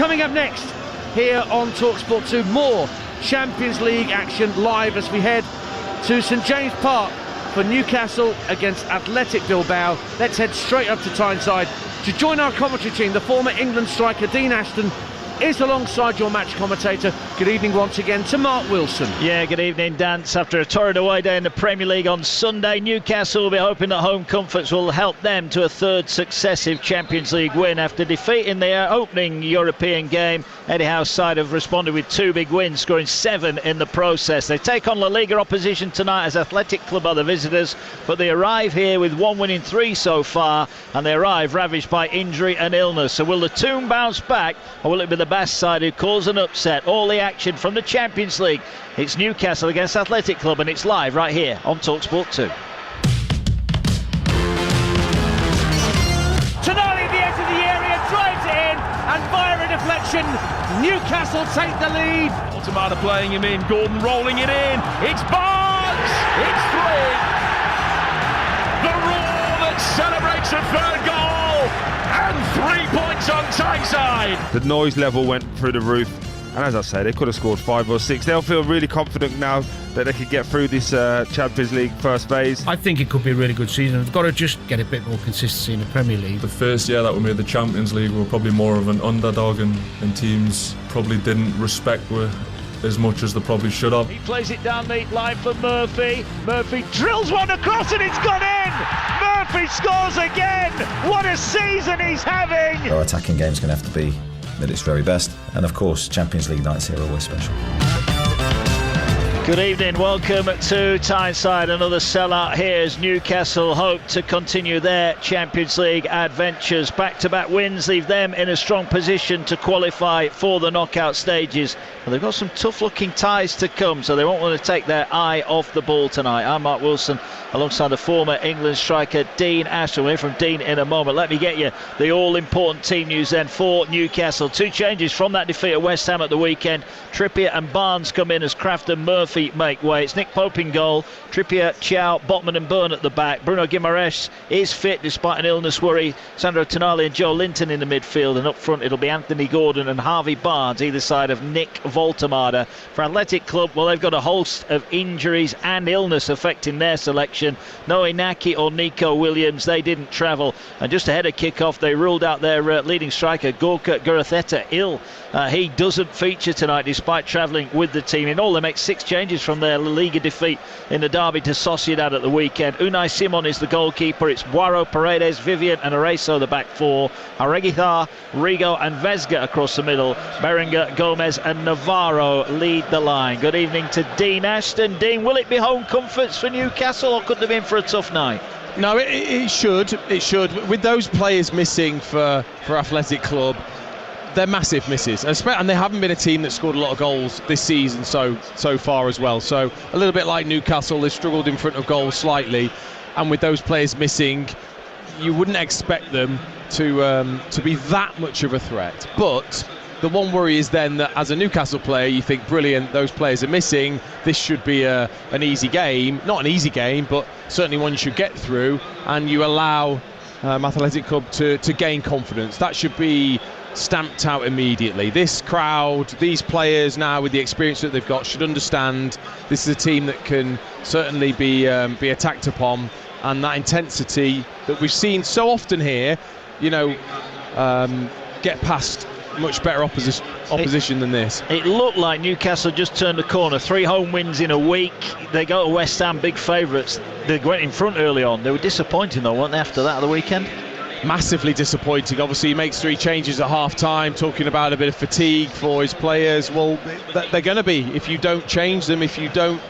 Coming up next here on TalkSport 2, more Champions League action live as we head to St James Park for Newcastle against Athletic Bilbao. Let's head straight up to Tyneside to join our commentary team. The former England striker Dean Ashton is alongside your match commentator. Good evening once again to Mark Wilson. Yeah, good evening, Dance. After a torrid away day in the Premier League on Sunday, Newcastle will be hoping that home comforts will help them to a third successive Champions League win. After defeating their opening European game, Eddie Howe's side have responded with 2 big wins, scoring 7 in the process. They take on La Liga opposition tonight as Athletic Club are the visitors, but they arrive here with 1 win in 3 so far, and they arrive ravaged by injury and illness. So will the Toon bounce back, or will it be the Basque side who cause an upset? All the action from the Champions League. It's Newcastle against Athletic Club, and it's live right here on TalkSport 2. Tonali at the edge of the area drives it in, and via a deflection, Newcastle take the lead. Automata playing him in, Gordon rolling it in. It's Barnes! It's 3! The roar that celebrates a 3rd goal! And 3 points on Tyneside. The noise level went through the roof, and as I say, they could have scored 5 or 6. They'll feel really confident now that they could get through this Champions League first phase. I think it could be a really good season. They've got to just get a bit more consistency in the Premier League. The first year that we made the Champions League, we were probably more of an underdog, and teams probably didn't respect as much as they probably should have. He plays it down the line for Murphy. Murphy drills one across and it's gone in! Murphy scores again! What a season he's having! Our attacking game's going to have to be at its very best, and of course Champions League nights here are always special. Good evening, welcome to Tyneside. Another sellout here as Newcastle hope to continue their Champions League adventures. Back-to-back wins leave them in a strong position to qualify for the knockout stages. And they've got some tough-looking ties to come, so they won't want to take their eye off the ball tonight. I'm Mark Wilson, alongside the former England striker Dean Ashton. We'll hear from Dean in a moment. Let me get you the all-important team news then for Newcastle. 2 changes from that defeat at West Ham at the weekend. Trippier and Barnes come in as Kraft and Murphy make way. It's Nick Pope in goal. Trippier, Chow, Botman and Byrne at the back. Bruno Guimaraes is fit despite an illness worry. Sandro Tonali and Joe Linton in the midfield, and up front it'll be Anthony Gordon and Harvey Barnes either side of Nick Voltemada. For Athletic Club, well, they've got a host of injuries and illness affecting their selection. No Inaki or Nico Williams, they didn't travel, and just ahead of kick-off they ruled out their leading striker Gorka Guretheta ill. He doesn't feature tonight despite travelling with the team. In all, they make 6 changes from their La Liga defeat in the derby to Sociedad at the weekend. Unai Simon is the goalkeeper. It's Boiro, Paredes, Vivian and Areso the back 4. Areguizar, Rigo and Vesga across the middle. Berenguer, Gomez and Navarro lead the line. Good evening to Dean Ashton. Dean, will it be home comforts for Newcastle, or could they have been for a tough night? No, it should. It should. With those players missing for Athletic Club, they're massive misses, and they haven't been a team that scored a lot of goals this season so far as well. So a little bit like Newcastle, they've struggled in front of goals slightly, and with those players missing, you wouldn't expect them to be that much of a threat. But the one worry is then that as a Newcastle player, you think, brilliant, those players are missing, this should be an easy game. Not an easy game, but certainly one you should get through, and you allow Athletic Club to gain confidence. That should be stamped out immediately. This crowd, these players now with the experience that they've got, should understand this is a team that can certainly be attacked upon, and that intensity that we've seen so often here, get past much better opposition than this. It looked like Newcastle just turned the corner. 3 home wins in a week. They go to West Ham, big favourites. They went in front early on. They were disappointing though, weren't they, after that at the weekend? Massively disappointing. Obviously he makes 3 changes at half-time, talking about a bit of fatigue for his players. Well, they're going to be if you don't change them, if you don't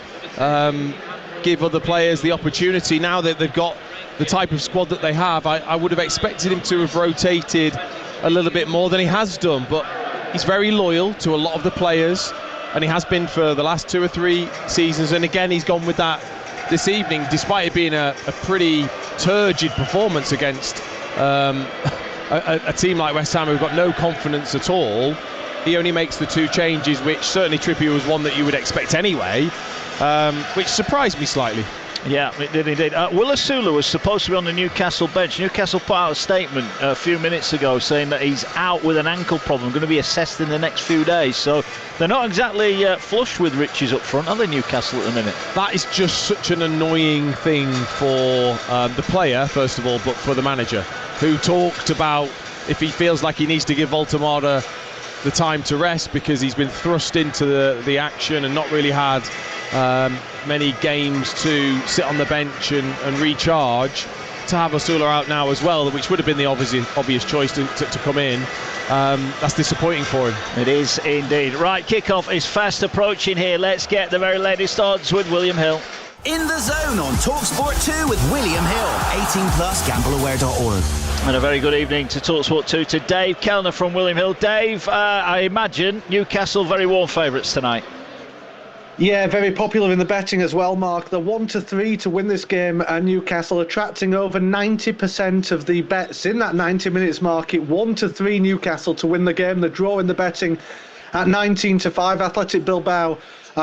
give other players the opportunity. Now that they've got the type of squad that they have, I would have expected him to have rotated a little bit more than he has done, but he's very loyal to a lot of the players, and he has been for the last 2 or 3 seasons, and again he's gone with that this evening, despite it being a pretty turgid performance against a team like West Ham who've got no confidence at all. He only makes the 2 changes, which certainly Trippier was one that you would expect anyway, which surprised me slightly. Yeah, it did indeed. Will Asula was supposed to be on the Newcastle bench. Newcastle put out a statement a few minutes ago saying that he's out with an ankle problem, going to be assessed in the next few days. So they're not exactly flush with riches up front, are they, Newcastle, at the minute? That is just such an annoying thing for the player, first of all, but for the manager, who talked about if he feels like he needs to give Voltemada the time to rest because he's been thrust into the action and not really had many games to sit on the bench and recharge. To have Asula out now as well, which would have been the obvious choice to come in, that's disappointing for him. It is indeed. Right, kickoff is fast approaching here. Let's get the very latest odds with William Hill. In the Zone on TalkSport 2 with William Hill. 18 plus, gambleaware.org. And a very good evening to TalkSport 2 to Dave Kellner from William Hill. Dave, I imagine Newcastle very warm favourites tonight. Yeah, very popular in the betting as well, Mark. They're 1-3 to win this game, and Newcastle attracting over 90% of the bets in that 90 minutes market. 1-3 Newcastle to win the game. The draw in the betting at 19-5. Athletic Bilbao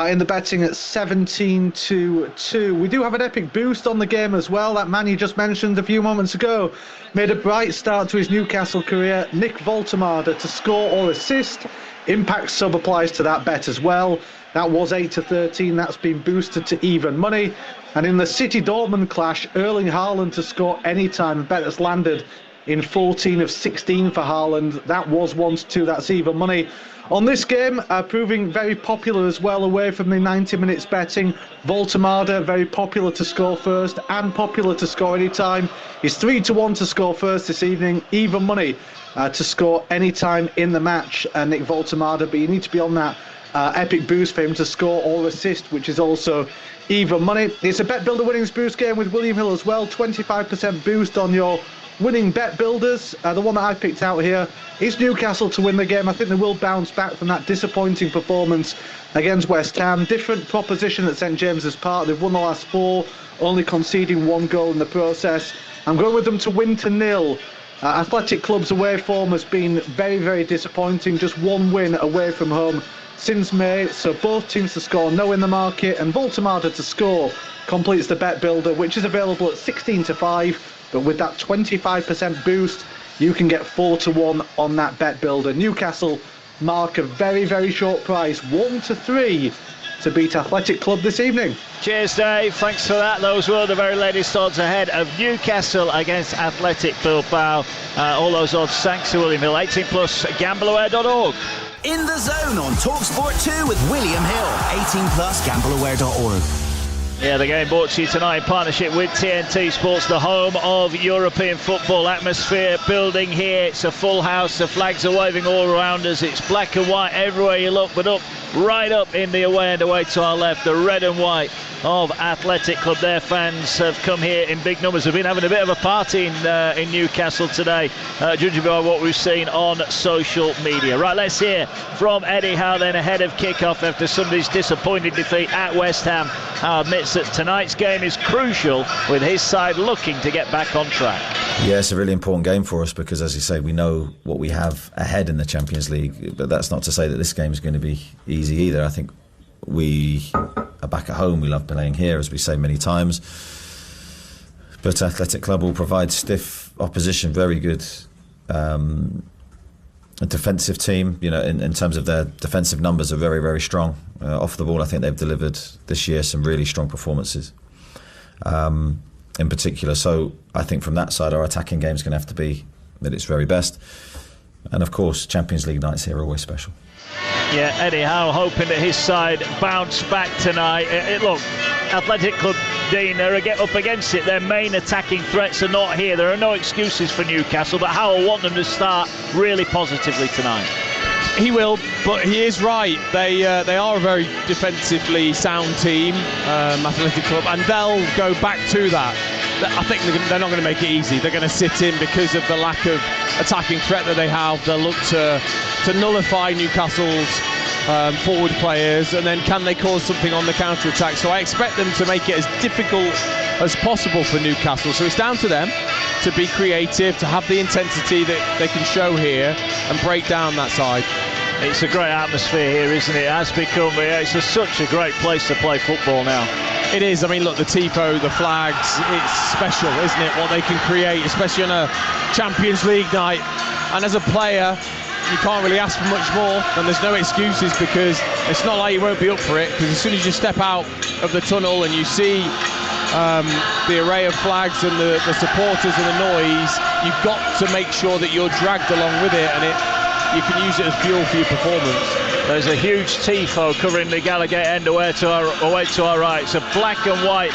in the betting at 17-2. We do have an epic boost on the game as well. That man you just mentioned a few moments ago made a bright start to his Newcastle career. Nick Voltemada to score or assist. Impact sub applies to that bet as well. That was 8-13. That's been boosted to even money. And in the City Dortmund clash, Erling Haaland to score anytime. A bet that's landed in 14 of 16 for Haaland. That was 1-2. That's even money. On this game, proving very popular as well away from the 90 minutes betting. Voltemada, very popular to score first and popular to score anytime. He's 3-1 to score first this evening. Even money to score anytime in the match, Nick Voltemada. But you need to be on that epic boost for him to score or assist, which is also even money. It's a Bet Builder winnings boost game with William Hill as well. 25% boost on your winning bet builders. The one that I picked out here is Newcastle to win the game. I think they will bounce back from that disappointing performance against West Ham. Different proposition at St James's Park. They've won the last 4, only conceding 1 goal in the process. I'm going with them to win to 0. Athletic Club's away form has been very, very disappointing. Just 1 win away from home since May, so both teams to score no in the market, and Voltemada to score completes the bet builder, which is available at 16-5, but with that 25% boost you can get 4-1 on that bet builder. Newcastle mark a very, very short price, 1-3 to beat Athletic Club this evening. Cheers, Dave. Thanks for that. Those were the very latest odds ahead of Newcastle against Athletic Bilbao. All those odds thanks to William Hill. 18 plus, gambleaware.org. In the Zone on TalkSport 2 with William Hill. 18 plus, gambleaware.org. Yeah, the game brought to you tonight in partnership with TNT Sports, the home of European football. Atmosphere building here. It's a full house. The flags are waving all around us. It's black and white everywhere you look, but right up in the away end away to our left, the red and white of Athletic Club. Their fans have come here in big numbers. They've been having a bit of a party in Newcastle today, judging by what we've seen on social media. Right, let's hear from Eddie Howe then ahead of kick-off after Sunday's disappointing defeat at West Ham. Howe admits that tonight's game is crucial, with his side looking to get back on track. Yeah, it's a really important game for us because, as you say, we know what we have ahead in the Champions League, but that's not to say that this game is going to be easy either. I think we are back at home. We love playing here, as we say many times, but Athletic Club will provide stiff opposition. Very good a defensive team, you know, in terms of their defensive numbers are very, very strong. Off the ball, I think they've delivered this year some really strong performances in particular. So I think from that side, our attacking game is going to have to be at its very best. And of course, Champions League nights here are always special. Yeah, Eddie Howe hoping that his side bounce back tonight. Look, Athletic Club, Dean, they're up against it. Their main attacking threats are not here. There are no excuses for Newcastle, but Howe will want them to start really positively tonight. He will, but he is right. They are a very defensively sound team, Athletic Club, and they'll go back to that. I think they're not going to make it easy. They're going to sit in because of the lack of attacking threat that they have. They'll look to nullify Newcastle's forward players, and then can they cause something on the counter-attack? So I expect them to make it as difficult as possible for Newcastle. So it's down to them to be creative, to have the intensity that they can show here and break down that side. It's a great atmosphere here, isn't it? It has become, such a great place to play football now. It is. I mean, look, the tifo, the flags, it's special, isn't it, what they can create, especially on a Champions League night. And as a player, you can't really ask for much more, and there's no excuses, because it's not like you won't be up for it, because as soon as you step out of the tunnel and you see the array of flags and the supporters and the noise, you've got to make sure that you're dragged along with it, and you can use it as fuel for your performance. There's a huge tifo covering the Gallowgate end away to our right. It's a black and white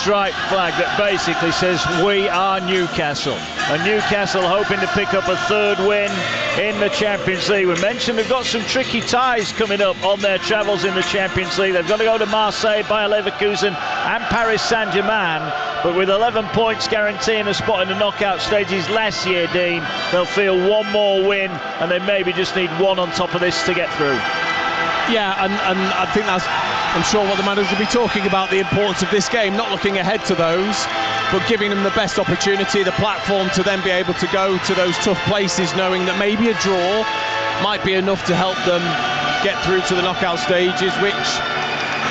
striped flag that basically says we are Newcastle. And Newcastle hoping to pick up a third win in the Champions League. We mentioned they've got some tricky ties coming up on their travels in the Champions League. They've got to go to Marseille, Bayer Leverkusen and Paris Saint-Germain. But with 11 points guaranteeing a spot in the knockout stages last year, Dean, they'll feel one more win, and they maybe just need one on top of this to get through. Yeah, and I think that's, I'm sure, what the managers will be talking about, the importance of this game, not looking ahead to those, but giving them the best opportunity, the platform to then be able to go to those tough places, knowing that maybe a draw might be enough to help them get through to the knockout stages, which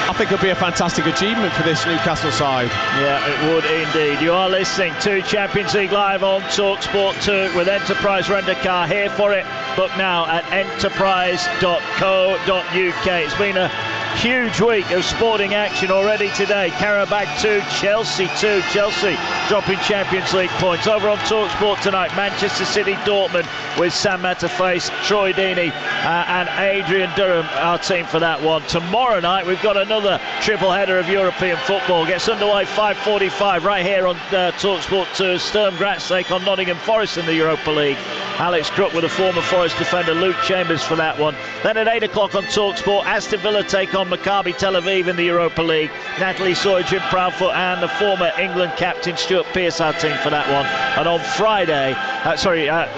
I think would be a fantastic achievement for this Newcastle side. Yeah, it would indeed. You are listening to Champions League Live on TalkSport 2 with Enterprise Rent-A-Car. Here for it. Book now at enterprise.co.uk. It's been a huge week of sporting action already today. Karabakh 2, Chelsea 2. Chelsea dropping Champions League points. Over on TalkSport tonight, Manchester City Dortmund with Sam Matterface, Troy Deeney and Adrian Durham, our team for that one. Tomorrow night we've got another triple header of European football. Gets underway 5:45 right here on TalkSport 2. Sturm Graz take on Nottingham Forest in the Europa League. Alex Crook with a former Forest defender, Luke Chambers, for that one. Then at 8 o'clock on TalkSport, Aston Villa take on Maccabi Tel Aviv in the Europa League. Natalie Sawyer, Jim Proudfoot and the former England captain Stuart Pearce, our team for that one. And on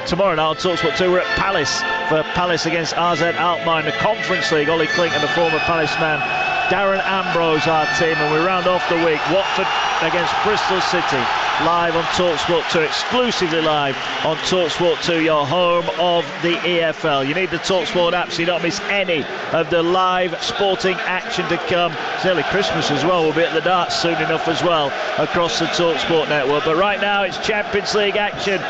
tomorrow night on TalkSport 2, we're at Palace for Palace against AZ Alkmaar in the Conference League. Ollie Clinton, the former Palace man, Darren Ambrose, our team, and we round off the week Watford against Bristol City, live on TalkSport 2, exclusively live on TalkSport 2, your home of the EFL. You need the TalkSport app so you don't miss any of the live sporting action to come. It's nearly Christmas as well. We'll be at the darts soon enough as well across the TalkSport network. But right now it's Champions League action,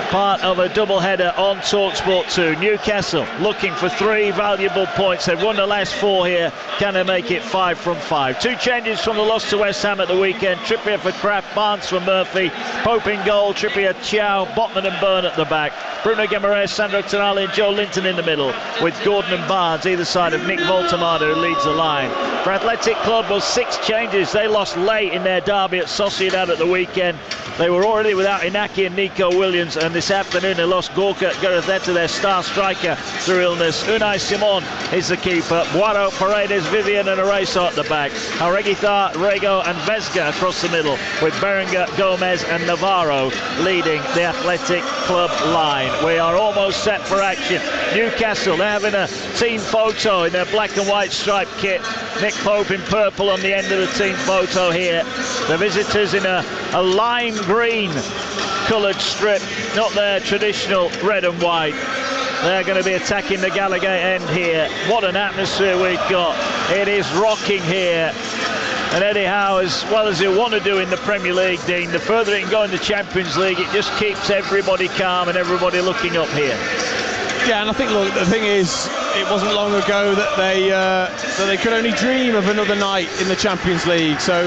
part of a double header on TalkSport 2. Newcastle looking for 3 valuable points. They've won the last 4 here. Can they make it 5 from 5? 2 changes from the loss to West Ham at the weekend. Trippier for Kraft, Barnes for Murphy. Pope in goal, Trippier, Chow, Botman and Byrne at the back. Bruno Guimaraes, Sandro Tonali and Joe Linton in the middle, with Gordon and Barnes either side of Nick Voltemada, who leads the line. For Athletic Club, was 6 changes. They lost late in their derby at Sociedad at the weekend. They were already without Inaki and Nico Williams, and this afternoon they lost Gorka Garetheta, their star striker, through illness. Unai Simon is the keeper. Boiro, Paredes, Vivian and Areza at the back. Aureguitar, Rego and Vesga across the middle, with Berenguer, Gomez and Navarro leading the Athletic Club line. We are almost set for action. Newcastle, they're having a team photo in their black and white striped kit. Nick Pope in purple on the end of the team photo here. The visitors in a lime green coloured strip, not their traditional red and white. They're going to be attacking the Gallowgate end here. What an atmosphere we've got. It is rocking here. And Eddie Howe, as well as he'll want to do in the Premier League, Dean, the further it can go in the Champions League, it just keeps everybody calm and everybody looking up here. Yeah, and I think, look, the thing is, it wasn't long ago that they could only dream of another night in the Champions League. So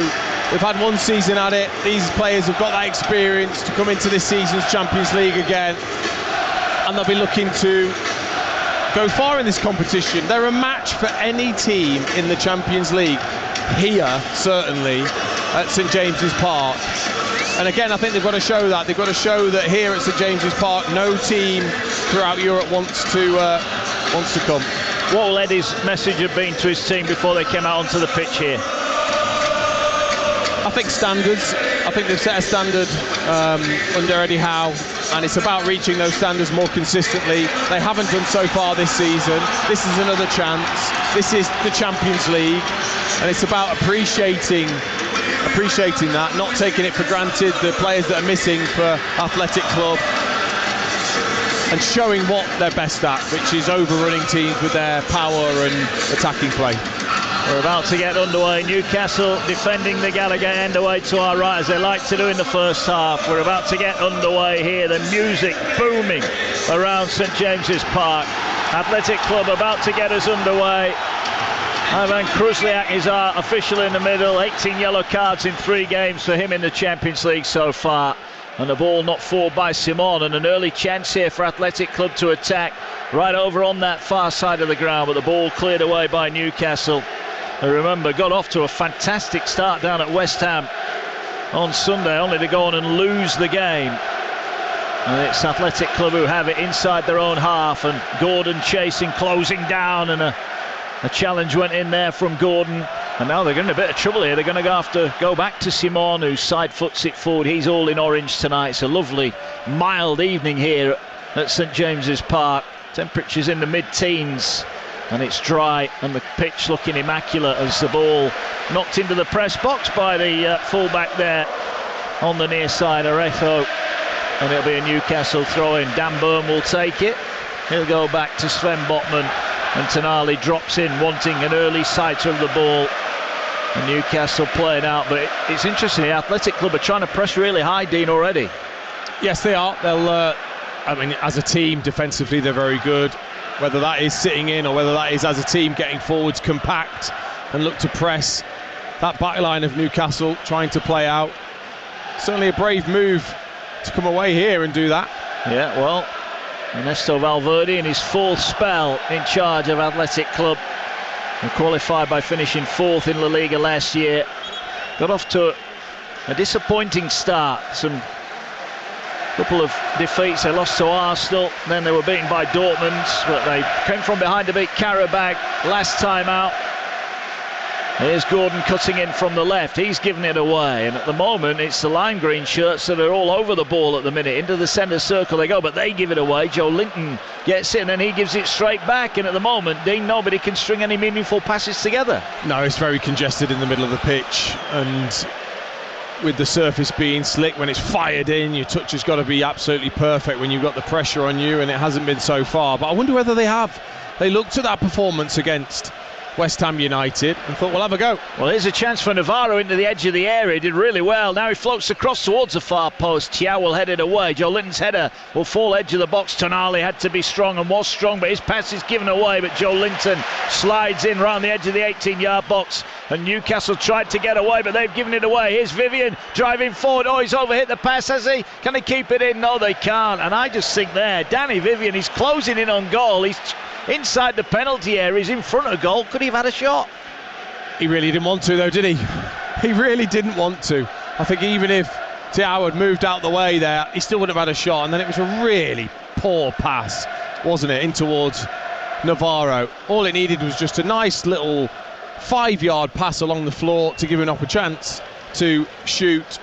we've had one season at it. These players have got that experience to come into this season's Champions League again, and they'll be looking to go far in this competition. They're a match for any team in the Champions League. Here, certainly, at St James's Park. And again, I think they've got to show that. They've got to show that here at St James's Park, no team throughout Europe wants to come. What will Eddie's message have been to his team before they came out onto the pitch here? I think standards. I think they've set a standard under Eddie Howe, and it's about reaching those standards more consistently. They haven't done so far this season. This is another chance. This is the Champions League, and it's about appreciating that, not taking it for granted. The players that are missing for Athletic Club. and showing what they're best at, which is overrunning teams with their power and attacking play. We're about to get underway. Newcastle defending the Gallagher end away to our right, as they like to do in the first half. We're about to get underway here. The music booming around St James's Park. Athletic Club about to get us underway. Ivan Kruzliak is our official in the middle. 18 yellow cards in 3 games for him in the Champions League so far. And the ball not forward by Simon, and an early chance here for Athletic Club to attack right over on that far side of the ground, but the ball cleared away by Newcastle. And remember, got off to a fantastic start down at West Ham on Sunday, only to go on and lose the game. And it's Athletic Club who have it inside their own half, and Gordon chasing, closing down, and a challenge went in there from Gordon. And now they're in a bit of trouble here. They're going to have to go back to Simon, who side foots it forward. He's all in orange tonight. It's a lovely, mild evening here at St James's Park. Temperatures in the mid-teens, and it's dry, and the pitch looking immaculate as the ball knocked into the press box by the fullback there on the near side, Orejo. And it'll be a Newcastle throw-in. Dan Burn will take it. He'll go back to Sven Botman, and Tonali drops in, wanting an early sighter of the ball. And Newcastle playing out, but it's interesting. The Athletic Club are trying to press really high, Dean, already. Yes, they are. They'll. I mean, as a team, defensively, they're very good. Whether that is sitting in or whether that is as a team getting forwards compact and look to press that back line of Newcastle, trying to play out. Certainly a brave move to come away here and do that. Yeah, well, Ernesto Valverde in his 4th spell in charge of Athletic Club, and qualified by finishing 4th in La Liga last year. Got off to a disappointing start. Some couple of defeats. They lost to Arsenal, then they were beaten by Dortmund, but they came from behind to beat Karabakh last time out. Here's Gordon cutting in from the left. He's given it away, and at the moment it's the lime green shirts that are all over the ball at the minute. Into the centre circle they go, but they give it away. Joe Linton gets it, and then he gives it straight back, and at the moment, Dean, nobody can string any meaningful passes together. No, it's very congested in the middle of the pitch, and with the surface being slick, when it's fired in, your touch has got to be absolutely perfect when you've got the pressure on you, and it hasn't been so far. But I wonder whether they have. They looked at that performance against West Ham United and thought, we'll have a go. Well, here's a chance for Navarro into the edge of the area. He did really well. Now he floats across towards the far post. Thiaw will head it away. Joe Linton's header will fall edge of the box. Tonali had to be strong and was strong, but his pass is given away. But Joe Linton slides in round the edge of the 18-yard box, and Newcastle tried to get away, but they've given it away. Here's Vivian driving forward. Oh, he's overhit the pass, has he? Can he keep it in? No, they can't. And I just think there, Danny Vivian, he's closing in on goal. He's inside the penalty area. He's in front of goal. Could he have had a shot? He really didn't want to, though, did he? He really didn't want to. I think even if Thiaw had moved out the way there, he still wouldn't have had a shot. And then it was a really poor pass, wasn't it, in towards Navarro. All it needed was just a nice little 5-yard pass along the floor to give him a chance to shoot.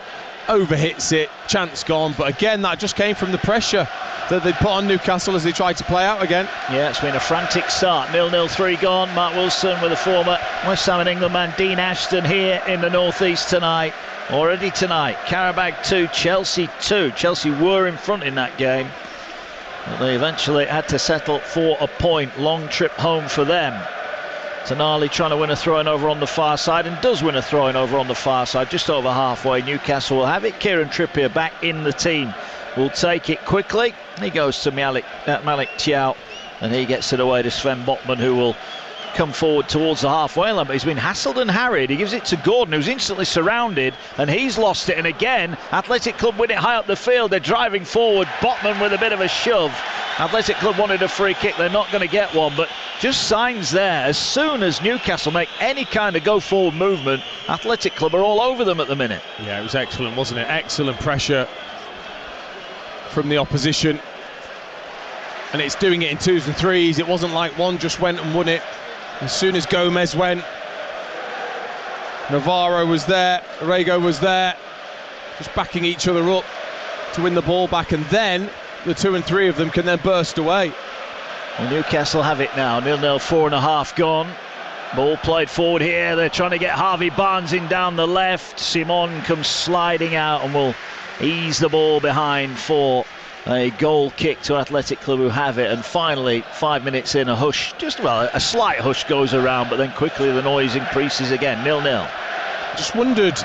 Overhits it, chance gone. But again, that just came from the pressure that they put on Newcastle as they tried to play out again. Yeah, it's been a frantic start. 0-0, 3 gone. Mark Wilson with the former West Ham and England man Dean Ashton here in the northeast tonight. Already tonight, Karabakh 2, Chelsea 2. Chelsea were in front in that game, but they eventually had to settle for a point. Long trip home for them. Tonali trying to win a throw-in over on the far side, and does win a throw-in over on the far side, just over halfway. Newcastle will have it. Kieran Trippier back in the team. Will take it quickly. He goes to Malik Thiaw, and he gets it away to Sven Botman, who will come forward towards the halfway line, but he's been hassled and harried. He gives it to Gordon, who's instantly surrounded, and he's lost it. And again, Athletic Club win it high up the field. They're driving forward. Botman with a bit of a shove. Athletic Club wanted a free kick. They're not going to get one, but just signs there. As soon as Newcastle make any kind of go forward movement, Athletic Club are all over them at the minute. Yeah, it was excellent, wasn't it? Excellent pressure from the opposition, and it's doing it in 2s and 3s. It wasn't like one just went and won it. As soon as Gomez went, Navarro was there, Orrego was there, just backing each other up to win the ball back, and then the 2 and 3 of them can then burst away. Well, Newcastle have it now. 0-0, 4.5 gone. Ball played forward here. They're trying to get Harvey Barnes in down the left. Simon comes sliding out and will ease the ball behind for A goal kick to Athletic Club, who have it, and finally 5 minutes in, a slight hush goes around, but then quickly the noise increases again. 0-0. Just wondered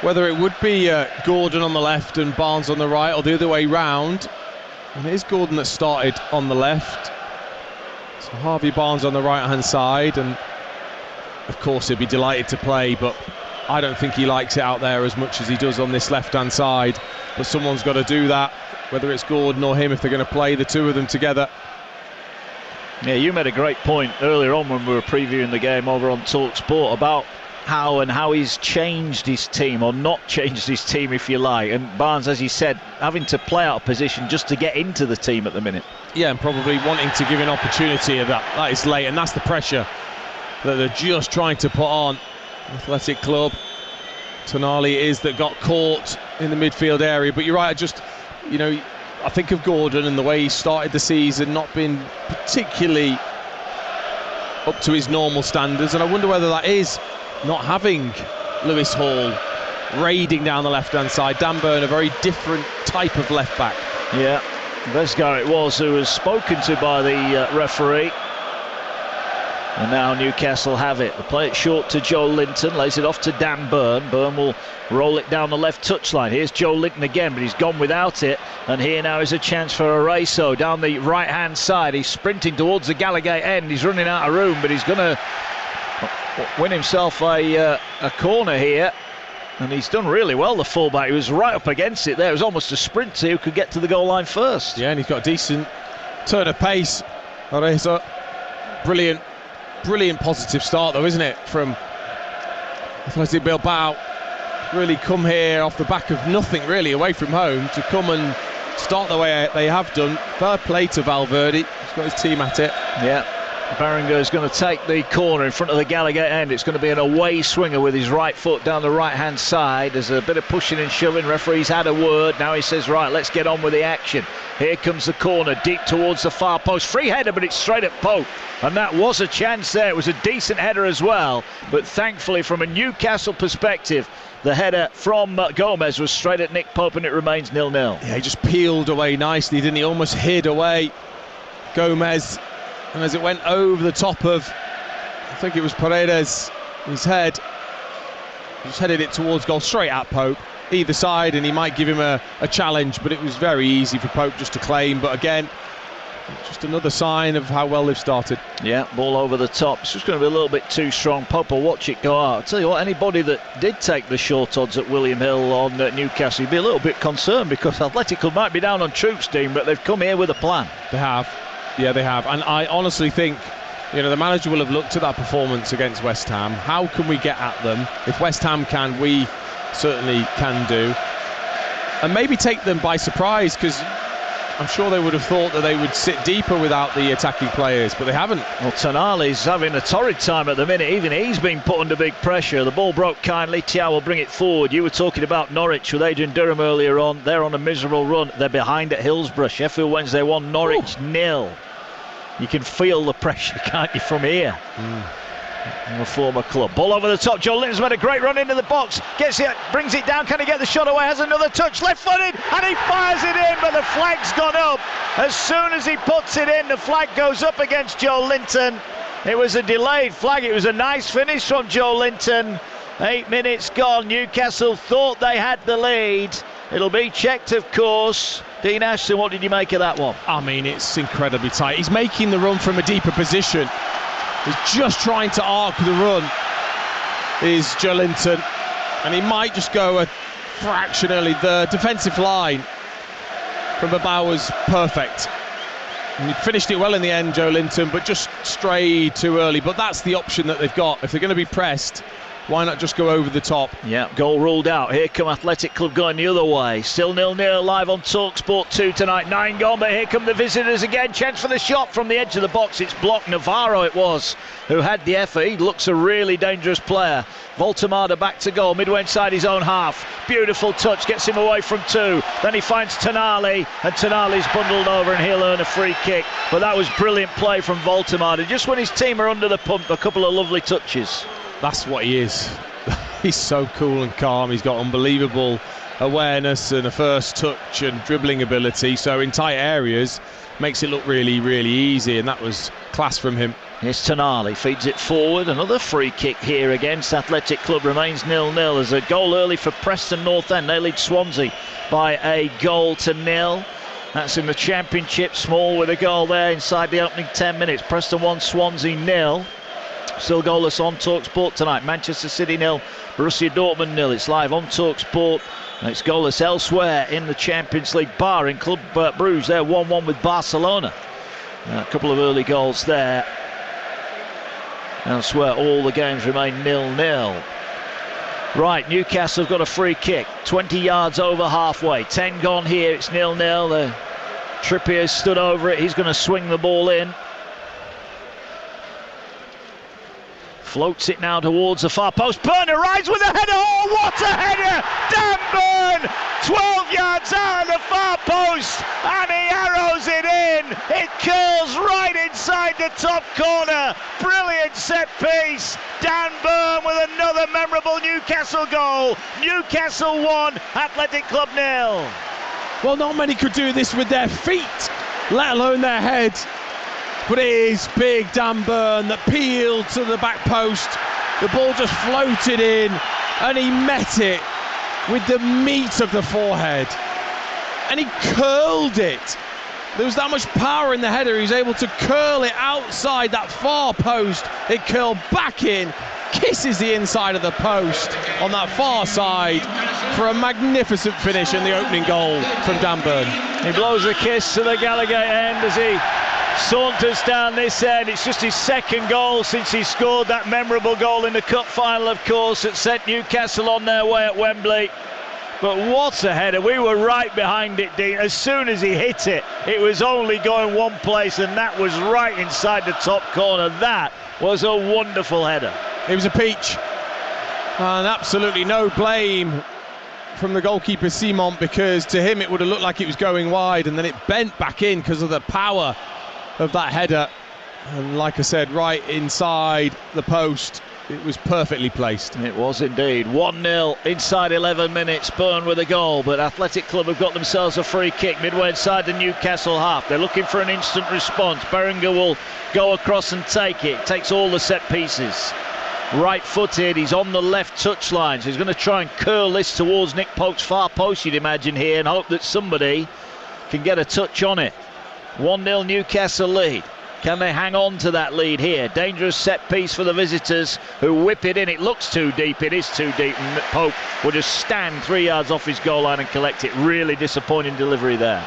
whether it would be Gordon on the left and Barnes on the right, or the other way round. And it is Gordon that started on the left, so Harvey Barnes on the right hand side, and of course he'd be delighted to play, but I don't think he likes it out there as much as he does on this left hand side. But someone's got to do that, whether it's Gordon or him, if they're going to play the two of them together. Yeah, you made a great point earlier on when we were previewing the game over on TalkSport about how he's changed his team, or not changed his team, if you like. And Barnes, as he said, having to play out of position just to get into the team at the minute. Yeah, and probably wanting to give an opportunity of that. That is late, and that's the pressure that they're just trying to put on Athletic Club. Tonali is that got caught in the midfield area, but you're right. I think of Gordon and the way he started the season, not been particularly up to his normal standards, and I wonder whether that is not having Lewis Hall raiding down the left-hand side. Dan Burn, a very different type of left-back. Yeah, Vesgar it was who was spoken to by the referee. And now Newcastle have it. They play it short to Joe Linton, lays it off to Dan Burn. Burn will roll it down the left touchline. Here's Joe Linton again, but he's gone without it. And here now is a chance for Areso down the right-hand side. He's sprinting towards the Gallagher end. He's running out of room, but he's going to win himself a corner here. And he's done really well, the fullback. He was right up against it there. It was almost a sprint to who could get to the goal line first. Yeah, and he's got a decent turn of pace. Areso, brilliant positive start though, isn't it, from Athletic Bilbao. Really come here off the back of nothing really, away from home, to come and start the way they have done. Fair play to Valverde, he's got his team at it. Yeah, Barringer is going to take the corner in front of the Gallagher end. It's going to be an away swinger with his right foot down the right hand side. There's a bit of pushing and shoving. Referee's had a word. Now he says, right, let's get on with the action. Here comes the corner, deep towards the far post. Free header, but it's straight at Pope. And that was a chance there. It was a decent header as well. But thankfully, from a Newcastle perspective, the header from Gomez was straight at Nick Pope, and it remains 0-0. Yeah, he just peeled away nicely, didn't he? Almost hid away Gomez. And as it went over the top of, I think it was Paredes, his head, he just headed it towards goal, straight at Pope, either side, and he might give him a challenge, but it was very easy for Pope just to claim. But again, just another sign of how well they've started. Yeah, ball over the top. It's just going to be a little bit too strong. Pope will watch it go out. I'll tell you what, anybody that did take the short odds at William Hill on Newcastle, you'd be a little bit concerned, because Athletic Club might be down on troops, Dean, but they've come here with a plan. They have. Yeah, they have. And I honestly think, the manager will have looked at that performance against West Ham. How can we get at them? If West Ham can, we certainly can do. And maybe take them by surprise, because I'm sure they would have thought that they would sit deeper without the attacking players, but they haven't. Well, Tonali's having a torrid time at the minute. Even he's been put under big pressure. The ball broke kindly. Thiaw will bring it forward. You were talking about Norwich with Adrian Durham earlier on. They're on a miserable run. They're behind at Hillsborough. Sheffield Wednesday 1, Norwich 0. You can feel the pressure, can't you, from here? A former club. Ball over the top. Joe Linton's made a great run into the box. Gets it, brings it down. Can he get the shot away? Has another touch. Left-footed, and he fires it in, but the flag's gone up. As soon as he puts it in, the flag goes up against Joe Linton. It was a delayed flag. It was a nice finish from Joe Linton. 8 minutes gone. Newcastle thought they had the lead. It'll be checked, of course. Dean Ashton, what did you make of that one? I mean, it's incredibly tight. He's making the run from a deeper position. He's just trying to arc the run, is Joe Linton. And he might just go a fraction early. The defensive line from Bilbao was perfect. And he finished it well in the end, Joe Linton, but just strayed too early. But that's the option that they've got. If they're going to be pressed, why not just go over the top? Yeah, goal ruled out. Here come Athletic Club going the other way. Still 0-0 live on TalkSport 2 tonight. 9 gone, but here come the visitors again. Chance for the shot from the edge of the box. It's blocked. Navarro it was who had the effort. He looks a really dangerous player. Voltemada back to goal, midway inside his own half. Beautiful touch, gets him away from 2. Then he finds Tonali, and Tonali's bundled over, and he'll earn a free kick. But that was brilliant play from Voltemada. Just when his team are under the pump, a couple of lovely touches. That's what he is. He's so cool and calm. He's got unbelievable awareness and a first touch and dribbling ability. So in tight areas, makes it look really, really easy, and that was class from him. Here's Tonali, feeds it forward. Another free kick here against Athletic Club. Remains 0-0. There's a goal early for Preston North End. They lead Swansea by a goal to nil. That's in the Championship. Small with a goal there inside the opening 10 minutes. Preston 1, Swansea 0. Still goalless on TalkSport tonight. Manchester City 0, Borussia Dortmund 0. It's live on TalkSport. And it's goalless elsewhere in the Champions League, barring Club Brugge. They're 1-1 with Barcelona. A couple of early goals there. Elsewhere, all the games remain 0-0. Right, Newcastle have got a free kick, 20 yards over halfway. 10 gone here, it's 0-0. Trippier's stood over it, he's going to swing the ball in. Floats it now towards the far post. Burn arrives with a header. Oh, what a header! Dan Burn! 12 yards out of the far post, and he arrows it in. It curls right inside the top corner. Brilliant set piece. Dan Burn with another memorable Newcastle goal. Newcastle 1, Athletic Club 0. Well, not many could do this with their feet, let alone their head. But it is big Dan Burn that peeled to the back post. The ball just floated in, and he met it with the meat of the forehead. And he curled it. There was that much power in the header. He was able to curl it outside that far post. It curled back in, kisses the inside of the post on that far side for a magnificent finish and the opening goal from Dan Burn. He blows a kiss to the Gallagher end as he saunters down this end. It's just his second goal since he scored that memorable goal in the cup final, of course, that sent Newcastle on their way at Wembley. But what a header. We were right behind it, Dean. As soon as he hit it, it was only going one place, and that was right inside the top corner. That was a wonderful header. It was a peach, and absolutely no blame from the goalkeeper Simon, because to him it would have looked like it was going wide, and then it bent back in because of the power of that header. And like I said, right inside the post, it was perfectly placed. It was indeed. 1-0 inside 11 minutes. Burn with a goal, but Athletic Club have got themselves a free kick midway inside the Newcastle half. They're looking for an instant response. Berenguer will go across and take it. Takes all the set pieces. Right-footed, he's on the left touchline, so he's going to try and curl this towards Nick Pope's far post, you'd imagine, here, and hope that somebody can get a touch on it. 1-0 Newcastle lead. Can they hang on to that lead here? Dangerous set piece for the visitors, who whip it in. It looks too deep, it is too deep, and Pope will just stand 3 yards off his goal line and collect it. Really disappointing delivery there.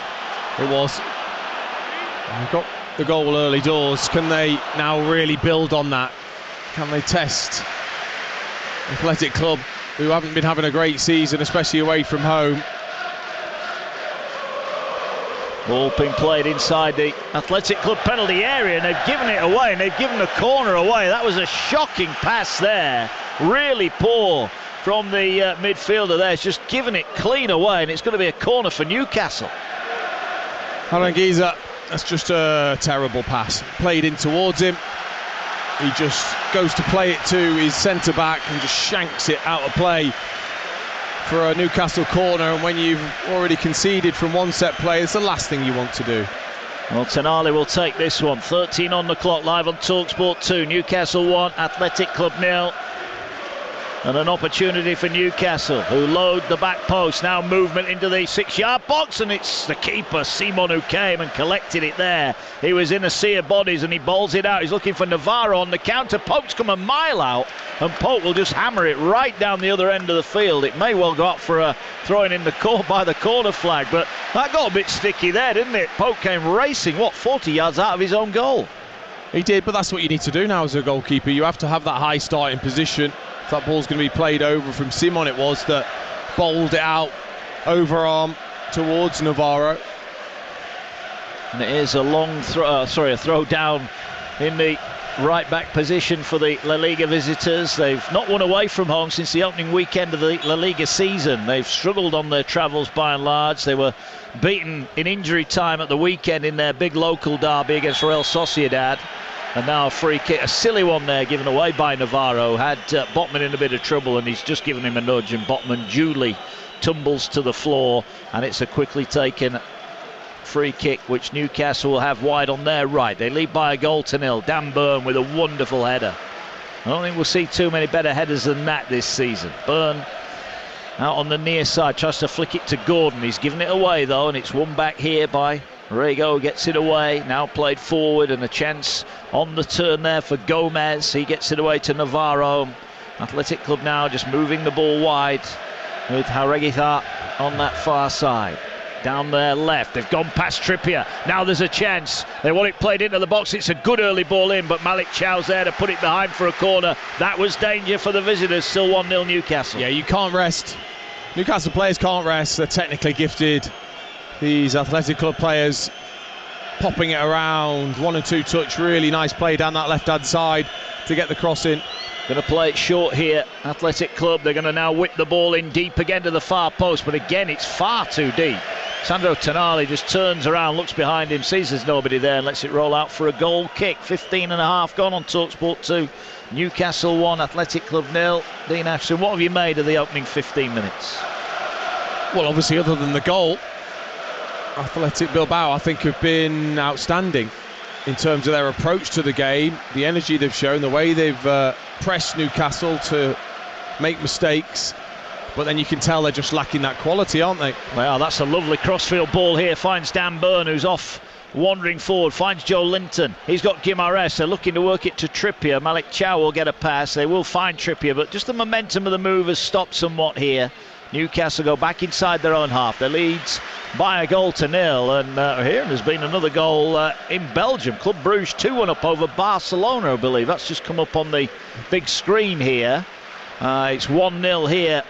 It was. They've got the goal early doors. Can they now really build on that? Can they test Athletic Club, who haven't been having a great season, especially away from home? Ball being played inside the Athletic Club penalty area, and they've given it away, and they've given the corner away. That was a shocking pass there. Really poor from the midfielder there. It's just given it clean away, and it's going to be a corner for Newcastle. Harangiza, that's just a terrible pass. Played in towards him. He just goes to play it to his centre-back and just shanks it out of play for a Newcastle corner, and when you've already conceded from one set play, it's the last thing you want to do. Well, Tonali will take this one. 13 on the clock, live on TalkSport 2. Newcastle 1, Athletic Club 0. And an opportunity for Newcastle, who load the back post. Now movement into the 6-yard box, and it's the keeper, Simon, who came and collected it there. He was in a sea of bodies, and he bowls it out. He's looking for Navarro on the counter. Pope's come a mile out, and Pope will just hammer it right down the other end of the field. It may well go up for a throwing in the court by the corner flag, but that got a bit sticky there, didn't it? Pope came racing, 40 yards out of his own goal. He did, but that's what you need to do now as a goalkeeper. You have to have that high starting position. That ball's going to be played over from Simon, it was, that bowled it out overarm towards Navarro. And it is a long throw, a throw down in the right back position for the La Liga visitors. They've not won away from home since the opening weekend of the La Liga season. They've struggled on their travels by and large. They were beaten in injury time at the weekend in their big local derby against Real Sociedad. And now a free kick, a silly one there, given away by Navarro. Had Botman in a bit of trouble, and he's just given him a nudge, and Botman duly tumbles to the floor, and it's a quickly taken free kick which Newcastle will have wide on their right. They lead by a goal to nil. Dan Burn with a wonderful header. I don't think we'll see too many better headers than that this season. Burn out on the near side, tries to flick it to Gordon. He's given it away though, and it's won back here by Rego. Gets it away, now played forward, and a chance on the turn there for Gomez. He gets it away to Navarro. Athletic Club now just moving the ball wide with Haregitha on that far side. Down there left, they've gone past Trippier. Now there's a chance. They want it played into the box. It's a good early ball in, but Malik Chow's there to put it behind for a corner. That was danger for the visitors. Still 1-0 Newcastle. Yeah, you can't rest. Newcastle players can't rest. They're technically gifted. These Athletic Club players popping it around. 1 and 2 touch. Really nice play down that left-hand side to get the cross in. Going to play it short here, Athletic Club. They're going to now whip the ball in deep again to the far post, but again it's far too deep. Sandro Tonali just turns around, looks behind him, sees there's nobody there, and lets it roll out for a goal kick. 15 and a half gone on TalkSport 2. Newcastle 1, Athletic Club 0. Dean Ashton, what have you made of the opening 15 minutes? Well, obviously, other than the goal, Athletic Bilbao, I think, have been outstanding in terms of their approach to the game, the energy they've shown, the way they've pressed Newcastle to make mistakes. But then you can tell they're just lacking that quality, aren't they? Well, that's a lovely crossfield ball here. Finds Dan Burn, who's off wandering forward. Finds Joe Linton. He's got Guimaraes. They're looking to work it to Trippier. Malik Chow will get a pass. They will find Trippier, but just the momentum of the move has stopped somewhat here. Newcastle go back inside their own half. Their leads by a goal to nil. And here there's been another goal in Belgium. Club Brugge 2-1 up over Barcelona, I believe. That's just come up on the big screen here. It's 1-0 here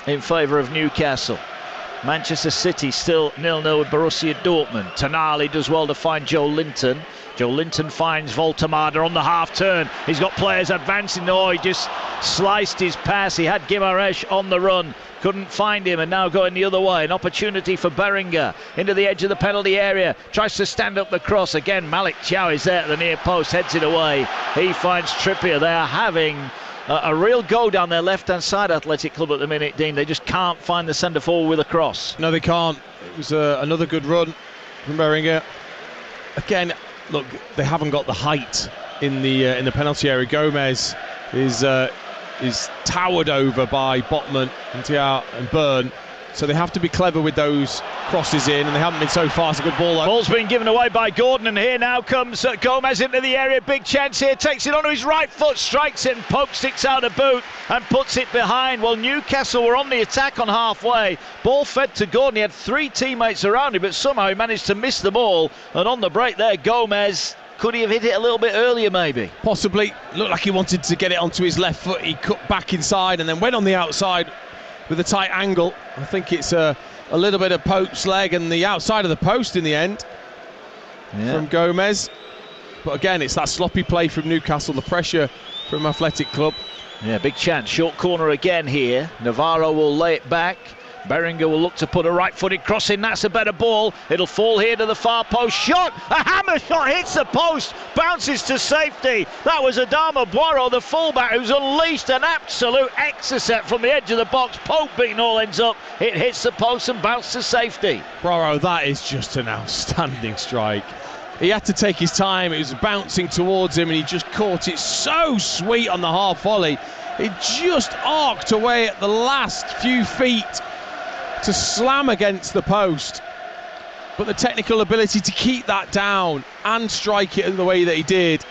in favour of Newcastle. Manchester City still 0-0 with Borussia Dortmund. Tonali does well to find Joe Linton. Joe Linton finds Voltemada on the half turn. He's got players advancing. Oh, he just sliced his pass. He had Guimaraes on the run. Couldn't find him, and now going the other way. An opportunity for Berenguer into the edge of the penalty area. Tries to stand up the cross. Again, Malik Chow is there at the near post. Heads it away. He finds Trippier. They are having a real go down their left-hand side, Athletic Club, at the minute, Dean. They just can't find the centre forward with a cross. No, they can't. It was another good run from Berenguer. Again, look, they haven't got the height in the penalty area. Gomez is towered over by Botman and Thiaw and Burn, so they have to be clever with those crosses in, and they haven't been so far. It's a good ball. Ball's been given away by Gordon, and here now comes Gomez into the area. Big chance here, takes it onto his right foot, strikes it and poke sticks out a boot and puts it behind. Well, Newcastle were on the attack on halfway. Ball fed to Gordon. He had 3 teammates around him, but somehow he managed to miss the ball, and on the break there, Gomez, could he have hit it a little bit earlier maybe? Possibly. Looked like he wanted to get it onto his left foot. He cut back inside and then went on the outside with a tight angle. I think it's a little bit of Pope's leg and the outside of the post in the end from Gomez. But again, it's that sloppy play from Newcastle, the pressure from Athletic Club. Yeah, big chance. Short corner again here. Navarro will lay it back. Berenguer will look to put a right-footed cross in. That's a better ball. It'll fall here to the far post. Shot! A hammer shot hits the post. Bounces to safety. That was Adama Boiro, the fullback, who's unleashed an absolute exocet from the edge of the box. Pope beating all ends up. It hits the post and bounced to safety. Boiro, that is just an outstanding strike. He had to take his time. It was bouncing towards him and he just caught it so sweet on the half volley. It just arced away at the last few feet to slam against the post, but the technical ability to keep that down and strike it in the way that he did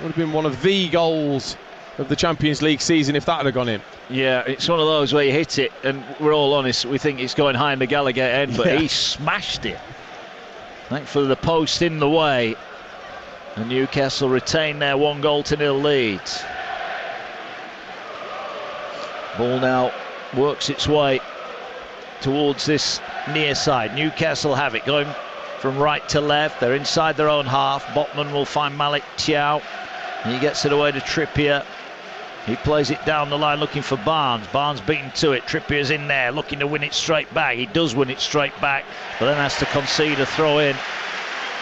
would have been one of the goals of the Champions League season if that had gone in. Yeah, it's one of those where you hit it and we're all honest, we think it's going high in the Gallagher end, but he smashed it. Thankfully the post in the way, and Newcastle retain their 1-0 lead. Ball now works its way towards this near side. Newcastle have it going from right to left. They're inside their own half. Botman will find Malik Thiaw. He gets it away to Trippier. He plays it down the line looking for Barnes. Barnes beaten to it. Trippier's in there looking to win it straight back. He does win it straight back, but then has to concede a throw in.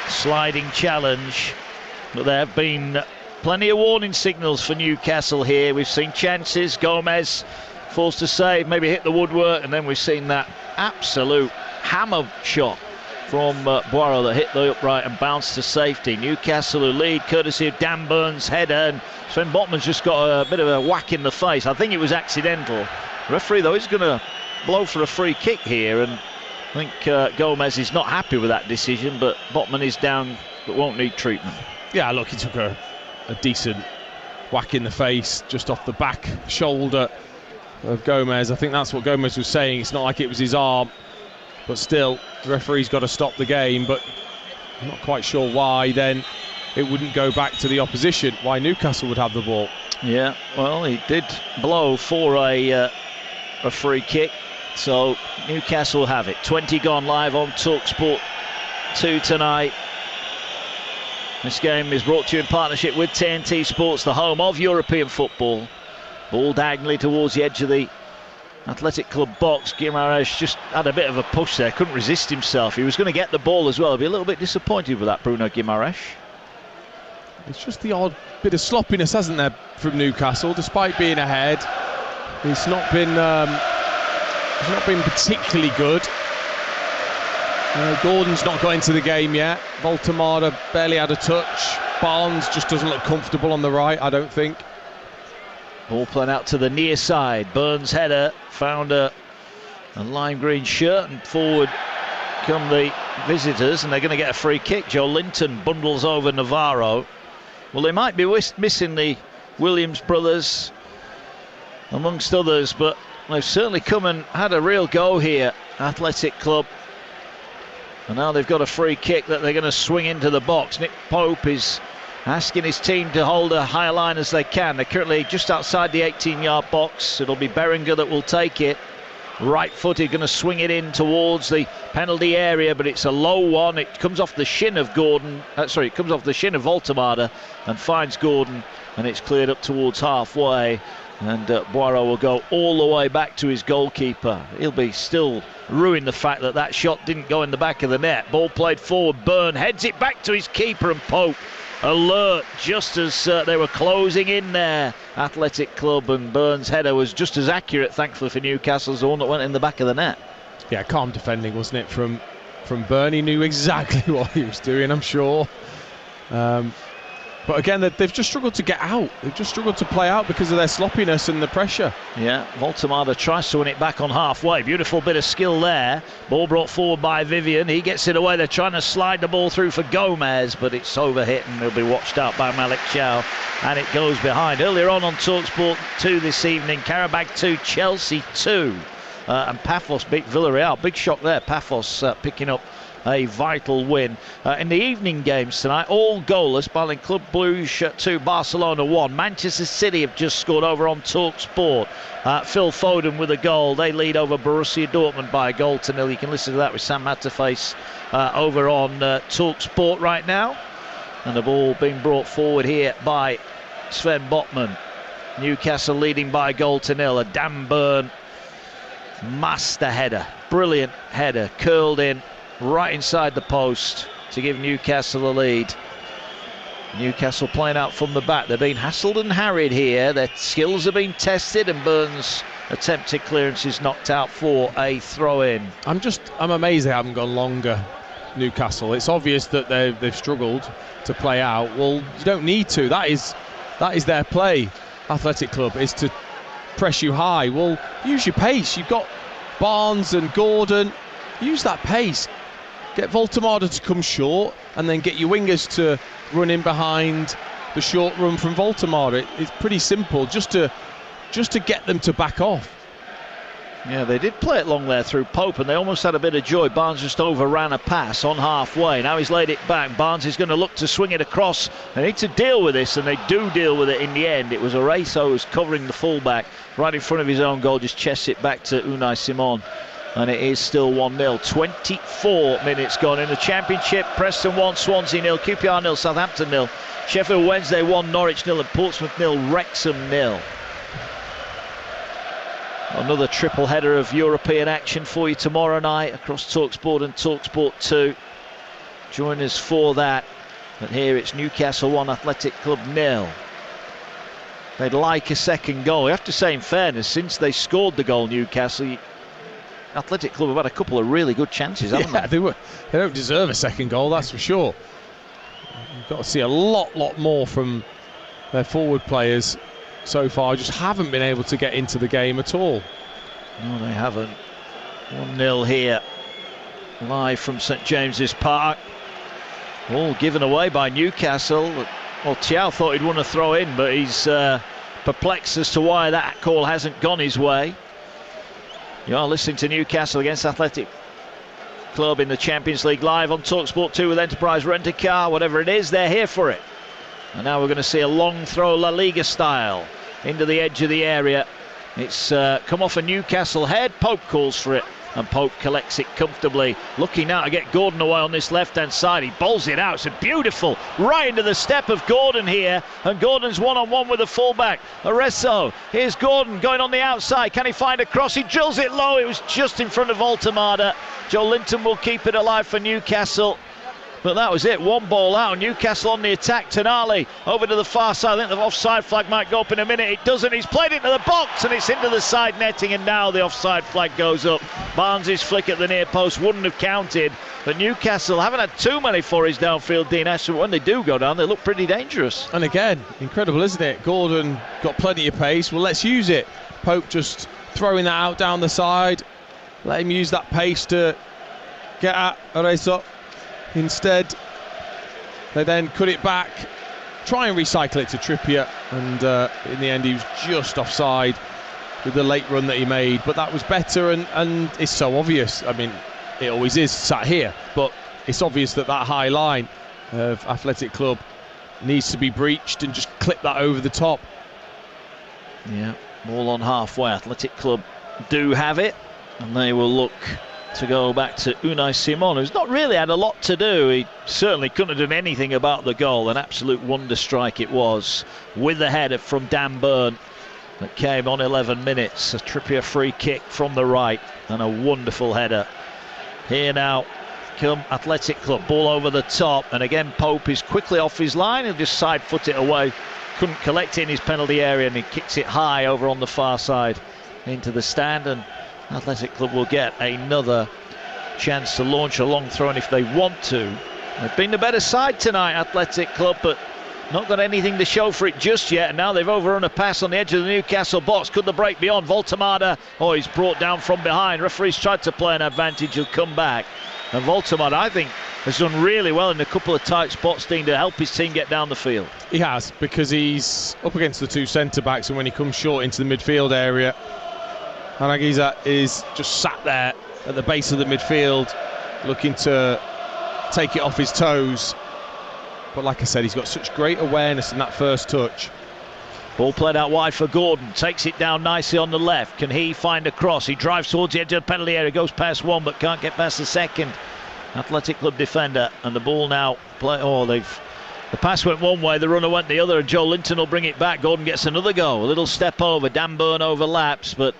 Sliding challenge. But there have been plenty of warning signals for Newcastle here. We've seen chances. Gomez forced to save, maybe hit the woodwork, and then we've seen that absolute hammer shot from Boiro that hit the upright and bounced to safety. Newcastle who lead courtesy of Dan Burns' header, and Sven Botman's just got a bit of a whack in the face. I think it was accidental. The referee, though, is going to blow for a free kick here, and I think Gomez is not happy with that decision, but Botman is down but won't need treatment. Yeah, look, he took a decent whack in the face just off the back shoulder of Gomez. I think that's what Gomez was saying. It's not like it was his arm, but still, the referee's got to stop the game. But I'm not quite sure why then it wouldn't go back to the opposition, why Newcastle would have the ball. Yeah, well, he did blow for a free kick, so Newcastle have it. 20 gone live on TalkSport 2 tonight. This game is brought to you in partnership with TNT Sports, the home of European football. Ball diagonally towards the edge of the Athletic Club box. Guimaraes just had a bit of a push there, couldn't resist himself. He was going to get the ball as well. I'll be a little bit disappointed with that, Bruno Guimaraes. It's just the odd bit of sloppiness, hasn't there, from Newcastle, despite being ahead. It's not been particularly good. Gordon's not got into the game yet. Voltemada barely had a touch. Barnes just doesn't look comfortable on the right, I don't think. Ball playing out to the near side. Burns' header found a lime green shirt, and forward come the visitors, and they're going to get a free kick. Joe Linton bundles over Navarro. Well, they might be missing the Williams brothers amongst others, but they've certainly come and had a real go here, Athletic Club. And now they've got a free kick that they're going to swing into the box. Nick Pope is asking his team to hold a high line as they can. They're currently just outside the 18-yard box. It'll be Berenger that will take it. Right-footed, going to swing it in towards the penalty area, but it's a low one. It comes off the shin of it comes off the shin of Voltemada and finds Gordon, and it's cleared up towards halfway. And Boiro will go all the way back to his goalkeeper. He'll be still ruin the fact that that shot didn't go in the back of the net. Ball played forward. Byrne heads it back to his keeper, and Pope alert just as they were closing in there. Athletic Club, and Byrne's header was just as accurate, thankfully for Newcastle, as the one that went in the back of the net. Yeah, calm defending, wasn't it, from Byrne? He knew exactly what he was doing, I'm sure. But again, they've just struggled to get out. They've just struggled to play out because of their sloppiness and the pressure. Yeah, Voltemada tries to win it back on halfway. Beautiful bit of skill there. Ball brought forward by Vivian. He gets it away. They're trying to slide the ball through for Gomez, but it's overhit and it'll be watched out by Malik Chow. And it goes behind. Earlier on TalkSport 2 this evening, Karabakh 2, Chelsea 2. And Paphos beat Villarreal. Big shock there. Paphos picking up a vital win. In the evening games tonight, all goalless. Berlin Club Brugge 2, Barcelona 1. Manchester City have just scored over on TalkSport. Phil Foden with a goal. They lead over Borussia Dortmund by a 1-0. You can listen to that with Sam Matterface over on TalkSport right now. And the ball being brought forward here by Sven Botman. Newcastle leading by 1-0. A Dan Burn master header. Brilliant header. Curled in right inside the post to give Newcastle a lead. Newcastle playing out from the back. They're being hassled and harried here. Their skills have been tested, and Burns' attempted clearance is knocked out for a throw-in. I'm amazed they haven't gone longer, Newcastle. It's obvious that they've struggled to play out. Well, you don't need to. That is their play, Athletic Club, is to press you high. Well, use your pace. You've got Barnes and Gordon. Use that pace. Get Voltemada to come short, and then get your wingers to run in behind the short run from Voltemada. It's pretty simple, just to get them to back off. Yeah, they did play it long there through Pope, and they almost had a bit of joy. Barnes just overran a pass on halfway. Now he's laid it back. Barnes is going to look to swing it across. They need to deal with this, and they do deal with it in the end. It was Oreso who's covering the fullback right in front of his own goal, just chests it back to Unai Simon. And it is still 1-0. 24 minutes gone in the Championship. Preston 1, Swansea 0, QPR 0, Southampton 0, Sheffield Wednesday 1, Norwich 0, and Portsmouth 0, Wrexham 0. Another triple header of European action for you tomorrow night across TalkSport and TalkSport 2. Join us for that. But here it's Newcastle 1, Athletic Club 0. they'd like a second goal. You have to say, in fairness, since they scored the goal, Newcastle, Athletic Club have had a couple of really good chances, haven't they? They don't deserve a second goal, that's for sure. You've got to see a lot more from their forward players so far. Just haven't been able to get into the game at all. No, they haven't. 1-0 here, live from St James's Park. All given away by Newcastle. Well, Thiaw thought he'd won a throw in, but he's perplexed as to why that call hasn't gone his way. You are listening to Newcastle against Athletic Club in the Champions League live on TalkSport 2 with Enterprise Rent-A-Car. Whatever it is, they're here for it. And now we're going to see a long throw, La Liga style, into the edge of the area. It's come off a Newcastle head. Pope calls for it, and Pope collects it comfortably. Looking now to get Gordon away on this left-hand side. He bowls it out. It's a beautiful, right into the step of Gordon here. And Gordon's one-on-one with the fullback, Arezzo. Here's Gordon going on the outside. Can he find a cross? He drills it low. It was just in front of Voltemada. Joe Linton will keep it alive for Newcastle. But that was it, one ball out. Newcastle on the attack. Tonali over to the far side. I think the offside flag might go up in a minute. It doesn't. He's played it into the box and it's into the side netting, and now the offside flag goes up. Barnes' flick at the near post wouldn't have counted, but Newcastle haven't had too many for his downfield, Dean Ashton. When they do go down, they look pretty dangerous. And again, incredible, isn't it? Gordon got plenty of pace. Well, let's use it. Pope just throwing that out down the side. Let him use that pace to get at Arezzo. Instead, they then cut it back, try and recycle it to Trippier, and in the end he was just offside with the late run that he made. But that was better, and it's so obvious. I mean, it always is sat here, but it's obvious that high line of Athletic Club needs to be breached and just clip that over the top. Yeah, ball on halfway. Athletic Club do have it, and they will look to go back to Unai Simon, who's not really had a lot to do. He certainly couldn't have done anything about the goal. An absolute wonder strike it was, with the header from Dan Burn that came on 11 minutes. A Trippier free kick from the right, and a wonderful header. Here now come Athletic Club, ball over the top, and again Pope is quickly off his line. He'll just side foot it away. Couldn't collect it in his penalty area, and he kicks it high over on the far side into the stand, and Athletic Club will get another chance to launch a long throw, and if they want to. They've been the better side tonight, Athletic Club, but not got anything to show for it just yet. And now they've overrun a pass on the edge of the Newcastle box. Could the break be on? Voltemada, oh, he's brought down from behind. Referee's tried to play an advantage. He'll come back. And Voltemada, I think, has done really well in a couple of tight spots, Dean, to help his team get down the field. He has, because he's up against the two centre-backs, and when he comes short into the midfield area, Hanagiza is just sat there at the base of the midfield looking to take it off his toes. But like I said, he's got such great awareness in that first touch. Ball played out wide for Gordon, takes it down nicely on the left. Can he find a cross? He drives towards the edge of the penalty area, goes past one but can't get past the second Athletic Club defender. And the ball now the pass went one way, the runner went the other, and Joe Linton will bring it back. Gordon gets another go, a little step over, Dan Burn overlaps, but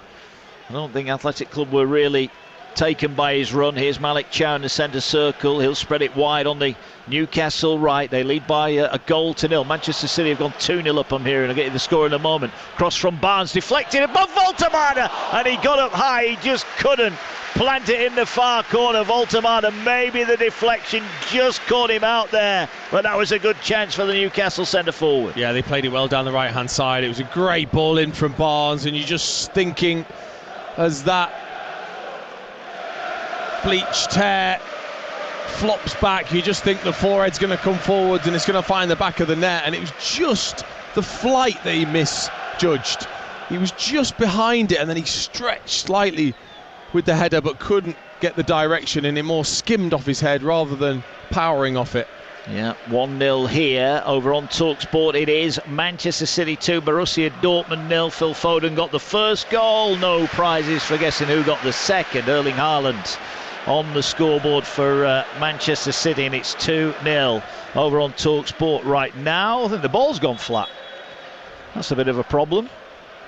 I don't think Athletic Club were really taken by his run. Here's Malik Chow in the centre circle. He'll spread it wide on the Newcastle right. They lead by a goal to nil. Manchester City have gone 2-0 up, I'm here, and I'll get you the score in a moment. Cross from Barnes, deflected above Voltemada, and he got up high. He just couldn't plant it in the far corner. Voltemada, maybe the deflection just caught him out there, but that was a good chance for the Newcastle centre forward. Yeah, they played it well down the right hand side. It was a great ball in from Barnes, and you're just thinking, as that bleached hair flops back, you just think the forehead's going to come forwards and it's going to find the back of the net, and it was just the flight that he misjudged. He was just behind it, and then he stretched slightly with the header but couldn't get the direction, and it more skimmed off his head rather than powering off it. Yeah, 1-0 here over on TalkSport. It is Manchester City 2, Borussia Dortmund 0. Phil Foden got the first goal. No prizes for guessing who got the second. Erling Haaland on the scoreboard for Manchester City, and it's 2-0 over on TalkSport right now. I think the ball's gone flat. That's a bit of a problem.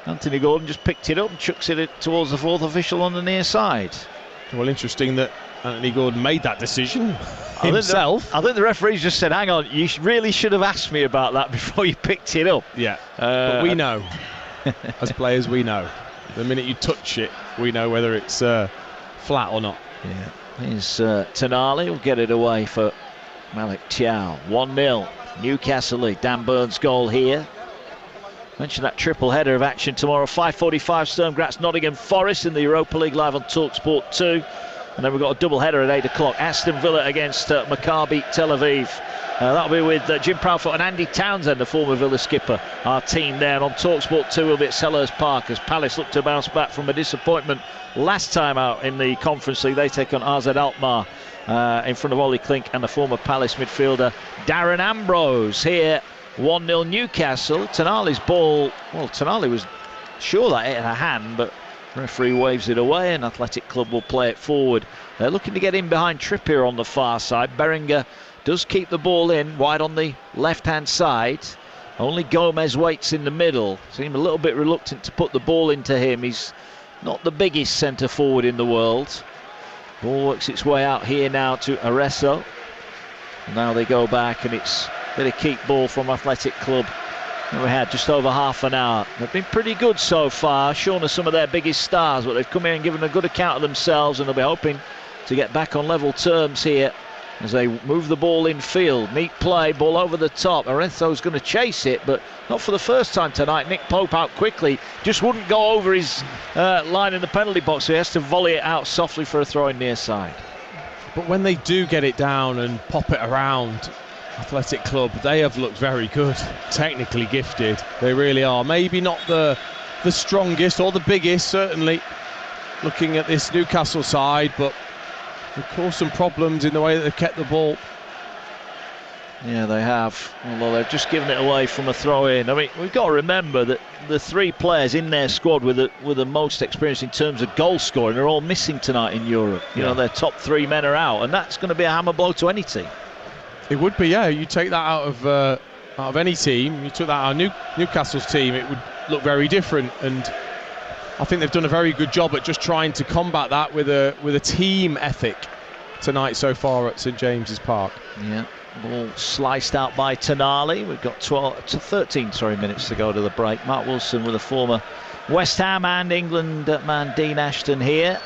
Anthony Gordon just picked it up and chucks it towards the fourth official on the near side. Well, interesting that Anthony Gordon made that decision himself. I think the referees just said, hang on, you really should have asked me about that before you picked it up. Yeah, but we know, as players, we know. The minute you touch it, we know whether it's flat or not. Yeah, here's Tonali will get it away for Malik Thiaw. 1-0, Newcastle lead. Dan Burns' goal here. Mentioned that triple header of action tomorrow. 5:45 Sturm Graz Nottingham Forest in the Europa League live on TalkSport 2. And then we've got a double header at 8 o'clock. Aston Villa against Maccabi Tel Aviv. That'll be with Jim Proudfoot and Andy Townsend, the former Villa skipper. Our team there. And on TalkSport 2 will be at Selhurst Park as Palace look to bounce back from a disappointment last time out in the Conference League. They take on AZ Alkmaar in front of Ollie Klink and the former Palace midfielder Darren Ambrose. Here 1-0 Newcastle. Tonali's ball, well, Tonali was sure that it had a hand, but referee waves it away and Athletic Club will play it forward. They're looking to get in behind Trippier on the far side. Berenguer does keep the ball in wide on the left hand side. Only Gomez waits in the middle. Seem a little bit reluctant to put the ball into him. He's not the biggest centre forward in the world. Ball works its way out here now to Arezzo. Now they go back and it's a bit of keep ball from Athletic Club. And we had just over half an hour. They've been pretty good so far, shown us some of their biggest stars, but they've come here and given a good account of themselves, and they'll be hoping to get back on level terms here as they move the ball in field. Neat play, ball over the top. Arezzo's going to chase it, but not for the first time tonight. Nick Pope out quickly, just wouldn't go over his line in the penalty box, so he has to volley it out softly for a throw in near side. But when they do get it down and pop it around, Athletic Club, they have looked very good, technically gifted. They really are. Maybe not the strongest or the biggest, certainly, looking at this Newcastle side, but they've caused some problems in the way that they've kept the ball. Yeah, they have, although they've just given it away from a throw-in. I mean, we've got to remember that the three players in their squad with the most experience in terms of goal scoring are all missing tonight in Europe. You know, their top three men are out, and that's going to be a hammer blow to any team. It would be, yeah. You take that out of any team, you took that out of Newcastle's team, it would look very different. And I think they've done a very good job at just trying to combat that with a team ethic tonight so far at St James's Park. Yeah, ball sliced out by Tonali. We've got 13 minutes to go to the break. Mark Wilson with a former West Ham and England man Dean Ashton here.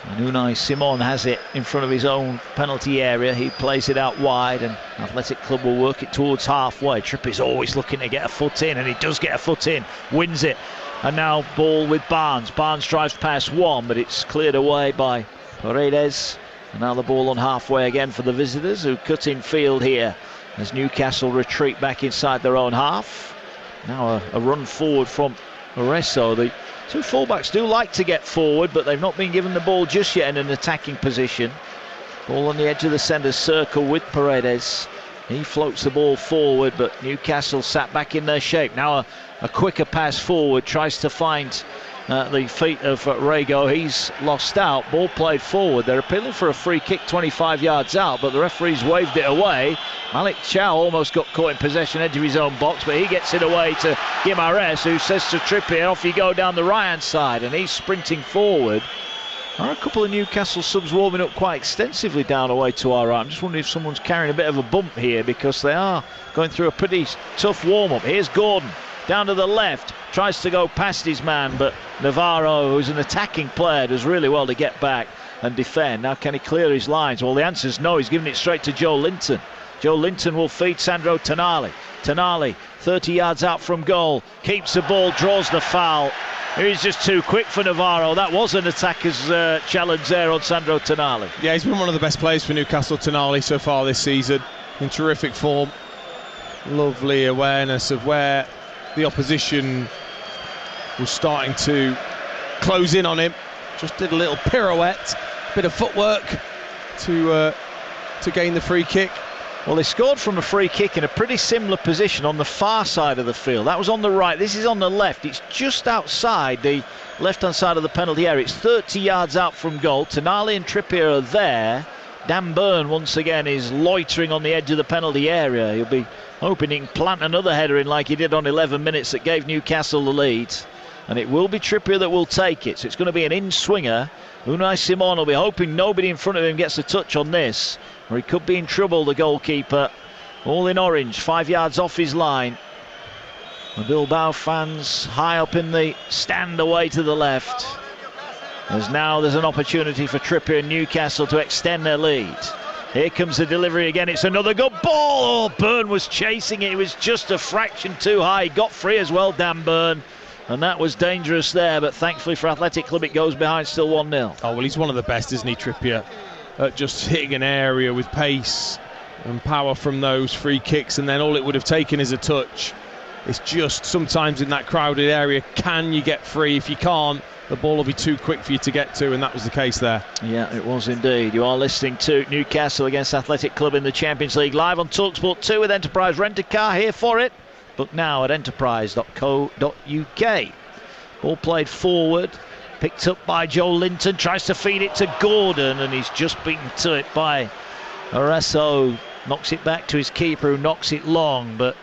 And Unai Simon has it in front of his own penalty area. He plays it out wide and Athletic Club will work it towards halfway. Trippier's always looking to get a foot in, and he does get a foot in, wins it. And now ball with Barnes. Barnes drives past one, but it's cleared away by Paredes. And now the ball on halfway again for the visitors, who cut in field here as Newcastle retreat back inside their own half. Now a run forward from Arezzo. The two fullbacks do like to get forward, but they've not been given the ball just yet in an attacking position. Ball on the edge of the centre circle with Paredes. He floats the ball forward, but Newcastle sat back in their shape. Now a quicker pass forward, tries to find the feet of Rego. He's lost out. Ball played forward. They're appealing for a free kick 25 yards out, but the referee's waved it away. Malik Thiaw almost got caught in possession, edge of his own box, but he gets it away to Guimaraes, who says to Trippier, off you go down the right-hand side, and he's sprinting forward. There are a couple of Newcastle subs warming up quite extensively down away to our right. I'm just wondering if someone's carrying a bit of a bump here, because they are going through a pretty tough warm-up. Here's Gordon down to the left, tries to go past his man, but Navarro, who's an attacking player, does really well to get back and defend. Now can he clear his lines? Well, the answer is no. He's giving it straight to Joe Linton. Joe Linton will feed Sandro Tonali. Tonali 30 yards out from goal, keeps the ball, draws the foul. He's just too quick for Navarro. That was an attacker's challenge there on Sandro Tonali. Yeah, he's been one of the best players for Newcastle, Tonali, so far this season. In terrific form. Lovely awareness of where the opposition was starting to close in on him. Just did a little pirouette, bit of footwork to gain the free kick. Well, they scored from a free kick in a pretty similar position on the far side of the field. That was on the right. This is on the left. It's just outside the left-hand side of the penalty area. It's 30 yards out from goal. Tonali and Trippier are there. Dan Burn, once again, is loitering on the edge of the penalty area. He'll be hoping he can plant another header in like he did on 11 minutes that gave Newcastle the lead. and it will be Trippier that will take it. So it's going to be an in-swinger. Unai Simon will be hoping nobody in front of him gets a touch on this, or he could be in trouble, the goalkeeper. All in orange, 5 yards off his line. The Bilbao fans high up in the stand away to the left. As now there's an opportunity for Trippier and Newcastle to extend their lead. Here comes the delivery again. It's another good ball. Oh, Byrne was chasing it. It was just a fraction too high. He got free as well, Dan Byrne. And that was dangerous there. But thankfully for Athletic Club, it goes behind still 1-0. Oh, well, he's one of the best, isn't he, Trippier? At just hitting an area with pace and power from those free kicks. And then all it would have taken is a touch. It's just sometimes in that crowded area, can you get free? If you can't, the ball will be too quick for you to get to, and that was the case there. Yeah, it was indeed. You are listening to Newcastle against Athletic Club in the Champions League, live on TalkSport 2 with Enterprise Rent-A-Car. Here for it. Book now at enterprise.co.uk. Ball played forward, picked up by Joe Linton, tries to feed it to Gordon, and he's just beaten to it by Arezzo. Knocks it back to his keeper, who knocks it long, but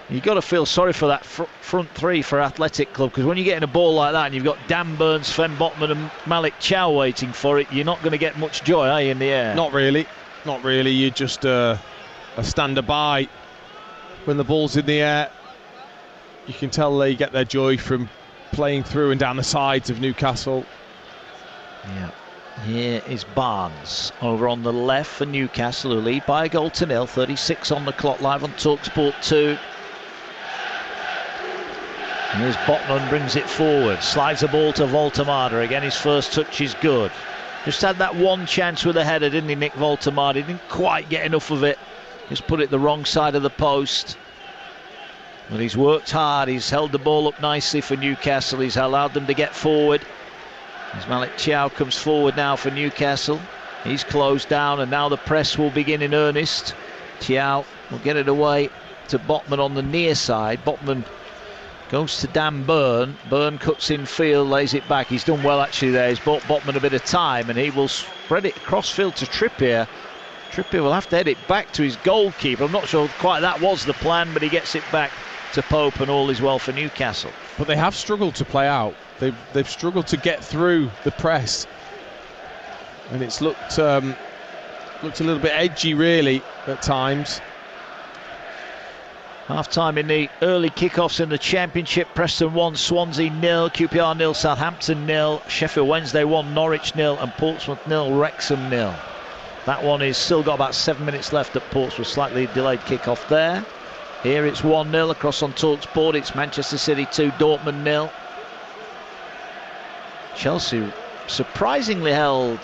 you've got to feel sorry for that front three for Athletic Club, because when you get in a ball like that and you've got Dan Burns, Sven Botman and Malik Chow waiting for it, you're not going to get much joy, are you, in the air? Not really. You're just a stander by. When the ball's in the air, you can tell they get their joy from playing through and down the sides of Newcastle. Yeah. Here is Barnes over on the left for Newcastle, who lead by a goal to nil. 36 on the clock, live on TalkSport 2. Here's Botman, brings it forward, slides the ball to Voltemada. Again, his first touch is good. Just had that one chance with a header, didn't he, Nick Voltemada? He didn't quite get enough of it. Just put it the wrong side of the post. But he's worked hard. He's held the ball up nicely for Newcastle. He's allowed them to get forward. As Malik Chow comes forward now for Newcastle. He's closed down, and now the press will begin in earnest. Chow will get it away to Botman on the near side. Botman goes to Dan Byrne. Byrne cuts in field, lays it back. He's done well actually there. He's bought Botman a bit of time, and he will spread it across field to Trippier. Trippier will have to head it back to his goalkeeper. I'm not sure quite that was the plan, but he gets it back to Pope, and all is well for Newcastle. But they have struggled to play out. They've struggled to get through the press, and it's looked a little bit edgy really at times. Half time in the early kickoffs in the Championship. Preston 1, Swansea 0, QPR 0, Southampton 0, Sheffield Wednesday 1, Norwich 0, and Portsmouth 0, Wrexham 0. That one is still got about 7 minutes left at Portsmouth. Slightly delayed kickoff there. Here it's 1-0 across on TalkSport. It's Manchester City 2, Dortmund 0. Chelsea surprisingly held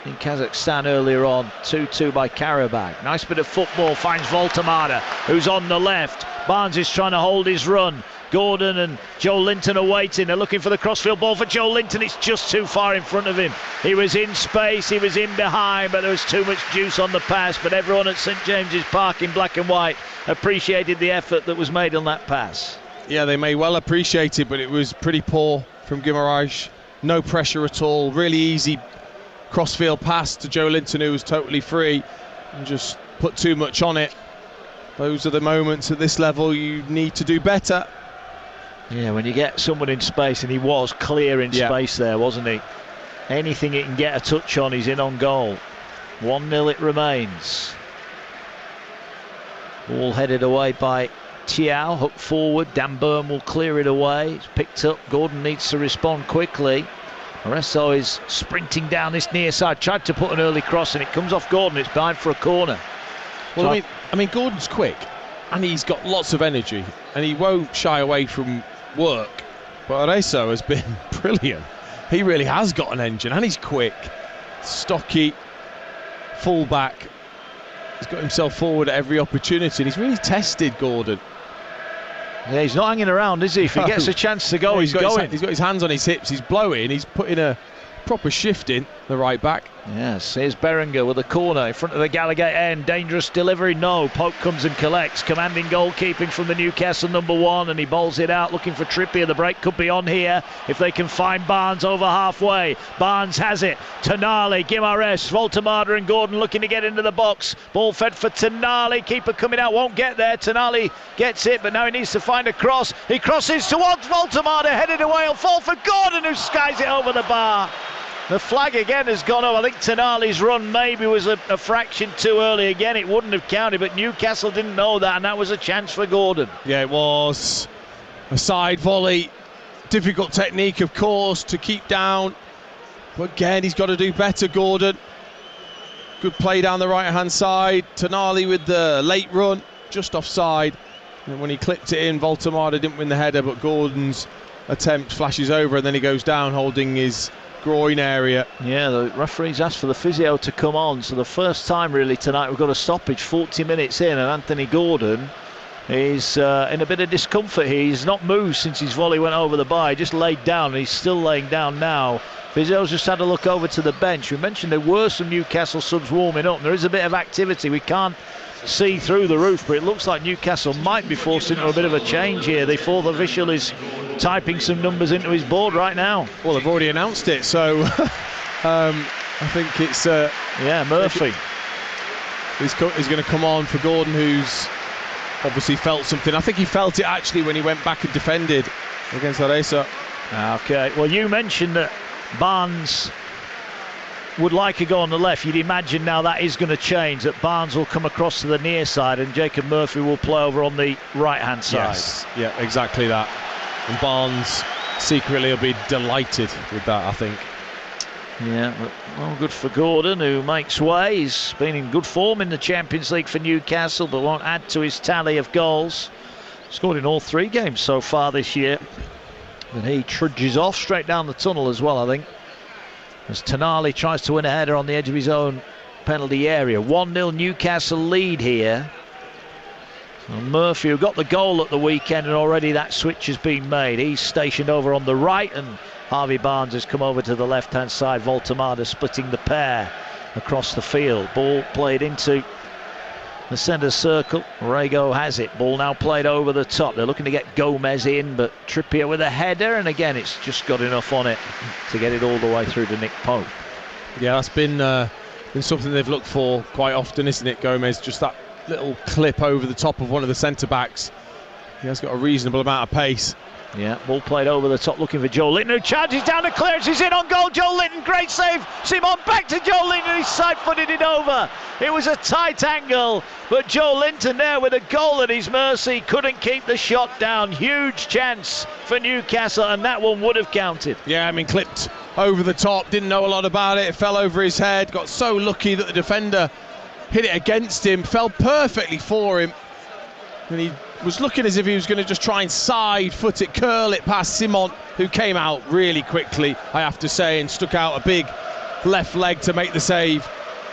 in Kazakhstan earlier on, 2-2 by Karabakh. Nice bit of football, finds Voltemada, who's on the left. Barnes is trying to hold his run. Gordon and Joe Linton are waiting. They're looking for the crossfield ball for Joe Linton. It's just too far in front of him. He was in space, he was in behind, but there was too much juice on the pass. But everyone at St James's Park in black and white appreciated the effort that was made on that pass. Yeah, they may well appreciate it, but it was pretty poor from Guimaraes. No pressure at all. Really easy crossfield pass to Joe Linton, who was totally free, and just put too much on it. Those are the moments at this level you need to do better. Yeah, when you get someone in space, and he was clear in space there, wasn't he? Anything he can get a touch on, he's in on goal. 1-0 it remains. Ball headed away by Thiaw, hook forward. Dan Byrne will clear it away. It's picked up. Gordon needs to respond quickly. Arezzo is sprinting down this near side. Tried to put an early cross, and it comes off Gordon. It's behind for a corner. Well, I mean, Gordon's quick, and he's got lots of energy, and he won't shy away from work. But Arezzo has been brilliant. He really has got an engine, and he's quick, stocky, full-back. He's got himself forward at every opportunity, and he's really tested Gordon. Yeah, he's not hanging around, is he? If he gets a chance to go, he's going. He's got his hands on his hips, he's blowing, he's putting a proper shift in. the right back. Yes, here's Berenger with a corner in front of the Gallagher end. Dangerous delivery, no. Pope comes and collects. Commanding goalkeeping from the Newcastle #1, and he bowls it out looking for Trippier. The break could be on here if they can find Barnes over halfway. Barnes has it. Tonali, Guimaraes, Voltemada and Gordon looking to get into the box. Ball fed for Tonali. Keeper coming out, won't get there. Tonali gets it, but now he needs to find a cross. He crosses towards Voltemada, headed away. He'll fall for Gordon, who skies it over the bar. The flag again has gone up. I think Tonali's run maybe was a fraction too early. Again, it wouldn't have counted, but Newcastle didn't know that, and that was a chance for Gordon. Yeah, it was a side volley. Difficult technique, of course, to keep down. But again, he's got to do better, Gordon. Good play down the right-hand side. Tonali with the late run, just offside. And when he clipped it in, Voltemada didn't win the header, but Gordon's attempt flashes over, and then he goes down holding his groin area. Yeah, the referee's asked for the physio to come on, so the first time really tonight we've got a stoppage 40 minutes in, and Anthony Gordon is in a bit of discomfort here. He's not moved since his volley went over the bar. He just laid down, and he's still laying down now. Physio's just had a look over to the bench. We mentioned there were some Newcastle subs warming up, and there is a bit of activity. We can't see through the roof, but it looks like Newcastle might be forced into a bit of a change here. The fourth official is typing some numbers into his board right now. Well, they've already announced it, so I think it's Murphy. He's going to come on for Gordon, who's obviously felt something. I think he felt it actually when he went back and defended against Areza. Okay, well, you mentioned that Barnes would like a go on the left. You'd imagine now that is going to change, that Barnes will come across to the near side and Jacob Murphy will play over on the right hand side. Yes, yeah, exactly that. And Barnes secretly will be delighted with that, I think. Yeah, well, good for Gordon, who makes way. He's been in good form in the Champions League for Newcastle, but won't add to his tally of goals. Scored in all 3 games so far this year. But he trudges off straight down the tunnel as well, I think, as Tonali tries to win a header on the edge of his own penalty area. 1-0 Newcastle lead here. So Murphy, who got the goal at the weekend, and already that switch has been made. He's stationed over on the right, and Harvey Barnes has come over to the left-hand side. Voltemada splitting the pair across the field. Ball played into the centre circle. Rego has it. Ball now played over the top. They're looking to get Gomez in, but Trippier with a header, and again it's just got enough on it to get it all the way through to Nick Pope. Yeah, that's been something they've looked for quite often, isn't it, Gomez? Just that little clip over the top of one of the centre-backs. He has got a reasonable amount of pace. Yeah, ball played over the top, looking for Joe Linton, who charges down the clearance. He's in on goal. Joe Linton, great save. Simon back to Joe Linton. He side-footed it over. It was a tight angle, but Joe Linton there with a goal at his mercy couldn't keep the shot down. Huge chance for Newcastle, and that one would have counted. Yeah, I mean, clipped over the top. Didn't know a lot about it. It fell over his head. Got so lucky that the defender hit it against him. Fell perfectly for him, and he was looking as if he was going to just try and side foot it, curl it past Simon, who came out really quickly, I have to say, and stuck out a big left leg to make the save.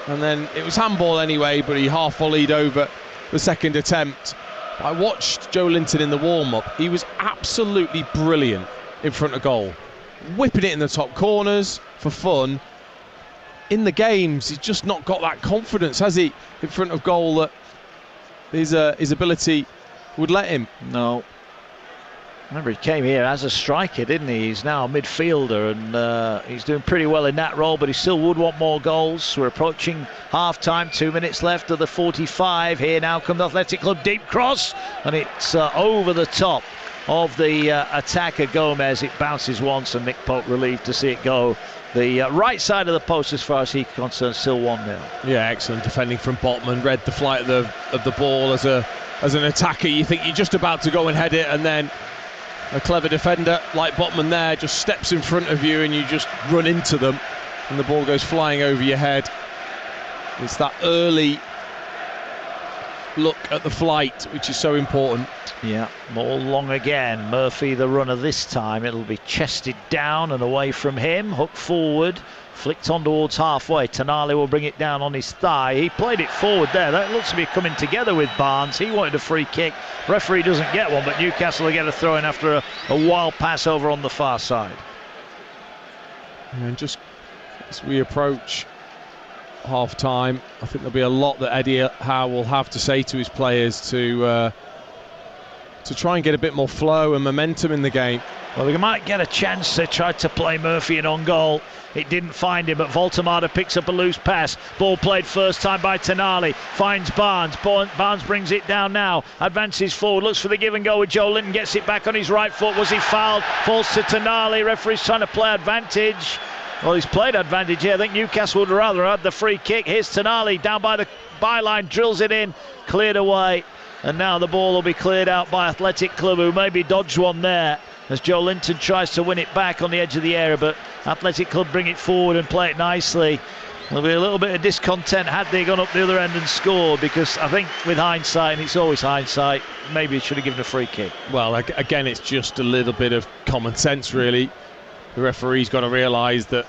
And then it was handball anyway, but he half volleyed over the second attempt. I watched Joe Linton in the warm-up. He was absolutely brilliant in front of goal, whipping it in the top corners for fun. In the games, he's just not got that confidence, has he, in front of goal, that his ability would let him. No. Remember, he came here as a striker, didn't he? He's now a midfielder, and he's doing pretty well in that role, but he still would want more goals. We're approaching half-time, 2 minutes left of the 45. Here now comes Athletic Club, deep cross, and it's over the top of the attacker Gomez. It bounces once, and Nick Pope relieved to see it go the right side of the post. As far as he's concerned, still 1-0. Yeah, excellent defending from Botman. Read the flight of the ball as an attacker. You think you're just about to go and head it, and then a clever defender like Botman there just steps in front of you and you just run into them, and the ball goes flying over your head. It's that early look at the flight which is so important. Yeah, ball long again. Murphy the runner this time. It'll be chested down and away from him. Hook forward, flicked on towards halfway. Tonali will bring it down on his thigh. He played it forward there. That looks to be coming together with Barnes. He wanted a free kick. Referee doesn't get one, but Newcastle will get a throw in after a wild pass over on the far side. And just as we approach half-time. I think there'll be a lot that Eddie Howe will have to say to his players to try and get a bit more flow and momentum in the game. Well, they might get a chance. They tried to play Murphy in on goal. It didn't find him, but Voltemada picks up a loose pass. Ball played first time by Tonali. Finds Barnes. Barnes brings it down now. Advances forward. Looks for the give and go with Joe Linton. Gets it back on his right foot. Was he fouled? Falls to Tonali. Referee's trying to play advantage. Well, he's played advantage here. I think Newcastle would rather have the free kick. Here's Tonali down by the byline. Drills it in. Cleared away. And now the ball will be cleared out by Athletic Club, who maybe dodged one there, as Joe Linton tries to win it back on the edge of the area, but Athletic Club bring it forward and play it nicely. There'll be a little bit of discontent had they gone up the other end and scored, because I think with hindsight, and it's always hindsight, maybe it should have given a free kick. Well, again, it's just a little bit of common sense, really. The referee's got to realise that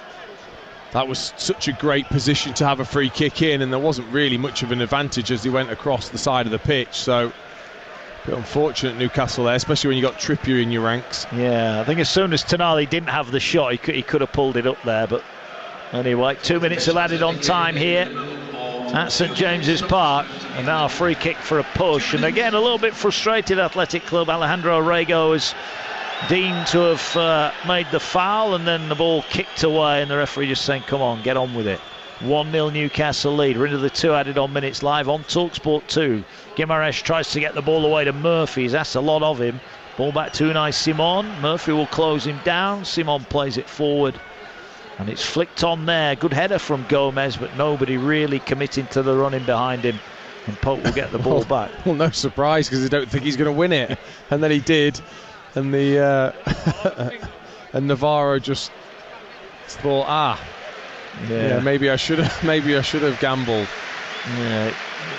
was such a great position to have a free kick in, and there wasn't really much of an advantage as he went across the side of the pitch. So, a bit unfortunate Newcastle there, especially when you got Trippier in your ranks. Yeah, I think as soon as Tonali didn't have the shot, he could have pulled it up there. But anyway, 2 minutes have added on time here at St James's Park, and now a free kick for a push. And again, a little bit frustrated Athletic Club. Alejandro Rego is deemed to have made the foul, and then the ball kicked away, and the referee just saying, come on, get on with it. 1-0 Newcastle lead. We're into the 2 added on minutes live on TalkSport 2. Guimaraes tries to get the ball away to Murphy. He's asked a lot of him. Ball back to Unai Simon. Murphy will close him down. Simon plays it forward, and it's flicked on there. Good header from Gomez, but nobody really committing to the running behind him, and Pope will get the ball back. Well, no surprise, because I don't think he's going to win it. And then he did. And the and Navarro just thought, maybe I should have gambled. Yeah,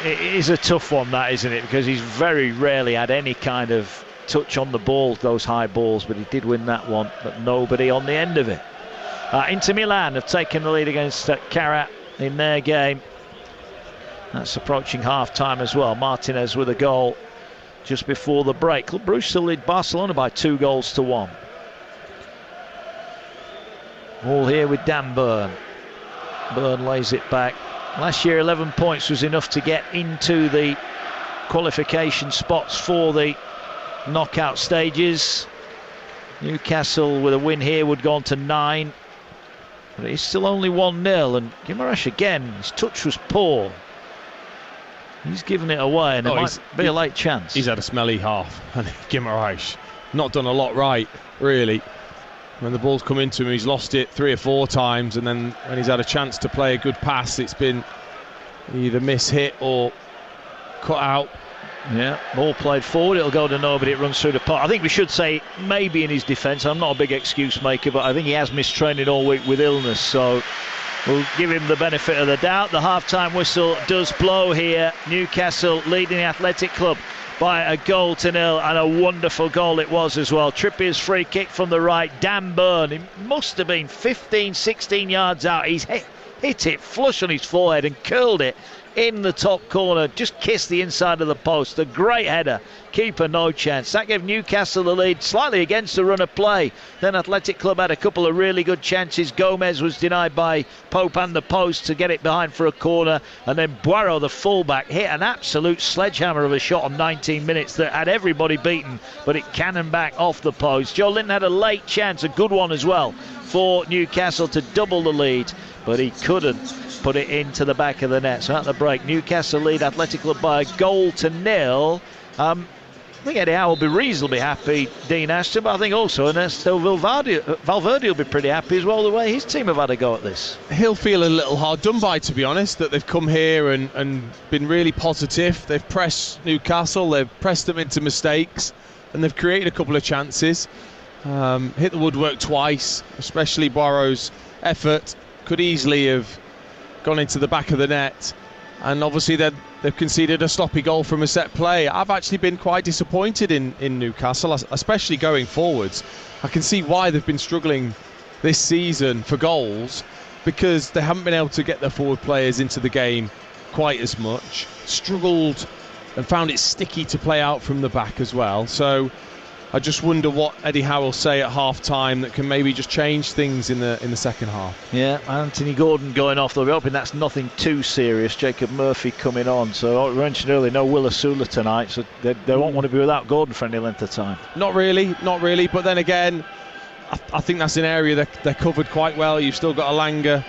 it is a tough one, that, isn't it? Because he's very rarely had any kind of touch on the ball, those high balls, but he did win that one, but nobody on the end of it. Inter Milan have taken the lead against Karat in their game. That's approaching half-time as well. Martinez with a goal just before the break. Club Brugge still lead Barcelona by 2-1. All here with Dan Burn. Burn lays it back. Last year 11 points was enough to get into the qualification spots for the knockout stages. Newcastle with a win here would go on to 9, but it's still only 1-0, and Guimaraes again, his touch was poor. He's given it away, and it might be a late chance. He's had a smelly half, and Guimaraes not done a lot right, really. When the ball's come into him, he's lost it 3 or 4 times, and then when he's had a chance to play a good pass, it's been either miss-hit or cut out. Yeah, ball played forward, it'll go to nobody, it runs through the pot. I think we should say, maybe in his defence, I'm not a big excuse maker, but I think he has missed training all week with illness, so we'll give him the benefit of the doubt. The half-time whistle does blow here. Newcastle leading the Athletic Club by a 1-0, and a wonderful goal it was as well. Trippier's free kick from the right. Dan Burn, he must have been 15-16 yards out. He's hit it flush on his forehead and curled it in the top corner, just kissed the inside of the post. A great header, keeper no chance. That gave Newcastle the lead, slightly against the run of play. Then Athletic Club had a couple of really good chances. Gomez was denied by Pope and the post to get it behind for a corner, and then Boiro, the fullback, hit an absolute sledgehammer of a shot on 19 minutes that had everybody beaten, but it cannoned back off the post. Joe Linton had a late chance, a good one as well, for Newcastle to double the lead, but he couldn't put it into the back of the net. So at the break, Newcastle lead Athletic Club by a 1-0. I think Eddie Howe will be reasonably happy, Dean Ashton, but I think also Ernesto Valverde will be pretty happy as well, the way his team have had a go at this. He'll feel a little hard done by, to be honest, that they've come here and been really positive. They've pressed Newcastle, they've pressed them into mistakes, and they've created a couple of chances. Hit the woodwork twice, especially Boiro's effort could easily have gone into the back of the net, and obviously they've conceded a sloppy goal from a set play. I've actually been quite disappointed in Newcastle, especially going forwards. I can see why they've been struggling this season for goals, because they haven't been able to get their forward players into the game quite as much. Struggled and found it sticky to play out from the back as well. So I just wonder what Eddie Howe will say at half-time that can maybe just change things in the second half. Yeah, Anthony Gordon going off, though. We're hoping that's nothing too serious. Jacob Murphy coming on. So I mentioned earlier, no Will Asula tonight, so they won't want to be without Gordon for any length of time. Not really. But then again, I think that's an area that they're covered quite well. You've still got Alanga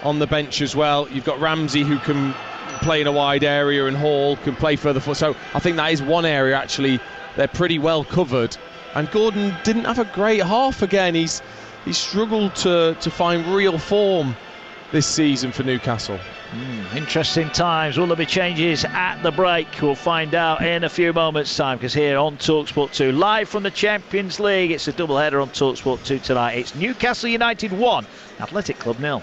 on the bench as well. You've got Ramsey, who can play in a wide area, and Hall can play further forward. So I think that is one area actually they're pretty well covered. And Gordon didn't have a great half again. He's struggled to find real form this season for Newcastle. Interesting times. Will there be changes at the break? We'll find out in a few moments' time, because here on TalkSport 2, live from the Champions League, it's a doubleheader on TalkSport 2 tonight. It's Newcastle United 1, Athletic Club 0.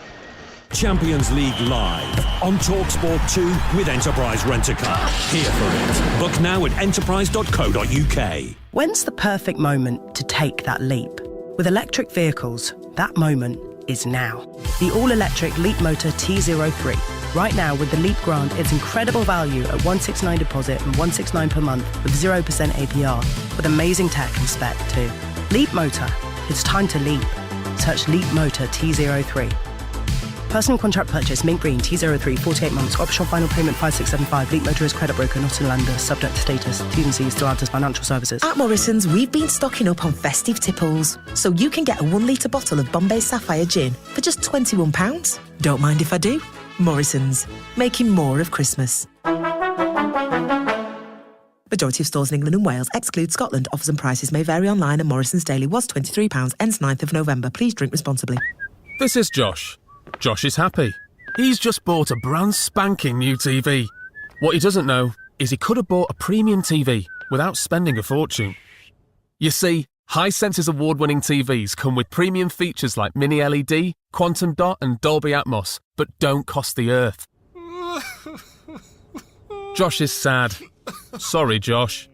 Champions League live on TalkSport 2 with Enterprise Rent-A-Car. Here for it. Book now at enterprise.co.uk. When's the perfect moment to take that leap? With electric vehicles, that moment is now. The all-electric Leap Motor T03. Right now, with the Leap Grant, it's incredible value at 169 deposit and 169 per month with 0% APR, with amazing tech and spec too. Leap Motor. It's time to leap. Search Leap Motor T03. Personal contract purchase, mint green, T03, 48 months, optional final payment 5675. Leap Motor is credit broker, not in lender, subject to status. T&Cs, Stellantis Financial Services. At Morrison's, we've been stocking up on festive tipples, so you can get a 1 litre bottle of Bombay Sapphire Gin for just £21. Don't mind if I do. Morrison's, making more of Christmas. Majority of stores in England and Wales exclude Scotland. Offers and prices may vary online, and Morrison's daily was £23, ends 9th of November. Please drink responsibly. This is Josh. Josh is happy. He's just bought a brand spanking new TV. What he doesn't know is he could have bought a premium TV without spending a fortune. You see, Hisense's award-winning TVs come with premium features like Mini LED, Quantum Dot and Dolby Atmos, but don't cost the earth. Josh is sad. Sorry, Josh.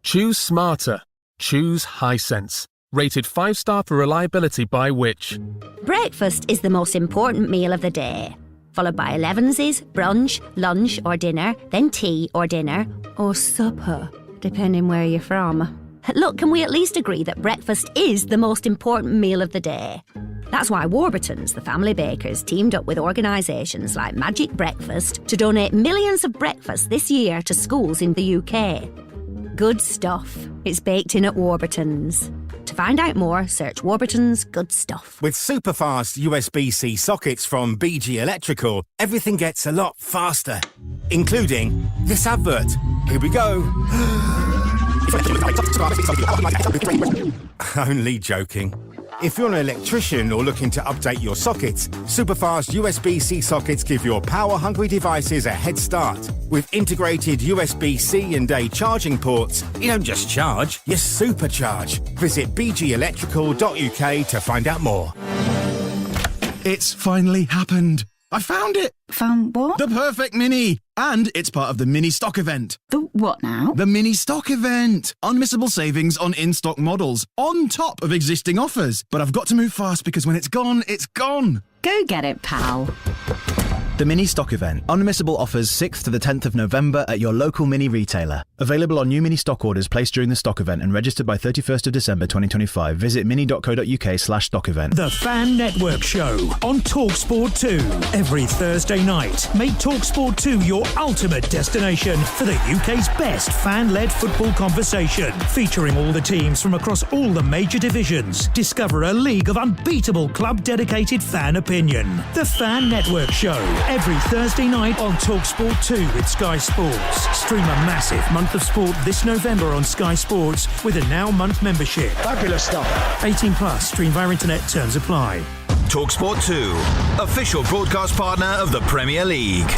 Choose smarter. Choose Hisense. Rated 5-star for reliability by Which? Breakfast is the most important meal of the day, followed by 11sies, brunch, lunch or dinner, then tea or dinner, or supper, depending where you're from. Look, can we at least agree that breakfast is the most important meal of the day? That's why Warburton's, the family bakers, teamed up with organisations like Magic Breakfast to donate millions of breakfasts this year to schools in the UK. Good stuff. It's baked in at Warburton's. To find out more, search Warburton's Good Stuff. With super-fast USB-C sockets from BG Electrical, everything gets a lot faster, including this advert. Here we go. Only joking. If you're an electrician or looking to update your sockets, superfast USB-C sockets give your power-hungry devices a head start. With integrated USB-C and A charging ports, you don't just charge, you supercharge. Visit bgelectrical.uk to find out more. It's finally happened. I found it. Found what? The perfect Mini. And it's part of the Mini Stock event. The what now? The Mini Stock event. Unmissable savings on in-stock models, on top of existing offers. But I've got to move fast because when it's gone, it's gone. Go get it, pal. The Mini Stock event. Unmissable offers 6th to the 10th of November at your local Mini retailer. Available on new Mini stock orders placed during the stock event and registered by 31st of December 2025. Visit mini.co.uk/stock event. The Fan Network Show on TalkSport 2. Every Thursday night, make TalkSport 2 your ultimate destination for the UK's best fan-led football conversation. Featuring all the teams from across all the major divisions. Discover a league of unbeatable club-dedicated fan opinion. The Fan Network Show. Every Thursday night on TalkSport 2 with Sky Sports. Stream a massive month of sport this November on Sky Sports with a Now Month membership. Fabulous stuff. 18 plus. Stream via internet. Terms apply. TalkSport 2, official broadcast partner of the Premier League.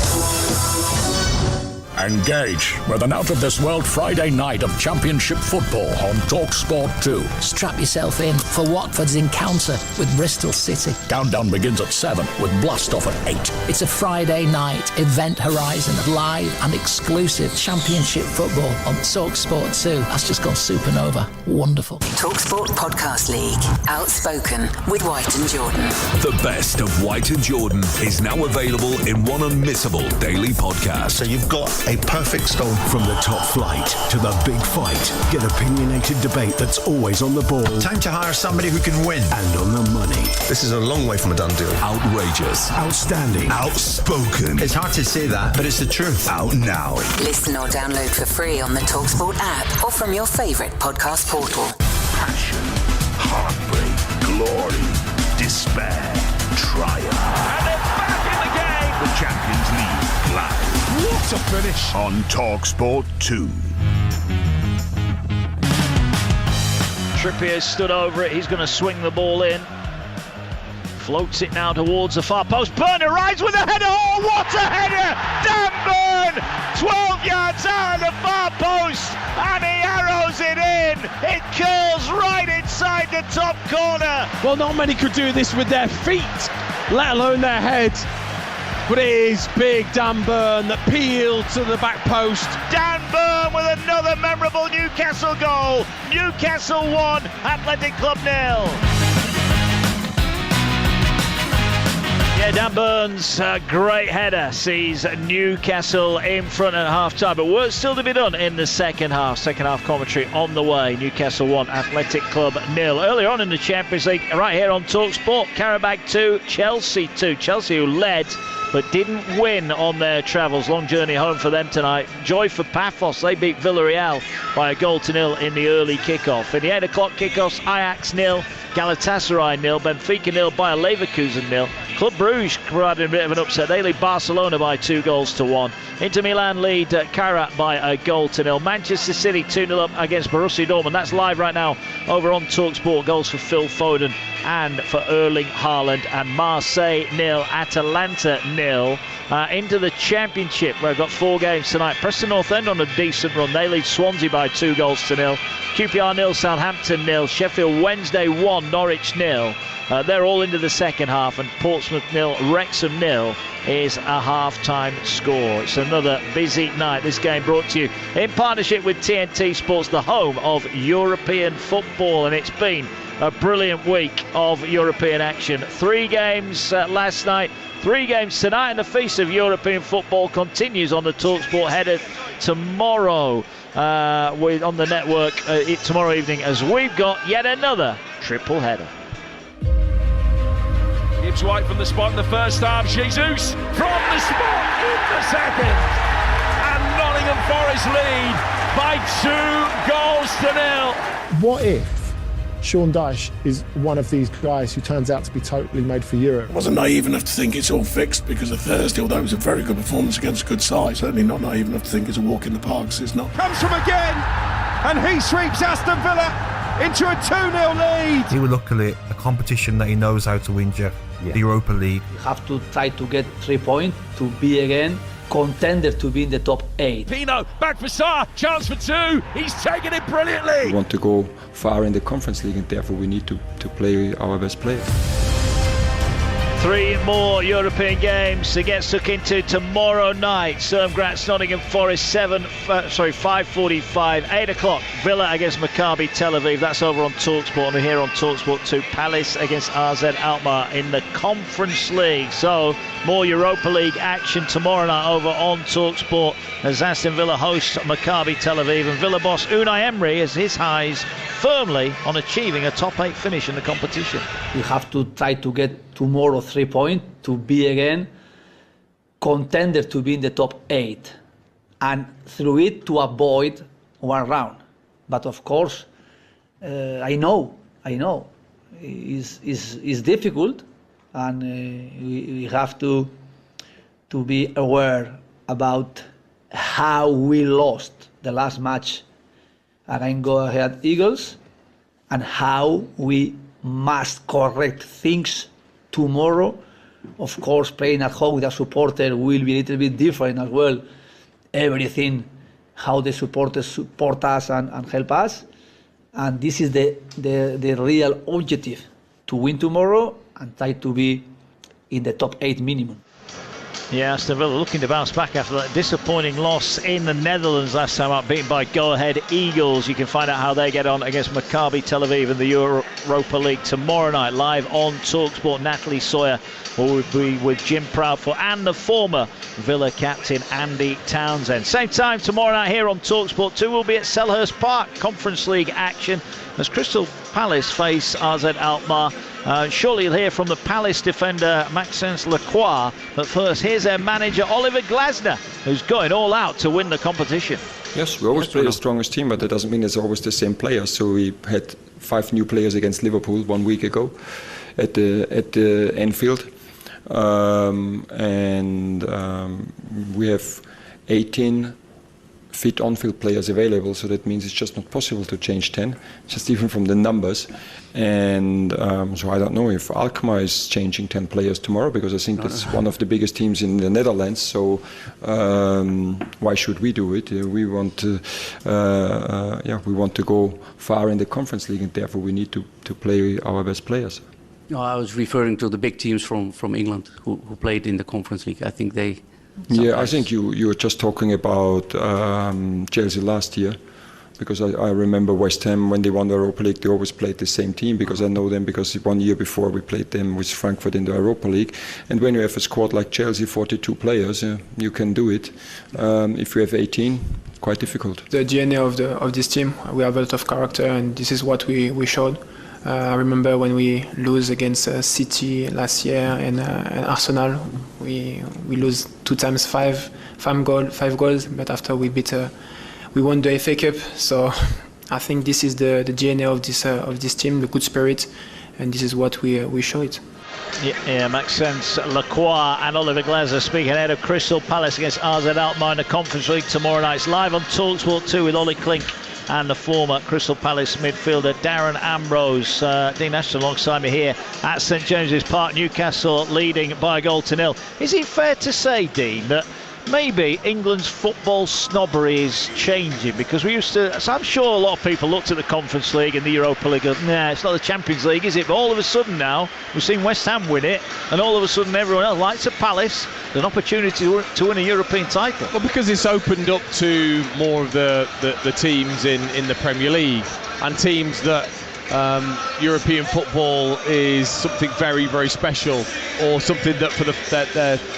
Engage with an out-of-this-world Friday night of Championship football on TalkSport 2. Strap yourself in for Watford's encounter with Bristol City. Countdown begins at 7 with Blast-Off at 8. It's a Friday night event horizon of live and exclusive Championship football on TalkSport 2. That's just gone supernova. Wonderful. TalkSport Podcast League. Outspoken with White and Jordan. The best of White and Jordan is now available in one unmissable daily podcast. So you've got A perfect storm. From the top flight to the big fight, get opinionated debate that's always on the ball. Time to hire somebody who can win. And on the money. This is a long way from a done deal. Outrageous. Outstanding. Outspoken. It's hard to say that, but it's the truth. Out now. Listen or download for free on the TalkSport app or from your favourite podcast portal. Passion, heartbreak, glory, despair, triumph. And they're back in the game. The Champions League live. What a finish. On TalkSport 2. Trippier stood over it. He's going to swing the ball in. Floats it now towards the far post. Burn arrives with a header. Oh, what a header! Dan Burn! 12 yards out of the far post. And he arrows it in. It curls right inside the top corner. Well, not many could do this with their feet, let alone their head. But it is big Dan Burn that peeled to the back post. Dan Burn with another memorable Newcastle goal. Newcastle 1, Athletic Club 0. Yeah, Dan Burn's great header sees Newcastle in front at half-time, but work still to be done in the second half. Second half commentary on the way. Newcastle 1, Athletic Club 0. Earlier on in the Champions League, right here on TalkSport, Karabakh 2, Chelsea 2. Chelsea who led but didn't win on their travels. Long journey home for them tonight. Joy for Paphos. They beat Villarreal by 1-0 in the early kickoff. In the 8 o'clock kickoffs, Ajax 0, Galatasaray 0, Benfica 0, Bayer Leverkusen 0. Club Brugge provided a bit of an upset. They lead Barcelona by 2-1. Inter Milan lead Karat by 1-0. Manchester City 2-0 up against Borussia Dortmund. That's live right now over on TalkSport. Goals for Phil Foden and for Erling Haaland. And Marseille 0, Atalanta 0. Into the Championship, where I've got 4 games tonight. Preston North End on a decent run. They lead Swansea by 2-0. QPR 0, Southampton 0. Sheffield Wednesday 1, Norwich 0. They're all into the second half, and Portsmouth 0, Wrexham 0 is a half-time score. It's another busy night. This game brought to you in partnership with TNT Sports, the home of European football, and it's been a brilliant week of European action. 3 games last night, 3 games tonight, and the feast of European football continues on the TalkSport header tomorrow on the network tomorrow evening, as we've got yet another triple header. Gibbs White from the spot in the first half. Jesus from the spot in the second. And Nottingham Forest lead by 2-0. What if Sean Dyche is one of these guys who turns out to be totally made for Europe? I wasn't naive enough to think it's all fixed because of Thursday, although it was a very good performance against a good side. Certainly not naive enough to think it's a walk in the park. It's not. Comes from again, and he sweeps Aston Villa into a 2-0 lead. He will luckily a competition that he knows how to win, Jeff. The Europa League. You have to try to get 3 points to be again contender to be in the top 8. Pino back for Sarr, chance for 2. He's taken it brilliantly. We want to go far in the Conference League, and therefore we need to play our best players. 3 more European games to get stuck into tomorrow night. Sturm Graz, Nottingham Forest, 5:45, 8 o'clock. Villa against Maccabi Tel Aviv. That's over on TalkSport. And we're here on TalkSport 2. Palace against AZ Alkmaar in the Conference League. So more Europa League action tomorrow night over on TalkSport as Aston Villa hosts Maccabi Tel Aviv, and Villa boss Unai Emery has his eyes firmly on achieving a top 8 finish in the competition. You have to try to get tomorrow 3 points to be again contender to be in the top 8, and through it to avoid 1 round. But of course, I know it's difficult, and we have to be aware about how we lost the last match against Go Ahead Eagles, and how we must correct things tomorrow. Of course, playing at home with a supporter will be a little bit different as well. Everything, how the supporters support us and help us. And this is the real objective, to win tomorrow and try to be in the top 8 minimum. Yeah, Aston Villa looking to bounce back after that disappointing loss in the Netherlands last time out, beaten by Go Ahead Eagles. You can find out how they get on against Maccabi Tel Aviv in the Europa League tomorrow night, live on TalkSport. Natalie Sawyer will be with Jim Proudfoot and the former Villa captain Andy Townsend. Same time tomorrow night here on TalkSport 2, we'll be at Selhurst Park, Conference League action as Crystal Palace face AZ Alkmaar. Surely you'll hear from the Palace defender Maxence Lacroix, but first here's their manager Oliver Glasner, who's going all out to win the competition. Yes, we always play the strongest team, but that doesn't mean it's always the same players. So we had 5 new players against Liverpool 1 week ago at the Anfield, we have 18 fit on-field players available, so that means it's just not possible to change 10, just even from the numbers. And so I don't know if Alkmaar is changing 10 players tomorrow, because I think that's one of the biggest teams in the Netherlands. So why should we do it? We want to go far in the Conference League, and therefore we need to play our best players. No, I was referring to the big teams from England who played in the Conference League. I think they. Yeah, I think you were just talking about Chelsea last year, because I remember West Ham, when they won the Europa League, they always played the same team, because I know them, because 1 year before we played them with Frankfurt in the Europa League. And when you have a squad like Chelsea, 42 players, you can do it. If you have 18, quite difficult. The DNA of this team, we have a lot of character, and this is what we showed. I remember when we lose against City last year and Arsenal, we lose 2 times 5 goals, but after we won the FA Cup. So I think this is the DNA of this team, the good spirit, and this is what we show it. Yeah, Maxence Lacroix and Oliver Glasner speaking ahead of Crystal Palace against AZ Alkmaar in the Conference League tomorrow night. It's live on TalkSport 2 with Ollie Klink and the former Crystal Palace midfielder Darren Ambrose. Dean Ashton alongside me here at St James's Park. Newcastle leading by 1-0. Is it fair to say, Dean, that maybe England's football snobbery is changing? Because we used to, so I'm sure a lot of people looked at the Conference League and the Europa League and nah, it's not the Champions League, is it? But all of a sudden now we've seen West Ham win it, and all of a sudden everyone else, like to Palace, an opportunity to win a European title. Well, because it's opened up to more of the teams in the Premier League, and teams that European football is something very, very special, or something that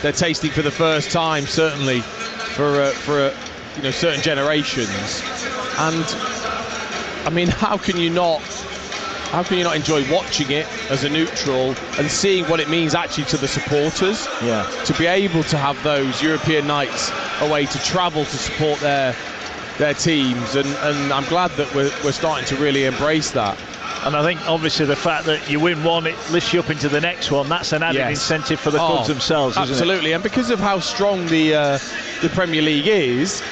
they're tasting for the first time, certainly for certain generations. And I mean, how can you not enjoy watching it as a neutral and seeing what it means actually to the supporters? Yeah. To be able to have those European nights away, to travel to support their teams, and I'm glad that we're starting to really embrace that. And I think obviously the fact that you win one, it lifts you up into the next one. That's an added incentive for the clubs themselves, isn't it? Absolutely, and because of how strong the Premier League is,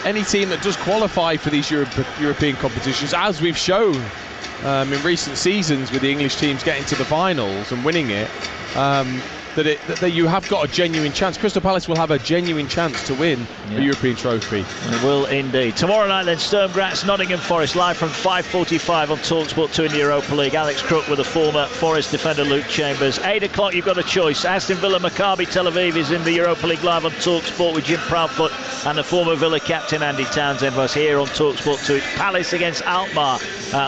any team that does qualify for these European competitions, as we've shown in recent seasons with the English teams getting to the finals and winning it, that you have got a genuine chance. Crystal Palace will have a genuine chance to win a European trophy. And it will indeed. Tomorrow night then, Sturm Graz, Nottingham Forest, live from 5:45 on TalkSport 2 in the Europa League. Alex Crook with the former Forest defender Luke Chambers. 8 o'clock, you've got a choice. Aston Villa, Maccabi Tel Aviv is in the Europa League live on TalkSport with Jim Proudfoot and the former Villa captain Andy Townsend was here on TalkSport 2. It's Palace against Alkmaar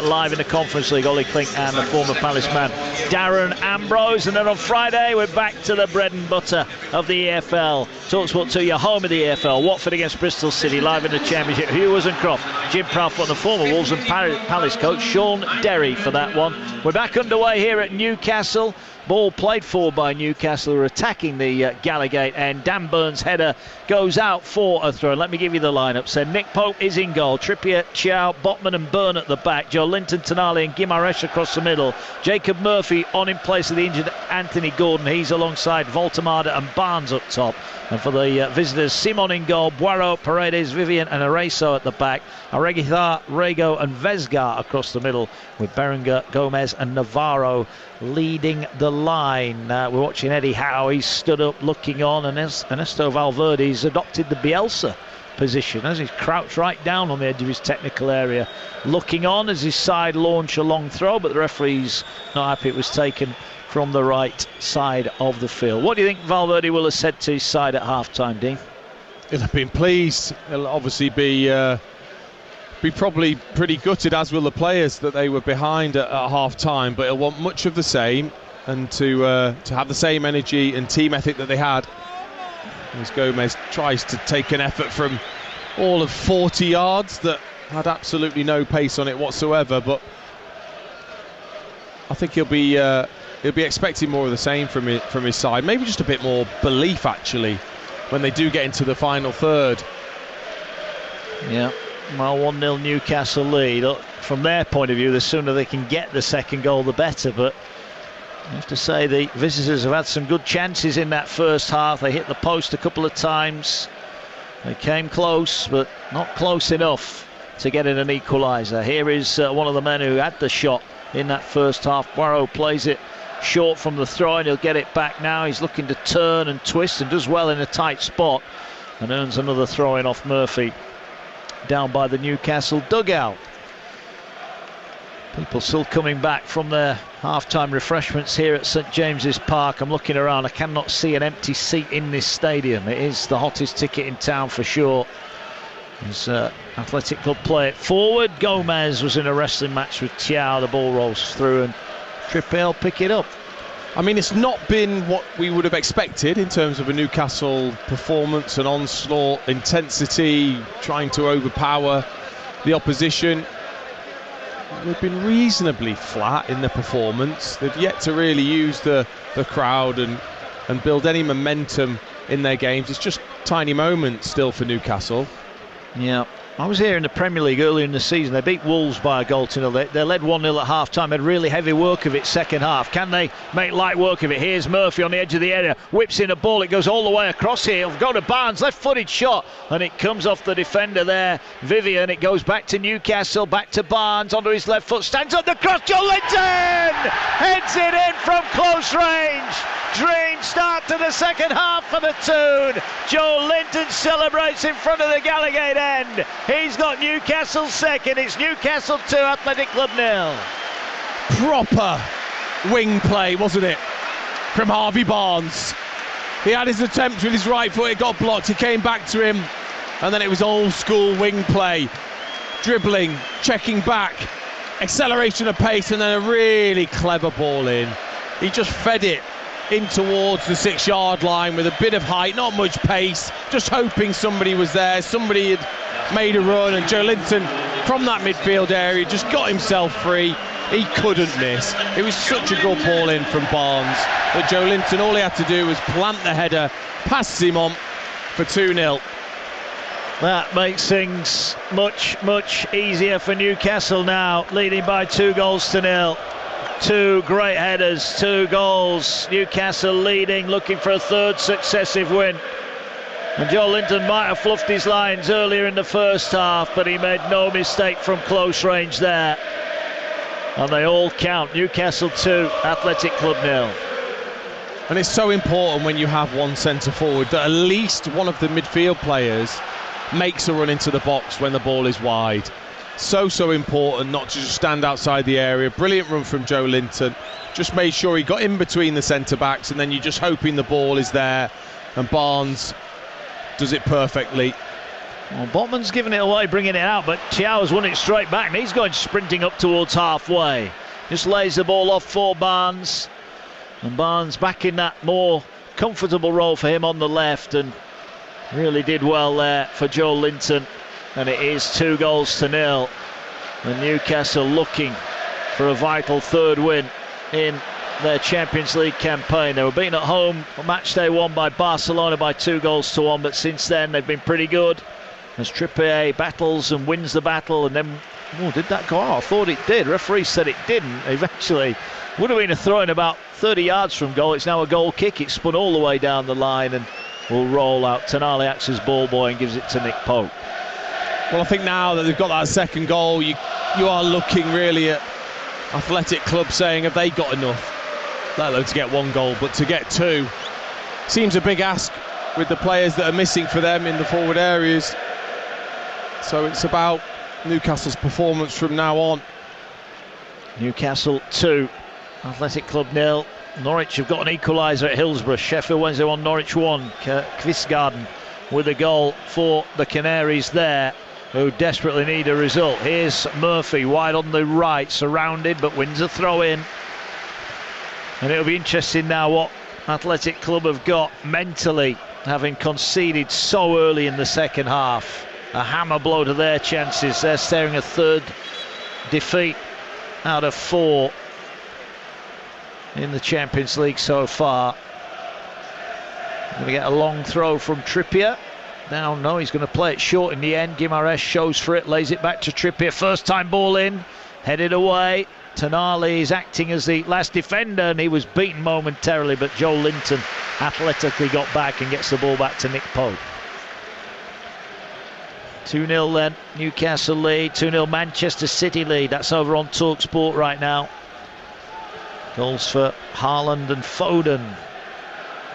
live in the Conference League. Ollie Klink and the former Palace man Darren Ambrose. And then on Friday, we're back to the bread and butter of the EFL. TalkSport 2, your home of the EFL. Watford against Bristol City, live in the Championship. Hughes and Croft, Jim Proudfoot and the former Wolves and Palace coach Sean Derry for that one. We're back underway here at Newcastle. Ball played for by Newcastle, who are attacking the Gallagate end. Dan Burns' header goes out for a throw. Let me give you the lineup. So Nick Pope is in goal. Trippier, Chow, Botman and Byrne at the back. Joe Linton, Tonali and Guimaraes across the middle. Jacob Murphy on in place of the injured Anthony Gordon. He's alongside Voltemada and Barnes up top. And for the visitors, Simon in goal, Boiro, Paredes, Vivian and Areso at the back. Aregithar, Rego and Vesgar across the middle, with Berenguer, Gomez and Navarro leading the line. We're watching Eddie Howe. He's stood up looking on, and Ernesto Valverde's adopted the Bielsa position as he's crouched right down on the edge of his technical area, looking on as his side launch a long throw, but the referee's not happy it was taken from the right side of the field. What do you think Valverde will have said to his side at half-time, Dean? He'll have been pleased. He'll obviously be probably pretty gutted, as will the players, that they were behind at half-time, but he'll want much of the same, and to have the same energy and team ethic that they had. As Gomez tries to take an effort from all of 40 yards that had absolutely no pace on it whatsoever, but I think he'll be expecting more of the same from his side. Maybe just a bit more belief, actually, when they do get into the final third. Yeah, well, 1-0 Newcastle lead. From their point of view, the sooner they can get the second goal, the better, but I have to say the visitors have had some good chances in that first half. They hit the post a couple of times. They came close, but not close enough to get in an equaliser. Here is one of the men who had the shot in that first half. Poirot plays it short from the throw, and he'll get it back now. He's looking to turn and twist and does well in a tight spot, and earns another throw-in off Murphy down by the Newcastle dugout. People still coming back from their half-time refreshments here at St James's Park. I'm looking around, I cannot see an empty seat in this stadium. It is the hottest ticket in town for sure. As Athletic Club play it forward. Gomez was in a wrestling match with Thiaw. The ball rolls through and Trippier will pick it up. I mean, it's not been what we would have expected in terms of a Newcastle performance, an onslaught, intensity, trying to overpower the opposition. They've been reasonably flat in the performance. They've yet to really use the crowd and build any momentum in their games. It's just tiny moments still for Newcastle. Yeah, I was here in the Premier League earlier in the season. They beat Wolves by a goal to nil. They led 1-0 at half-time, had really heavy work of it second half. Can they make light work of it? Here's Murphy on the edge of the area, whips in a ball, it goes all the way across here. It'll go to Barnes, left-footed shot, and it comes off the defender there, Vivian. It goes back to Newcastle, back to Barnes, onto his left foot, stands on the cross, Joe Linton! Heads it in from close range. Dream start to the second half for the Toon. Joe Linton celebrates in front of the Gallowgate end. He's got Newcastle second. It's Newcastle 2, Athletic Club 0. Proper wing play, wasn't it, from Harvey Barnes? He had his attempt with his right foot, it got blocked, he came back to him, and then it was old school wing play. Dribbling, checking back, acceleration of pace, and then a really clever ball in. He just fed it in towards the 6-yard line with a bit of height, not much pace, just hoping somebody was there, somebody had made a run, and Joe Linton from that midfield area just got himself free. He couldn't miss. It was such a good ball in from Barnes that Joe Linton, all he had to do was plant the header, pass him on for 2-0. That makes things much, much easier for Newcastle now, leading by 2-0. Two great headers, 2 goals. Newcastle leading, looking for a third successive win. And Joe Linton might have fluffed his lines earlier in the first half, but he made no mistake from close range there. And they all count. Newcastle 2, Athletic Club 0. And it's so important when you have one centre forward that at least one of the midfield players makes a run into the box when the ball is wide. So important not to just stand outside the area. Brilliant run from Joe Linton. Just made sure he got in between the centre-backs, and then you're just hoping the ball is there, and Barnes does it perfectly. Well, Botman's giving it away, bringing it out, but Thiaw's won it straight back, and he's going sprinting up towards halfway. Just lays the ball off for Barnes, and Barnes back in that more comfortable role for him on the left, and really did well there for Joe Linton. And it is 2-0. And Newcastle looking for a vital third win in their Champions League campaign. They were beaten at home on match day 1 by Barcelona by 2-1, but since then they've been pretty good. As Trippier battles and wins the battle, and then, did that go out? I thought it did. Referee said it didn't. Eventually, would have been a throw in about 30 yards from goal. It's now a goal kick. It's spun all the way down the line and will roll out. Tonali acts as ball boy and gives it to Nick Pope. Well, I think now that they've got that second goal, you are looking really at Athletic Club saying, have they got enough? Let alone to get 1 goal, but to get 2 seems a big ask with the players that are missing for them in the forward areas. So it's about Newcastle's performance from now on. Newcastle 2, Athletic Club 0. Norwich have got an equaliser at Hillsborough. Sheffield Wednesday 1, Norwich 1. Kvistgarden with a goal for the Canaries there, who desperately need a result. Here's Murphy wide on the right, surrounded, but wins a throw in. And it'll be interesting now what Athletic Club have got mentally, having conceded so early in the second half. A hammer blow to their chances. They're staring a third defeat out of 4 in the Champions League so far. Going to get a long throw from Trippier. Now, no, he's going to play it short in the end. Guimaraes shows for it, lays it back to Trippier. First time ball in, headed away. Tonali is acting as the last defender, and he was beaten momentarily, but Joe Linton athletically got back and gets the ball back to Nick Pope. 2-0 then, Newcastle lead. 2-0 Manchester City lead. That's over on TalkSport right now. Goals for Haaland and Foden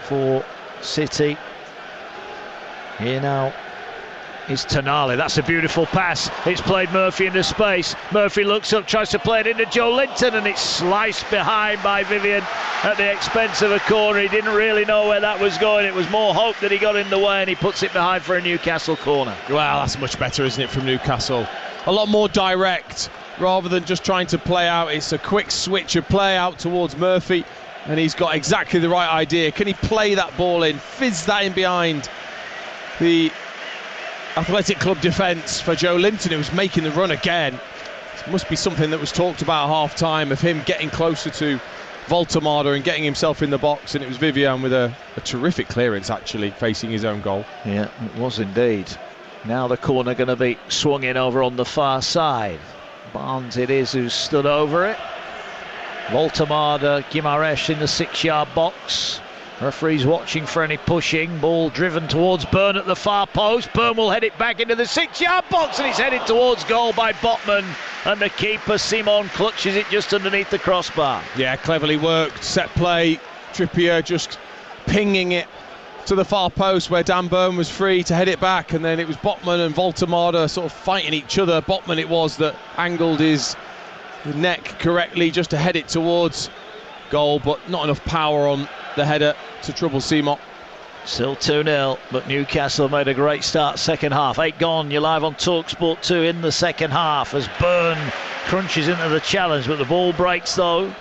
for City. Here now is Tonali. That's a beautiful pass. It's played Murphy into space. Murphy looks up, tries to play it into Joe Linton, and it's sliced behind by Vivian at the expense of a corner. He didn't really know where that was going. It was more hope that he got in the way, and he puts it behind for a Newcastle corner. Well, that's much better, isn't it, from Newcastle? A lot more direct, rather than just trying to play out. It's a quick switch of play out towards Murphy, and he's got exactly the right idea. Can he play that ball in, fizz that in behind the Athletic Club defence for Joe Linton, who was making the run again? It must be something that was talked about at half-time, of him getting closer to Voltemada and getting himself in the box, and it was Vivian with a terrific clearance, actually, facing his own goal. Yeah, it was indeed. Now the corner going to be swung in over on the far side. Barnes it is who's stood over it. Voltemada, Guimaraes in the 6-yard box. Referee's watching for any pushing. Ball driven towards Byrne at the far post. Byrne will head it back into the 6-yard box, and it's headed towards goal by Botman. And the keeper, Simon, clutches it just underneath the crossbar. Yeah, cleverly worked. Set play. Trippier just pinging it to the far post where Dan Byrne was free to head it back, and then it was Botman and Voltemada sort of fighting each other. Botman it was that angled his neck correctly just to head it towards goal, but not enough power on the header to trouble Simon. Still 2-0, but Newcastle made a great start second half. 8 gone, you're live on TalkSport 2 in the second half as Byrne crunches into the challenge, but the ball breaks though.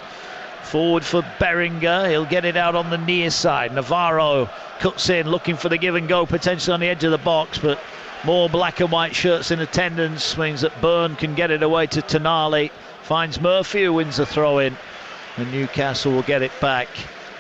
Forward for Berringer, he'll get it out on the near side. Navarro cuts in, looking for the give and go, potentially on the edge of the box, but more black and white shirts in attendance means that Byrne can get it away to Tonali. Finds Murphy, who wins the throw in, and Newcastle will get it back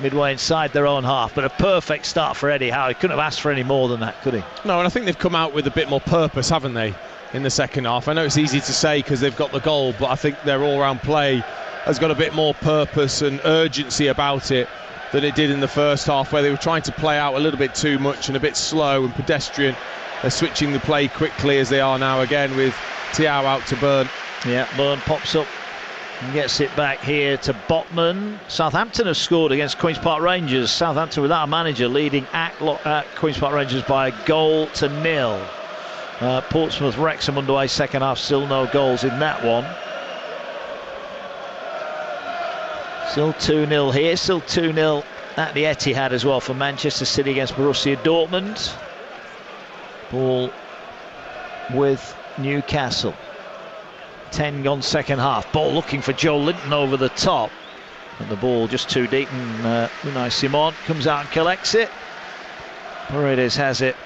midway inside their own half. But a perfect start for Eddie Howe. He couldn't have asked for any more than that, could he? No, and I think they've come out with a bit more purpose, haven't they, in the second half? I know it's easy to say because they've got the goal, but I think their all-round play has got a bit more purpose and urgency about it than it did in the first half, where they were trying to play out a little bit too much and a bit slow and pedestrian. They're switching the play quickly, as they are now again, with Thiaw out to Byrne. Yeah, Byrne pops up and gets it back here to Botman. Southampton have scored against Queen's Park Rangers. Southampton without a manager, leading at Queen's Park Rangers by 1-0. Portsmouth Wrexham underway second half, still no goals in that one. Still 2-0 here, still 2-0 at the Etihad as well for Manchester City against Borussia Dortmund. Ball with Newcastle. 10 gone second half. Ball looking for Joe Linton over the top. And the ball just too deep, and Unai Simon comes out and collects it. Paredes has it.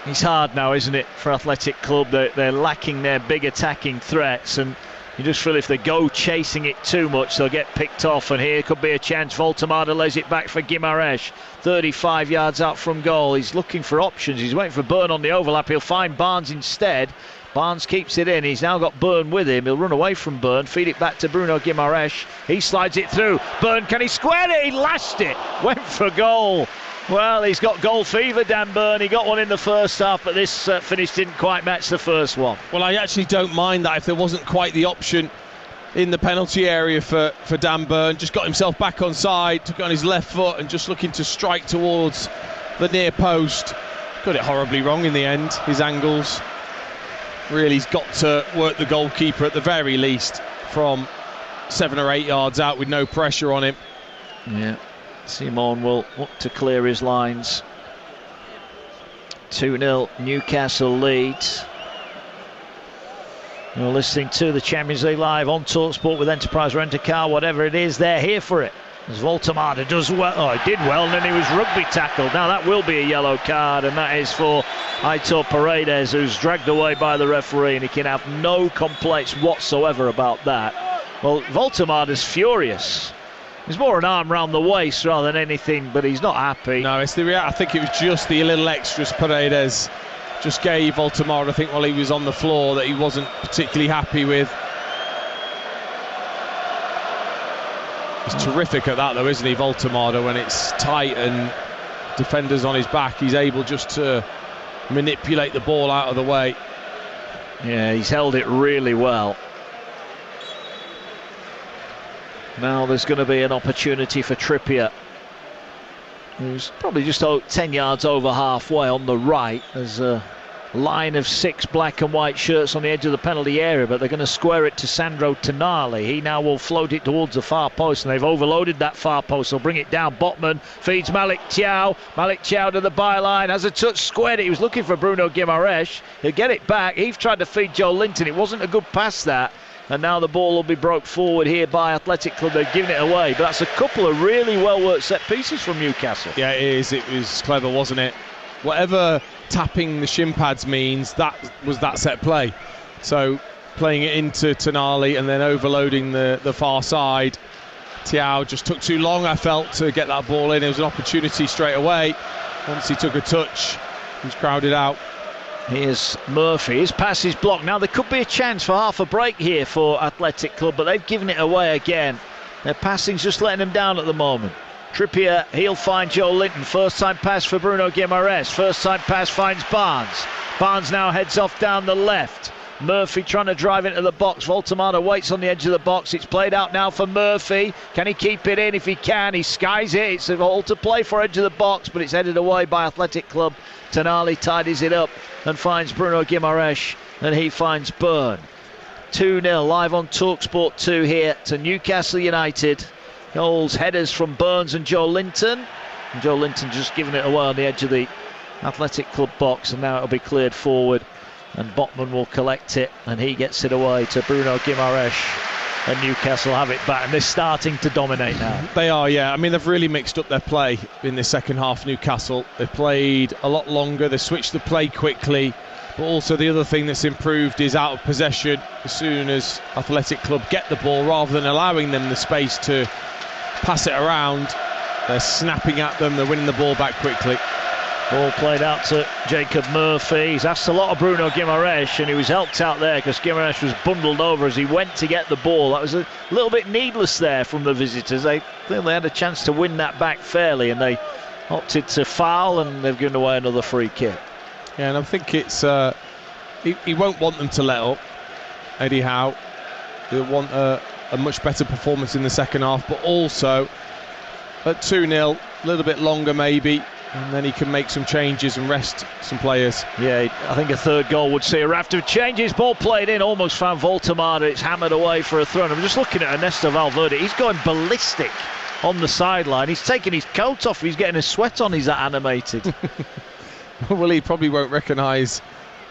It's hard now, isn't it, for Athletic Club? They're lacking their big attacking threats, and you just feel if they go chasing it too much, they'll get picked off. And here could be a chance. Voltemada lays it back for Guimaraes. 35 yards out from goal. He's looking for options. He's waiting for Byrne on the overlap. He'll find Barnes instead. Barnes keeps it in. He's now got Byrne with him. He'll run away from Byrne, feed it back to Bruno Guimaraes. He slides it through. Byrne, can he square it? He lashed it. Went for goal. Well, he's got goal fever, Dan Byrne. He got one in the first half, but this finish didn't quite match the first one. Well, I actually don't mind that if there wasn't quite the option in the penalty area for Dan Byrne. Just got himself back on side, took it on his left foot and just looking to strike towards the near post. Got it horribly wrong in the end, his angles. really he's got to work the goalkeeper at the very least from 7 or 8 yards out with no pressure on him. Yeah, Simon will look to clear his lines. 2-0 Newcastle leads. You're listening to the Champions League live on TalkSport with Enterprise Rent-A-Car. Whatever it is, they're here for it. As Voltemade does well, he did well, and then he was rugby tackled. Now that will be a yellow card, and that is for Aitor Paredes, who's dragged away by the referee, and he can have no complaints whatsoever about that. Well, Voltemade is furious. It's more an arm round the waist rather than anything, but he's not happy. No, it's the I think it was just the little extras Paredes just gave Voltemade, I think, while he was on the floor, that he wasn't particularly happy with. He's terrific at that, though, isn't he, Voltemade? When it's tight and defenders on his back, he's able just to manipulate the ball out of the way. Yeah, he's held it really well. Now there's going to be an opportunity for Trippier, who's probably just 10 yards over halfway on the right. There's a line of 6 black and white shirts on the edge of the penalty area, but they're going to square it to Sandro Tonali. He now will float it towards the far post, and they've overloaded that far post. They'll bring it down. Botman feeds Malik Thiaw. Malik Thiaw to the byline, has a touch, squared it. He was looking for Bruno Guimaraes. He'll get it back. He tried to feed Joe Linton. It wasn't a good pass, that. And now the ball will be broke forward here by Athletic Club. They've given it away, but that's a couple of really well-worked set pieces from Newcastle. Yeah, it is. It was clever, wasn't it? Whatever tapping the shin pads means, that was that set play. So playing it into Tonali and then overloading the far side. Thiaw just took too long, I felt, to get that ball in. There was an opportunity straight away. Once he took a touch, he was crowded out. Here's Murphy. His pass is blocked. Now there could be a chance for half a break here for Athletic Club, but they've given it away again. Their passing's just letting them down at the moment. Trippier, he'll find Joe Linton. First time pass for Bruno Guimaraes. First time pass finds Barnes. Barnes now heads off down the left. Murphy trying to drive into the box. Voltemade waits on the edge of the box. It's played out now for Murphy. Can he keep it in? If he can, he skies it. It's a ball to play for edge of the box, but it's headed away by Athletic Club. Tonali tidies it up and finds Bruno Guimaraes, and he finds Byrne. 2-0 live on TalkSport 2 here to Newcastle United. Goals, headers from Burns and Joe Linton. And Joe Linton just giving it away on the edge of the Athletic Club box, and now it'll be cleared forward. And Botman will collect it, and he gets it away to Bruno Guimaraes, and Newcastle have it back, and they're starting to dominate now. They are, yeah. I mean, they've really mixed up their play in the second half, Newcastle. They've played a lot longer, they switched the play quickly, but also the other thing that's improved is out of possession. As soon as Athletic Club get the ball, rather than allowing them the space to pass it around, they're snapping at them, they're winning the ball back quickly. Ball played out to Jacob Murphy. He's asked a lot of Bruno Guimaraes, and he was helped out there because Guimaraes was bundled over as he went to get the ball. That was a little bit needless there from the visitors. They clearly had a chance to win that back fairly, and they opted to foul, and they've given away another free kick. Yeah, and I think it's he won't want them to let up, Eddie Howe. He'll want a much better performance in the second half, but also at 2-0, a little bit longer maybe, and then he can make some changes and rest some players. Yeah, I think a third goal would see a raft of changes. Ball played in, almost found Voltemade. It's hammered away for a throw. I'm just looking at Ernesto Valverde. He's going ballistic on the sideline. He's taking his coat off. He's getting a sweat on. He's that animated. Well, he probably won't recognise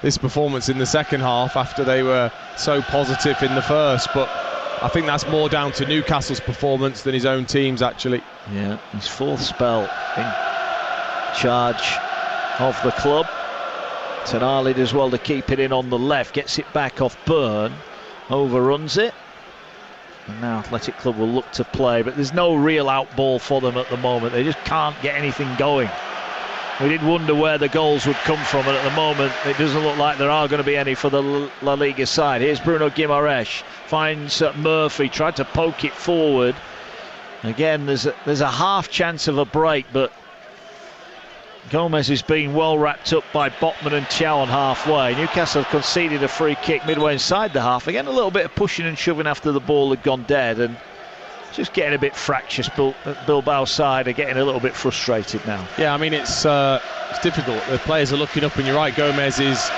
this performance in the second half after they were so positive in the first, but I think that's more down to Newcastle's performance than his own team's, actually. Yeah, his fourth spell in charge of the club. Tonali does well to keep it in on the left, gets it back off Byrne, overruns it, and now Athletic Club will look to play, but there's no real out ball for them at the moment. They just can't get anything going. We did wonder where the goals would come from, and at the moment it doesn't look like there are going to be any for the La Liga side. Here's Bruno Guimaraes, finds Murphy, tried to poke it forward. Again, there's a half chance of a break, but Gomez is being well wrapped up by Botman and Thiaw on halfway. Newcastle have conceded a free kick midway inside the half. Again, a little bit of pushing and shoving after the ball had gone dead, and just getting a bit fractious. Bilbao side are getting a little bit frustrated now. Yeah, I mean, it's difficult. The players are looking up, and you're right, Gomez is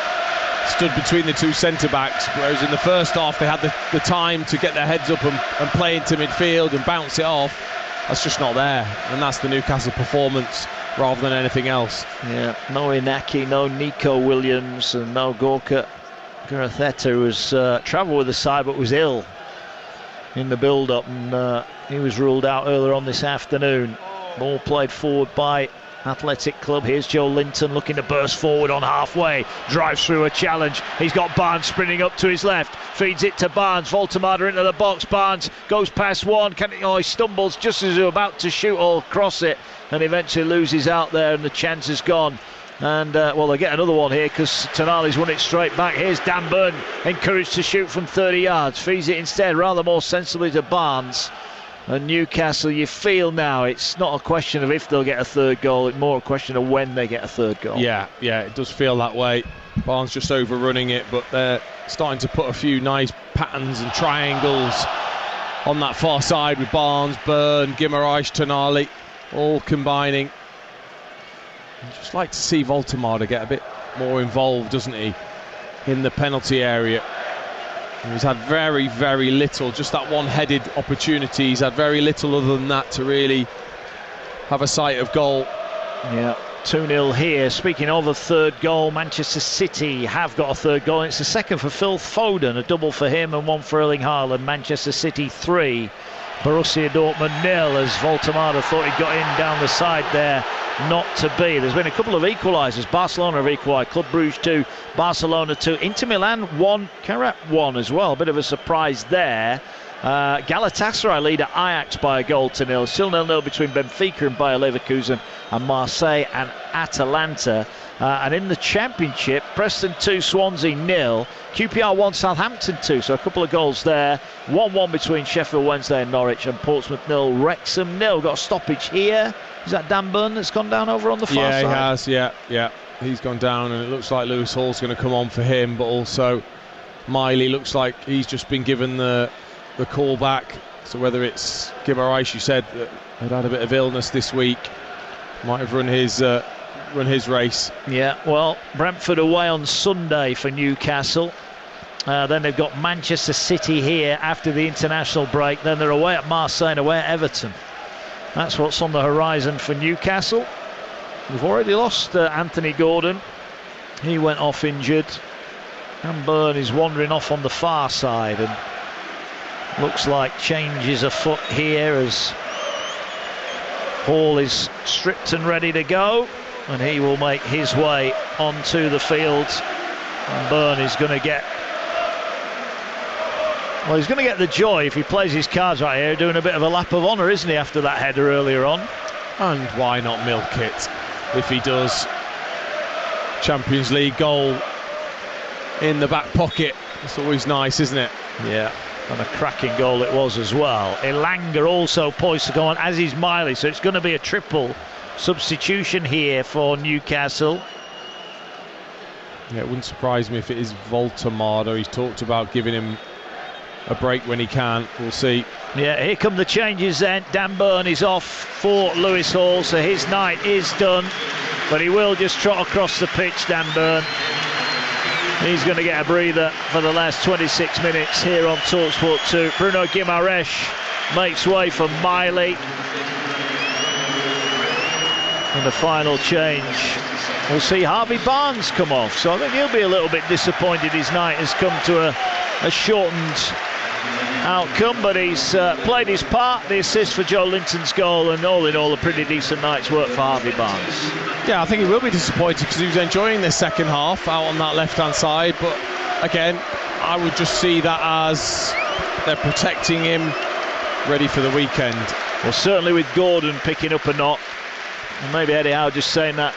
stood between the two centre-backs, whereas in the first half they had the time to get their heads up and play into midfield and bounce it off. That's just not there, and that's the Newcastle performance rather than anything else. Yeah, no Inaki, no Nico Williams, and no Gorka Garatheta, who was travelled with the side but was ill in the build-up, and he was ruled out earlier on this afternoon. Ball played forward by Athletic Club. Here's Joe Linton looking to burst forward on halfway, drives through a challenge. He's got Barnes sprinting up to his left, feeds it to Barnes. Voltemada into the box. Barnes goes past one. He stumbles just as he's about to shoot or cross it, and eventually loses out there, and the chance is gone. And they get another one here because Tonali's won it straight back. Here's Dan Burn, encouraged to shoot from 30 yards, feeds it instead rather more sensibly to Barnes. And Newcastle, you feel now it's not a question of if they'll get a third goal, it's more a question of when they get a third goal. Yeah, it does feel that way. Barnes just overrunning it, but they're starting to put a few nice patterns and triangles on that far side with Barnes, Byrne, Guimaraes, Tonali, all combining. I'd just like to see Voltemada get a bit more involved, doesn't he, in the penalty area. He's had very, very little, just that one-headed opportunity. He's had very little other than that to really have a sight of goal. Yeah, 2-0 here. Speaking of a third goal, Manchester City have got a third goal. It's the second for Phil Foden, a double for him and one for Erling Haaland. Manchester City 3, Borussia Dortmund 0, as Voltemada thought he got in down the side there. Not to be. There's been a couple of equalisers. Barcelona have equalised. Club Brugge 2, Barcelona 2. Inter Milan 1, Karat 1 as well. Bit of a surprise there. Galatasaray lead at Ajax by a goal to nil. Still 0-0 between Benfica and Bayer Leverkusen, and Marseille and Atalanta. And in the Championship, Preston 2, Swansea 0, QPR 1, Southampton 2. So a couple of goals there. 1-1 between Sheffield Wednesday and Norwich, and Portsmouth 0, Wrexham 0. Got a stoppage here. Is that Dan Burn that's gone down over on the far side? Yeah, he has, yeah. He's gone down, and it looks like Lewis Hall's going to come on for him, but also Miley looks like he's just been given the call back. So whether it's Guimaraes, you said, that had a bit of illness this week, might have run his race. Yeah, well, Brentford away on Sunday for Newcastle. Then they've got Manchester City here after the international break. Then they're away at Marseille and away at Everton. That's what's on the horizon for Newcastle. We've already lost Anthony Gordon. He went off injured. And Byrne is wandering off on the far side, and looks like change is afoot here as Hall is stripped and ready to go, and he will make his way onto the field. And Byrne is going to get... Well, he's going to get the joy if he plays his cards right here, doing a bit of a lap of honour, isn't he, after that header earlier on? And why not milk it if he does? Champions League goal in the back pocket. It's always nice, isn't it? Yeah, and a cracking goal it was as well. Elanga also poised to go on, as is Miley, so it's going to be a triple substitution here for Newcastle. Yeah, it wouldn't surprise me if it is Voltemada. He's talked about giving him a break when he can. We'll see. Yeah, here come the changes then. Dan Burn is off for Lewis Hall, so his night is done, but he will just trot across the pitch, Dan Burn. He's going to get a breather for the last 26 minutes here on TalkSport 2. Bruno Guimaraes makes way for Miley. And the final change, we'll see Harvey Barnes come off. So I think he'll be a little bit disappointed his night has come to a shortened outcome, but he's played his part. The assist for Joe Linton's goal, and all in all a pretty decent night's work for Harvey Barnes. Yeah, I think he will be disappointed because he was enjoying the second half out on that left-hand side, but again, I would just see that as they're protecting him, ready for the weekend. Well, certainly with Gordon picking up a knock, and maybe Eddie Howe just saying that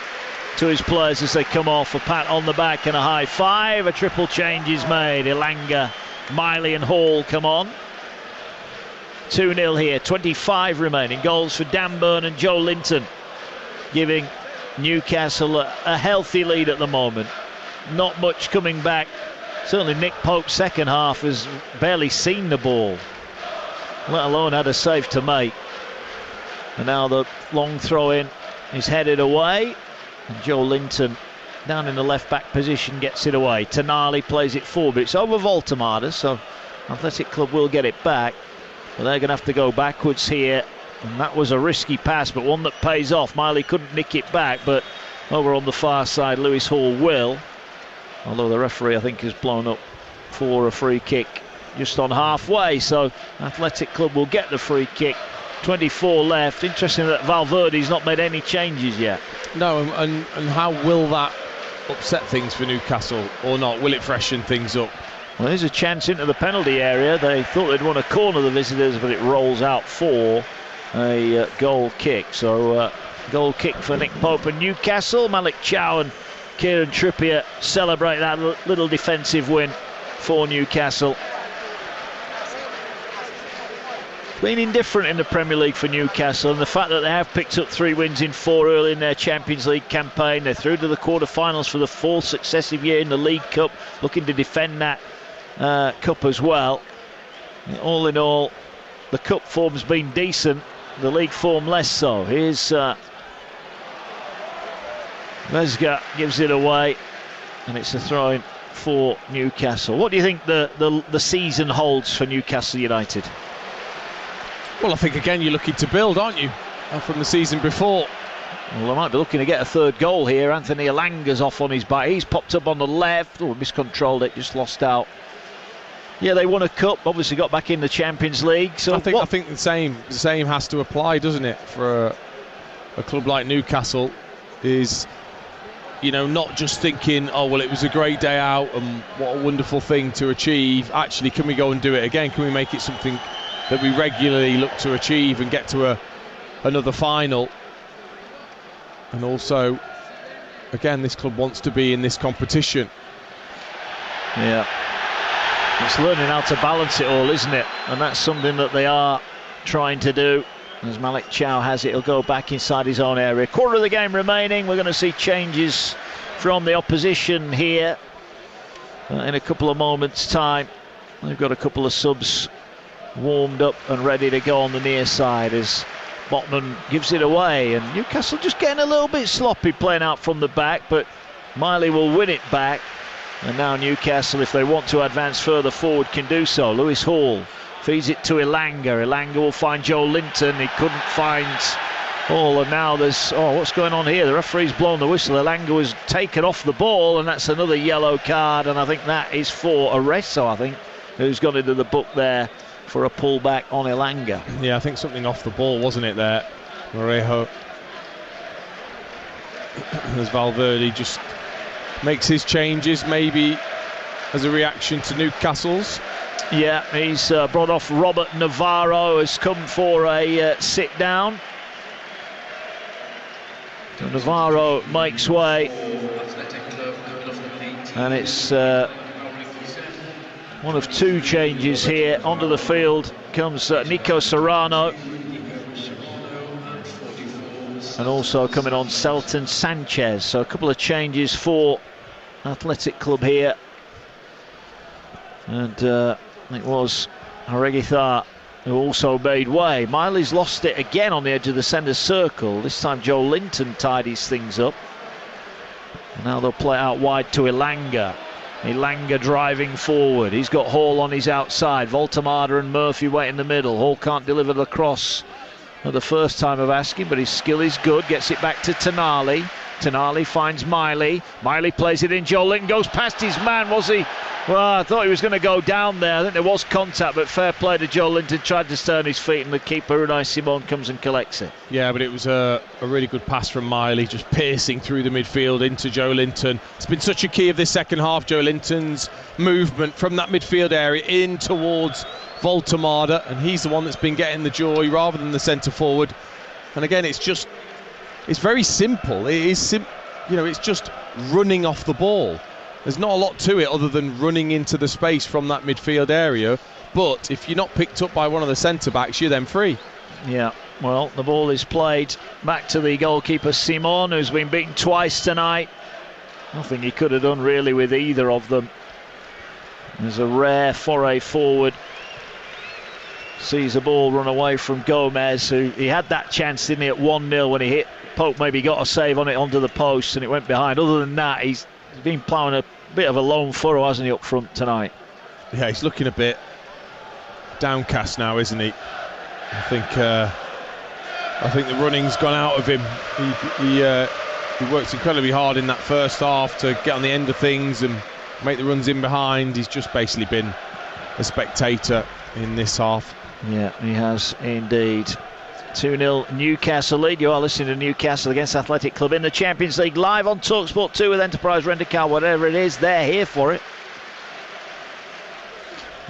to his players as they come off, a pat on the back and a high five. A triple change is made. Elanga, Miley and Hall come on. 2-0 here, 25 remaining. Goals for Dan Burn and Joe Linton, giving Newcastle a healthy lead at the moment. Not much coming back. Certainly Nick Pope's second half has barely seen the ball, let alone had a save to make. And now the long throw in is headed away, and Joe Linton down in the left-back position, gets it away. Tonali plays it forward, but it's over Voltemade, so Athletic Club will get it back. But they're going to have to go backwards here. And that was a risky pass, but one that pays off. Miley couldn't nick it back, but over on the far side, Lewis Hall will. Although the referee, I think, has blown up for a free kick just on halfway. So Athletic Club will get the free kick. 24 left. Interesting that Valverde's not made any changes yet. No, and how will that upset things for Newcastle or not? Will it freshen things up? Well, there's a chance into the penalty area. They thought they'd want to corner the visitors, but it rolls out for a goal kick. So goal kick for Nick Pope and Newcastle. Malik Chow and Kieran Trippier celebrate that little defensive win for Newcastle. Been indifferent in the Premier League for Newcastle, and the fact that they have picked up 3 wins in 4 early in their Champions League campaign. They're through to the quarter-finals for the 4th successive year in the League Cup, looking to defend that cup as well. All in all, the cup form's been decent, the league form less so. Here's Vesga gives it away, and it's a throw-in for Newcastle. What do you think the season holds for Newcastle United? Well, I think again you're looking to build, aren't you, from the season before? Well, they might be looking to get a 3rd goal here. Anthony Elanga's off on his back. He's popped up on the left. Oh, miscontrolled it, just lost out. Yeah, they won a cup, obviously got back in the Champions League. So I think the same has to apply, doesn't it, for a club like Newcastle? Is, you know, not just thinking, oh well, it was a great day out and what a wonderful thing to achieve. Actually, can we go and do it again? Can we make it something that we regularly look to achieve and get to another final? And also, again, this club wants to be in this competition. Yeah, it's learning how to balance it all, isn't it? And that's something that they are trying to do. As Malik Chow has it, he'll go back inside his own area. Quarter of the game remaining. We're going to see changes from the opposition here in a couple of moments' time. They've got a couple of subs warmed up and ready to go on the near side as Botman gives it away, and Newcastle just getting a little bit sloppy playing out from the back, but Miley will win it back, and now Newcastle, if they want to advance further forward, can do so. Lewis Hall feeds it to Elanga will find Joe Linton. He couldn't find Hall, and now there's what's going on here? The referee's blown the whistle. Elanga was taken off the ball, and that's another yellow card, and I think that is for Arezzo, I think, who's gone into the book there for a pullback on Elanga. Yeah, I think something off the ball, wasn't it, there? Morejo. As Valverde just makes his changes, maybe as a reaction to Newcastle's. Yeah, he's brought off Robert Navarro, has come for a sit down. So Navarro makes way, and it's one of 2 changes here. Onto the field comes Nico Serrano, and also coming on Selton Sanchez. So a couple of changes for Athletic Club here, and it was Haregithar who also made way. Miley's lost it again on the edge of the centre circle. This time Joe Linton tidies things up, and now they'll play out wide to Elanga. Elanga driving forward. He's got Hall on his outside. Voltemade and Murphy wait in the middle. Hall can't deliver the cross for the first time of asking, but his skill is good. Gets it back to Tonali. Tonali finds Miley. Miley plays it in. Joe Linton goes past his man, was he? Well, I thought he was going to go down there. I think there was contact, but fair play to Joe Linton. Tried to stay on his feet, and the keeper, Unai Simon, comes and collects it. Yeah, but it was a really good pass from Miley, just piercing through the midfield into Joe Linton. It's been such a key of this second half, Joe Linton's movement from that midfield area in towards Voltemade, and he's the one that's been getting the joy rather than the centre forward. And again, it's very simple. It is it's just running off the ball. There's not a lot to it other than running into the space from that midfield area, but if you're not picked up by one of the centre-backs, you're then free. Yeah, well, the ball is played back to the goalkeeper Simon, who's been beaten twice tonight. Nothing he could have done really with either of them. There's a rare foray forward. Sees the ball run away from Gomez, who he had that chance, didn't he, at 1-0 when he hit Pope maybe got a save on it onto the post and it went behind. Other than that, he's been ploughing a bit of a lone furrow, hasn't he, up front tonight? Yeah, he's looking a bit downcast now, isn't he? I think the running's gone out of him. He worked incredibly hard in that first half to get on the end of things and make the runs in behind. He's just basically been a spectator in this half. Yeah, he has indeed. 2-0 Newcastle lead. You are listening to Newcastle against Athletic Club in the Champions League, live on TalkSport 2 with Enterprise Rent-A-Car. Whatever it is, they're here for it.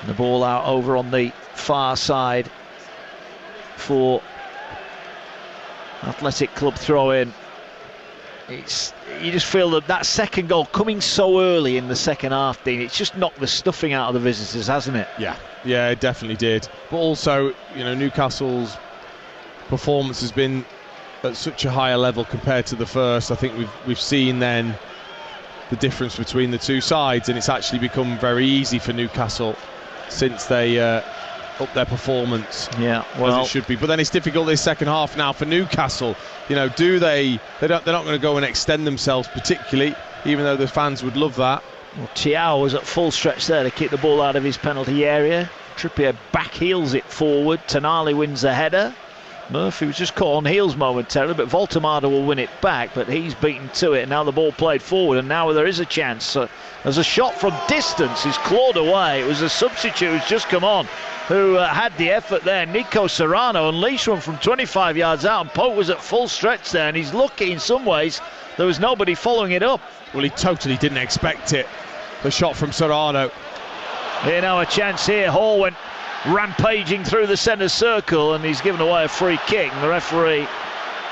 And the ball out over on the far side for Athletic Club throw-in. You just feel that second goal coming so early in the second half, Dean, it's just knocked the stuffing out of the visitors, hasn't it? Yeah, it definitely did. But also, Newcastle's performance has been at such a higher level compared to the first. I think we've seen then the difference between the two sides, and it's actually become very easy for Newcastle since they up their performance. Yeah, well, as it should be. But then it's difficult this second half now for Newcastle. They're not going to go and extend themselves particularly, even though the fans would love that. Well, Thiaw was at full stretch there to kick the ball out of his penalty area. Trippier back heels it forward. Tonali wins the header. Murphy was just caught on heels momentarily, but Voltemade will win it back, but he's beaten to it, and now the ball played forward, and now there is a chance. There's a shot from distance, he's clawed away. It was a substitute who's just come on who had the effort there. Nico Serrano unleashed one from 25 yards out, and Pope was at full stretch there, and he's lucky in some ways there was nobody following it up. Well, he totally didn't expect it, the shot from Serrano. Here now a chance here. Hall went rampaging through the centre circle, and he's given away a free kick, and the referee,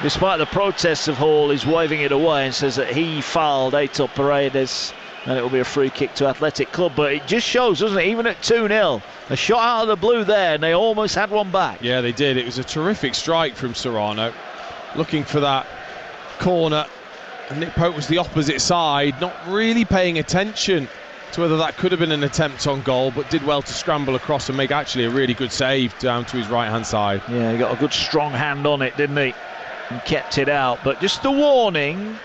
despite the protests of Hall, is waving it away and says that he fouled Aitor Paredes, and it will be a free kick to Athletic Club. But it just shows, doesn't it, even at 2-0, a shot out of the blue there, and they almost had one back. Yeah, they did. It was a terrific strike from Serrano, looking for that corner, and Nick Pope was the opposite side, not really paying attention to whether that could have been an attempt on goal, but did well to scramble across and make actually a really good save down to his right hand side. Yeah, he got a good strong hand on it, didn't he, and kept it out. But just a warning,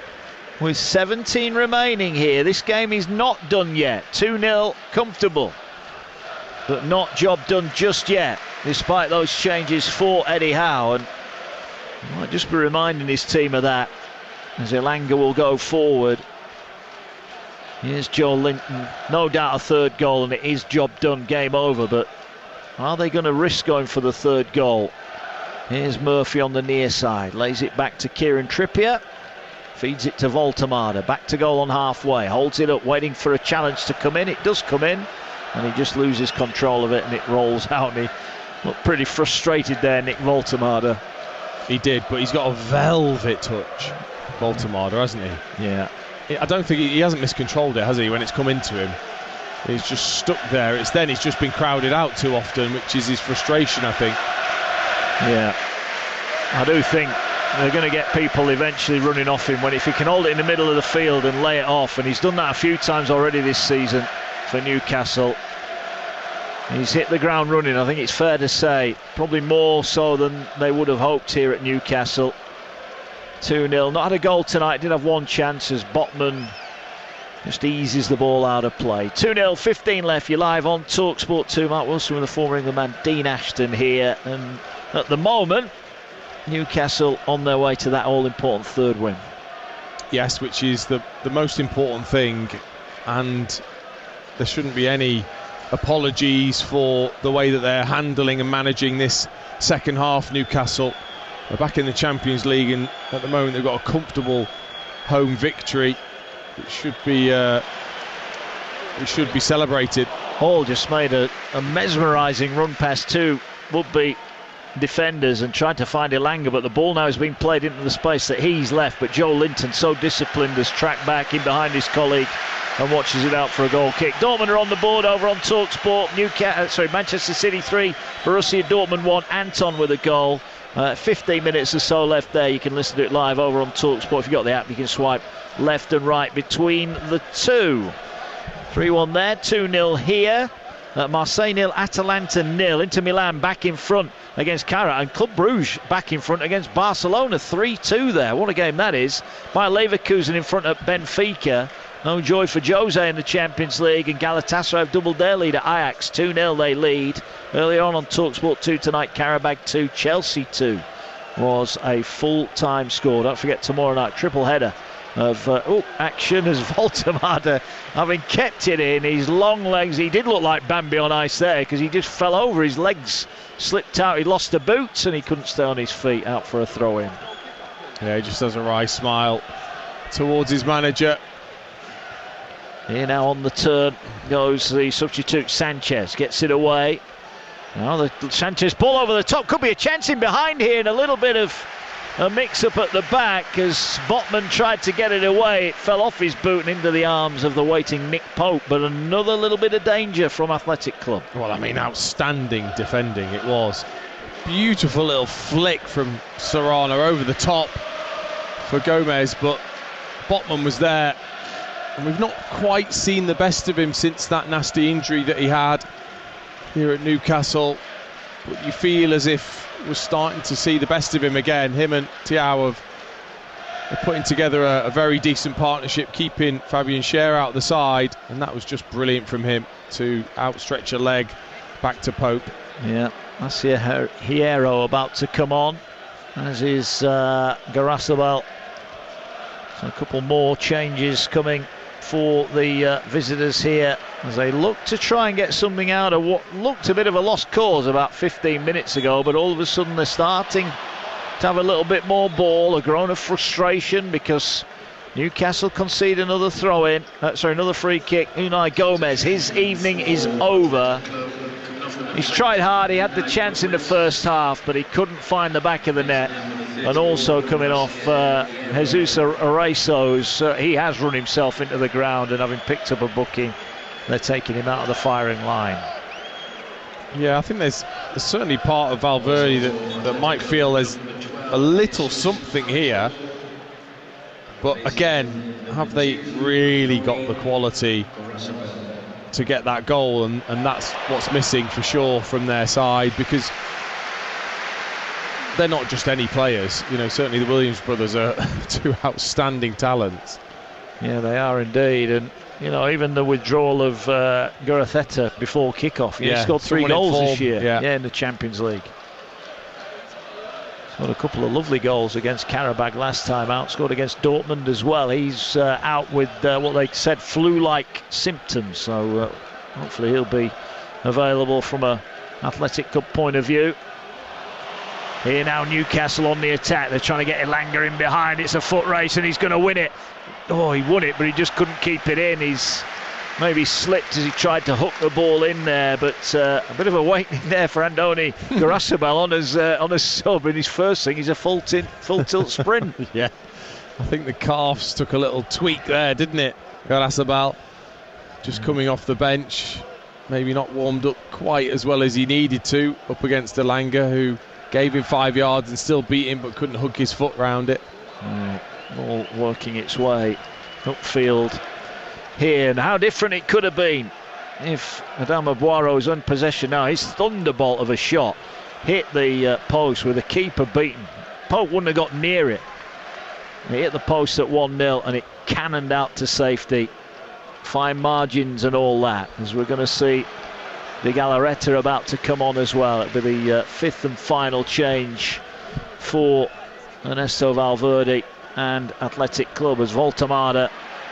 with 17 remaining here, this game is not done yet. 2-0 comfortable, but not job done just yet, despite those changes for Eddie Howe, and he might just be reminding his team of that as Elanga will go forward. Here's Joe Linton, no doubt a third goal, and it is job done, game over, but are they going to risk going for the third goal? Here's Murphy on the near side, lays it back to Kieran Trippier, feeds it to Voltemade, back to goal on halfway, holds it up, waiting for a challenge to come in. It does come in, and he just loses control of it, and it rolls out, and he looked pretty frustrated there, Nick Voltemade. He did, but he's got a velvet touch, Voltemade, hasn't he? Yeah. I don't think he hasn't miscontrolled it, has he, when it's come into him? He's just stuck there. It's then he's just been crowded out too often, which is his frustration, I think. Yeah, I do think they're going to get people eventually running off him if he can hold it in the middle of the field and lay it off, and he's done that a few times already this season for Newcastle. He's hit the ground running, I think it's fair to say, probably more so than they would have hoped here at Newcastle. 2-0, not had a goal tonight, did have one chance as Botman just eases the ball out of play. 2-0, 15 left, you're live on TalkSport 2. Mark Wilson with the former England man Dean Ashton here, and at the moment Newcastle on their way to that all-important third win. Yes, which is the most important thing, and there shouldn't be any apologies for the way that they're handling and managing this second half. Newcastle are back in the Champions League, and at the moment they've got a comfortable home victory. It should be celebrated. Hall just made a mesmerising run past two would-be defenders and tried to find Elanga, but the ball now has been played into the space that he's left. But Joe Linton, so disciplined, has tracked back in behind his colleague and watches it out for a goal kick. Dortmund are on the board over on TalkSport. Manchester City 3, Borussia Dortmund 1. Anton with a goal. 15 minutes or so left there. You can listen to it live over on TalkSport. If you've got the app, you can swipe left and right between the two. 3-1 there, 2-0 here. Marseille 0, Atalanta 0. Inter Milan back in front against Cara, and Club Brugge back in front against Barcelona, 3-2 there. What a game that is. Bayer Leverkusen in front of Benfica. No joy for Jose in the Champions League, and Galatasaray have doubled their lead at Ajax. 2-0 they lead. Earlier on TalkSport 2 tonight, Qarabag 2, Chelsea 2 was a full-time score. Don't forget tomorrow night, triple header of action as Voltemade, having kept it in, his long legs. He did look like Bambi on ice there because he just fell over, his legs slipped out, he lost the boots and he couldn't stay on his feet, out for a throw-in. Yeah, he just has a wry smile towards his manager. Here now on the turn goes the substitute Sanchez, gets it away. Now the Sanchez ball over the top, could be a chance in behind here, and a little bit of a mix-up at the back as Botman tried to get it away. It fell off his boot and into the arms of the waiting Nick Pope, but another little bit of danger from Athletic Club. Well, I mean, outstanding defending it was. Beautiful little flick from Serrano over the top for Gomez, but Botman was there, and we've not quite seen the best of him since that nasty injury that he had here at Newcastle. But you feel as if we're starting to see the best of him again. Him and Thiaw are putting together a very decent partnership, keeping Fabian Schär out the side, and that was just brilliant from him to outstretch a leg back to Pope. Yeah, that's Hierro about to come on, as is Garasabal. So a couple more changes coming for the visitors here as they look to try and get something out of what looked a bit of a lost cause about 15 minutes ago, but all of a sudden they're starting to have a little bit more ball, a groan of frustration because Newcastle concede another throw-in, another free kick. Unai Gomez, his evening is over. He's tried hard, he had the chance in the first half, but he couldn't find the back of the net. And also coming off Jesus Arezo's, he has run himself into the ground, and having picked up a booking, they're taking him out of the firing line. Yeah, I think there's certainly part of Valverde that might feel there's a little something here. But again, have they really got the quality to get that goal? And that's what's missing for sure from their side, because they're not just any players. You know, certainly the Williams brothers are two outstanding talents. Yeah, they are indeed. And you know, even the withdrawal of Guruceta before kickoff, he scored 3 goals this year. Yeah, in the Champions League. Scored a couple of lovely goals against Qarabag last time out. Scored against Dortmund as well. He's out with what they said flu-like symptoms. So hopefully he'll be available from a Athletic Club point of view. Here now Newcastle on the attack. They're trying to get Elanga in behind. It's a foot race and he's going to win it. Oh, he won it, but he just couldn't keep it in. He's maybe slipped as he tried to hook the ball in there, but a bit of a awakening there for Andoni Garasabal on a sub, and his first thing is a full tilt sprint. Yeah, I think the calves took a little tweak there, didn't it? Garasabal just coming off the bench, maybe not warmed up quite as well as he needed to, up against Elanga, who gave him 5 yards and still beat him, but couldn't hook his foot round it. Ball working its way upfield here, and how different it could have been if Adama Boiro's in possession now. His thunderbolt of a shot hit the post with the keeper beaten. Pope wouldn't have got near it. It hit the post at 1-0 and it cannoned out to safety. Fine margins and all that, as we're going to see the Galarreta about to come on as well. It'll be the 5th and final change for Ernesto Valverde and Athletic Club, as Voltemade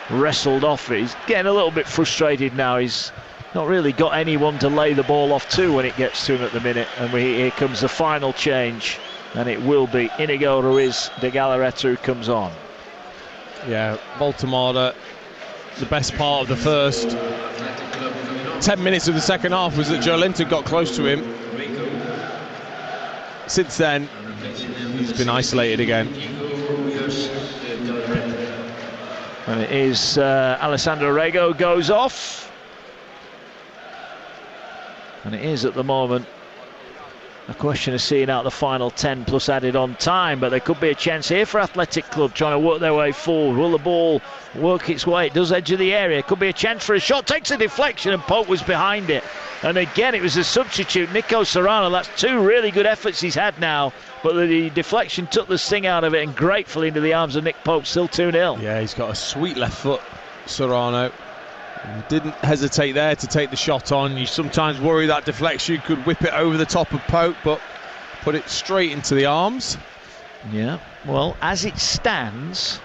wrestled off it. He's getting a little bit frustrated now. He's not really got anyone to lay the ball off to when it gets to him at the minute. And here comes the final change, and it will be Inigo Ruiz de Galarreta who comes on. Yeah, Voltemade, the best part of the first 10 minutes of the second half was that Joelinton got close to him. Since then, he's been isolated again. And it is Alessandro Rego goes off. And it is at the moment a question of seeing out the final 10 plus added on time, but there could be a chance here for Athletic Club trying to work their way forward. Will the ball work its way? It does edge of the area. Could be a chance for a shot. Takes a deflection and Pope was behind it. And again, it was a substitute, Nico Serrano. That's 2 really good efforts he's had now, but the deflection took the sting out of it and gratefully into the arms of Nick Pope. Still 2-0. Yeah, he's got a sweet left foot, Serrano. He didn't hesitate there to take the shot on. You sometimes worry that deflection could whip it over the top of Pope, but put it straight into the arms. Yeah, well, as it stands,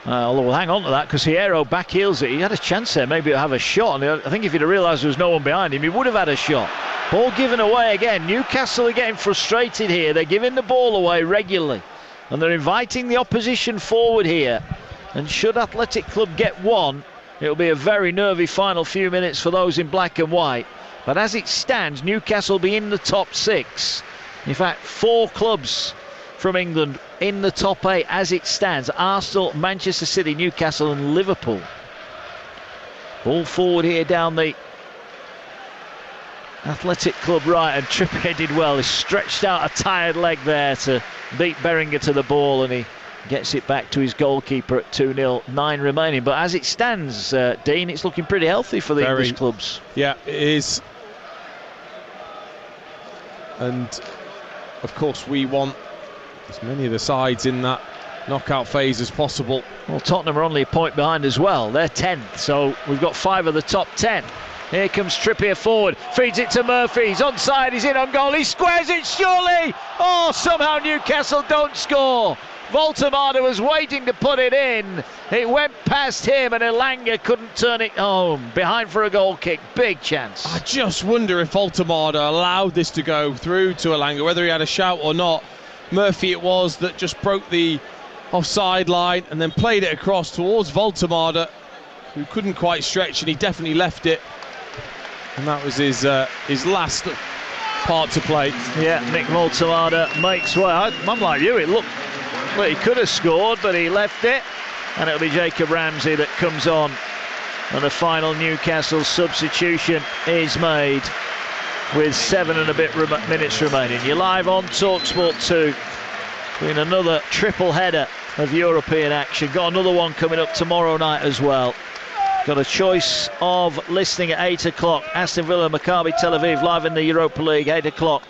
although we'll hang on to that because Hierro back heels it. He had a chance there, maybe to have a shot. And I think if he'd have realised there was no one behind him, he would have had a shot. Ball given away again. Newcastle are getting frustrated here. They're giving the ball away regularly, and they're inviting the opposition forward here. And should Athletic Club get one, it'll be a very nervy final few minutes for those in black and white. But as it stands, Newcastle will be in the top 6. In fact, 4 clubs from England in the top 8 as it stands. Arsenal, Manchester City, Newcastle and Liverpool. Ball forward here down the Athletic Club right, and Trippier did well. He stretched out a tired leg there to beat Berringer to the ball, and he gets it back to his goalkeeper at 2-0, 9 remaining. But as it stands, Dean, it's looking pretty healthy for the English clubs. Yeah, it is. And of course we want as many of the sides in that knockout phase as possible. Well, Tottenham are only a point behind as well. They're 10th, so we've got 5 of the top 10. Here comes Trippier forward, feeds it to Murphy. He's onside, he's in on goal, he squares it, surely! Oh, somehow Newcastle don't score. Voltemada was waiting to put it in. It went past him and Elanga couldn't turn it home. Behind for a goal kick. Big chance. I just wonder if Voltemada allowed this to go through to Elanga, whether he had a shout or not. Murphy it was that just broke the offside line and then played it across towards Voltemada, who couldn't quite stretch, and he definitely left it. And that was his last part to play. Yeah, Nick Voltemada makes way. I'm like you, it looked well, he could have scored, but he left it, and it'll be Jacob Ramsey that comes on, and the final Newcastle substitution is made with 7 and a bit minutes remaining. You're live on TalkSport 2 in another triple header of European action. Got another one coming up tomorrow night as well. Got a choice of listening at 8 o'clock. Aston Villa, Maccabi Tel Aviv live in the Europa League, 8 o'clock.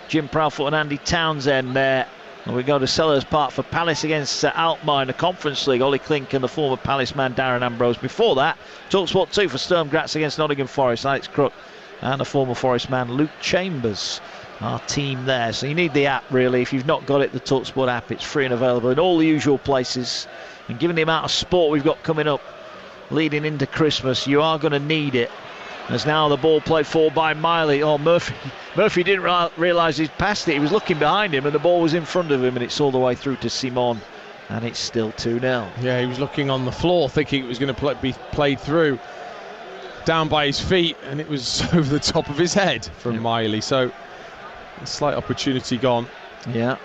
Jim Proudfoot and Andy Townsend there. And we go to Sellers Park for Palace against Alkmaar in the Conference League. Ollie Klink and the former Palace man Darren Ambrose. Before that, TalkSport 2 for Sturm Graz against Nottingham Forest. Alex Crook and the former Forest man Luke Chambers, our team there. So you need the app really. If you've not got it, the TalkSport app, it's free and available in all the usual places. And given the amount of sport we've got coming up leading into Christmas, you are going to need it. As now the ball played forward by Miley. Oh, Murphy didn't realise he'd passed it. He was looking behind him and the ball was in front of him, and it's all the way through to Simon, and it's still 2-0. Yeah, he was looking on the floor thinking it was going to be played through down by his feet, and it was over the top of his head from Miley. So a slight opportunity gone. Yeah,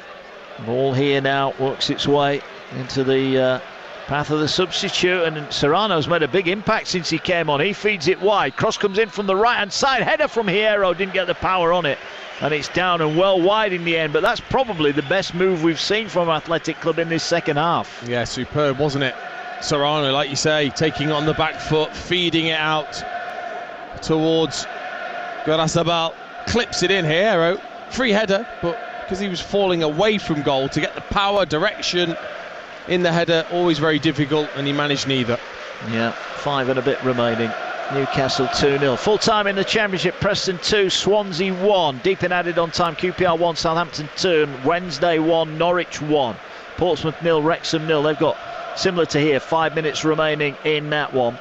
ball here now works its way into the path of the substitute, and Serrano's made a big impact since he came on. He feeds it wide, cross comes in from the right hand side, header from Hierro, didn't get the power on it, and it's down and well wide in the end. But that's probably the best move we've seen from Athletic Club in this second half. Yeah, superb, wasn't it? Serrano, like you say, taking on the back foot, feeding it out towards Gorazabal, clips it in. Hierro, free header, but because he was falling away from goal, to get the power, direction in the header, always very difficult, and he managed neither. Yeah, 5 and a bit remaining. Newcastle 2-0. Full time in the Championship, Preston 2, Swansea 1. Deep in added on time, QPR 1, Southampton 2, and Wednesday 1, Norwich 1. Portsmouth 0, Wrexham 0. They've got, similar to here, 5 minutes remaining in that one.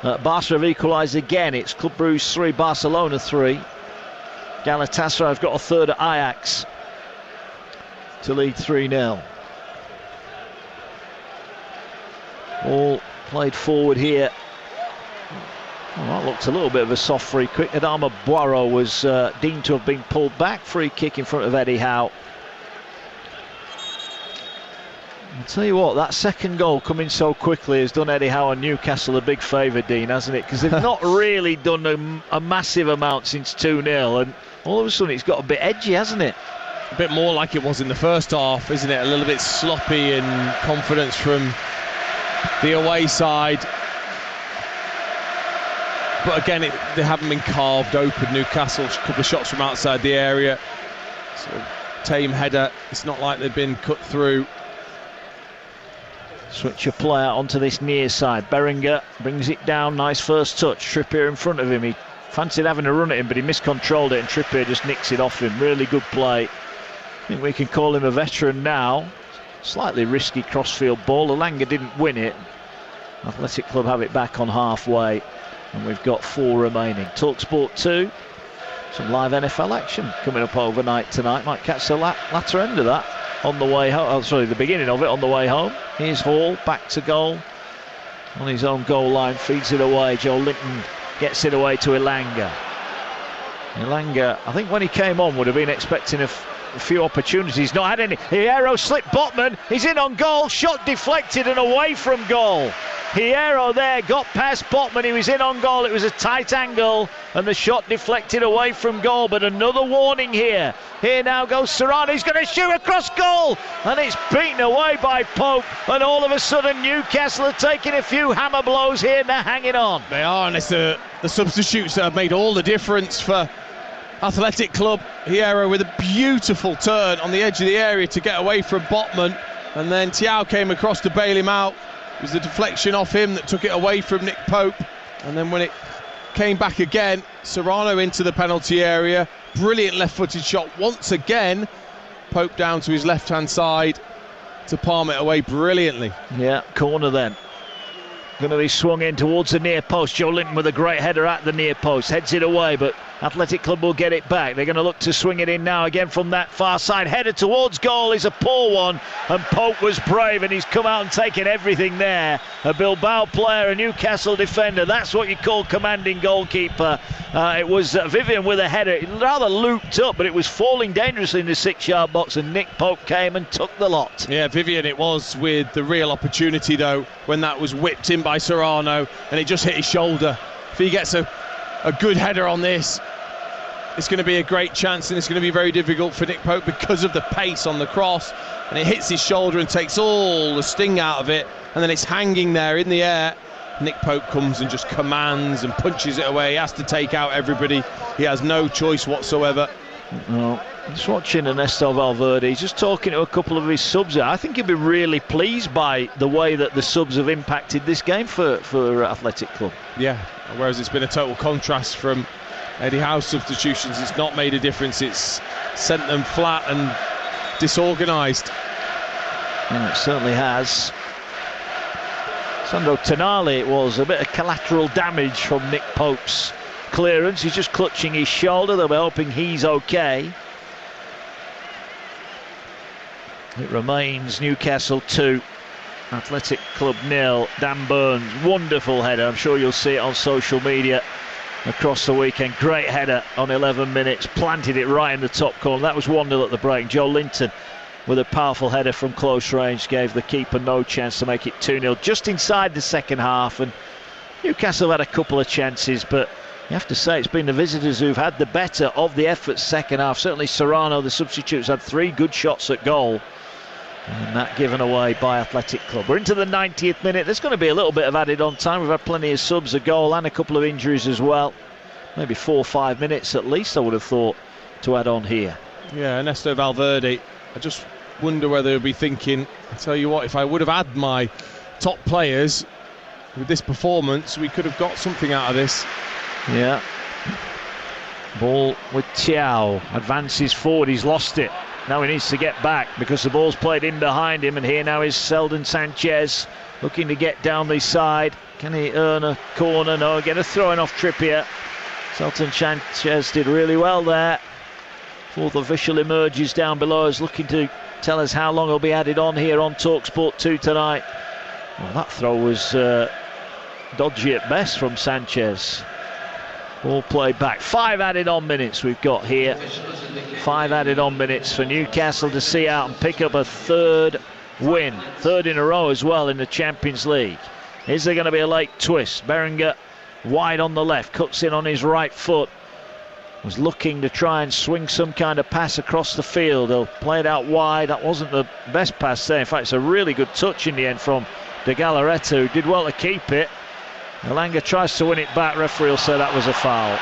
Barca have equalised again. It's Club Brugge 3, Barcelona 3. Galatasaray have got a third at Ajax to lead 3-0. All played forward here. Well, that looked a little bit of a soft free kick. Adama Boiro was deemed to have been pulled back. Free kick in front of Eddie Howe. I'll tell you what, that second goal coming so quickly has done Eddie Howe and Newcastle a big favour, Dean, hasn't it? Because they've not really done a massive amount since 2-0, and all of a sudden it's got a bit edgy, hasn't it? A bit more like it was in the first half, isn't it? A little bit sloppy and confidence from the away side. But again, they haven't been carved open. Newcastle, a couple of shots from outside the area. Sort of tame header. It's not like they've been cut through. Switch of play out onto this near side. Berenguer brings it down, nice first touch. Trippier in front of him. He fancied having a run at him, but he miscontrolled it, and Trippier just nicks it off him. Really good play. I think we can call him a veteran now. Slightly risky crossfield ball. Elanga didn't win it. Athletic Club have it back on halfway, and we've got 4 remaining. TalkSport 2. Some live NFL action coming up overnight tonight. Might catch the latter end of that on the way home. Oh, sorry, the beginning of it on the way home. Here's Hall, back to goal. On his own goal line, feeds it away. Joe Linton gets it away to Elanga. Elanga, I think when he came on, would have been expecting a few opportunities. Not had any. Hierro slipped Botman. He's in on goal. Shot deflected and away from goal. Hierro there got past Botman. He was in on goal. It was a tight angle and the shot deflected away from goal. But another warning here. Here now goes Serrano. He's going to shoot across goal, and it's beaten away by Pope. And all of a sudden Newcastle are taking a few hammer blows here and they're hanging on. They are, and it's the substitutes that have made all the difference for Athletic Club. Hierro with a beautiful turn on the edge of the area to get away from Botman, and then Thiaw came across to bail him out. It was the deflection off him that took it away from Nick Pope, and then when it came back again, Serrano into the penalty area. Brilliant left-footed shot once again. Pope down to his left-hand side to palm it away brilliantly. Yeah, corner then. Going to be swung in towards the near post. Joe Linton with a great header at the near post. Heads it away, but Athletic Club will get it back. They're going to look to swing it in now again from that far side. Header towards goal is a poor one, and Pope was brave and he's come out and taken everything there. A Bilbao player, a Newcastle defender. That's what you call commanding goalkeeper. It was Vivian with a header. It rather looped up, but it was falling dangerously in the 6-yard box, and Nick Pope came and took the lot. Yeah, Vivian it was, with the real opportunity though when that was whipped in by Serrano and it just hit his shoulder. If he gets a good header on this, it's going to be a great chance, and it's going to be very difficult for Nick Pope because of the pace on the cross, and it hits his shoulder and takes all the sting out of it, and then it's hanging there in the air. Nick Pope comes and just commands and punches it away. He has to take out everybody. He has no choice whatsoever. No. Just watching Ernesto Valverde, he's just talking to a couple of his subs. I think he'll be really pleased by the way that the subs have impacted this game for Athletic Club. Yeah, whereas it's been a total contrast from Eddie Howe's substitutions. It's not made a difference. It's sent them flat and disorganised. Yeah, it certainly has. Sandro Tonali, it was a bit of collateral damage from Nick Pope's clearance. He's just clutching his shoulder. They'll be hoping he's okay. It remains Newcastle 2, Athletic Club 0. Dan Burns, wonderful header. I'm sure you'll see it on social media across the weekend. Great header on 11 minutes, planted it right in the top corner. That was 1-0 at the break. Joe Linton with a powerful header from close range gave the keeper no chance to make it 2-0 just inside the second half. And Newcastle had a couple of chances, but you have to say it's been the visitors who've had the better of the effort second half. Certainly Serrano, the substitutes, had 3 good shots at goal, and that given away by Athletic Club. We're into the 90th minute. There's going to be a little bit of added on time. We've had plenty of subs, a goal and a couple of injuries as well. Maybe 4 or 5 minutes at least, I would have thought, to add on here. Yeah, Ernesto Valverde, I just wonder whether he'll be thinking, I tell you what, if I would have had my top players with this performance, we could have got something out of this. Yeah. Ball with Thiaw, advances forward, he's lost it. Now he needs to get back because the ball's played in behind him, and here now is Sheldon Sanchez looking to get down the side. Can he earn a corner? No, get a throw-in off Trippier. Sheldon Sanchez did really well there. Fourth official emerges down below, is looking to tell us how long he'll be added on here on TalkSport 2 tonight. Well, that throw was dodgy at best from Sanchez. Ball played back. 5 added on minutes we've got here. 5 added on minutes for Newcastle to see out and pick up a third win, third in a row as well in the Champions League. Is there going to be a late twist? Berenguer wide on the left, cuts in on his right foot. Was looking to try and swing some kind of pass across the field. He'll play it out wide. That wasn't the best pass there. In fact, it's a really good touch in the end from De Galarreta, who did well to keep it. Elanga tries to win it back. Referee will say that was a foul.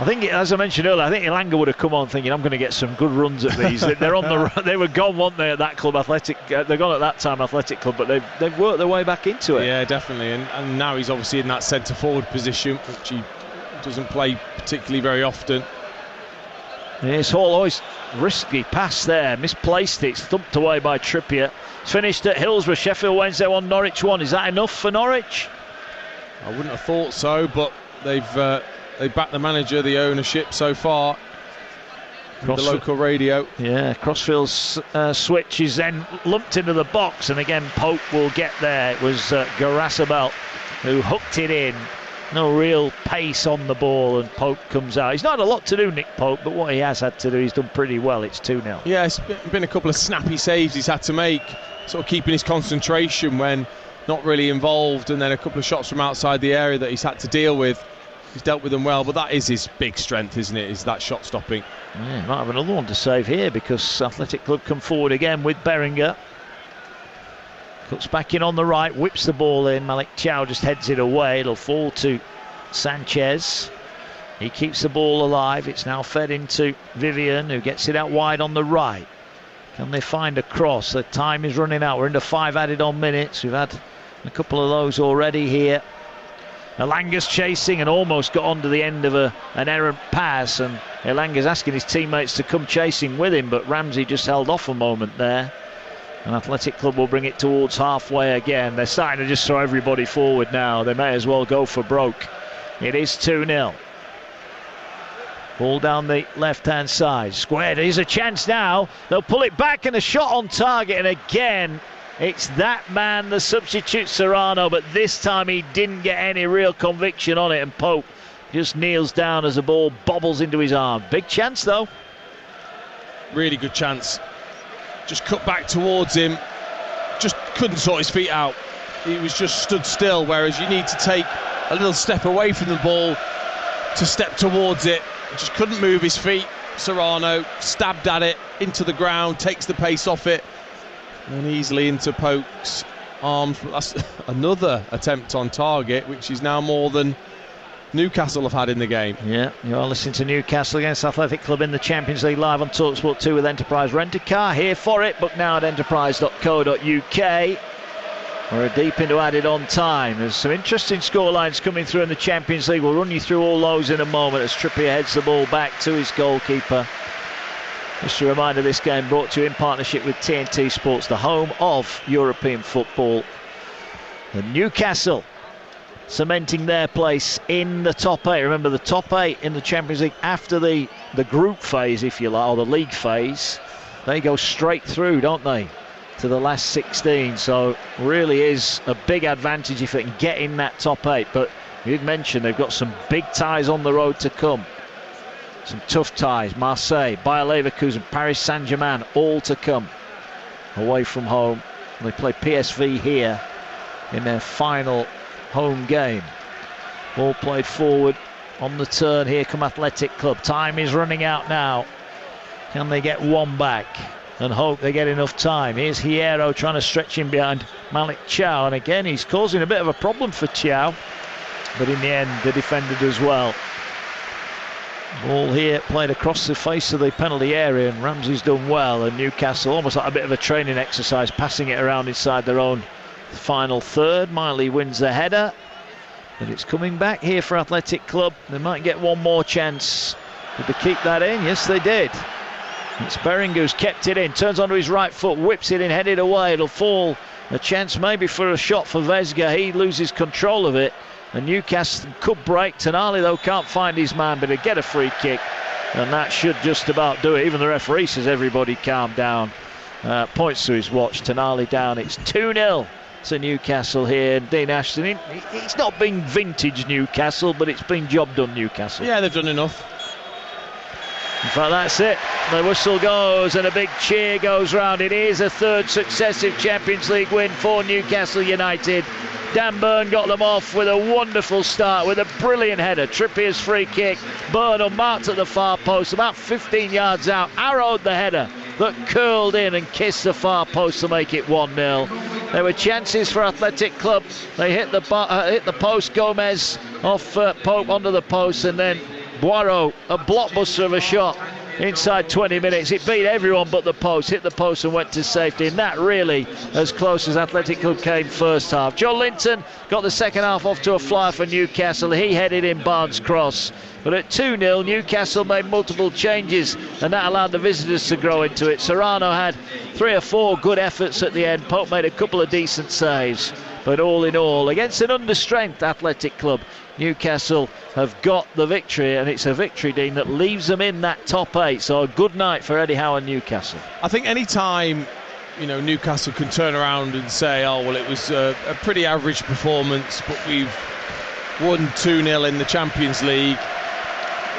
I think, as I mentioned earlier, I think Elanga would have come on thinking, I'm going to get some good runs at these. They're on the run. They were gone, weren't they, at that club, Athletic? They're gone at that time, Athletic Club, but they've worked their way back into it. Yeah, definitely. And now he's obviously in that centre-forward position, which he doesn't play particularly very often. Yes, Hall, always risky pass there, misplaced it, it's thumped away by Trippier. It's finished at Hillsborough. Sheffield Wednesday 1, Norwich 1. Is that enough for Norwich? I wouldn't have thought so, but they've backed the manager, the ownership so far. The local radio. Yeah, Crossfield's switch is then lumped into the box, and again Pope will get there. It was Garasabel who hooked it in. No real pace on the ball, and Pope comes out. He's not a lot to do, Nick Pope, but what he has had to do, he's done pretty well. It's 2-0. Yeah, it's been a couple of snappy saves he's had to make, sort of keeping his concentration when not really involved, and then a couple of shots from outside the area that he's had to deal with. He's dealt with them well, but that is his big strength, isn't it? Is that shot stopping. Yeah, might have another one to save here, because Athletic Club come forward again with Berenguer. Cuts back in on the right, whips the ball in. Malik Chow just heads it away. It'll fall to Sanchez. He keeps the ball alive. It's now fed into Vivian, who gets it out wide on the right. Can they find a cross? The time is running out. We're into 5 added on minutes. We've had a couple of those already here. Elanga's chasing and almost got onto the end of an errant pass, and Elanga's asking his teammates to come chasing with him, but Ramsey just held off a moment there. And Athletic Club will bring it towards halfway again. They're starting to just throw everybody forward now. They may as well go for broke. It is 2-0. Ball down the left-hand side. Squared. Here's a chance now. They'll pull it back, and a shot on target. And again, it's that man, the substitute Serrano, but this time he didn't get any real conviction on it, and Pope just kneels down as the ball bobbles into his arm. Big chance, though. Really good chance. Just cut back towards him, just couldn't sort his feet out. He was just stood still, whereas you need to take a little step away from the ball to step towards it. He just couldn't move his feet. Serrano stabbed at it into the ground, takes the pace off it, and easily into Pope's arms. That's another attempt on target, which is now more than Newcastle have had in the game. Yeah, you are listening to Newcastle against Athletic Club in the Champions League live on TalkSport 2 with Enterprise Rent-A-Car. Here for it, book now at enterprise.co.uk. We're deep into added on time. There's some interesting scorelines coming through in the Champions League. We'll run you through all those in a moment as Trippier heads the ball back to his goalkeeper. Just a reminder, this game brought to you in partnership with TNT Sports, the home of European football. And Newcastle cementing their place in the top 8. Remember, the top 8 in the Champions League after the group phase, if you like, or the league phase, they go straight through, don't they, to the last 16. So really is a big advantage if they can get in that top 8. But you did mention they've got some big ties on the road to come. Some tough ties. Marseille, Bayer Leverkusen, Paris Saint-Germain, all to come away from home. They play PSV here in their final home game. Ball played forward on the turn. Here come Athletic Club. Time is running out now. Can they get one back and hope they get enough time? Here's Hierro trying to stretch him behind Malik Chow, and again he's causing a bit of a problem for Chow, but in the end the defender does well. Ball here played across the face of the penalty area, and Ramsey's done well, and Newcastle almost like a bit of a training exercise, passing it around inside their own final third. Miley wins the header, but it's coming back here for Athletic Club. They might get one more chance. Did they keep that in? Yes, they did. It's Berenguer who's kept it in, turns onto his right foot, whips it in, headed away. It'll fall. A chance maybe for a shot for Vesga. He loses control of it, and Newcastle could break. Tonali, though, can't find his man, but he'll get a free kick, and that should just about do it. Even the referee says everybody calm down. Points to his watch. Tonali down. It's 2-0 to Newcastle here. Dean Ashton, it's not been vintage Newcastle, but it's been job done Newcastle. Yeah, they've done enough. But that's it. The whistle goes and a big cheer goes round. It is a third successive Champions League win for Newcastle United. Dan Burn got them off with a wonderful start with a brilliant header. Trippier's free kick. Burn unmarked at the far post, about 15 yards out, arrowed the header that curled in and kissed the far post to make it 1-0. There were chances for Athletic Club. They hit the post. Gomez off Pope onto the post, and then Boireau, a blockbuster of a shot inside 20 minutes. It beat everyone but the post, hit the post and went to safety, and that really as close as Athletic Club came first half. Joe Linton got the second half off to a flyer for Newcastle. He headed in Barnes' cross. But at 2-0, Newcastle made multiple changes, and that allowed the visitors to grow into it. Serrano had 3 or 4 good efforts at the end. Pope made a couple of decent saves. But all in all, against an understrength Athletic Club, Newcastle have got the victory, and it's a victory, Dean, that leaves them in that top 8. So a good night for Eddie Howe and Newcastle. I think any time, Newcastle can turn around and say, oh, well, it was a pretty average performance, but we've won 2-0 in the Champions League,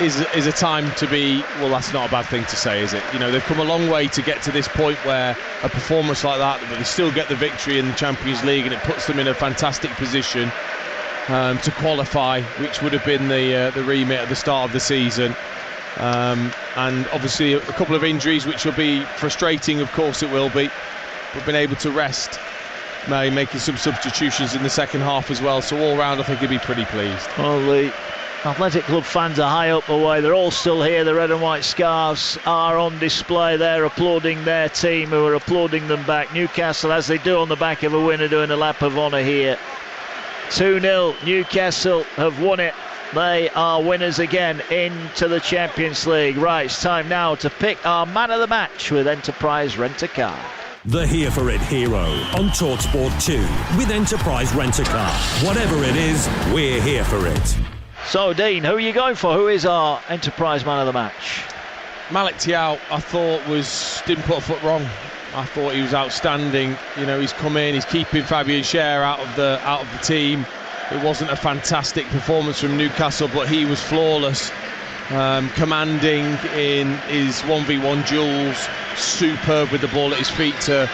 is a time to be, well, that's not a bad thing to say, is it? They've come a long way to get to this point where a performance like that, but they still get the victory in the Champions League, and it puts them in a fantastic position to qualify, which would have been the remit at the start of the season. And obviously a couple of injuries, which will be frustrating, of course it will be, but been able to rest, making some substitutions in the second half as well. So all round, I think he'll be pretty pleased. Well, the Athletic Club fans are high up the way. They're all still here. The red and white scarves are on display. They're applauding their team, who are applauding them back. Newcastle, as they do on the back of a win, are doing a lap of honour here. 2-0, Newcastle have won it. They are winners again into the Champions League. Right, it's time now to pick our man of the match with Enterprise Rent-A-Car. The Here For It hero on TalkSport 2 with Enterprise Rent-A-Car. Whatever it is, we're here for it. So, Dean, who are you going for? Who is our Enterprise man of the match? Malik Thiaw, I thought didn't put a foot wrong. I thought he was outstanding. He's come in, he's keeping Fabian Schär out of the team. It wasn't a fantastic performance from Newcastle, but he was flawless, commanding in his 1v1 duels, superb with the ball at his feet to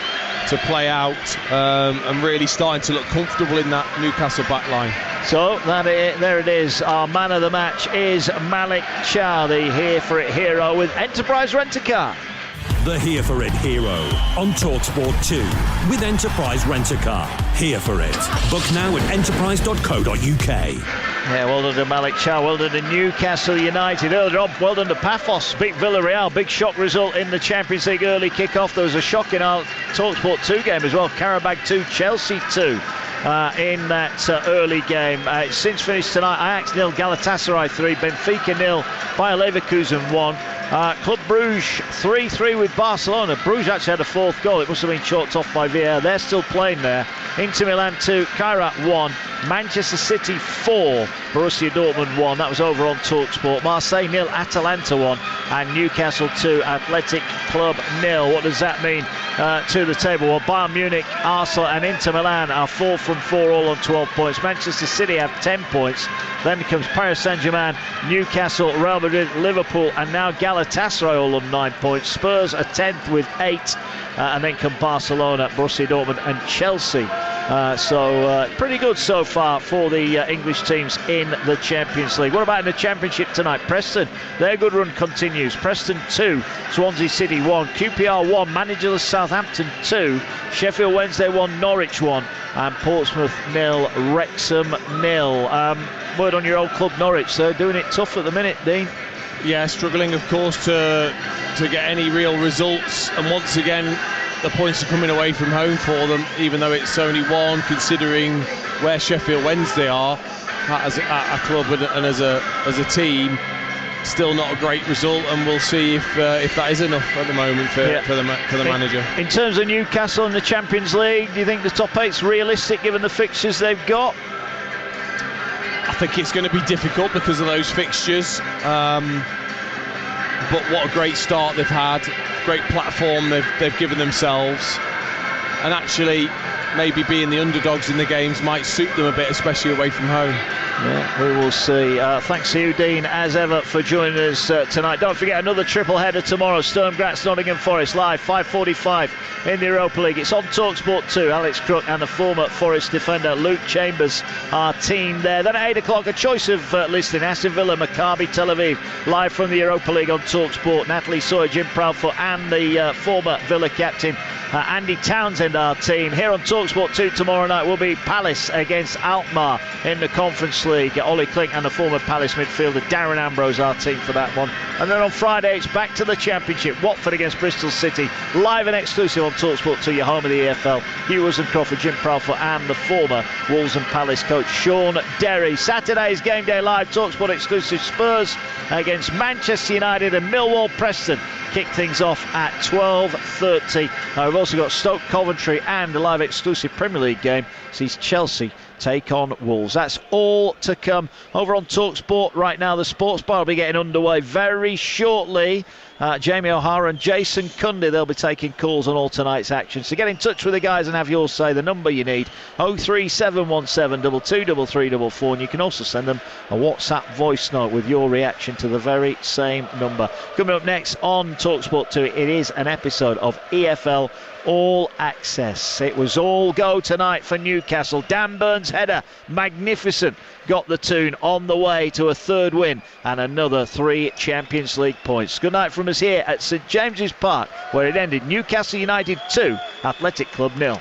play out, and really starting to look comfortable in that Newcastle back line. So there it is. Our man of the match is Malik Thiaw, the Here For It hero with Enterprise Rent-A-Car. The Here For It hero on TalkSport 2 with Enterprise Rent-A-Car. Here for it. Book now at enterprise.co.uk. Yeah, well done to Malik Thiaw, well done to Newcastle United. Earlier on, well done to Paphos, beat Villarreal. Big shock result in the Champions League early kick-off. There was a shock in our TalkSport 2 game as well. Karabag 2, Chelsea 2. In that early game. It's since finished tonight. Ajax 0, Galatasaray 3, Benfica 0, Bayer Leverkusen 1. Club Bruges 3-3 with Barcelona. Bruges actually had a 4th goal. It must have been chalked off by VAR. They're still playing there. Inter Milan 2, Kairat 1, Manchester City 4, Borussia Dortmund 1. That was over on TalkSport. Marseille 0, Atalanta 1, and Newcastle 2, Athletic Club 0. What does that mean to the table? Well, Bayern Munich, Arsenal and Inter Milan are 4 from 4, all on 12 points. Manchester City have 10 points. Then comes Paris Saint-Germain, Newcastle, Real Madrid, Liverpool, and now Galatasaray all on 9 points. Spurs are 10th with 8, and then come Barcelona, Borussia Dortmund and Chelsea. So pretty good so far for the English teams in the Champions League. What about in the Championship tonight? Preston, their good run continues. Preston 2, Swansea City 1, QPR 1, managerless Southampton 2, Sheffield Wednesday 1, Norwich 1, and Portsmouth 0, Wrexham 0. Word on your old club Norwich, they're doing it tough at the minute, Dean. Yeah, struggling of course to get any real results, and once again the points are coming away from home for them, even though it's only 1, considering where Sheffield Wednesday are as a club and as a team. Still not a great result, and we'll see if that is enough at the moment for the manager. In terms of Newcastle in the Champions League, do you think the top 8's realistic given the fixtures they've got? I think it's going to be difficult because of those fixtures, but what a great start they've had, great platform they've given themselves, and actually maybe being the underdogs in the games might suit them a bit, especially away from home. Yeah, we will see. Thanks to you, Dean, as ever, for joining us tonight. Don't forget another triple header tomorrow. Sturm Graz, Nottingham Forest, live 5:45 in the Europa League. It's on TalkSport 2. Alex Crook and the former Forest defender Luke Chambers, our team there. Then at 8 o'clock, a choice of listing: Aston Villa, Maccabi Tel Aviv, live from the Europa League on TalkSport. Natalie Sawyer, Jim Proudfoot, and the former Villa captain Andy Townsend, our team. Here on TalkSport 2 tomorrow night will be Palace against Alkmaar in the Conference League. Ollie Klink and the former Palace midfielder Darren Ambrose, our team for that one. And then on Friday, it's back to the Championship. Watford against Bristol City, live and exclusive on TalkSport 2, your home of the EFL. Hugh Crawford, Jim Proudfoot, and the former Wolves and Palace coach Sean Derry. Saturday's Game Day Live, TalkSport exclusive: Spurs against Manchester United, and Millwall Preston kick things off at 12:30. We've also got Stoke Coventry, and a live exclusive Premier League game sees Chelsea take on Wolves. That's all to come over on TalkSport right now. The Sports Bar will be getting underway very shortly. Jamie O'Hara and Jason Cundy, they'll be taking calls on all tonight's action. So get in touch with the guys and have your say. The number you need, 03717 223344, and you can also send them a WhatsApp voice note with your reaction to the very same number. Coming up next on TalkSport 2, it is an episode of EFL All Access. It was all go tonight for Newcastle. Dan Burns' header, magnificent, got the tune on the way to a third win and another 3 Champions League points. Good night from us here at St James's Park, where it ended Newcastle United 2, Athletic Club 0.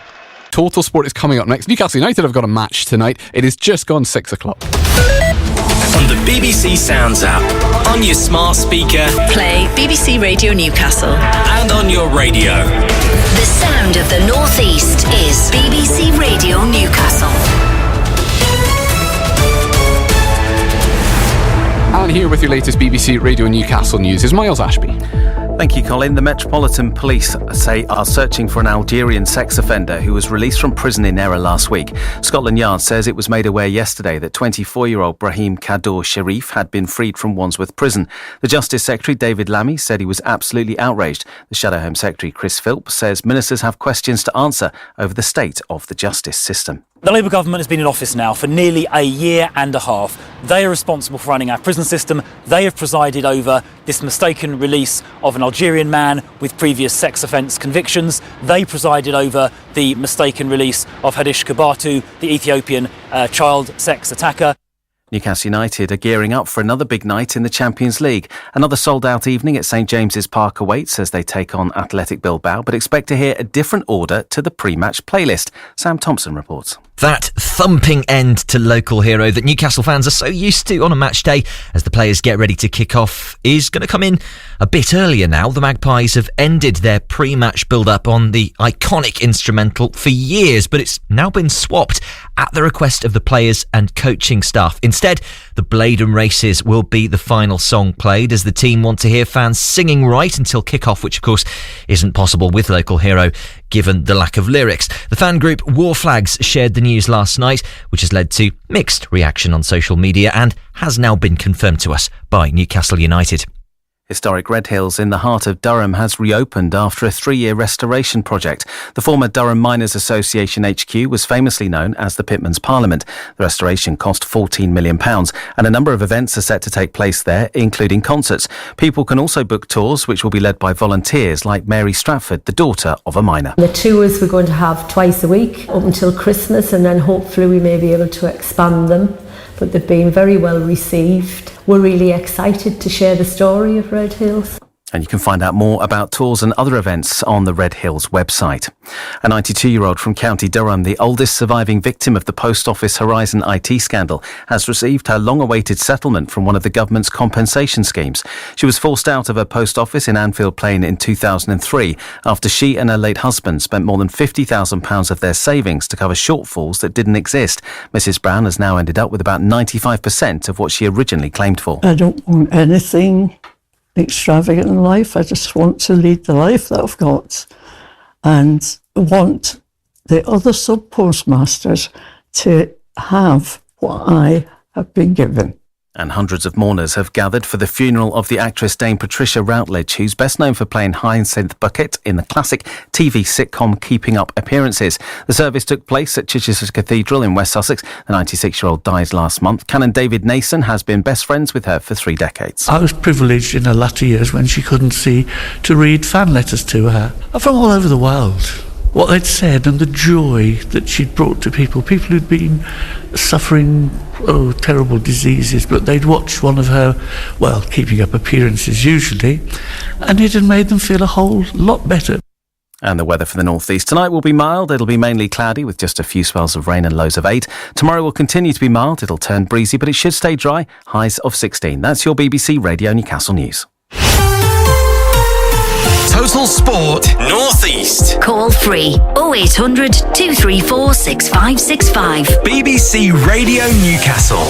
Total Sport is coming up next. Newcastle United have got a match tonight. It is just gone 6 o'clock. On the BBC Sounds app, on your smart speaker, play BBC Radio Newcastle, and on your radio. The sound of the North East is BBC Radio Newcastle. And here with your latest BBC Radio Newcastle news is Miles Ashby. Thank you, Colin. The Metropolitan Police are searching for an Algerian sex offender who was released from prison in error last week. Scotland Yard says it was made aware yesterday that 24-year-old Brahim Kadour Sharif had been freed from Wandsworth Prison. The Justice Secretary, David Lammy, said he was absolutely outraged. The Shadow Home Secretary, Chris Philp, says ministers have questions to answer over the state of the justice system. The Labour government has been in office now for nearly a year and a half. They are responsible for running our prison system. They have presided over this mistaken release of an Algerian man with previous sex offence convictions. They presided over the mistaken release of Hadish Kabatu, the Ethiopian child sex attacker. Newcastle United are gearing up for another big night in the Champions League. Another sold-out evening at St James's Park awaits as they take on Athletic Bilbao, but expect to hear a different order to the pre-match playlist. Sam Thompson reports. That thumping end to local hero that Newcastle fans are so used to on a match day as the players get ready to kick off is going to come in a bit earlier now. The Magpies have ended their pre-match build-up on the iconic instrumental for years, but it's now been swapped at the request of the players and coaching staff. Instead, the Blade and Races will be the final song played, as the team want to hear fans singing right until kick-off, which of course isn't possible with local hero given the lack of lyrics. The fan group War Flags shared the news last night, which has led to mixed reaction on social media and has now been confirmed to us by Newcastle United. Historic Red Hills in the heart of Durham has reopened after a 3-year restoration project. The former Durham Miners Association HQ was famously known as the Pitman's Parliament. The restoration cost £14 million and a number of events are set to take place there, including concerts. People can also book tours which will be led by volunteers like Mary Stratford, the daughter of a miner. The tours we're going to have twice a week up until Christmas, and then hopefully we may be able to expand them. But they've been very well received. We're really excited to share the story of Red Hills. And you can find out more about tours and other events on the Red Hills website. A 92-year-old from County Durham, the oldest surviving victim of the Post Office Horizon IT scandal, has received her long-awaited settlement from one of the government's compensation schemes. She was forced out of her post office in Anfield Plain in 2003 after she and her late husband spent more than £50,000 of their savings to cover shortfalls that didn't exist. Mrs. Brown has now ended up with about 95% of what she originally claimed for. I don't want anything extravagant in life. I just want to lead the life that I've got and want the other sub-postmasters to have what I have been given. And hundreds of mourners have gathered for the funeral of the actress Dame Patricia Routledge, who's best known for playing Hyacinth Bucket in the classic TV sitcom Keeping Up Appearances. The service took place at Chichester Cathedral in West Sussex. The 96-year-old died last month. Canon David Nason has been best friends with her for 3 decades. I was privileged in her latter years, when she couldn't see, to read fan letters to her from all over the world. What they'd said and the joy that she'd brought to people who'd been suffering terrible diseases, but they'd watched one of her, Keeping Up Appearances usually, and it had made them feel a whole lot better. And the weather for the northeast tonight will be mild. It'll be mainly cloudy with just a few spells of rain and lows of 8. Tomorrow will continue to be mild. It'll turn breezy, but it should stay dry. Highs of 16. That's your BBC Radio Newcastle News. Total Sport Northeast. Call free 0800 234 6565. BBC Radio Newcastle.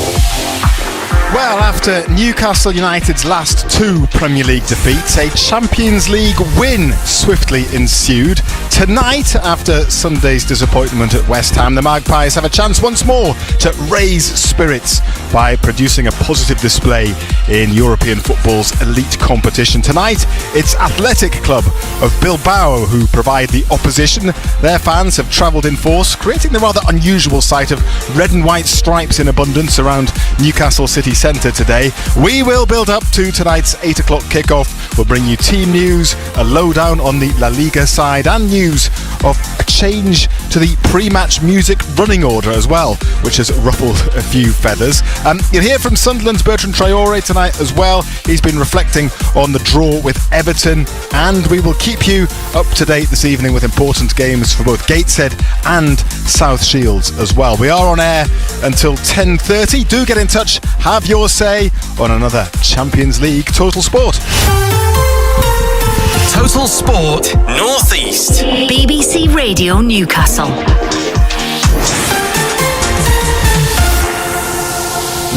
Well, after Newcastle United's last 2 Premier League defeats, a Champions League win swiftly ensued. Tonight, after Sunday's disappointment at West Ham, the Magpies have a chance once more to raise spirits by producing a positive display in European football's elite competition. Tonight, it's Athletic Club of Bilbao who provide the opposition. Their fans have travelled in force, creating the rather unusual sight of red and white stripes in abundance around Newcastle City Centre today. We will build up to tonight's 8 o'clock kickoff. We'll bring you team news, a lowdown on the La Liga side, and news of a change to the pre-match music running order as well, which has ruffled a few feathers. You'll hear from Sunderland's Bertrand Traore tonight as well. He's been reflecting on the draw with Everton, and we will keep you up to date this evening with important games for both Gateshead and South Shields as well. We are on air until 10:30. Do get in touch, have your say on another Champions League Total Sport. Total Sport Northeast. BBC Radio Newcastle.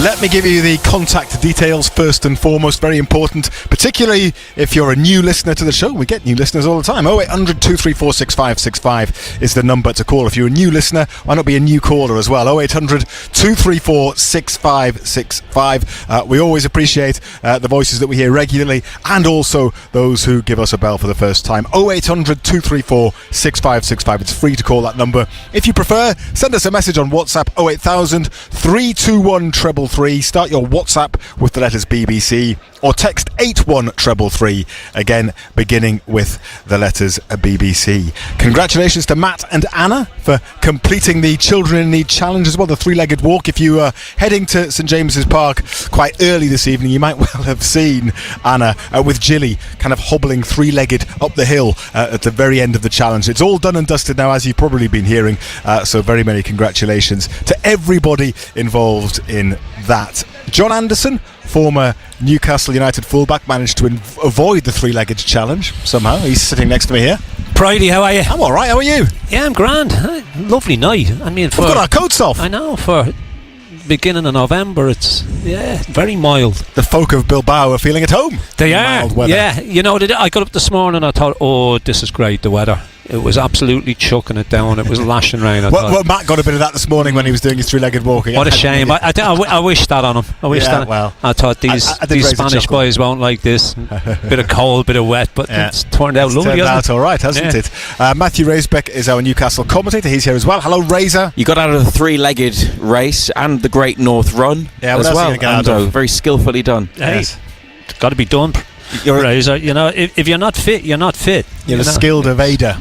Let me give you the contact details first and foremost, very important, particularly if you're a new listener to the show. We get new listeners all the time. 0800 234 6565 is the number to call if you're a new listener. Why not be a new caller as well? 0800 234 6565. We always appreciate the voices that we hear regularly, and also those who give us a bell for the first time. 0800 234 6565. It's free to call that number. If you prefer, send us a message on WhatsApp 08000 321 333. Start your WhatsApp with the letters BBC, or text 81333, again beginning with the letters BBC. Congratulations to Matt and Anna for completing the Children in Need Challenge as well, the 3-legged walk. If you are heading to St James's Park quite early this evening, you might well have seen Anna with Jilly kind of hobbling 3-legged up the hill at the very end of the challenge. It's all done and dusted now, as you've probably been hearing, so very many congratulations to everybody involved in that. John Anderson, former Newcastle United fullback, managed to avoid the 3-legged challenge somehow. He's sitting next to me here. Pridey, how are you? I'm alright, how are you? Yeah, I'm grand. Lovely night. I mean, we've got our coats off. I know, for beginning of November, it's very mild. The folk of Bilbao are feeling at home. They are. Mild weather. Yeah, you know, I got up this morning and I thought, oh, this is great, the weather. It was absolutely chucking it down. It was lashing rain. Well, Matt got a bit of that this morning when he was doing his 3-legged walking. What a shame. I wish that on him. I thought these Spanish boys won't like this. Bit of cold, bit of wet, but it's turned out lovely. Turned out all right, hasn't it? Matthew Raisbeck is our Newcastle commentator. He's here as well. Hello, Razor. You got out of the 3-legged race and the Great North Run as well. Ando, very skillfully done. Hey, it's got to be done. Razor, you know, if you're not fit, you're not fit. You're a skilled evader.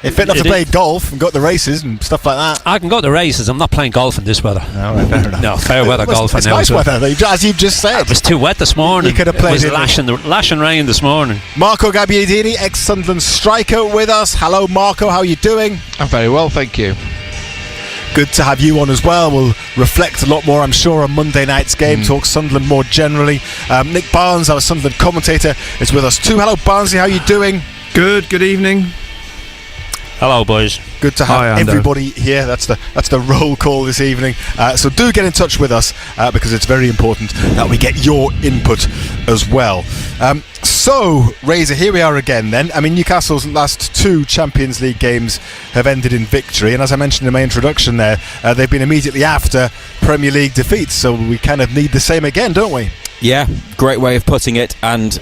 You're fit enough to play golf and go to the races and stuff like that. I can go to the races. I'm not playing golf in this weather. All right, fair enough. No, fair weather golf. It's nice weather, as you've just said. It was too wet this morning. You could have played it. Was lashing rain this morning. Marco Gabbiadini, ex-Sunderland striker, with us. Hello, Marco. How are you doing? I'm very well, thank you. Good to have you on as well. We'll reflect a lot more, I'm sure, on Monday night's game, talk Sunderland more generally. Nick Barnes, our Sunderland commentator, is with us too. Hello, Barnsley, how are you doing? Good evening. Hello, boys. Good to have everybody here. That's the roll call this evening. So do get in touch with us because it's very important that we get your input as well. So, Razor, here we are again then. I mean, Newcastle's last 2 Champions League games have ended in victory, and as I mentioned in my introduction there, they've been immediately after Premier League defeats, so we kind of need the same again, don't we? Yeah, great way of putting it, and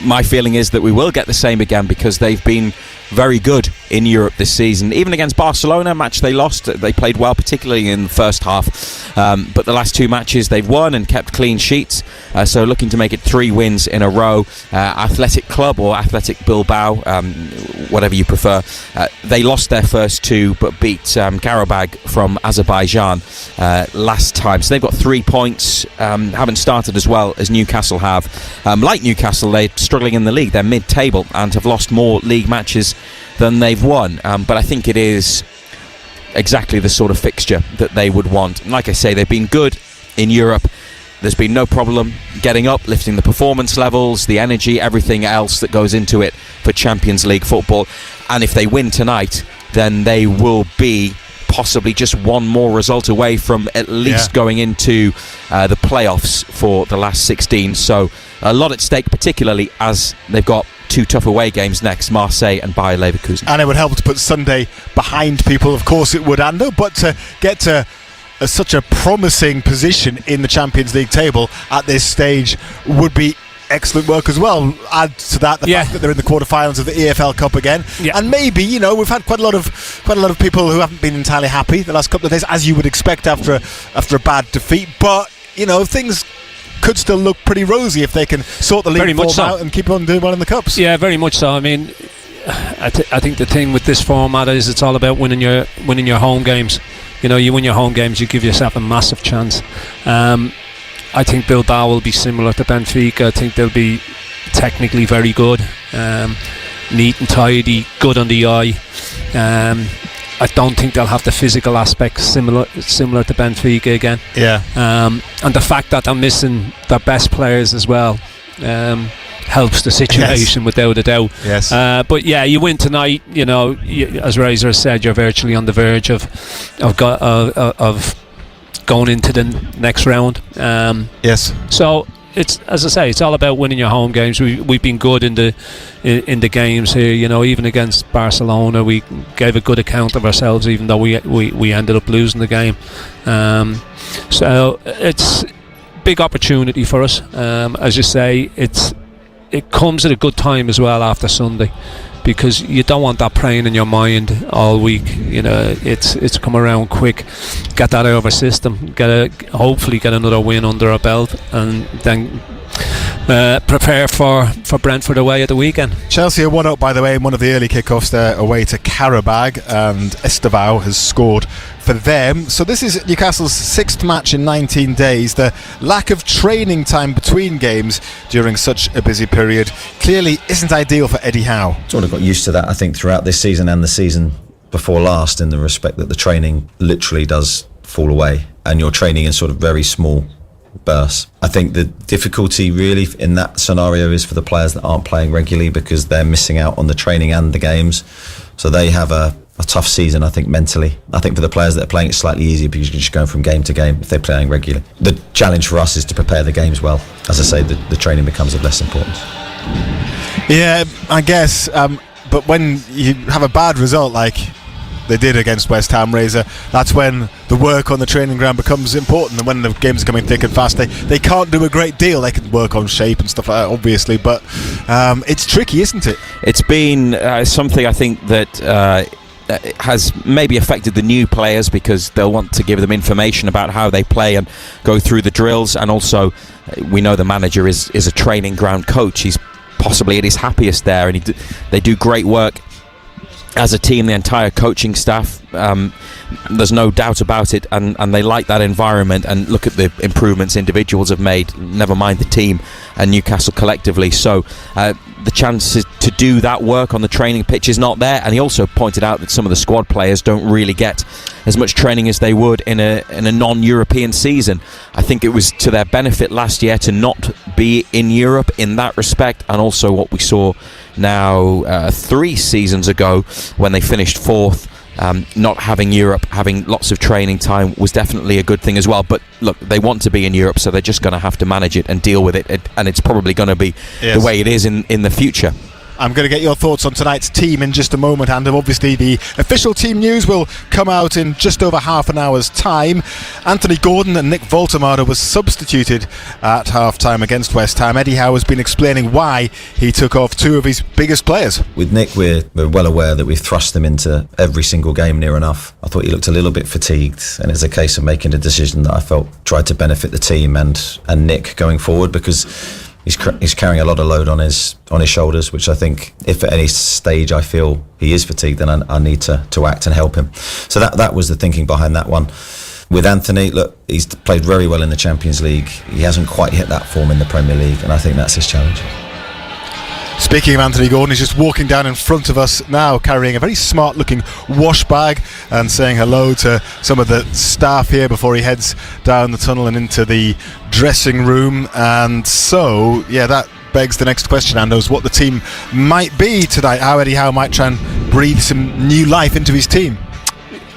my feeling is that we will get the same again because they've been very good in Europe this season. Even against Barcelona, a match they lost, they played well, particularly in the first half. But the last 2 matches they've won and kept clean sheets. So looking to make it 3 wins in a row. Athletic Club or Athletic Bilbao, whatever you prefer, they lost their first 2 but beat Karabag from Azerbaijan last time. So they've got 3 points, haven't started as well as Newcastle have. Like Newcastle, they're struggling in the league. They're mid-table and have lost more league matches than they've won, but I think it is exactly the sort of fixture that they would want. And like I say, they've been good in Europe. There's been no problem getting up, lifting the performance levels, the energy, everything else that goes into it for Champions League football. And if they win tonight, then they will be possibly just one more result away from at least going into the playoffs for the last 16. So a lot at stake, particularly as they've got 2 tough away games next, Marseille and Bayer Leverkusen. And it would help to put Sunday behind people, of course it would, Ando, but to get to such a promising position in the Champions League table at this stage would be excellent work as well. Add to that the fact that they're in the quarterfinals of the EFL Cup again, and maybe, you know, we've had quite a lot of people who haven't been entirely happy the last couple of days, as you would expect after a bad defeat, but you know, things could still look pretty rosy if they can sort the league form out and keep on doing well in the cups. Yeah, very much so. I mean, I think the thing with this format is it's all about winning your home games. You know, you win your home games, you give yourself a massive chance. I think Bilbao will be similar to Benfica. I think they'll be technically very good, neat and tidy, good on the eye. I don't think they'll have the physical aspects similar to Benfica again. Yeah. And the fact that they're missing their best players as well helps the situation without a doubt. Yes. But yeah, you win tonight. You know, as Razor said, you're virtually on the verge of going into the next round. Yes. So it's, as I say, it's all about winning your home games. We've been good in the games here. You know, even against Barcelona, we gave a good account of ourselves, even though we ended up losing the game. So it's big opportunity for us. As you say, it comes at a good time as well after Sunday, because you don't want that praying in your mind all week. You know, it's come around quick. Get that out of our system. Hopefully get another win under our belt, and then prepare for Brentford away at the weekend. Chelsea are 1-up, by the way, in one of the early kickoffs there away to Karabag, and Estevao has scored for them. So this is Newcastle's 6th match in 19 days. The lack of training time between games during such a busy period clearly isn't ideal for Eddie Howe. Sort of got used to that, I think, throughout this season and the season before last, in the respect that the training literally does fall away and you're training in sort of very small bursts. I think the difficulty really in that scenario is for the players that aren't playing regularly, because they're missing out on the training and the games. So they have a tough season, I think, mentally. I think for the players that are playing, it's slightly easier because you're just going from game to game if they're playing regularly. The challenge for us is to prepare the games well. As I say, the training becomes of less importance. Yeah, I guess. But when you have a bad result like they did against West Ham, Razor, that's when the work on the training ground becomes important, and when the games are coming thick and fast, they can't do a great deal. They can work on shape and stuff like that, obviously, but it's tricky, isn't it? It's been something, I think, that has maybe affected the new players, because they'll want to give them information about how they play and go through the drills. And also, we know the manager is a training ground coach. He's possibly at his happiest there, and they do great work as a team, the entire coaching staff. There's no doubt about it, and they like that environment, and look at the improvements individuals have made, never mind the team and Newcastle collectively. So the chances to do that work on the training pitch is not there. And he also pointed out that some of the squad players don't really get as much training as they would in a non-European season. I think it was to their benefit last year to not be in Europe in that respect, and also what we saw now 3 seasons ago when they finished 4th. Not having Europe, having lots of training time was definitely a good thing as well. But look, they want to be in Europe, so they're just going to have to manage it and deal with it, and it's probably going to be the way it is in the future. I'm going to get your thoughts on tonight's team in just a moment, and obviously the official team news will come out in just over half an hour's time. Anthony Gordon and Nick Voltemade was substituted at half-time against West Ham. Eddie Howe has been explaining why he took off 2 of his biggest players. With Nick, we're well aware that we've thrust him into every single game near enough. I thought he looked a little bit fatigued, and it's a case of making a decision that I felt tried to benefit the team and Nick going forward, because he's carrying a lot of load on his shoulders, which I think if at any stage I feel he is fatigued, then I need to act and help him. So that was the thinking behind that one. With Anthony, look, he's played very well in the Champions League. He hasn't quite hit that form in the Premier League, and I think that's his challenge. Speaking of Anthony Gordon, he's just walking down in front of us now, carrying a very smart-looking wash bag and saying hello to some of the staff here before he heads down the tunnel and into the dressing room. And so, that begs the next question, Andos, what the team might be tonight, how Eddie Howe might try and breathe some new life into his team.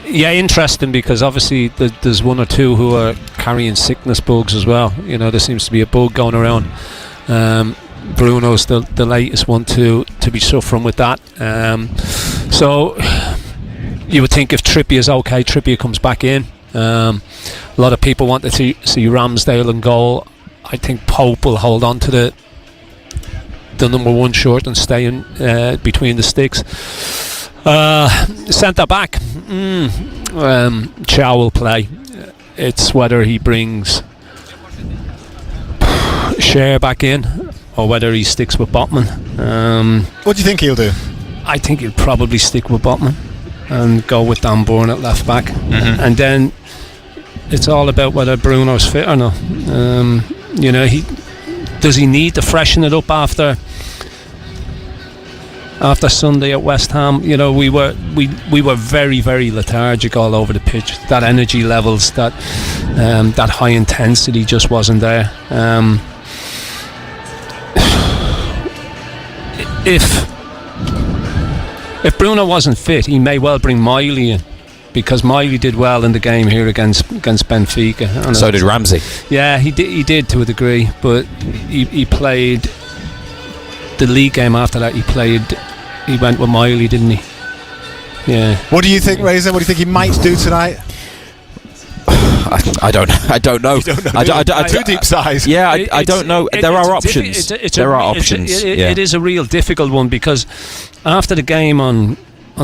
Yeah, interesting, because obviously there's 1 or 2 who are carrying sickness bugs as well. You know, there seems to be a bug going around. Bruno's the latest one to be suffering with that. So you would think if Trippier's okay, Trippier comes back in. A lot of people want to see Ramsdale in goal. I think Pope will hold on to the number 1 shirt and stay in between the sticks. Centre back, Chow will play. It's whether he brings Cher back in or whether he sticks with Botman. What do you think he'll do? I think he'll probably stick with Botman and go with Dan Burn at left back. And then it's all about whether Bruno's fit or not. You know, does he need to freshen it up after Sunday at West Ham? You know, we were very, very lethargic all over the pitch. That energy levels, that high intensity just wasn't there. If Bruno wasn't fit, he may well bring Miley in, because Miley did well in the game here against Benfica. And so did Ramsey. Yeah, he did to a degree, but he played the league game after that. He went with Miley, didn't he? Yeah. What do you think, Razor? What do you think he might do tonight? I don't know. Too deep size. Yeah, I don't know. There are options. There are options. It is a real difficult one, because after the game on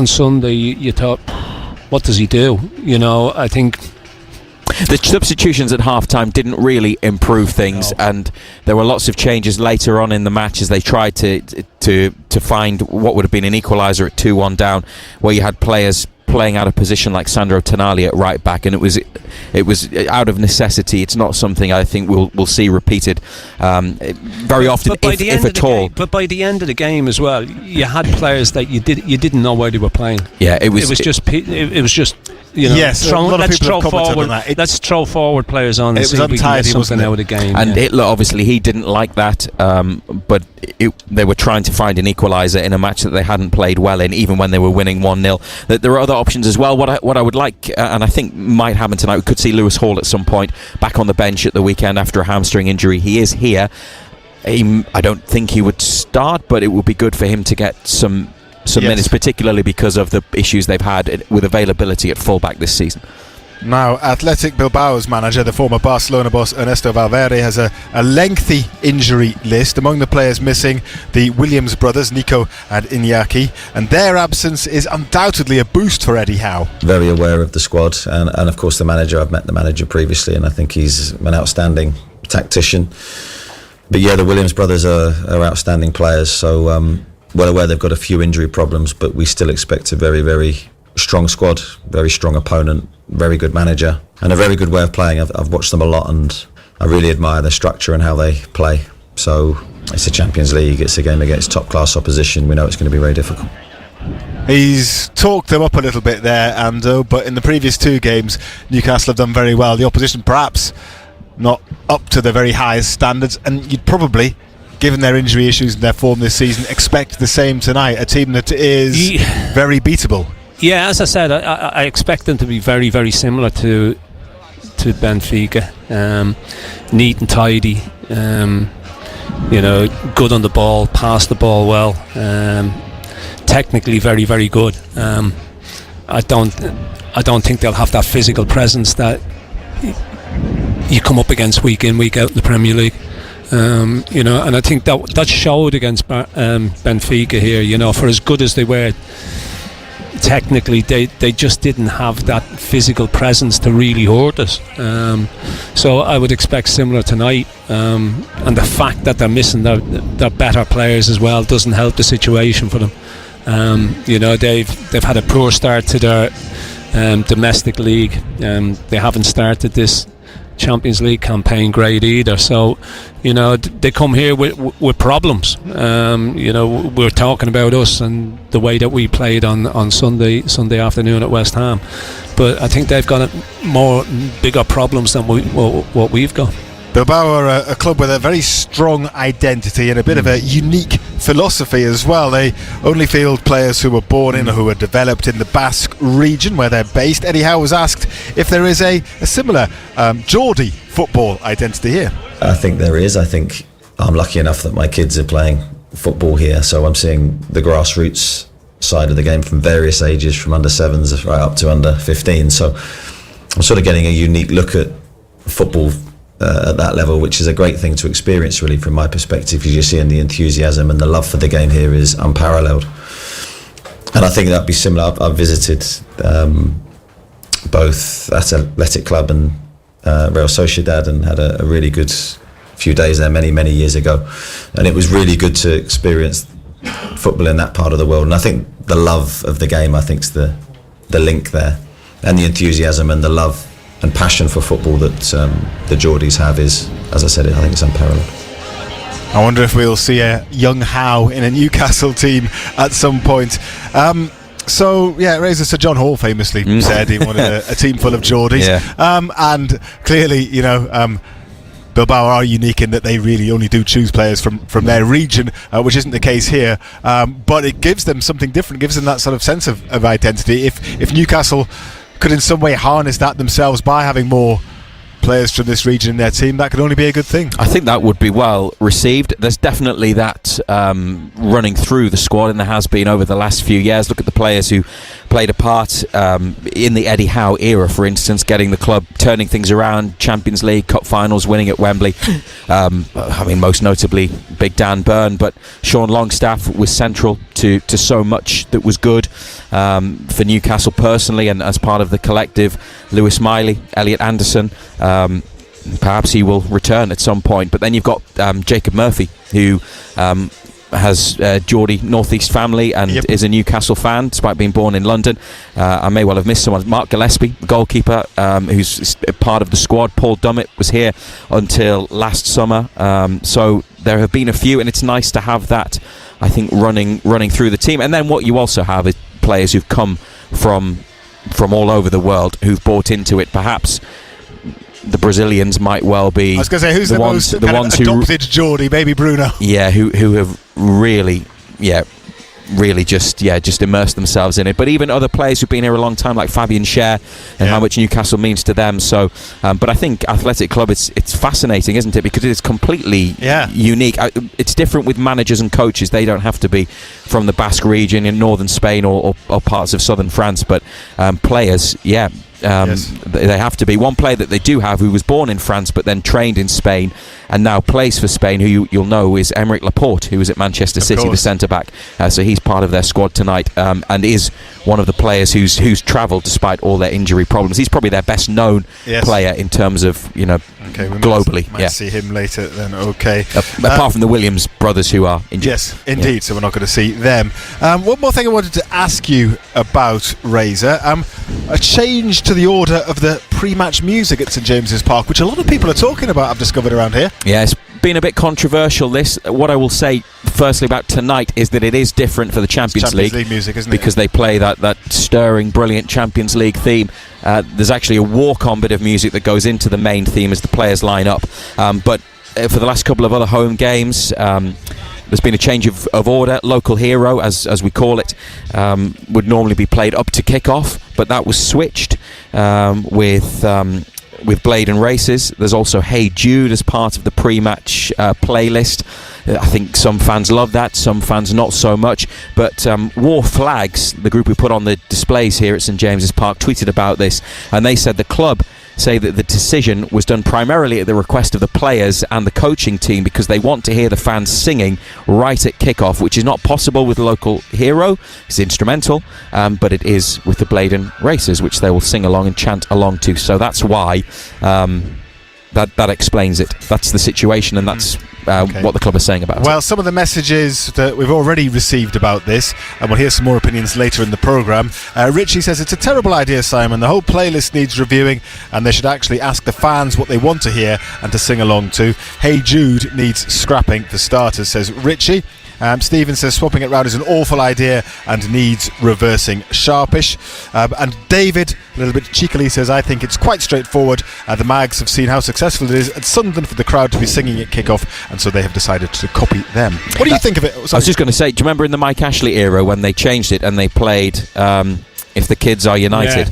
Sunday, you thought, what does he do? You know, I think the substitutions at half-time didn't really improve things, and there were lots of changes later on in the match as they tried to find what would have been an equaliser at 2-1 down, where you had players playing out of position like Sandro Tonali at right back, and it was out of necessity. It's not something I think we'll see repeated very often, if at all. But by the end of the game as well, you had players that you didn't know where they were playing. Yeah, it was just you know, yes, let's throw forward players on and see if we can get something out of the game. And Hitler, obviously, he didn't like that, but they were trying to find an equaliser in a match that they hadn't played well in, even when they were winning 1-0. That there are other options as well. What I would like, and I think might happen tonight, we could see Lewis Hall at some point back on the bench at the weekend after a hamstring injury. He is here. I don't think he would start, but it would be good for him to get some minutes, particularly because of the issues they've had with availability at fullback this season. Now, Athletic Bilbao's manager, the former Barcelona boss Ernesto Valverde, has a lengthy injury list. Among the players missing, the Williams brothers, Nico and Iñaki, and their absence is undoubtedly a boost for Eddie Howe. Very aware of the squad, and of course the manager. I've met the manager previously, and I think he's an outstanding tactician. But yeah, the Williams brothers are outstanding players, so well aware they've got a few injury problems, but we still expect a very, very strong squad, very strong opponent, very good manager, and a very good way of playing. I've watched them a lot, and I really admire their structure and how they play. So It's a Champions League, it's a game against top class opposition. We know it's going to be very difficult. He's talked them up a little bit there, Ando, but in the previous 2 games Newcastle have done very well. The opposition perhaps not up to the very highest standards, and you'd probably, given their injury issues and their form this season, expect the same tonight. A team that is very beatable. Yeah, as I said, I expect them to be very, very similar to Benfica. Neat and tidy, good on the ball, pass the ball well, technically very, very good. I don't think they'll have that physical presence that you come up against week in, week out in the Premier League. And I think that showed against Benfica here. For as good as they were, technically they just didn't have that physical presence to really hurt us. So I would expect similar tonight. And the fact that they're missing their better players as well doesn't help the situation for them. They've had a poor start to their domestic league. They haven't started this Champions League campaign great either, so they come here with problems. We're talking about us and the way that we played on Sunday afternoon at West Ham, but I think they've got bigger problems than what we've got. Bilbao are a club with a very strong identity and a bit of a unique philosophy as well. They only field players who were born in or who were developed in the Basque region where they're based. Eddie Howe was asked if there is a similar Geordie football identity here. I think there is. I think I'm lucky enough that my kids are playing football here, so I'm seeing the grassroots side of the game from various ages, from under 7s right up to under 15. So I'm sort of getting a unique look at football at that level, which is a great thing to experience really from my perspective, because you're seeing the enthusiasm and the love for the game here is unparalleled. And I think that'd be similar. I've visited both Athletic Club and Real Sociedad and had a really good few days there many years ago, and it was really good to experience football in that part of the world. And I think the love of the game, I think, is the link there, and the enthusiasm and the love and passion for football that the Geordies have is, as I said, I think it's unparalleled. I wonder if we'll see a young Howe in a Newcastle team at some point. Razor Sir John Hall famously said he wanted a team full of Geordies. Yeah. And clearly, Bilbao are unique in that they really only do choose players from their region, which isn't the case here. But it gives them something different, gives them that sort of sense of identity. If Newcastle could in some way harness that themselves by having more players from this region in their team, that could only be a good thing. I think that would be well received. There's definitely that running through the squad, and there has been over the last few years. Look at the players who played a part in the Eddie Howe era, for instance, getting the club turning things around, Champions League, Cup finals, winning at Wembley. Most notably Big Dan Burn, but Sean Longstaff was central to so much that was good for Newcastle personally and as part of the collective. Lewis Miley, Elliot Anderson, perhaps he will return at some point. But then you've got Jacob Murphy, who has Geordie Northeast family and is a Newcastle fan despite being born in London. I may well have missed someone. Mark Gillespie, goalkeeper, who's part of the squad. Paul Dummett was here until last summer. So there have been a few, and it's nice to have that, I think, running through the team. And then what you also have is players who've come from all over the world who've bought into it. Perhaps the Brazilians might well be. I was going to say, who's the ones adopted Geordie, maybe Bruno. Yeah, who have really just immersed themselves in it. But even other players who've been here a long time, like Fabian Schär, and how much Newcastle means to them. So, but I think Athletic Club, it's fascinating, isn't it? Because it's completely unique. It's different with managers and coaches. They don't have to be from the Basque region in northern Spain or parts of southern France, but players, they have to be. One player that they do have, who was born in France but then trained in Spain and now plays for Spain, who you'll know is Aymeric Laporte, who was at Manchester City, the centre-back. So he's part of their squad tonight, and is one of the players who's travelled despite all their injury problems. He's probably their best known player in terms of globally. Might see him later then. Apart from the Williams brothers who are injured. Yes, indeed. So we're not going to see them. One more thing I wanted to ask you about, Razor. A change to the order of the pre-match music at St James's Park, which a lot of people are talking about, I've discovered around here. Yeah, it's been a bit controversial, this. What I will say, firstly, about tonight is that it is different for the Champions League music, isn't it? because they play that stirring, brilliant Champions League theme. There's actually a walk-on bit of music that goes into the main theme as the players line up. But for the last couple of other home games, there's been a change of order. Local Hero, as we call it, would normally be played up to kick-off, but that was switched with Blade and Races. There's also Hey Jude as part of the pre-match playlist. I think some fans love that, some fans not so much. But War Flags, the group who put on the displays here at St James's Park, tweeted about this, and they said the club say that the decision was done primarily at the request of the players and the coaching team because they want to hear the fans singing right at kickoff, which is not possible with Local Hero. It's instrumental, but it is with the Blade and Races, which they will sing along and chant along to. So that's why that explains it. That's the situation, and that's what the club is saying about it. Well, some of the messages that we've already received about this, and we'll hear some more opinions later in the programme. Richie says, it's a terrible idea, Simon. The whole playlist needs reviewing, and they should actually ask the fans what they want to hear and to sing along to. Hey Jude needs scrapping for starters, says Richie. Stephen says swapping it round is an awful idea and needs reversing. Sharpish. And David, a little bit cheekily, says, I think it's quite straightforward. The Mags have seen how successful it is at Sunderland for the crowd to be singing at kick-off, and so they have decided to copy them. What do you think of it? I was just going to say, do you remember in the Mike Ashley era when they changed it and they played If the Kids Are United?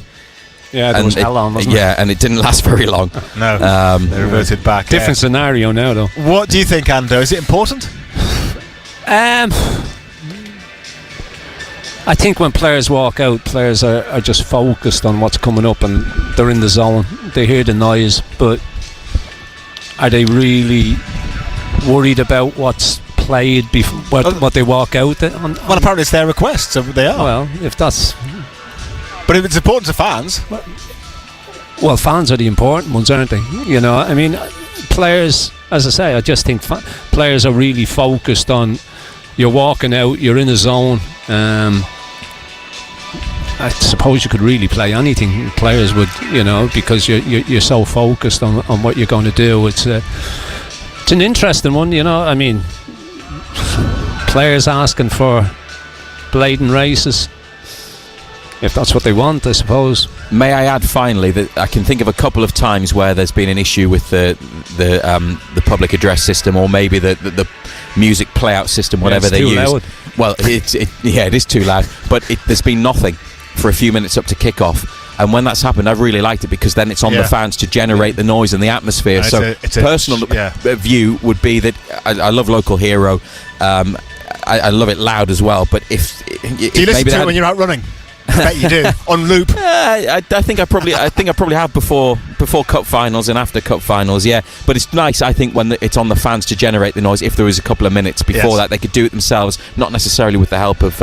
Yeah, there was hell on, wasn't it? Yeah, and it didn't last very long. No, they reverted back. Different scenario now, though. What do you think, Ando? Is it important? I think when players walk out, players are just focused on what's coming up and they're in the zone. They hear the noise, but are they really worried about what's played before what they walk out on? Well, apparently it's their request, so they are. Well, if that's... But if it's important to fans... Well, fans are the important ones, aren't they? You know, I mean, players, as I say, I just think players are really focused on... You're walking out, you're in a zone. I suppose you could really play anything. Players would, you know, because you're so focused on what you're going to do. It's an interesting one, you know. I mean, players asking for Blade and Races, if that's what they want, I suppose. May I add finally that I can think of a couple of times where there's been an issue with the public address system, or maybe the music playout system, whatever they use. Loud. Well, it is too loud, but there's been nothing for a few minutes up to kick-off. And when that's happened, I've really liked it because then it's on the fans to generate the noise and the atmosphere. So personal view would be that I love Local Hero. I love it loud as well. But if do you listen to it when you're out running? I bet you do. On loop. I think I probably have before cup finals and after cup finals. Yeah, but it's nice. I think when it's on the fans to generate the noise. If there is a couple of minutes before that, they could do it themselves, not necessarily with the help of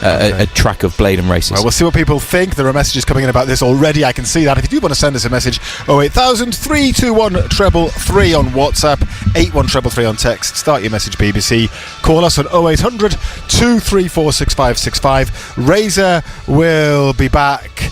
a track of Blade and Races. Well, we'll see what people think. There are messages coming in about this already. I can see that. If you do want to send us a message, 08000 321 333 on WhatsApp, 81333 on text. Start your message, BBC. Call us on 0800 234 6565. Razor will be back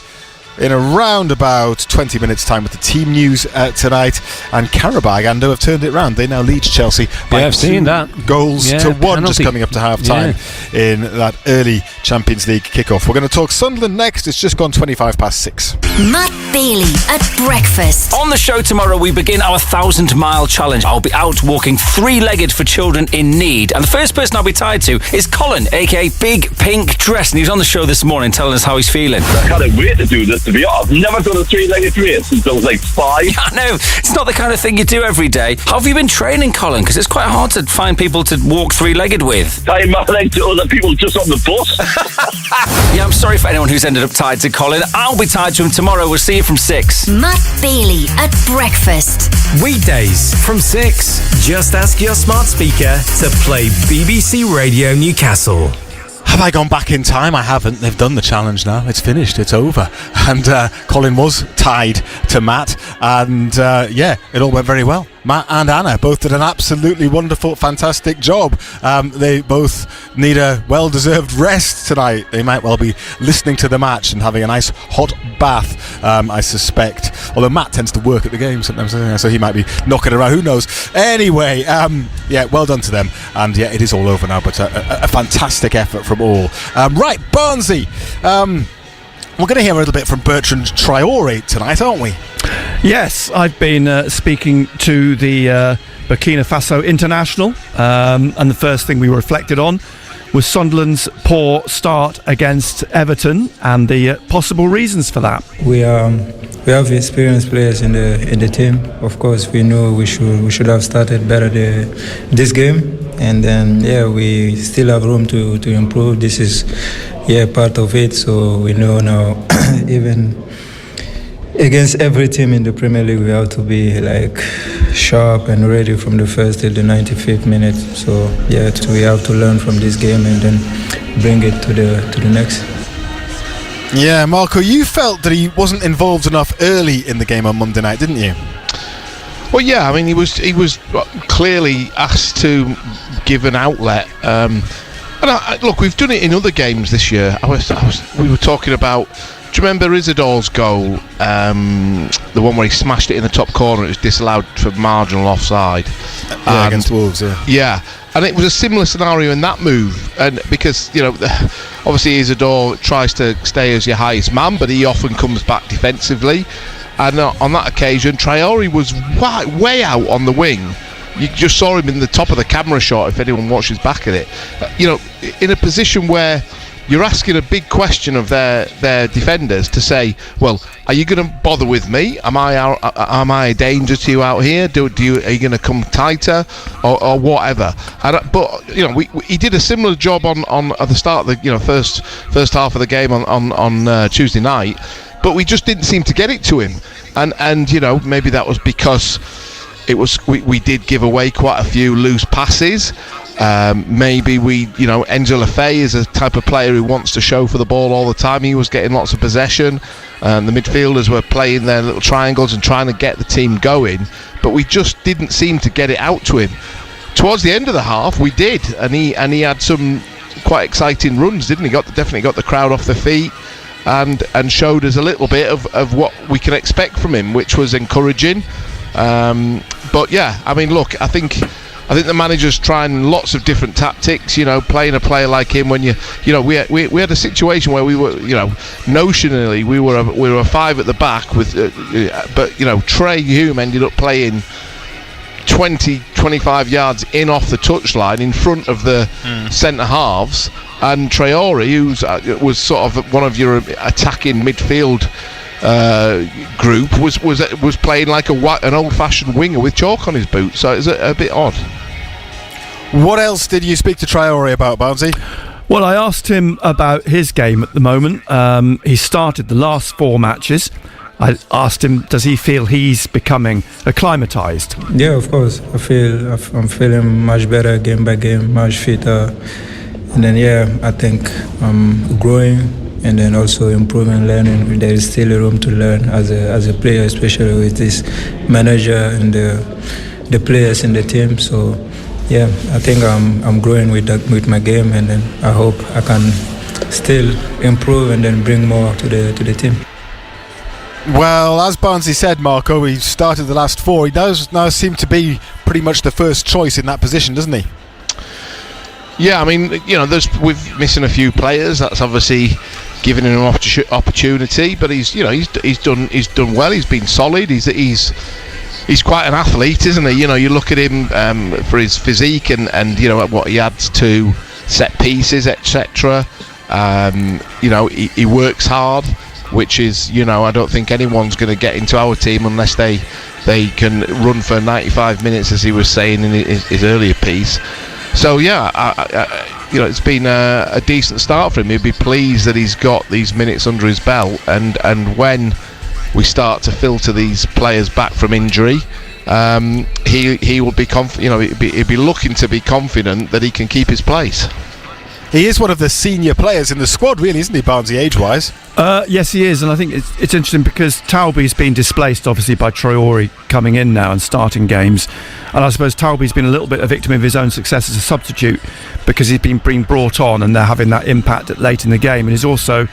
in around about 20 minutes time with the team news tonight, and Qarabag Ando have turned it round. They now lead Chelsea by 2 goals to 1 penalty. Just coming up to half time in that early Champions League kickoff. We're going to talk Sunderland next. It's just gone 6:25. Matt Bailey at breakfast. On the show tomorrow, we begin our 1,000-mile challenge. I'll be out walking three-legged for children in need, and the first person I'll be tied to is Colin, aka Big Pink Dress, and he was on the show this morning telling us how he's feeling. I can't wait to do this. To be honest, I've never done a three-legged race since I was like 5. Yeah, I know, it's not the kind of thing you do every day. How have you been training, Colin? Because it's quite hard to find people to walk three-legged with. Tying my leg to other people just on the bus. Yeah, I'm sorry for anyone who's ended up tied to Colin. I'll be tied to him tomorrow. We'll see you from 6. Matt Bailey at breakfast. Weekdays from 6. Just ask your smart speaker to play BBC Radio Newcastle. Have I gone back in time? I haven't. They've done the challenge now. It's finished. It's over. And Colin was tied to Matt. And it all went very well. Matt and Anna both did an absolutely wonderful, fantastic job. They both need a well-deserved rest tonight. They might well be listening to the match and having a nice hot bath, I suspect. Although Matt tends to work at the game sometimes, so he might be knocking around. Who knows? Anyway, yeah, well done to them. And yeah, it is all over now, but a fantastic effort from all. Right, Barnsley. We're going to hear a little bit from Bertrand Traoré tonight, aren't we? Yes, I've been speaking to the Burkina Faso international, and the first thing we reflected on was Sunderland's poor start against Everton and the possible reasons for that. We have experienced players in the team. Of course, we know we should have started better this game, and then we still have room to improve. This is part of it. So we know now, even against every team in the Premier League, we have to be like sharp and ready from the first till the 95th minute. So we have to learn from this game and then bring it to the next. Yeah, Marco, you felt that he wasn't involved enough early in the game on Monday night, didn't you? Well, yeah, I mean, he was clearly asked to give an outlet. And look, we've done it in other games this year. We were talking about. Do you remember Isidore's goal? The one where he smashed it in the top corner. It was disallowed for marginal offside. Yeah, against Wolves. Yeah. Yeah, and it was a similar scenario in that move. And because obviously Isidore tries to stay as your highest man, but he often comes back defensively. And on that occasion, Traoré was way out on the wing. You just saw him in the top of the camera shot, if anyone watches back at it. In a position where you're asking a big question of their defenders to say, well, are you going to bother with me? Am I a danger to you out here? Are you going to come tighter or whatever? But he did a similar job on at the start of the first half of the game on Tuesday night, but we just didn't seem to get it to him, and maybe that was because we did give away quite a few loose passes. Maybe Enzo Lefebvre is a type of player who wants to show for the ball all the time. He was getting lots of possession, and the midfielders were playing their little triangles and trying to get the team going, but we just didn't seem to get it out to him. Towards the end of the half, we did, and he had some quite exciting runs, didn't he? Definitely got the crowd off their feet, and showed us a little bit of what we can expect from him, which was encouraging. But yeah, I mean, look, I think the manager's trying lots of different tactics. Playing a player like him when we had a situation where we were, notionally we were a five at the back with, but Trey Hume ended up playing 20-25 yards off the touchline in front of the centre halves, and Traoré, who was sort of one of your attacking midfield group, was playing like an old-fashioned winger with chalk on his boot, so it's a bit odd. What else did you speak to Traoré about, Barnesy? Well, I asked him about his game at the moment. He started the last 4 matches. I asked him, does he feel he's becoming acclimatised? Yeah, of course. I'm feeling much better game by game, much fitter. And then, I think I'm growing and then also improving, learning. There is still a room to learn as a player, especially with this manager and the players in the team. So, I think I'm growing with my game, and then I hope I can still improve and then bring more to the team. Well, as Barnesy said, Marco, he started the last 4. He does now seem to be pretty much the first choice in that position, doesn't he? Yeah, I mean, we're missing a few players. That's obviously giving him an opportunity, but he's done well. He's been solid. He's quite an athlete, isn't he? You look at him for his physique and what he adds to set pieces, etc. He works hard, which is, I don't think anyone's going to get into our team unless they can run for 95 minutes, as he was saying in his earlier piece. So it's been a decent start for him. He'd be pleased that he's got these minutes under his belt, and when we start to filter these players back from injury, he will be he'd be looking to be confident that he can keep his place. he is one of the senior players in the squad, really, isn't he, Barnesy, age-wise? Yes, he is, and I think it's interesting because Talby's been displaced, obviously, by Traore coming in now and starting games. And I suppose Talby's been a little bit a victim of his own success as a substitute because he's been brought on and they're having that impact late in the game. And he's also,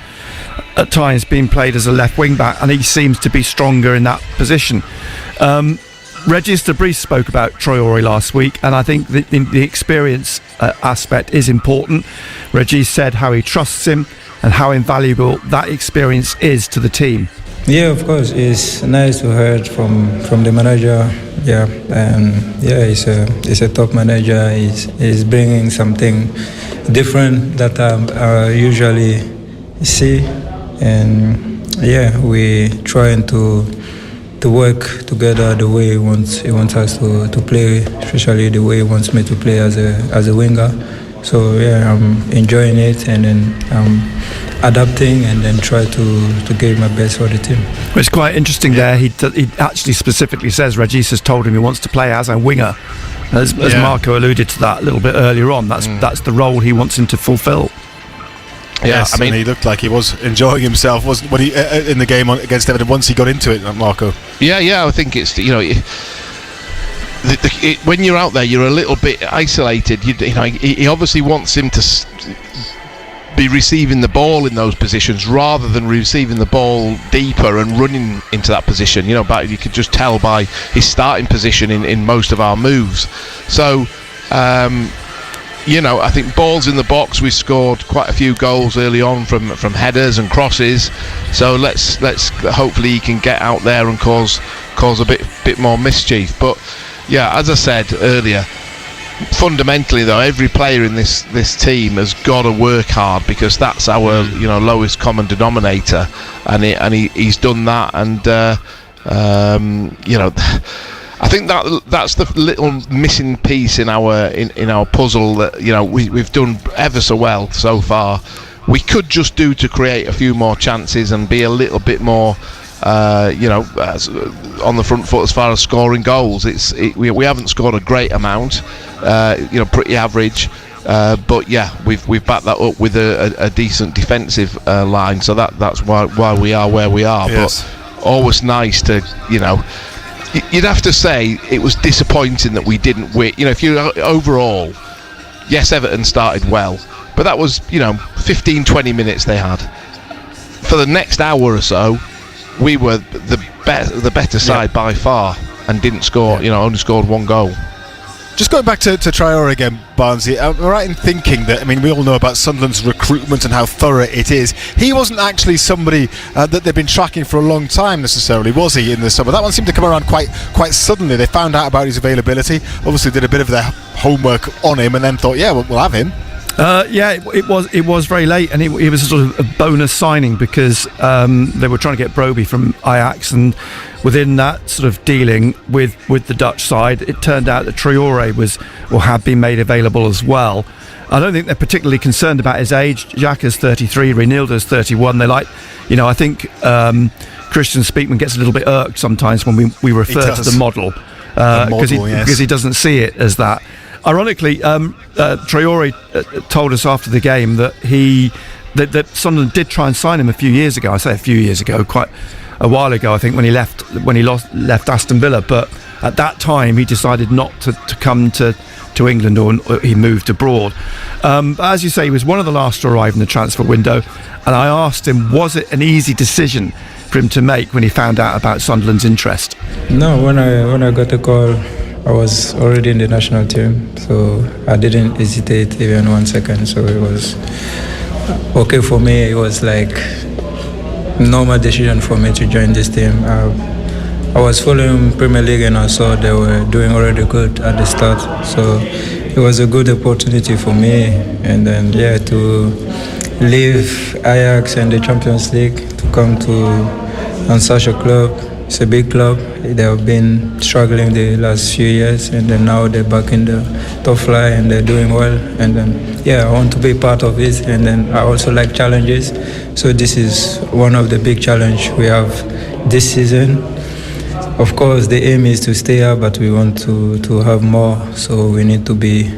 at times, been played as a left wing-back, and he seems to be stronger in that position. Regis de Bries spoke about Traore last week, and I think the experience aspect is important. Regis said how he trusts him and how invaluable that experience is to the team. Yeah, of course, it's nice to hear from the manager. Yeah, and he's a top manager. He's bringing something different that I usually see, and we trying to work together the way he wants us to play, especially the way he wants me to play as a winger. So I'm enjoying it, and then adapting, and then try to give my best for the team. Well, it's quite interesting there. He actually specifically says Regis has told him he wants to play as a winger, as Marco alluded to that a little bit earlier on. That's the role he wants him to fulfil. Yes, I mean, he looked like he was enjoying himself, wasn't when he in the game against Everton once he got into it, Marco. Yeah, I think it's when you're out there, you're a little bit isolated. He obviously wants him to be receiving the ball in those positions rather than receiving the ball deeper and running into that position. But you could just tell by his starting position in most of our moves. So. I think balls in the box. We scored quite a few goals early on from headers and crosses. So let's hopefully he can get out there and cause a bit more mischief. But as I said earlier, fundamentally though, every player in this team has got to work hard because that's our lowest common denominator, and he's done that, and I think that's the little missing piece in our puzzle that we've done ever so well so far. We could just do to create a few more chances and be a little bit more on the front foot as far as scoring goals. We haven't scored a great amount, pretty average. But we've backed that up with a decent defensive line, so that's why we are where we are. Yes. But always nice to you'd have to say it was disappointing that we didn't win. If you overall, yes, Everton started well, but that was 15-20 minutes they had. For the next hour or so, we were the better side by far, and didn't score. Only scored one goal. Just going back to Traore again, Barnesy, am I right in thinking that, we all know about Sunderland's recruitment and how thorough it is. He wasn't actually somebody that they've been tracking for a long time necessarily, was he, in the summer? That one seemed to come around quite suddenly. They found out about his availability, obviously did a bit of their homework on him, and then thought, we'll have him. It was very late, and it was sort of a bonus signing because they were trying to get Broby from Ajax, and within that sort of dealing with the Dutch side, it turned out that Traore had been made available as well. I don't think they're particularly concerned about his age. Xhaka's 33, Reinildo's 31. They I think Christian Speakman gets a little bit irked sometimes when we refer to the model because he doesn't see it as that. Ironically, Traore told us after the game that Sunderland did try and sign him a few years ago. I say a few years ago, quite a while ago, I think, when he left Aston Villa. But at that time, he decided not to come to England, or he moved abroad. But as you say, he was one of the last to arrive in the transfer window. And I asked him, was it an easy decision for him to make when he found out about Sunderland's interest? No, when I got the call, I was already in the national team, so I didn't hesitate even 1 second. So it was okay for me. It was like normal decision for me to join this team. I was following Premier League and I saw they were doing already good at the start, so it was a good opportunity for me. And then to leave Ajax and the Champions League to come to such a club. It's a big club. They have been struggling the last few years, and then now they're back in the top flight and they're doing well. And then I want to be part of it. And then I also like challenges. So this is one of the big challenge we have this season. Of course, the aim is to stay up, but we want to have more. So we need to be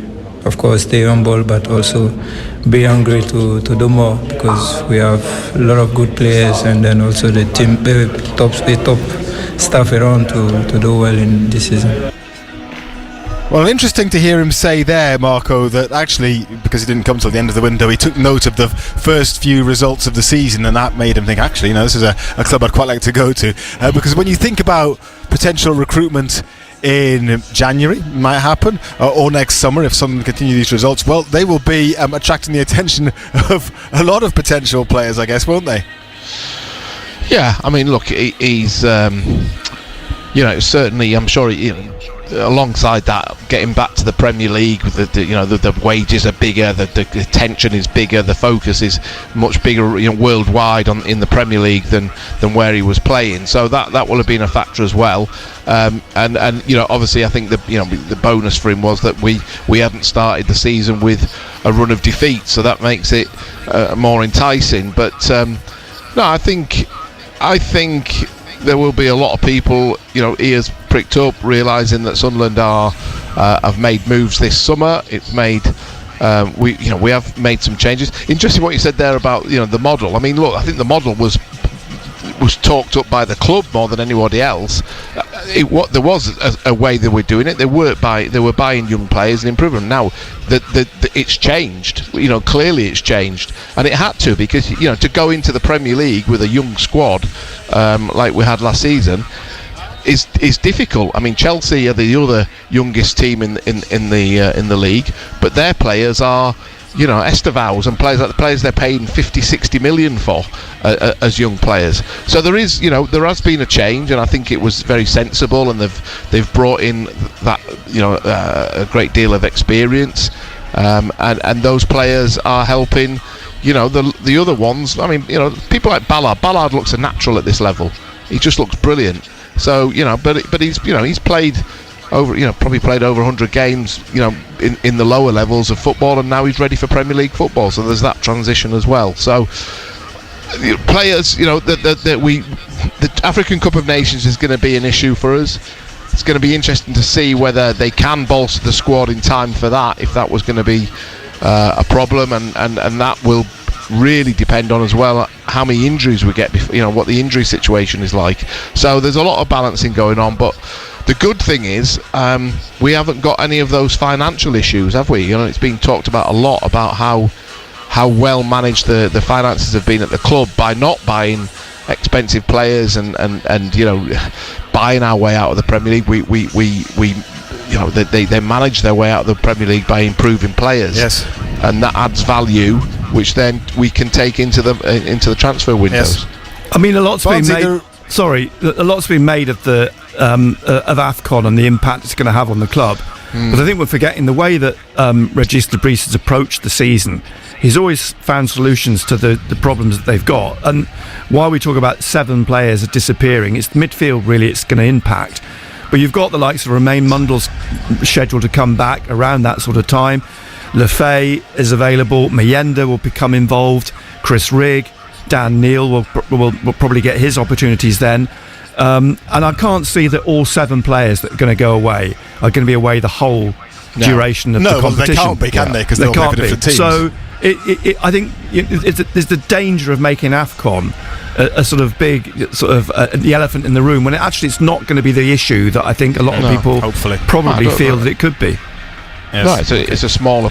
of course, stay humble, but also be hungry to do more, because we have a lot of good players, and then also the team, top staff around to do well in this season. Well, interesting to hear him say there, Marco, that actually, because he didn't come till the end of the window, he took note of the first few results of the season, and that made him think, actually, this is a club I'd quite like to go to. Because when you think about potential recruitment in January, might happen, or next summer if Sunderland continue these results, well, they will be attracting the attention of a lot of potential players, I guess, won't they? Yeah, I mean, look, he's certainly, I'm sure alongside that, getting back to the Premier League, with the wages are bigger, the attention is bigger, the focus is much bigger, worldwide in the Premier League than where he was playing. So that will have been a factor as well. And obviously, I think the bonus for him was that we hadn't started the season with a run of defeat, so that makes it more enticing. But no, I think there will be a lot of people, ears pricked up, realising that Sunderland have made moves this summer. It's made we have made some changes. Interesting what you said there about the model. I mean, look, I think the model was talked up by the club more than anybody else. There was a way they were doing it. They were buying young players and improving them. Now it's changed. Clearly it's changed, and it had to, because to go into the Premier League with a young squad like we had last season is difficult. I mean, Chelsea are the other youngest team in the league, but their players are Estevaus and players like the players they're paying 50-60 million for as young players. So there has been a change, and I think it was very sensible, and they've brought in that a great deal of experience, and those players are helping the other ones. I mean, people like Ballard looks a natural at this level. He just looks brilliant. So but he's played over, probably played over 100 games, in the lower levels of football, and now he's ready for Premier League football. So there's that transition as well. So players, the African Cup of Nations is going to be an issue for us. It's going to be interesting to see whether they can bolster the squad in time for that, if that was going to be a problem, and that will really depend on as well how many injuries we get, what the injury situation is like. So there's a lot of balancing going on, but the good thing is we haven't got any of those financial issues, have we? It's been talked about a lot about how well managed the finances have been at the club by not buying expensive players and buying our way out of the Premier League. They manage their way out of the Premier League by improving players. Yes, and that adds value, which then we can take into the transfer windows. Yes. I mean, a lot's been made. A lot's been made of the of AFCON and the impact it's going to have on the club. But I think we're forgetting the way that Regis de Vries has approached the season. He's always found solutions to the problems that they've got. And while we talk about 7 players disappearing, it's midfield really it's going to impact. But you've got the likes of Romain Mundel's scheduled to come back around that sort of time. Lefay is available. Mayenda will become involved. Chris Rigg, Dan Neil will probably get his opportunities then. And I can't see that all 7 players that are going to go away are going to be away the whole duration of the competition. No, they can't be, can they? Because they'll play for different teams. So I think there's the danger of making AFCON a sort of big the elephant in the room, when it's not going to be the issue that I think a lot of people probably feel that it could be. Yes. No, it's a smaller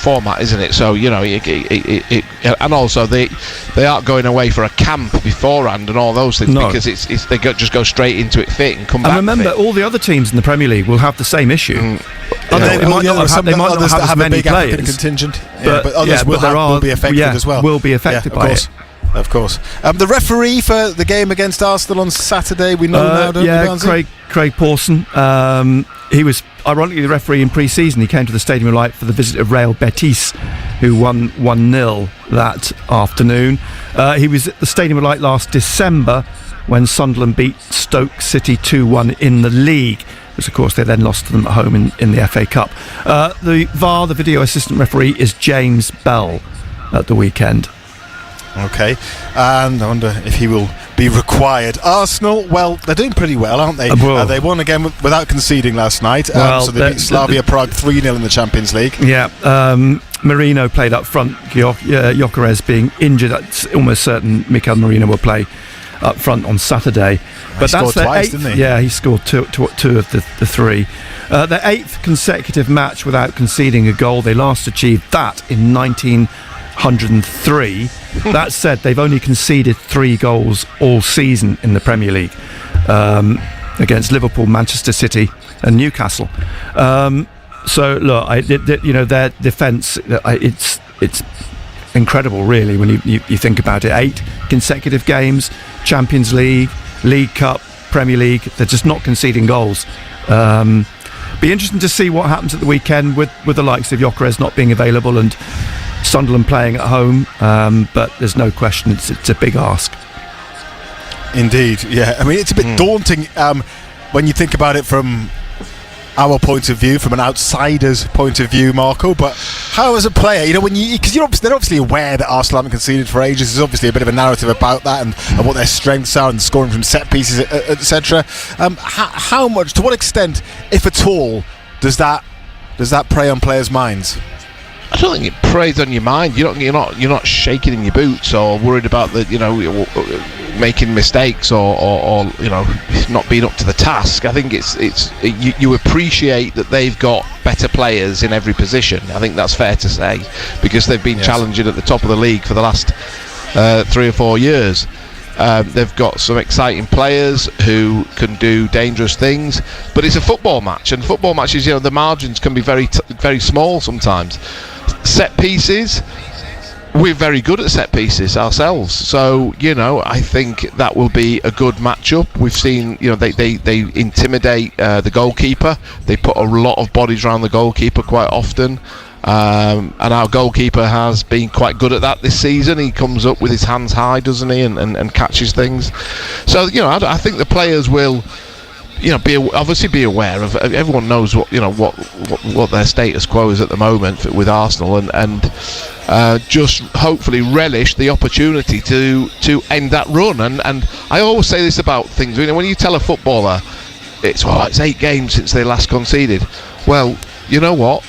format, isn't it? So and also they aren't going away for a camp beforehand and all those things, because they just go straight into it fit and come back. And remember, all the other teams in the Premier League will have the same issue. They might not have as many players, contingent, but others will be affected as well. Will be affected by it. Of course. The referee for the game against Arsenal on Saturday, we know now, don't we, Barnsley? Craig Pawson. He was ironically the referee in pre-season. He came to the Stadium of Light for the visit of Real Betis, who won 1-0 that afternoon. He was at the Stadium of Light last December when Sunderland beat Stoke City 2-1 in the league, which of course they then lost to them at home in the FA Cup. The VAR, the video assistant referee, is James Bell at the weekend. Okay, and I wonder if he will be required. Arsenal, well, they're doing pretty well, aren't they? They won again without conceding last night. So they beat Slavia Prague 3-0 in the Champions League. Yeah, Marino played up front. Gyökeres being injured, it's almost certain Mikel Marino will play up front on Saturday. But he scored twice, didn't he? Yeah, he scored two of the three. Their 8th consecutive match without conceding a goal. They last achieved that in 1903. That said, they've only conceded 3 goals all season in the Premier League, against Liverpool, Manchester City and Newcastle. So look, their defence, it's incredible, really, when you think about it. 8 consecutive games, Champions League, League Cup, Premier League. They're just not conceding goals. Be interesting to see what happens at the weekend with the likes of Gyökeres not being available and Sunderland playing at home. But there's no question it's a big ask. Indeed, yeah. I mean, it's a bit daunting when you think about it from our point of view, from an outsider's point of view, Marco. But how, as a player, because they're obviously aware that Arsenal haven't conceded for ages. There's obviously a bit of a narrative about that and what their strengths are and scoring from set pieces, etc. How much, to what extent, if at all, does that prey on players' minds? I don't think it preys on your mind. You're not shaking in your boots or worried about making mistakes or not being up to the task. I think you appreciate that they've got better players in every position. I think that's fair to say, because they've been challenging at the top of the league for the last 3 or 4 years. They've got some exciting players who can do dangerous things, but it's a football match, and football matches, the margins can be very very small sometimes. Set pieces, we're very good at set pieces ourselves, so I think that will be a good matchup. We've seen they intimidate the goalkeeper. They put a lot of bodies around the goalkeeper quite often. And our goalkeeper has been quite good at that this season. He comes up with his hands high, doesn't he, and catches things. So I think the players will, be aware of. Everyone knows what their status quo is at the moment with Arsenal, and just hopefully relish the opportunity to end that run. And I always say this about things. When you tell a footballer it's 8 games since they last conceded, well, you know what?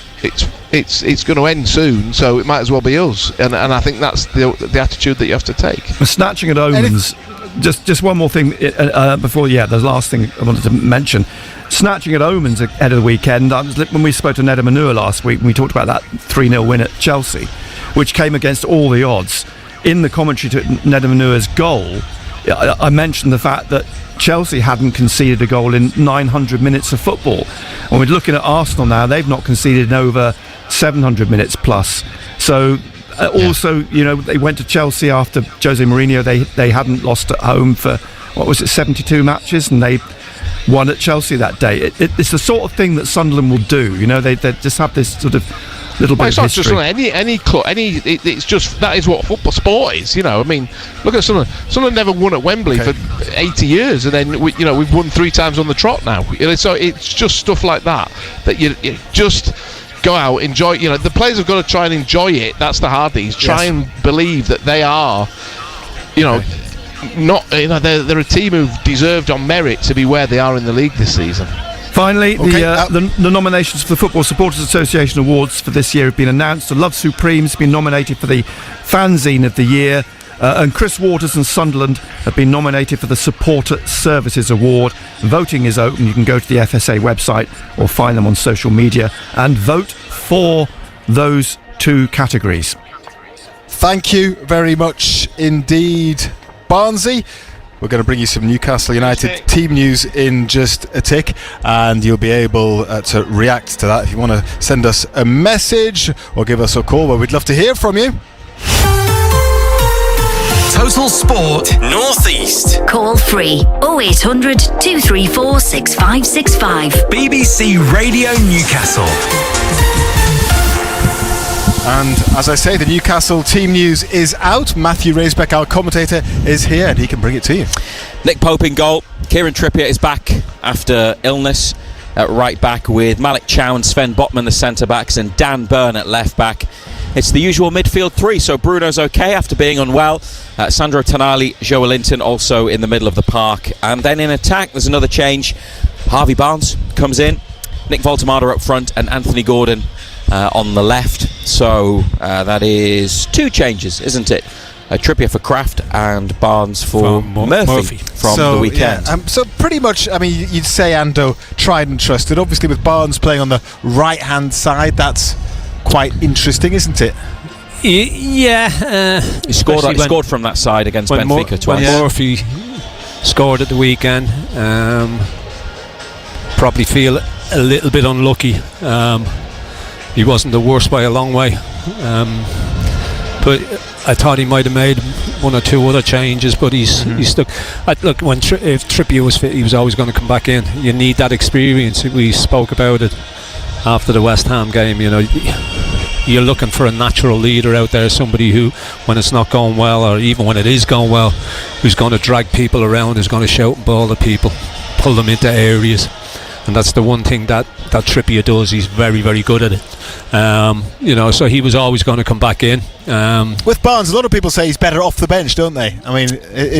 It's going to end soon, so it might as well be us, and I think that's the attitude that you have to take. Snatching at omens. Just one more thing before the last thing I wanted to mention. Snatching at omens ahead of the weekend. When we spoke to Neda Manua last week, we talked about that 3-0 win at Chelsea, which came against all the odds. In the commentary to Neda Manua's goal, I mentioned the fact that Chelsea hadn't conceded a goal in 900 minutes of football. When we're looking at Arsenal now, they've not conceded in over 700 minutes plus. So also, they went to Chelsea after Jose Mourinho. They hadn't lost at home for 72 matches, and they won at Chelsea that day. It's the sort of thing that Sunderland will do. They just have this sort of little bit of history. It's not just any club. It's just that is what football sport is. I mean, look at Sunderland. Sunderland never won at Wembley for 80 years, and then we've won 3 times on the trot now. So it's just stuff like that you just go out, enjoy. The players have got to try and enjoy it. That's the hard thing. Try and believe that they are, not. They're a team who've deserved on merit to be where they are in the league this season. Finally, the nominations for the Football Supporters Association Awards for this year have been announced. The Love Supreme's been nominated for the Fanzine of the Year, and Chris Waters and Sunderland have been nominated for the Supporter Services Award. Voting is open. You can go to the FSA website or find them on social media and vote for those 2 categories. Thank you very much indeed, Barnsey. We're going to bring you some Newcastle United team news in just a tick, and you'll be able to react to that if you want to send us a message or give us a call. Well, we'd love to hear from you. Total Sport North East. Call free 0800 234 6565. BBC Radio Newcastle. And as I say, the Newcastle team news is out. Matthew Raisbeck, our commentator, is here and he can bring it to you. Nick Pope in goal. Kieran Trippier is back after illness at right back, with Malik Chow and Sven Botman the centre backs and Dan Byrne at left back. it's the usual midfield three. So Bruno's okay after being unwell. Sandro Tonali, Joe Linton also in the middle of the park. And then in attack, there's another change. Harvey Barnes comes in, Nick Voltemada up front, and Anthony Gordon on the left. So that is 2 changes, isn't it? Trippier for Kraft and Barnes for Murphy from the weekend. Yeah. So pretty much, I mean, you'd say Ando tried and trusted. Obviously, with Barnes playing on the right-hand side, that's quite interesting, isn't it? Yeah. He scored from that side against Benfica twice. When Murphy scored at the weekend, probably feel a little bit unlucky. He wasn't the worst by a long way. But I thought he might have made 1 or 2 other changes, but he's stuck. Look, if Trippier was fit, he was always going to come back in. You need that experience. We spoke about it after the West Ham game. You know, you're looking for a natural leader out there, somebody who, when it's not going well, or even when it is going well, who's going to drag people around, who's going to shout and bawl at people, pull them into areas. And that's the one thing that Trippier does. He's very, very good at it. You know, so he was always going to come back in. With Barnes, a lot of people say he's better off the bench, don't they? I mean,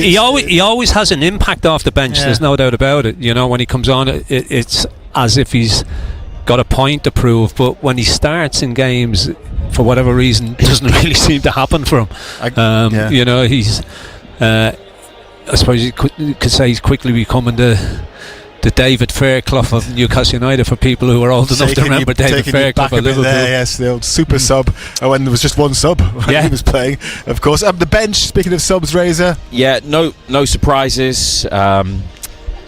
he always has an impact off the bench. There's no doubt about it. You know, when he comes on, it's as if he's got a point to prove. But when he starts in games, for whatever reason, it doesn't really seem to happen for him. You know, he's. I suppose you could say he's quickly becoming the David Fairclough of Newcastle United, for people who are old enough to remember David Fairclough of Liverpool. Yes, the old super sub when there was just one sub when he was playing, of course. The bench, speaking of subs, Razor. Yeah, no surprises.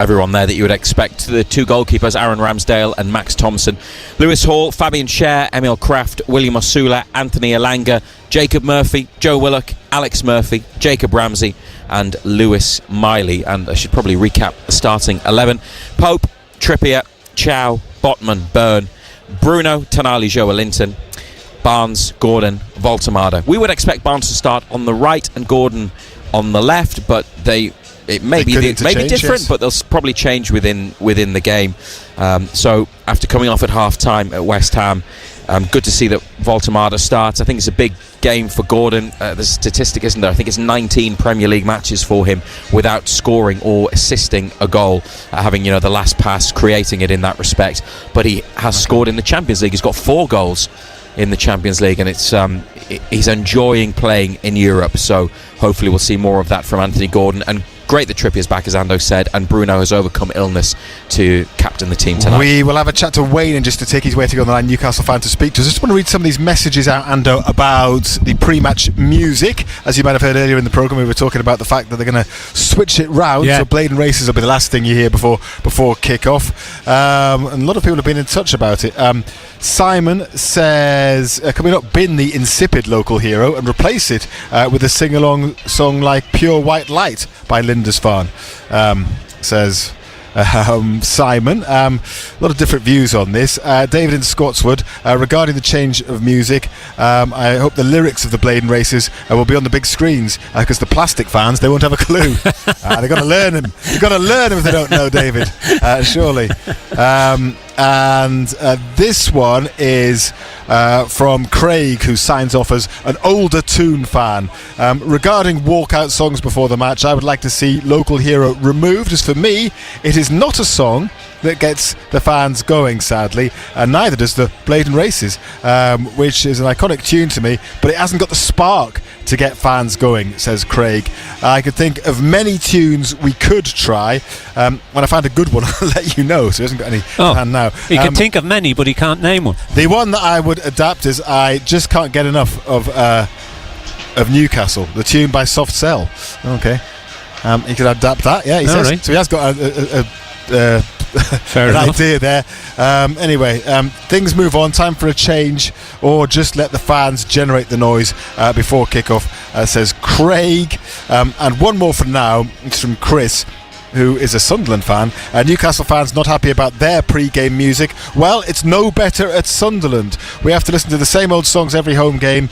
Everyone there that you would expect. The 2 goalkeepers, Aaron Ramsdale and Max Thompson. Lewis Hall, Fabian Schär, Emil Kraft, William Osula, Anthony Elanga, Jacob Murphy, Joe Willock, Alex Murphy, Jacob Ramsey and Lewis Miley. And I should probably recap the starting 11. Pope, Trippier, Chow, Botman, Byrne, Bruno, Tonali, Joe Linton, Barnes, Gordon, Voltemada. We would expect Barnes to start on the right and Gordon on the left, but it may be different, yes. But they'll probably change within the game. So after coming off at half-time at West Ham, good to see that Voltemada starts. I think it's a big game for Gordon. There's a statistic, isn't there? I think it's 19 Premier League matches for him without scoring or assisting a goal, having the last pass, creating it in that respect. But he has scored in the Champions League. He's got 4 goals in the Champions League, and it's he's enjoying playing in Europe. So hopefully we'll see more of that from Anthony Gordon. And great that Trippier's back, as Ando said, and Bruno has overcome illness to captain the team tonight. We will have a chat to Wayne in just to take his way to go on the line, Newcastle fan to speak to us. I just want to read some of these messages out, Ando, about the pre-match music. As you might have heard earlier in the programme, we were talking about the fact that they're going to switch it round, so Blade and Races will be the last thing you hear before kick-off. And a lot of people have been in touch about it. Simon says, coming up, bin the insipid local hero and replace it with a sing-along song like Pure White Light by Lindisfarne, says Simon. A lot of different views on this. David in Scotswood, regarding the change of music, I hope the lyrics of the Blade and Races will be on the big screens, because the plastic fans, they won't have a clue. They've got to learn them. You've got to learn them if they don't know, David, surely. And this one is from Craig, who signs off as an older Toon fan. Regarding walkout songs before the match, I would like to see Local Hero removed, as for me, it is not a song that gets the fans going, sadly, and neither does the Blade and Races, which is an iconic tune to me, but it hasn't got the spark to get fans going, says Craig. I could think of many tunes we could try. When I find a good one, I'll let you know, so he hasn't got any hand now. He can think of many, but he can't name one. The one that I would adapt is I just can't get enough of Newcastle, the tune by Soft Cell. Okay. He could adapt that, he says. Right. So he has got an idea there. Anyway, things move on. Time for a change, or just let the fans generate the noise before kickoff, says Craig. And one more for now. It's from Chris, who is a Sunderland fan. Newcastle fans not happy about their pre-game music. Well, it's no better at Sunderland. We have to listen to the same old songs every home game.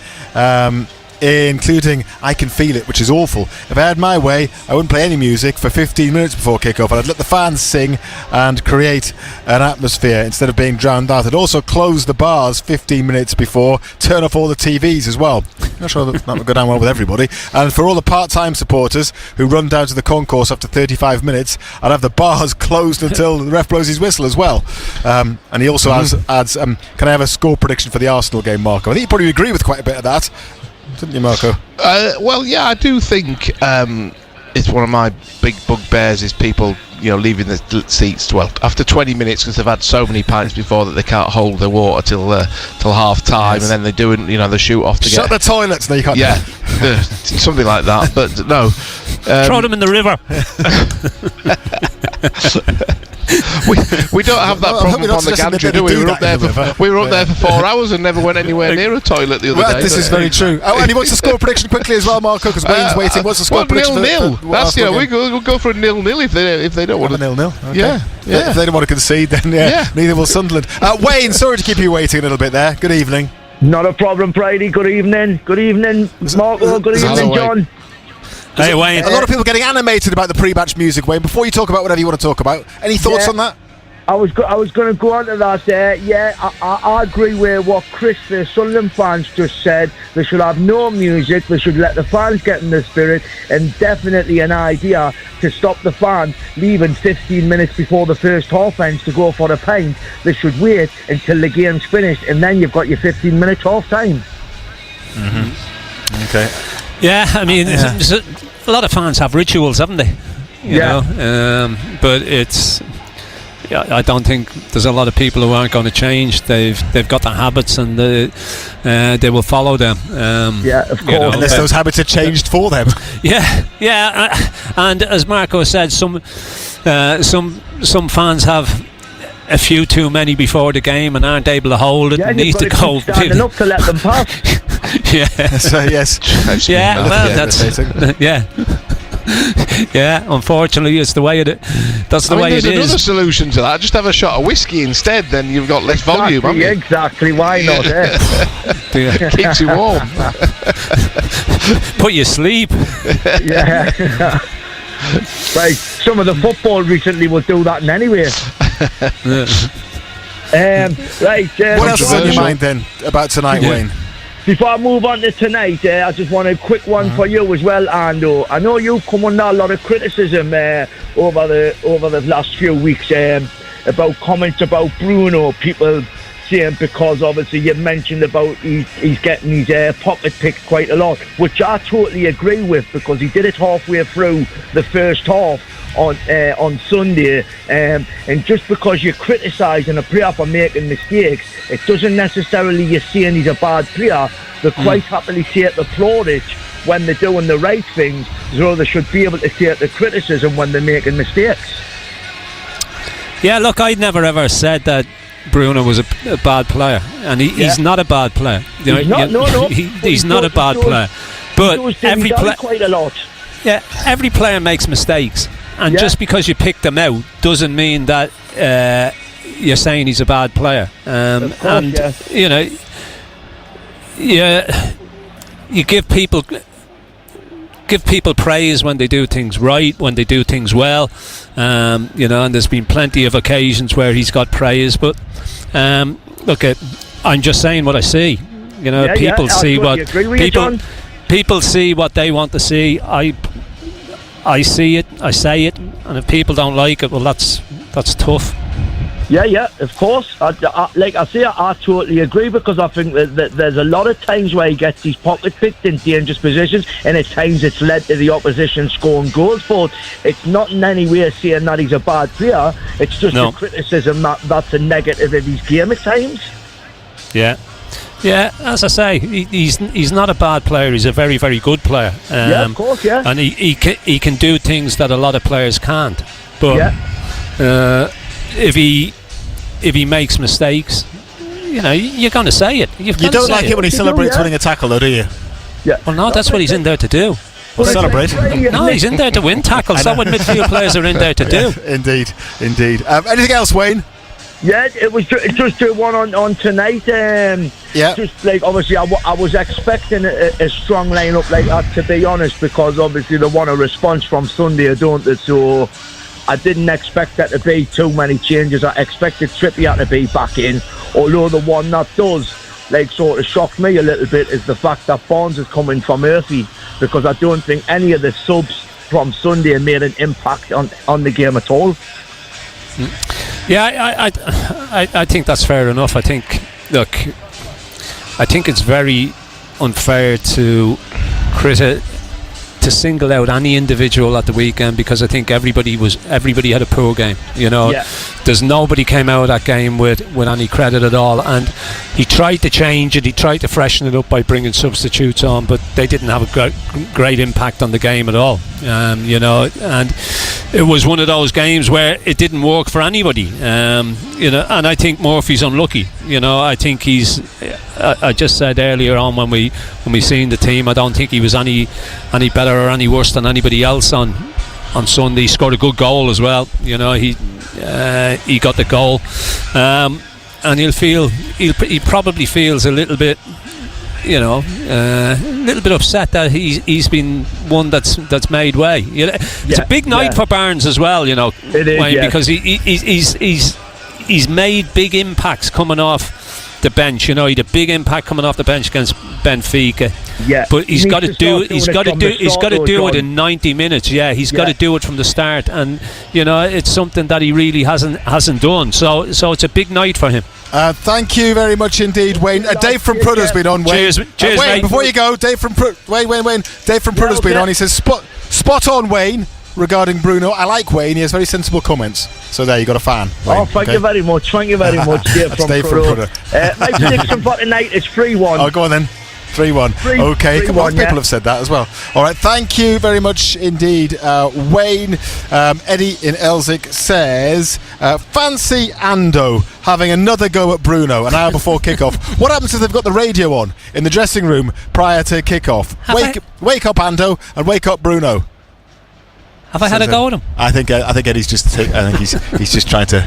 including I Can Feel It, which is awful. If I had my way, I wouldn't play any music for 15 minutes before kick-off, and I'd let the fans sing and create an atmosphere instead of being drowned out. I'd also close the bars 15 minutes before, turn off all the TVs as well. Not sure that would go down well with everybody. And for all the part-time supporters who run down to the concourse after 35 minutes, I'd have the bars closed until the ref blows his whistle as well. And he also adds, can I have a score prediction for the Arsenal game, Marco? I think you probably agree with quite a bit of that, didn't you, Marco? Well, yeah, I do think it's one of my big bugbears is people, leaving the seats after 20 minutes because they've had so many pints before that they can't hold their water till half time, and then they do they shoot off to shut the toilets. No, you can't. Yeah, something like that. But no, throw them in the river. we don't have that problem on the gantry, do we? We were up there for 4 hours and never went anywhere near a toilet the other day. This is very true. Oh, and he wants a score prediction quickly as well, Marco, because Wayne's waiting. What's the score prediction? 0-0. That's we'll go for a 0-0 if they don't want a 0-0. Okay. Yeah. If they don't want to concede, then neither will Sunderland. Wayne, sorry to keep you waiting a little bit there. Good evening. Not a problem, Brady. Good evening. Good evening, Marco. Good evening, John. Hey, Wayne. A lot of people getting animated about the pre-match music, Wayne. Before you talk about whatever you want to talk about, any thoughts on that? I was going to go on to that. I agree with what Chris, the Sunderland fans, just said. They should have no music. They should let the fans get in the spirit, and definitely an idea to stop the fans leaving 15 minutes before the first half ends to go for a pint. They should wait until the game's finished, and then you've got your 15-minute half time. Okay. Yeah, I mean, a lot of fans have rituals, haven't they? You know, but it's. Yeah, I don't think there's a lot of people who aren't going to change. They've got their habits, and they will follow them. Of course. Unless those habits are changed for them. And as Marco said, some fans have a few too many before the game and aren't able to hold it. And need to go standing up to let them pass. Unfortunately, it's the way that's the way it is. There's another solution to that. Just have a shot of whiskey instead, then you've got less volume, haven't you? Exactly, why not? Keeps you warm. Put you sleep. Right, some of the football recently will do that anyway. What else is on your mind then about tonight, Wayne? Before I move on to tonight, I just want a quick one for you as well, Ando. I know you've come under a lot of criticism over the last few weeks about comments about Bruno. People saying because obviously you mentioned about he's getting his pocket picked quite a lot, which I totally agree with, because he did it halfway through the first half on Sunday, and just because you're criticising a player for making mistakes, it doesn't necessarily you're saying he's a bad player. They quite happily take the plaudits when they're doing the right things, so they should be able to take the criticism when they're making mistakes. Yeah, look, I never ever said that Bruno was a bad player, and he's not a bad player. He's not a bad player, but every player quite a lot. Yeah, every player makes mistakes, and just because you pick them out doesn't mean that you're saying he's a bad player. You give people praise when they do things right, when they do things well, and there's been plenty of occasions where he's got praise, but I'm just saying what I see. People see what people see what they want to see. I see it, I say it, and if people don't like it, well, that's tough. Yeah, of course. I totally agree, because I think that there's a lot of times where he gets his pocket picked in dangerous positions, and at times it's led to the opposition scoring goals. But it's not in any way saying that he's a bad player. It's just a criticism that's a negative of his game at times. Yeah, as I say, he's not a bad player. He's a very, very good player. Of course, and he can do things that a lot of players can't. But if he makes mistakes, you're going to say it. You don't like it when he celebrates winning a tackle, though, do you? Yeah. Well, no, that's what he's in there to do. Well, celebrate. No, he's in there to win tackles. That's what midfield players are in there to do. Indeed. Anything else, Wayne? Yeah, it was just the one on tonight. Just like, obviously, I was expecting a strong lineup like that, to be honest, because obviously they want a response from Sunday, don't they? So I didn't expect there to be too many changes. I expected Trippier to be back in, although the one that does sort of shock me a little bit is the fact that Barnes is coming for Murphy, because I don't think any of the subs from Sunday made an impact on the game at all. Yeah, I think that's fair enough. I think it's very unfair to single out any individual at the weekend, because I think everybody had a poor game. There's nobody came out of that game with any credit at all, and he tried to change it, he tried to freshen it up by bringing substitutes on, but they didn't have a great impact on the game at all. And it was one of those games where it didn't work for anybody. And I think Murphy's unlucky. I think he's. I just said earlier on when we seen the team, I don't think he was any better or any worse than anybody else on Sunday. He scored a good goal as well. He got the goal, and he probably feels a little bit, a little bit upset that he's been one that's made way. It's a big night for Barnes as well. It is, Wayne, because he's made big impacts coming off the bench. He had a big impact coming off the bench against Benfica. Yeah, but he's got to do it in 90 minutes. Yeah, he's got to do it from the start, and it's something that he really hasn't done. So it's a big night for him. Thank you very much indeed, Wayne. Dave from Prudder's been on. Wayne, cheers, Wayne, mate. Before you go, Dave from Wayne. Dave from Prudder's been on. He says spot on, Wayne, regarding Bruno. I like Wayne. He has very sensible comments. So there, you got a fan, Wayne. Thank you very much. Thank you very much, Dave. That's Dave from Prudder. My prediction for tonight is 3-1. Oh, go on then. 3-1. Okay, come on. People have said that as well. All right, thank you very much indeed, Wayne. Eddie in Elsick says, fancy Ando having another go at Bruno an hour before kickoff. What happens if they've got the radio on in the dressing room prior to kickoff? Wake up Ando and wake up Bruno. Have I had a go at him? I think Eddie's just. I think he's just trying to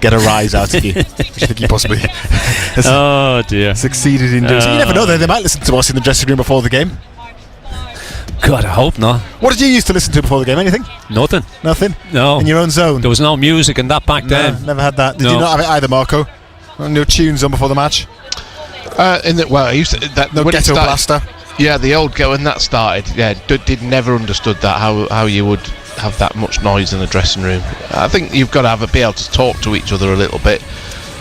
get a rise out of you, which I think he possibly has succeeded in doing. So you never know. They might listen to us in the dressing room before the game. God, I hope not. What did you used to listen to before the game? Anything? Nothing. No. In your own zone. There was no music in that back then. Never had that. Did you not have it either, Marco? No tunes on before the match. I used to, that no ghetto blaster. Yeah, the old go when that started. Yeah, never understood that how you would have that much noise in the dressing room. I think you've got to be able to talk to each other a little bit.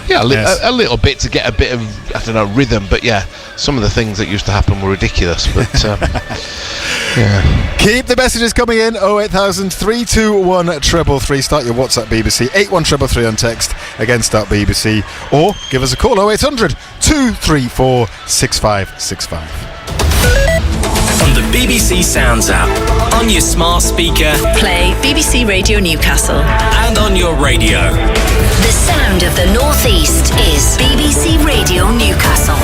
Yeah, a little bit to get a bit of rhythm. But yeah, some of the things that used to happen were ridiculous. But yeah. Keep the messages coming in. 08000 321 333. Start your WhatsApp BBC 81333 on text again. Start BBC, or give us a call 0800 234 6565. On the BBC Sounds app, on your smart speaker, play BBC Radio Newcastle, and on your radio. The sound of the North East is BBC Radio Newcastle.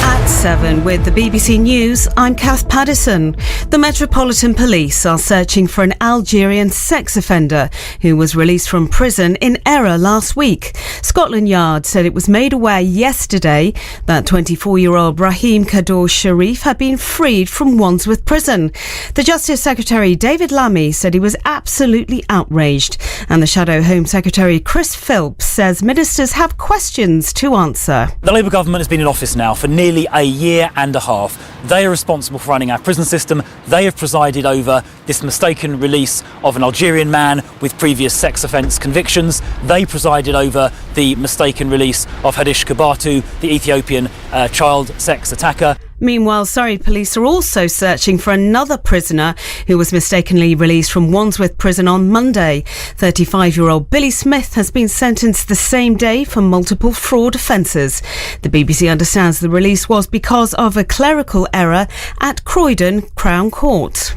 At 7 with the BBC News, I'm Kath Paddison. The Metropolitan Police are searching for an Algerian sex offender who was released from prison in error last week. Scotland Yard said it was made aware yesterday that 24-year-old Rahim Kador Sharif had been freed from Wandsworth Prison. The Justice Secretary David Lammy said he was absolutely outraged, and the Shadow Home Secretary Chris Philps says ministers have questions to answer. The Labour government has been in office now for nearly a year and a half. They are responsible for running our prison system. They have presided over this mistaken release of an Algerian man with previous sex offence convictions. They presided over the mistaken release of Hadish Kabatu, the Ethiopian child sex attacker. Meanwhile, Surrey police are also searching for another prisoner who was mistakenly released from Wandsworth Prison on Monday. 35-year-old Billy Smith has been sentenced the same day for multiple fraud offences. The BBC understands the release was because of a clerical error at Croydon Crown Court.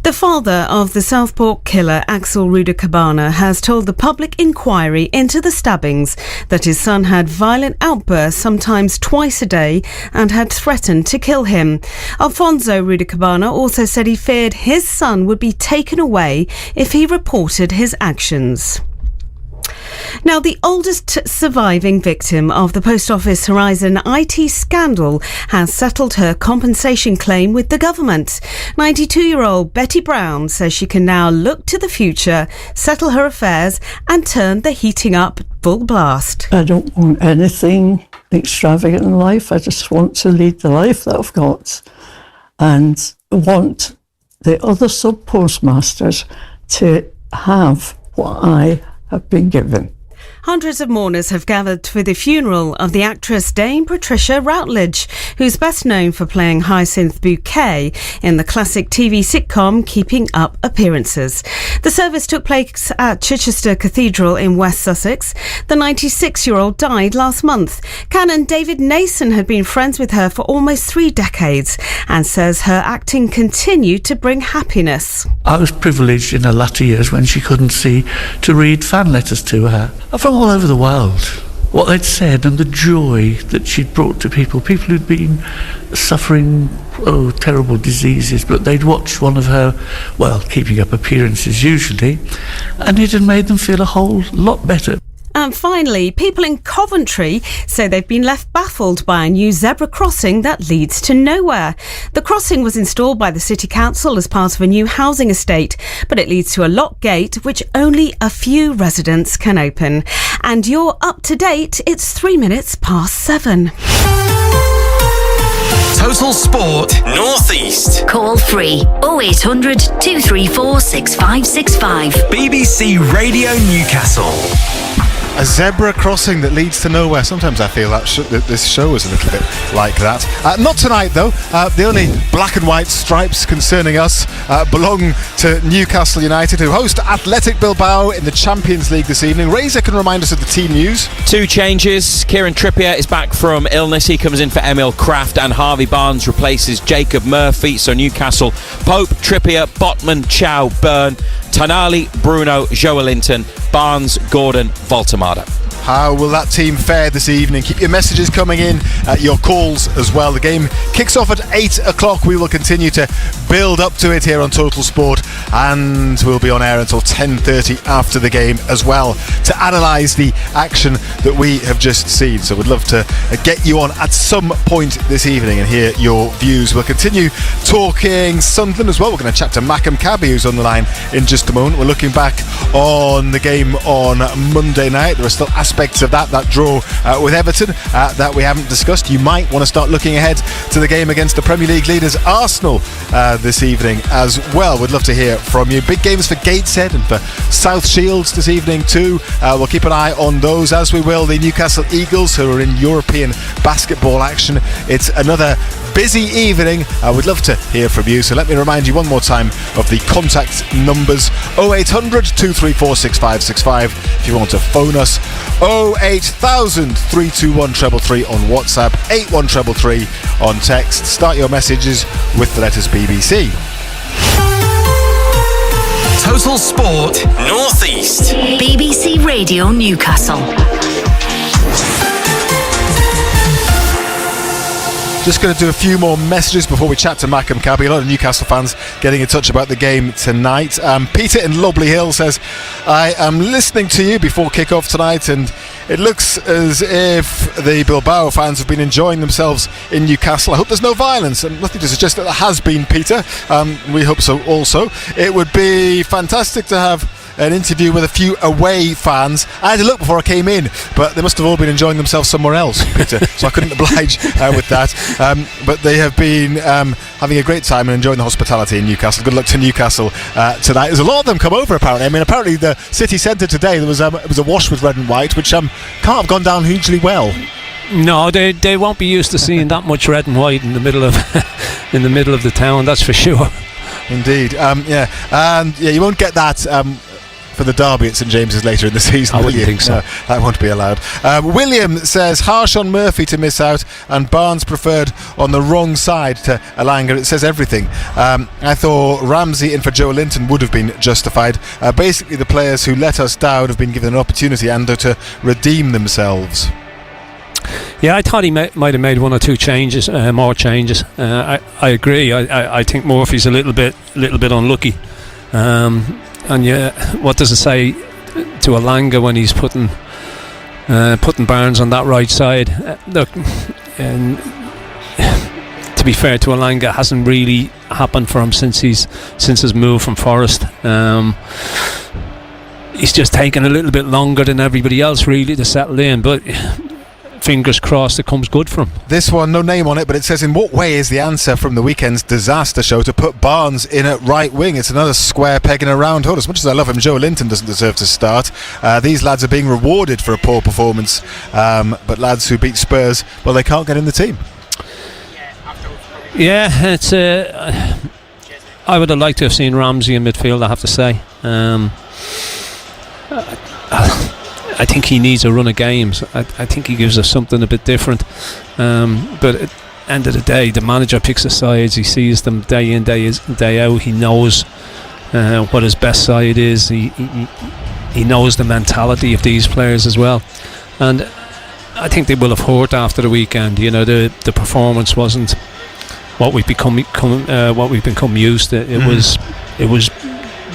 The father of the Southport killer, Axel Ruda-Cabana, has told the public inquiry into the stabbings that his son had violent outbursts sometimes twice a day and had threatened to kill him. Alfonso Ruda-Cabana also said he feared his son would be taken away if he reported his actions. Now, the oldest surviving victim of the Post Office Horizon IT scandal has settled her compensation claim with the government. 92-year-old Betty Brown says she can now look to the future, settle her affairs and turn the heating up full blast. I don't want anything extravagant in life. I just want to lead the life that I've got and want the other sub-postmasters to have what I have been given. Hundreds of mourners have gathered for the funeral of the actress Dame Patricia Routledge, who's best known for playing Hyacinth Bouquet in the classic TV sitcom Keeping Up Appearances. The service took place at Chichester Cathedral in West Sussex. The 96-year-old died last month. Canon David Nason had been friends with her for almost 3 decades and says her acting continued to bring happiness. I was privileged in her latter years, when she couldn't see, to read fan letters to her from all over the world. What they'd said and the joy that she'd brought to people who'd been suffering terrible diseases, but they'd watched one of her, Keeping Up Appearances usually, and it had made them feel a whole lot better. And finally, people in Coventry say they've been left baffled by a new zebra crossing that leads to nowhere. The crossing was installed by the City Council as part of a new housing estate, but it leads to a locked gate which only a few residents can open. And you're up to date. It's 7:03. Total Sport North East. Call free 0800 234 6565. BBC Radio Newcastle. A zebra crossing that leads to nowhere. Sometimes I feel that this show is a little bit like that. Not tonight, though. The only black and white stripes concerning us belong to Newcastle United, who host Athletic Bilbao in the Champions League this evening. Razor can remind us of the team news. 2 changes. Kieran Trippier is back from illness. He comes in for Emil Kraft, and Harvey Barnes replaces Jacob Murphy. So Newcastle, Pope, Trippier, Botman, Chow, Byrne, Tonali, Bruno, Joelinton, Barnes, Gordon, Voltemada. How will that team fare this evening? Keep your messages coming in, your calls as well. The game kicks off at 8 o'clock. We will continue to build up to it here on Total Sport, and we'll be on air until 10:30 after the game as well to analyse the action that we have just seen. So we'd love to get you on at some point this evening and hear your views. We'll continue talking Sunderland as well. We're going to chat to Mackem Cabby, who's on the line in just a moment. We're looking back on the game on Monday night. There are still aspects of that draw with Everton that we haven't discussed. You might want to start looking ahead to the game against the Premier League leaders Arsenal this evening as well. We'd love to hear from you. Big games for Gateshead and for South Shields this evening too. We'll keep an eye on those, as we will the Newcastle Eagles, who are in European basketball action. It's another busy evening. I would love to hear from you, so let me remind you one more time of the contact numbers: 0800 234 6565 if you want to phone us, 08000 321 333 on WhatsApp, 81333 on text. Start your messages with the letters BBC. Total Sport North East. BBC Radio Newcastle. Just going to do a few more messages before we chat to Mackem Cabby. A lot of Newcastle fans getting in touch about the game tonight. Peter in Lovely Hill says, I am listening to you before kick-off tonight, and it looks as if the Bilbao fans have been enjoying themselves in Newcastle. I hope there's no violence, and nothing to suggest that there has been, Peter. We hope so also. It would be fantastic to have an interview with a few away fans. I had to look before I came in, but they must have all been enjoying themselves somewhere else, Peter, so I couldn't oblige with that. But they have been having a great time and enjoying the hospitality in Newcastle. Good luck to Newcastle tonight. There's a lot of them come over, apparently. I mean, apparently the city centre today, there was it was a wash with red and white, which can't have gone down hugely well. No, they won't be used to seeing that much red and white in the middle of the town, that's for sure. Indeed. You won't get that for the derby at St James's later in the season. I wouldn't think so. No, that won't be allowed. William says harsh on Murphy to miss out, and Barnes preferred on the wrong side to Alanga. It says everything. I thought Ramsey in for Joe Linton would have been justified. Basically, the players who let us down have been given an opportunity and to redeem themselves. Yeah, I thought he might have made one or two changes, more changes. I agree. I think Murphy's a little bit unlucky. And yeah, what does it say to Alanga when he's putting Barnes on that right side? Look, and to be fair to Alanga, it hasn't really happened for him since his move from Forest. He's just taken a little bit longer than everybody else really to settle in, but fingers crossed it comes good for him. This one, no name on it, but it says, in what way is the answer from the weekend's disaster show to put Barnes in at right wing? It's another square peg in a round hole. As much as I love him, Joe Linton doesn't deserve to start. These lads are being rewarded for a poor performance, but lads who beat Spurs, well, they can't get in the team. Yeah, it's I would have liked to have seen Ramsey in midfield, I have to say. I think he needs a run of games. I think he gives us something a bit different. But at the end of the day, the manager picks the sides. He sees them day in, day out. He knows what his best side is. He knows the mentality of these players as well. And I think they will have hurt after the weekend. You know, the performance wasn't what we've become used to. It was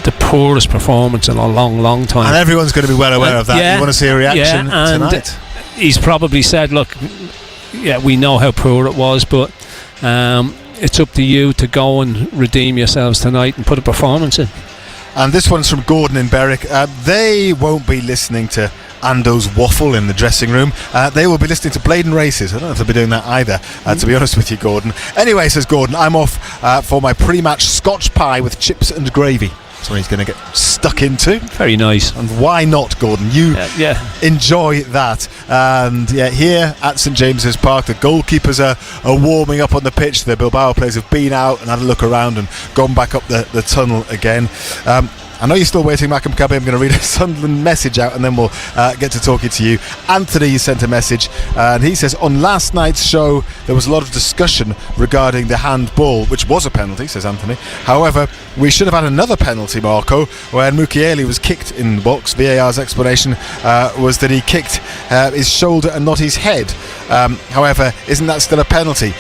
the poorest performance in a long time, and everyone's going to be well aware of that. You want to see a reaction tonight? He's probably said, look, yeah, we know how poor it was, but it's up to you to go and redeem yourselves tonight and put a performance in. And this one's from Gordon in Berwick. They won't be listening to Ando's waffle in the dressing room. They will be listening to Bladen Races. I don't know if they'll be doing that either, to be honest with you, Gordon. Anyway, says Gordon, I'm off for my pre-match Scotch pie with chips and gravy. That's what he's going to get stuck into. Very nice. And why not, Gordon? You enjoy that. And yeah, here at St James's Park, the goalkeepers are warming up on the pitch. The Bilbao players have been out and had a look around and gone back up the tunnel again. I know you're still waiting, Malcolm Cabby. I'm going to read a Sunderland message out and then we'll get to talking to you. Anthony sent a message and he says, on last night's show there was a lot of discussion regarding the handball, which was a penalty, says Anthony. However, we should have had another penalty, Marco, when Mukiele was kicked in the box. VAR's explanation was that he kicked his shoulder and not his head. However, isn't that still a penalty?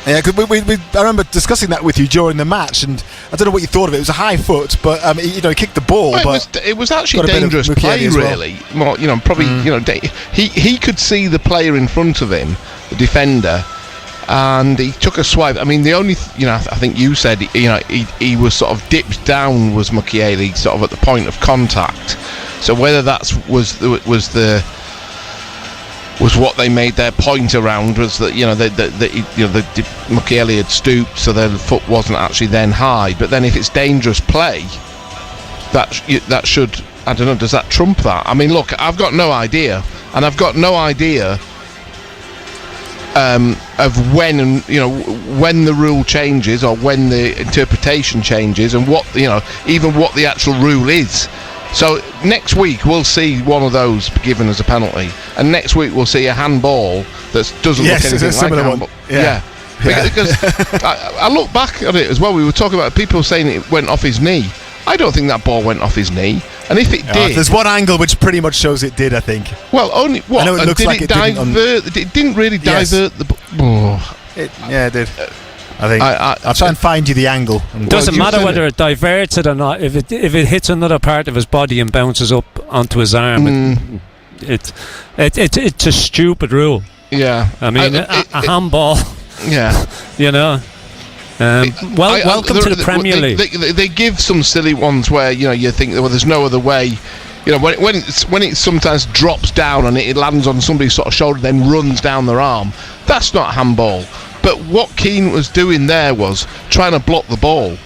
Yeah, cause I remember discussing that with you during the match, and I don't know what you thought of it. It was a high foot, but he kicked the ball. Well, it was actually dangerous play, really. More, probably, he could see the player in front of him, the defender, and he took a swipe. I mean, the only, I think you said, he was sort of dipped down, was Mukiele, sort of at the point of contact. So whether was what they made their point around, was that Mukiele had stooped, so their foot wasn't actually then high. But then if it's dangerous play, that should, I don't know, does that trump that? I mean, look, I've got no idea, and I've got no idea of when the rule changes or when the interpretation changes, and what even what the actual rule is. So next week we'll see one of those given as a penalty, and next week we'll see a handball that doesn't look anything like a handball. Yeah. Because I look back at it as well. We were talking about people saying it went off his knee. I don't think that ball went off his knee, and if it did, there's one angle which pretty much shows it did. I think. Well, only what? I know it looks like it divert. It didn't really divert the. It did. I think I'll try and find you the angle. Doesn't matter whether it diverts it or not. If it hits another part of his body and bounces up onto his arm, it's a stupid rule. Yeah, I mean a handball. Yeah, welcome to the Premier League. They give some silly ones where you think, well, there's no other way. When it sometimes drops down and it lands on somebody's sort of shoulder, then runs down their arm. That's not handball. But what Keane was doing there was trying to block the ball.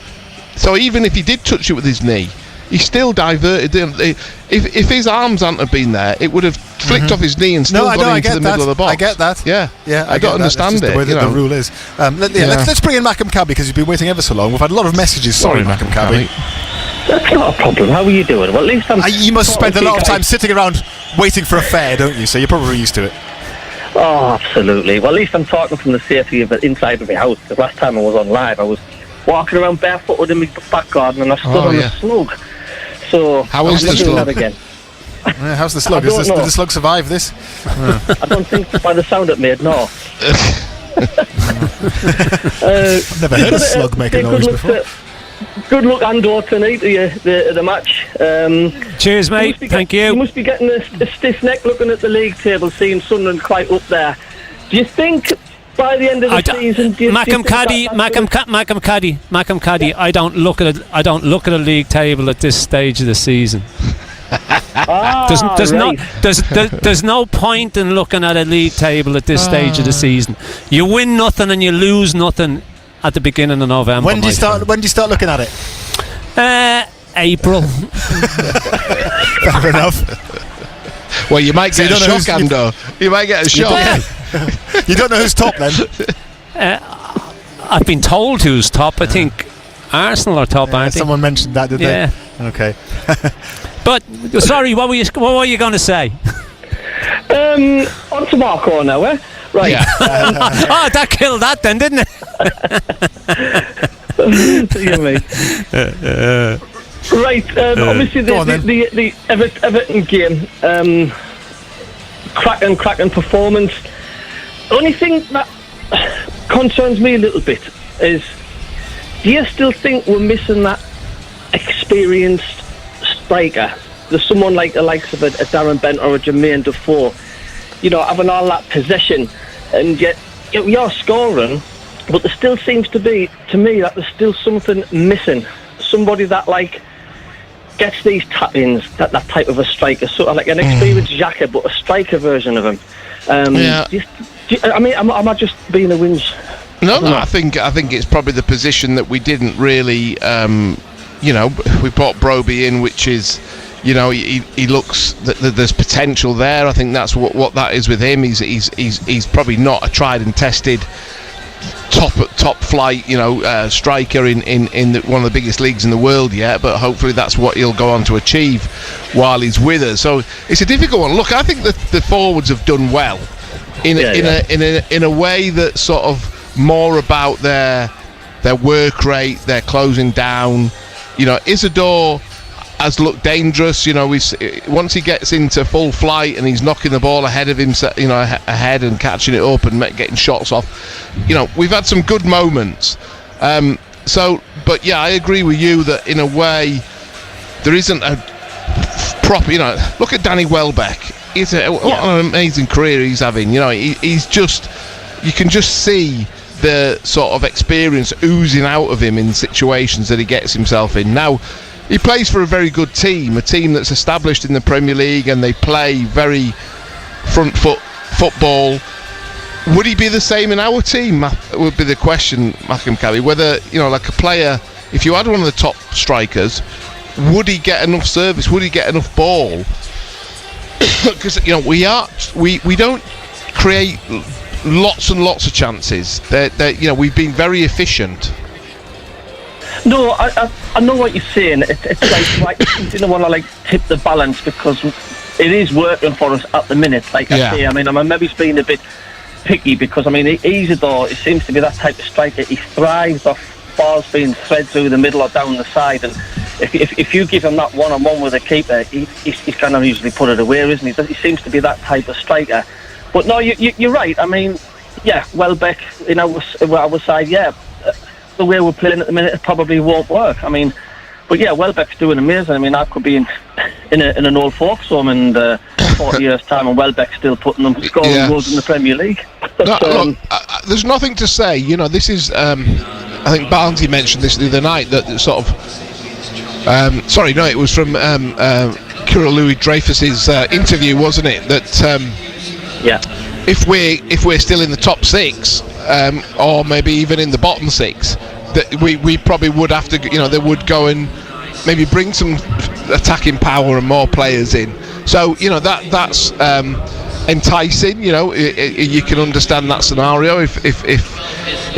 So even if he did touch it with his knee, he still diverted them. If his arms hadn't have been there, it would have flicked off his knee and still gone into the middle of the box. I get that. Yeah. I don't understand it. The way that the rule is. Let's bring in Malcolm Cabby, because he's been waiting ever so long. We've had a lot of messages. Sorry, Malcolm Cabby. That's not a problem. How are you doing? Well, at least You must spend a lot of time sitting around waiting for a fare, don't you? So you're probably used to it. Oh, absolutely. Well, at least I'm talking from the safety of the inside of my house. Because last time I was on live, I was walking around barefooted in my back garden and I stood on the slug. So how is the slug again? How's the slug? Did the slug survive this? I don't think by the sound it made, no. I've never heard a slug make a noise before. Good luck, Andor, tonight, the match. Cheers, mate. Thank you. You must be getting a stiff neck looking at the league table, seeing Sunderland quite up there. Do you think by the end of the season, Macam Caddy, I don't look at a league table at this stage of the season. There's no point in looking at a league table at this stage of the season. You win nothing and you lose nothing at the beginning of November. When do you start looking at it? April. Fair enough. Well, you might get a shock, Ando. You might get a shock. You don't know who's top then? I've been told who's top. I think Arsenal are top, aren't they? Someone mentioned that, did they? Okay. But sorry, what were you going to say? On to Marco now, eh? Right. Yeah. That killed that then, didn't it? Right. Obviously, the Everton game, cracking performance. The only thing that concerns me a little bit is, do you still think we're missing that experienced striker? There's someone like the likes of a Darren Bent or a Jermaine Defoe, having all that possession, and yet you're scoring, but there still seems to be, to me, that there's still something missing. Somebody that gets these tap-ins, that type of a striker, sort of like an experienced Xhaka, but a striker version of him. Am I just being a whinge? No, I think it's probably the position that we didn't really. We brought Broby in, which is, he looks that there's potential there. I think that's what that is with him. He's probably not a tried and tested top flight striker in one of the biggest leagues in the world yet, but hopefully that's what he'll go on to achieve while he's with us. So it's a difficult one. Look, I think that the forwards have done well in a way that's sort of more about their work rate, their closing down. Isidore has looked dangerous. Once he gets into full flight and he's knocking the ball ahead of him, ahead and catching it up and getting shots off. We've had some good moments. But yeah, I agree with you that in a way there isn't a proper. Look at Danny Welbeck. What an amazing career he's having. He's just. You can just see the sort of experience oozing out of him in situations that he gets himself in. Now, he plays for a very good team, a team that's established in the Premier League, and they play very front foot football. Would he be the same in our team? Would be the question, Macam Kelly. Whether, like a player, if you had one of the top strikers, would he get enough service? Would he get enough ball? Because we don't create lots and lots of chances. We've been very efficient. No, I know what you're saying. It's like you didn't want to tip the balance, because it is working for us at the minute. I say, I'm maybe being a bit picky, because Isidore, it seems to be that type of striker. He thrives off balls being thread through the middle or down the side, and if you give him that one-on-one with a keeper, he's kind of usually put it away, isn't he? He seems to be that type of striker. But no, you're right. Welbeck in our side, the way we're playing at the minute, it probably won't work. But yeah, Welbeck's doing amazing. I could be in an old folks home in 40 years' time, and Welbeck's still putting them scoring goals in the Premier League. Look, there's nothing to say. This is. I think Barnsley mentioned this the other night, that sort of. It was from Kirill Louis-Dreyfus's interview, wasn't it? That. If we're still in the top six, or maybe even in the bottom six, that we probably would have to, they would go and maybe bring some attacking power and more players in. So that's enticing. You know, you can understand that scenario if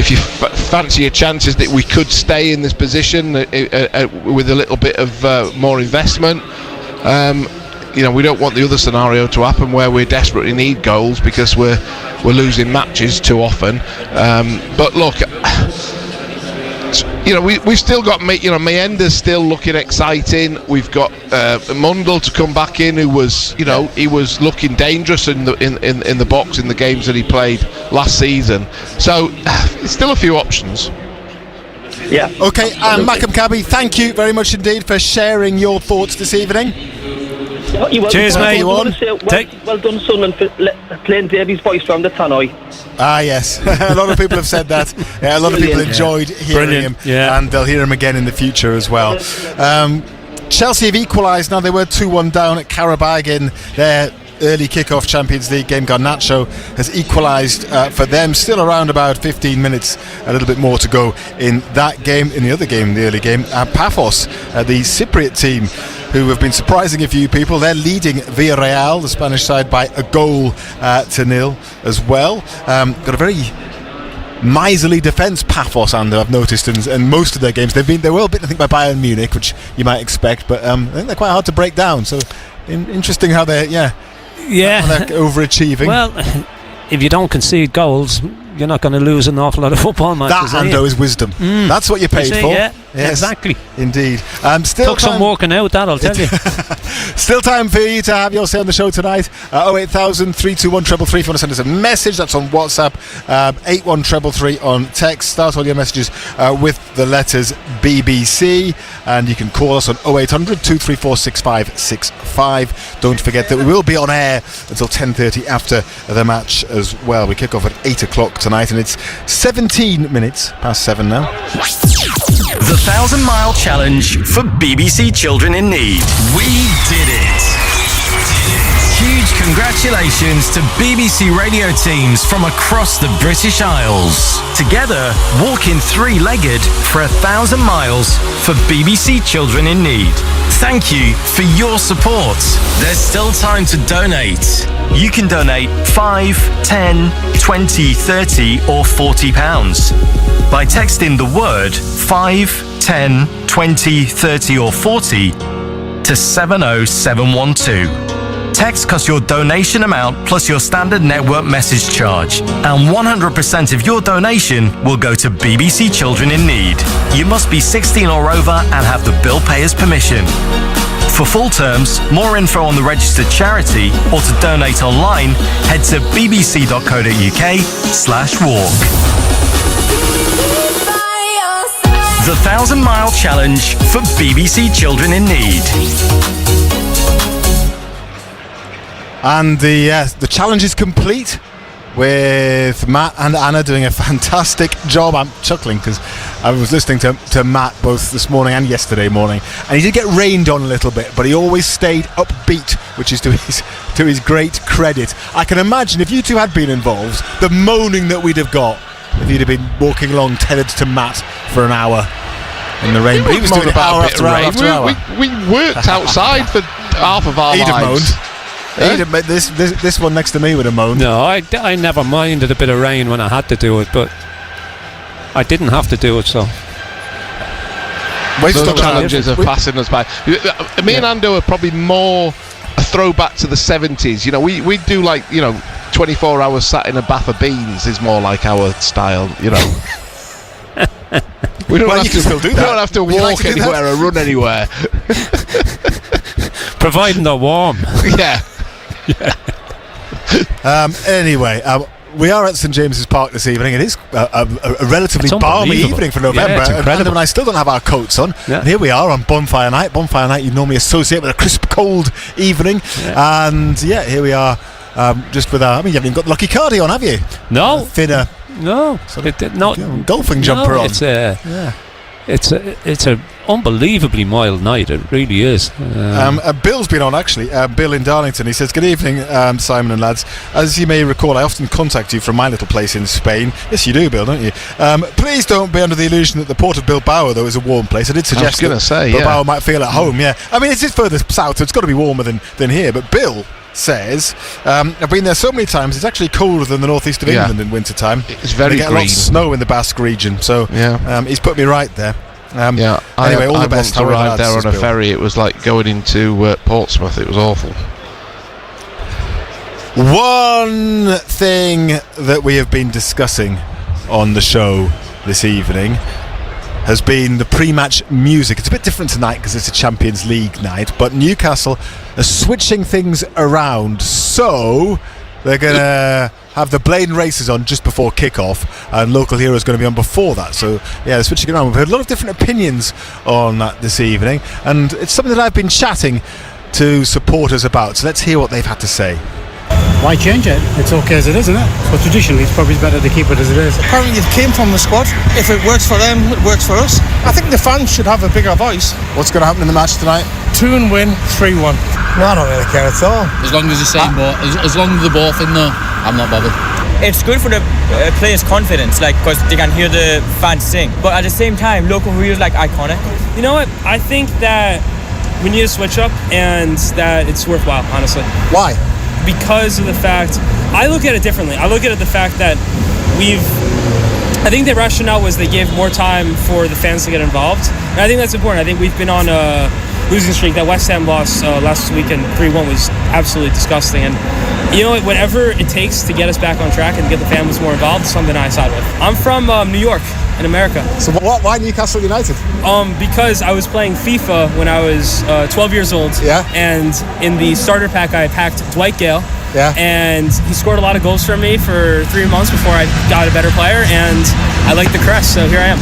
you fancy your chances that we could stay in this position with a little bit of more investment. You know, we don't want the other scenario to happen where we desperately need goals because we're losing matches too often. But look, you know, we've still got, you know, Meyenda's still looking exciting. We've got Mundell to come back in, who was, you know, he was looking dangerous in the box in the games that he played last season. So it's still a few options. Yeah. Okay, Malcolm Cabby, thank you very much indeed for sharing your thoughts this evening. Cheers, mate. Well done, Sunderland, for playing Davies' voice from the tannoy. Ah, yes. A lot of people have said that. Yeah, a lot of people enjoyed hearing him, and they'll hear him again in the future as well. Chelsea have equalised now. They were 2-1 down at Qarabağ in their early kick-off Champions League game. Garnacho has equalised for them. Still around about 15 minutes, a little bit more to go in that game. In the other game, the early game, Paphos, the Cypriot team, who have been surprising a few people. They're leading Villarreal, the Spanish side, by a goal to nil as well. Got a very miserly defence, Paphos, and I've noticed in most of their games. They were a bit, I think, by Bayern Munich, which you might expect, but I think they're quite hard to break down. So interesting how they're overachieving. Well, if you don't concede goals, you're not going to lose an awful lot of football matches. That, Ando, is wisdom. That's what you're paid for. Yeah, yes, exactly. Indeed. Took some working out, that, I'll tell you. Still time for you to have your say on the show tonight. 08000 321 333 if you want to send us a message. That's on WhatsApp. 81333 on text. Start all your messages with the letters BBC, and you can call us on 0800 234 6565. Don't forget that we will be on air until 10:30 after the match as well. We kick off at 8 o'clock tonight, and it's 17 minutes past 7 now. The 1,000 Mile Challenge for BBC Children in Need. We did it! Huge congratulations to BBC radio teams from across the British Isles. Together, walking three-legged for 1,000 miles for BBC Children in Need. Thank you for your support. There's still time to donate. You can donate £5, £10, $20, $30 or £40 by texting the word 5, 10, 20, 30 or 40 to 70712. Text costs your donation amount plus your standard network message charge, and 100% of your donation will go to BBC Children in Need. You must be 16 or over and have the bill payer's permission. For full terms, more info on the registered charity, or to donate online, head to bbc.co.uk/walk. The 1,000 Mile Challenge for BBC Children in Need. And the challenge is complete, with Matt and Anna doing a fantastic job. I'm chuckling because I was listening to Matt both this morning and yesterday morning, and he did get rained on a little bit, but he always stayed upbeat, which is to his great credit. I can imagine if you two had been involved, the moaning that we'd have got if you'd have been walking along tethered to Matt for an hour in the rain. But he was doing it hour after hour after hour. We worked outside for half of our lives. This one next to me would have moaned. No, I never minded a bit of rain when I had to do it, but I didn't have to do it, so. Those challenges are passing us by. Me and Ando are probably more a throwback to the 70s. You know, we do, like, you know, 24 hours sat in a bath of beans is more like our style, you know. We don't have to still do that. We don't have to walk anywhere or run anywhere. Providing they're warm. Yeah. Anyway, we are at St James's Park this evening. It is a relatively balmy evening for November, and I still don't have our coats on. And here we are on Bonfire Night. Bonfire Night you normally associate with a crisp, cold evening, and here we are, just with our. I mean, you haven't even got the lucky cardi on, have you? No, thinner. No, not golfing jumper on. It's a unbelievably mild night. It really is. Bill's been on, actually. Bill in Darlington. He says, "Good evening, Simon and lads. As you may recall, I often contact you from my little place in Spain." Yes, you do, Bill, don't you? Please don't be under the illusion that the port of Bilbao, though, is a warm place. I did suggest that Bilbao might feel at home. Yeah, I mean, it's further south, so it's got to be warmer than here. But Bill says, I've been there so many times, it's actually colder than the northeast of England in winter time. It's very green. They get a lot of snow in the Basque region, so he's put me right there. Anyway, all the best. I arrived there on a ferry. It was like going into Portsmouth. It was awful. One thing that we have been discussing on the show this evening has been the pre-match music. It's a bit different tonight because it's a Champions League night, but Newcastle are switching things around, so they're going to have the Blaine races on just before kick-off, and Local Hero is going to be on before that. So yeah, they're switching around. We've heard a lot of different opinions on that this evening, and it's something that I've been chatting to supporters about, so let's hear what they've had to say. Why change it? It's okay as it is, isn't it? But traditionally it's probably better to keep it as it is. Apparently it came from the squad. If it works for them, it works for us. I think the fans should have a bigger voice. What's going to happen in the match tonight? 2 and win, 3-1. No, I don't really care at all. As long as the same ball, as long as they're both in there, I'm not bothered. It's good for the players' confidence, like, because they can hear the fans sing. But at the same time, Local Hero is like iconic. You know what? I think that we need to switch up and that it's worthwhile, honestly. Why? Because of the fact, I look at it differently. I look at it the fact that I think the rationale was they gave more time for the fans to get involved. And I think that's important. I think we've been on a losing streak. That West Ham loss last weekend, 3-1, was absolutely disgusting. And you know what, whatever it takes to get us back on track and to get the families more involved is something I side with. I'm from New York in America. So why Newcastle United? Because I was playing FIFA when I was 12 years old. Yeah. And in the starter pack, I packed Dwight Gale. Yeah. And he scored a lot of goals for me for 3 months before I got a better player, and I like the crest, so here I am.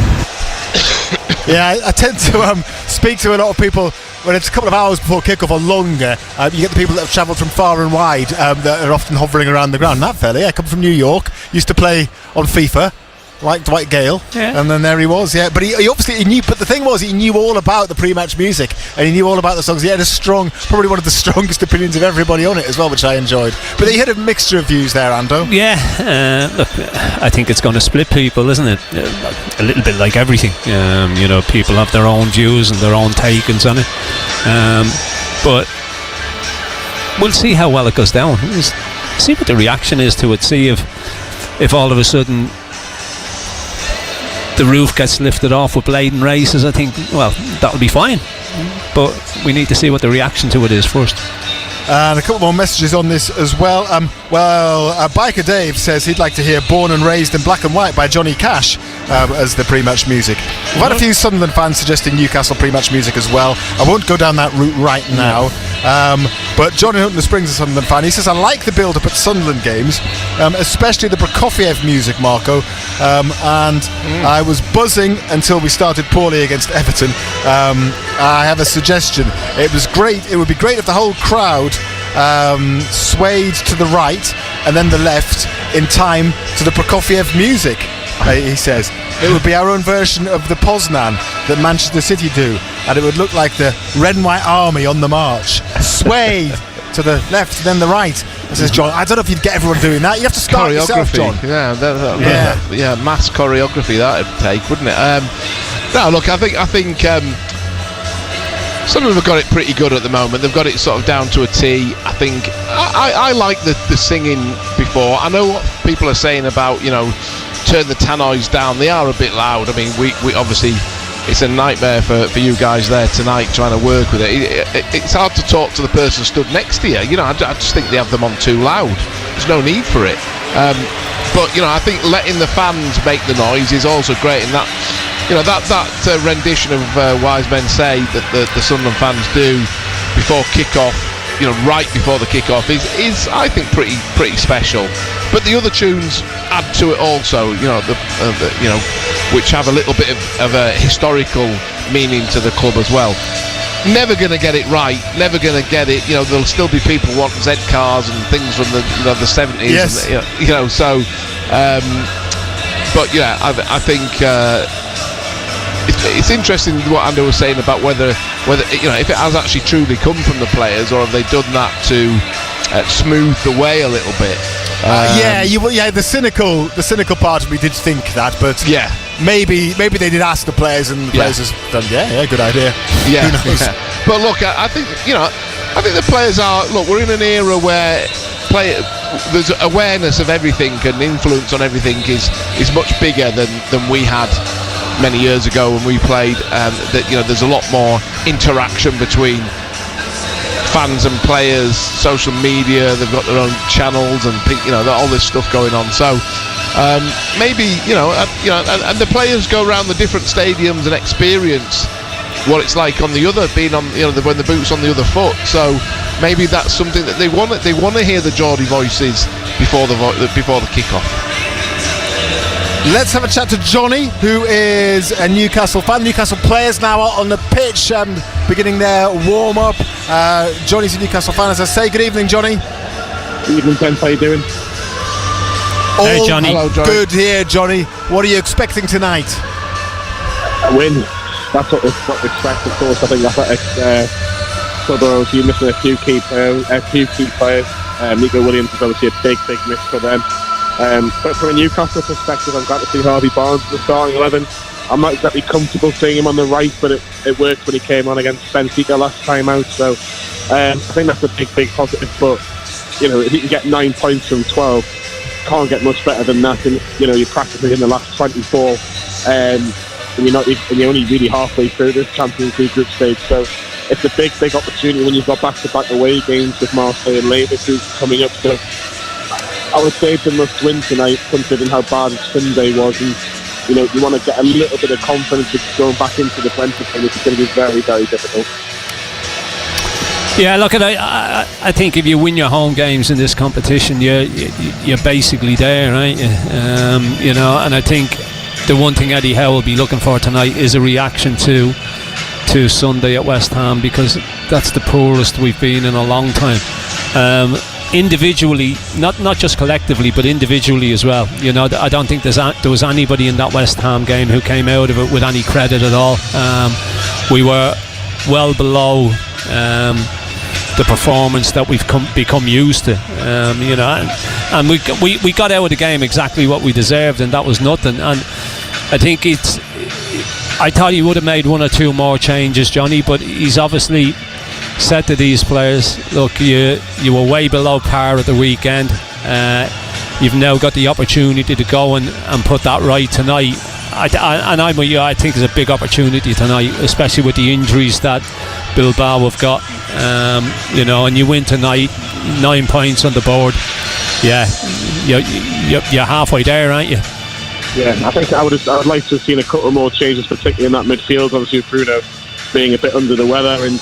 Yeah, I tend to speak to a lot of people when it's a couple of hours before kickoff or longer. You get the people that have travelled from far and wide that are often hovering around the ground. That fella, I come from New York, used to play on FIFA, like Dwight Gale, and then there he was. Yeah, but he obviously knew. But the thing was, he knew all about the pre-match music, and he knew all about the songs. He had probably one of the strongest opinions of everybody on it as well, which I enjoyed. But he had a mixture of views there, Ando. Yeah, look, I think it's going to split people, isn't it? A little bit like everything. People have their own views and their own takings on it. But we'll see how well it goes down. We'll see what the reaction is to it. See if all of a sudden the roof gets lifted off with Bladen races. I think, well, that'll be fine, but we need to see what the reaction to it is first. And a couple more messages on this as well. Biker Dave says he'd like to hear Born and Raised in Black and White by Johnny Cash as the pre-match music. We've had a few Sunderland fans suggesting Newcastle pre-match music as well. I won't go down that route right now. But Johnny Hunter Springs is a Sunderland fan. He says, I like the build-up at Sunderland games, especially the Prokofiev music, Marco. I was buzzing until we started poorly against Everton. I have a suggestion. It would be great if the whole crowd swayed to the right and then the left in time to the Prokofiev music, he says. It would be our own version of the Poznan that Manchester City do, and it would look like the Red and White Army on the march, swayed to the left and then the right, says John. I don't know if you'd get everyone doing that. You have to start yourself, John. Yeah, mass choreography that would take, wouldn't it? No, look, I think some of them have got it pretty good at the moment. They've got it sort of down to a T. I think I like the singing before. I know what people are saying about, turn the tannoys down. They are a bit loud. I mean, we obviously, it's a nightmare for you guys there tonight trying to work with it. It's hard to talk to the person stood next to you. I just think they have them on too loud. There's no need for it. But I think letting the fans make the noise is also great, and that rendition of Wise Men Say that the Sunderland fans do before kick-off, right before the kick-off is I think pretty special. But the other tunes add to it also, which have a little bit of a historical meaning to the club as well. Never going to get it right. Never going to get it. There'll still be people wanting Z cars and things from the 70s. Yes. And, but yeah, I think. It's interesting what Andy was saying about whether if it has actually truly come from the players, or have they done that to smooth the way a little bit. The cynical part of me did think that, but maybe they did ask the players, and the players has done good idea. Yeah. But look, I think I think the players are. Look, we're in an era where there's awareness of everything, and influence on everything is much bigger than we had many years ago when we played. That there's a lot more interaction between fans and players, social media. They've got their own channels and all this stuff going on. So maybe and the players go around the different stadiums and experience what it's like on the other, being on when the boot's on the other foot. So maybe that's something that they want to hear the Geordie voices before the kick-off. Let's have a chat to Johnny, who is a Newcastle fan. Newcastle players now out on the pitch and beginning their warm-up. Johnny's a Newcastle fan, as I say. Good evening, Johnny. Good evening, Ken. How you doing? Hey, Johnny. Hello, Johnny. Good here, Johnny. What are you expecting tonight? A win. That's what we expect, of course. I think Clubhouse, you're missing a few key players. Nico Williams is obviously a big miss for them. But from a Newcastle perspective, I'm glad to see Harvey Barnes in the starting 11. I'm not exactly comfortable seeing him on the right, but it worked when he came on against Benfica last time out. So I think that's a big positive. But if you can get 9 points from 12, can't get much better than that. And you're practically in the last 24. And you're only really halfway through this Champions League group stage, so it's a big opportunity when you've got back-to-back away games with Marseille and Leverkusen coming up. So I would say it's a must-win tonight, considering how bad Sunday was, and you want to get a little bit of confidence going back into the Brentford game, which is going to be very, very difficult. Yeah, look, I think if you win your home games in this competition, you're basically there, aren't you? And I think the one thing Eddie Howe will be looking for tonight is a reaction to Sunday at West Ham, because that's the poorest we've been in a long time. Individually, not just collectively, but individually as well. I don't think there was anybody in that West Ham game who came out of it with any credit at all. We were well below the performance that we've become used to, and we got out of the game exactly what we deserved, and that was nothing. And I think I thought he would have made one or two more changes, Johnny, but he's obviously said to these players, look, you were way below par at the weekend. You've now got the opportunity to go and put that right tonight. I'm with you. I think it's a big opportunity tonight, especially with the injuries that Bilbao have got. And you win tonight, 9 points on the board. Yeah, you're halfway there, aren't you? Yeah, I think I'd like to have seen a couple more changes, particularly in that midfield. Obviously, with Bruno being a bit under the weather, and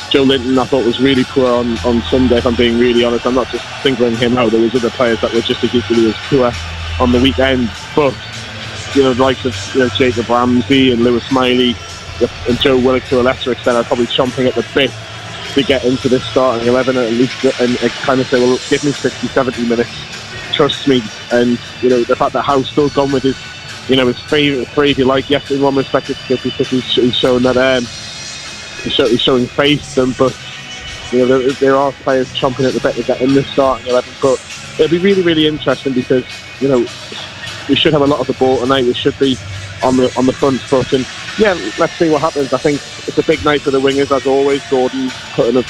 Joe Linton I thought was really poor on Sunday, if I'm being really honest. I'm not just singling him out. There was other players that were just as equally as poor on the weekend. But the likes of Jacob Ramsey and Lewis Smiley and Joe Willock to a lesser extent are probably chomping at the bit to get into this starting 11 at least, and kind of say, well, give me 60-70 minutes, trust me. And the fact that Howe's still gone with his favourite three, if you like. Yes, in one respect it's good because he's showing that he's showing faith to them, but there are players chomping at the bit to get in this starting 11. But it'll be really, really interesting because we should have a lot of the ball tonight. We should be on the front foot, and let's see what happens. I think it's a big night for the wingers, as always. Gordon putting like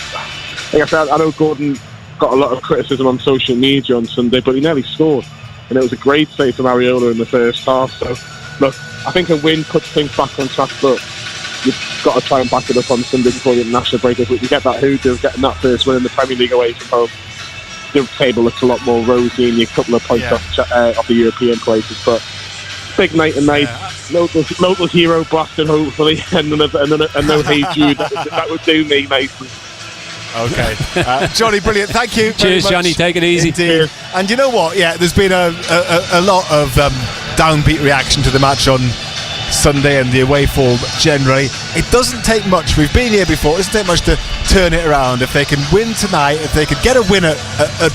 I said, I know Gordon got a lot of criticism on social media on Sunday, but he nearly scored, and it was a great save from Areola in the first half. So look, I think a win puts things back on track, but you've got to try and back it up on Sunday before the international break. If we can get that hoodoo of getting that first win in the Premier League away from home, the table looks a lot more rosy, and you're a couple of points off the European places. But big night tonight, local hero blasted hopefully, and no Hey Jude. That would do me nicely. Okay, Johnny, brilliant. Thank you. Cheers, Johnny. Take it easy. Indeed. And you know what? Yeah, there's been a lot of downbeat reaction to the match on Sunday and the away form generally. It doesn't take much. We've been here before. It doesn't take much to turn it around. If they can win tonight, if they could get a win at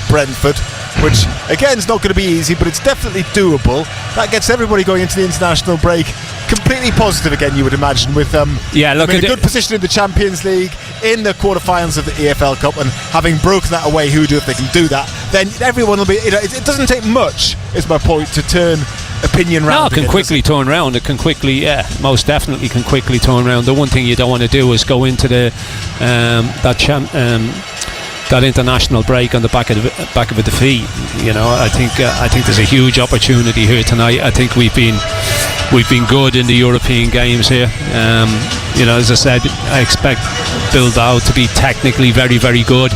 Brentford, which again is not going to be easy, but it's definitely doable. That gets everybody going into the international break completely positive again, you would imagine, with in a good position in the Champions League, in the quarterfinals of the EFL Cup, and having broken that away hoodoo. If they can do that, then everyone will be. It doesn't take much, is my point, to turn opinion round. No, it can quickly turn round. It can quickly, most definitely can quickly turn round. The one thing you don't want to do is go into the that international break on the back of a defeat. You know, I think there's a huge opportunity here tonight. I think we've been good in the European games here. You know, as I said, I expect Bilbao to be technically very, very good.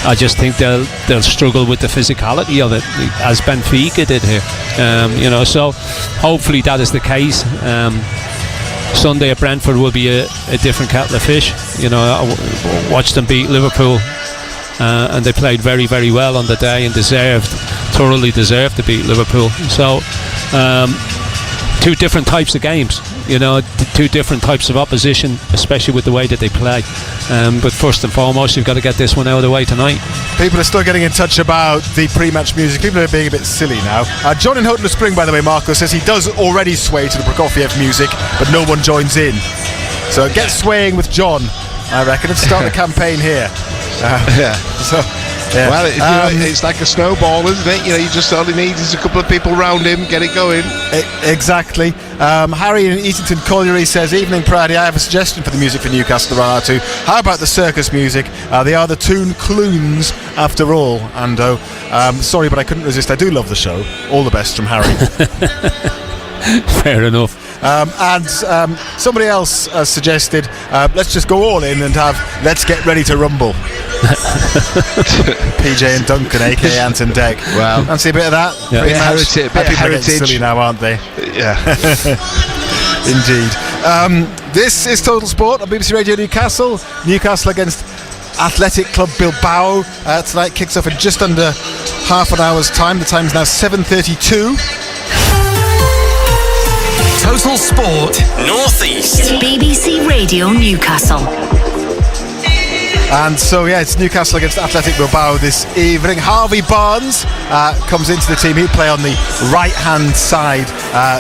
I just think they'll struggle with the physicality of it, as Benfica did here. You know, so hopefully that is the case. Sunday at Brentford will be a different kettle of fish. You know, I watched them beat Liverpool, and they played very, very well on the day and thoroughly deserved to beat Liverpool. So two different types of games, you know, two different types of opposition, especially with the way that they play. But first and foremost, you've got to get this one out of the way tonight. People are still getting in touch about the pre-match music. People are being a bit silly now. John in Houghton Spring, by the way, Marco, says he does already sway to the Prokofiev music, but no one joins in. So get swaying with John, I reckon, and start the campaign here. Yeah. So... yeah. Well, it's like a snowball, isn't it? You know, you just all he needs is a couple of people round him, get it going. Exactly. Harry in Easington Colliery says, "Evening, Praddy. I have a suggestion for the music for Newcastle to run out to. How about the circus music? They are the Toon Clunes, after all." Ando, sorry, but I couldn't resist. I do love the show. All the best from Harry. Fair enough. And somebody else has suggested, let's just go all in and have "Let's Get Ready to Rumble." PJ and Duncan, aka Anton Deck. Wow. Fancy a bit of that? Yeah. Bit of heritage. Silly now, aren't they? Yeah. Indeed. This is Total Sport on BBC Radio Newcastle. Newcastle against Athletic Club Bilbao. Tonight kicks off in just under half an hour's time. The time is now 7:32. Total Sport Northeast. BBC Radio Newcastle. And so, yeah, it's Newcastle against Athletic Bilbao this evening. Harvey Barnes comes into the team. He'll play on the right-hand side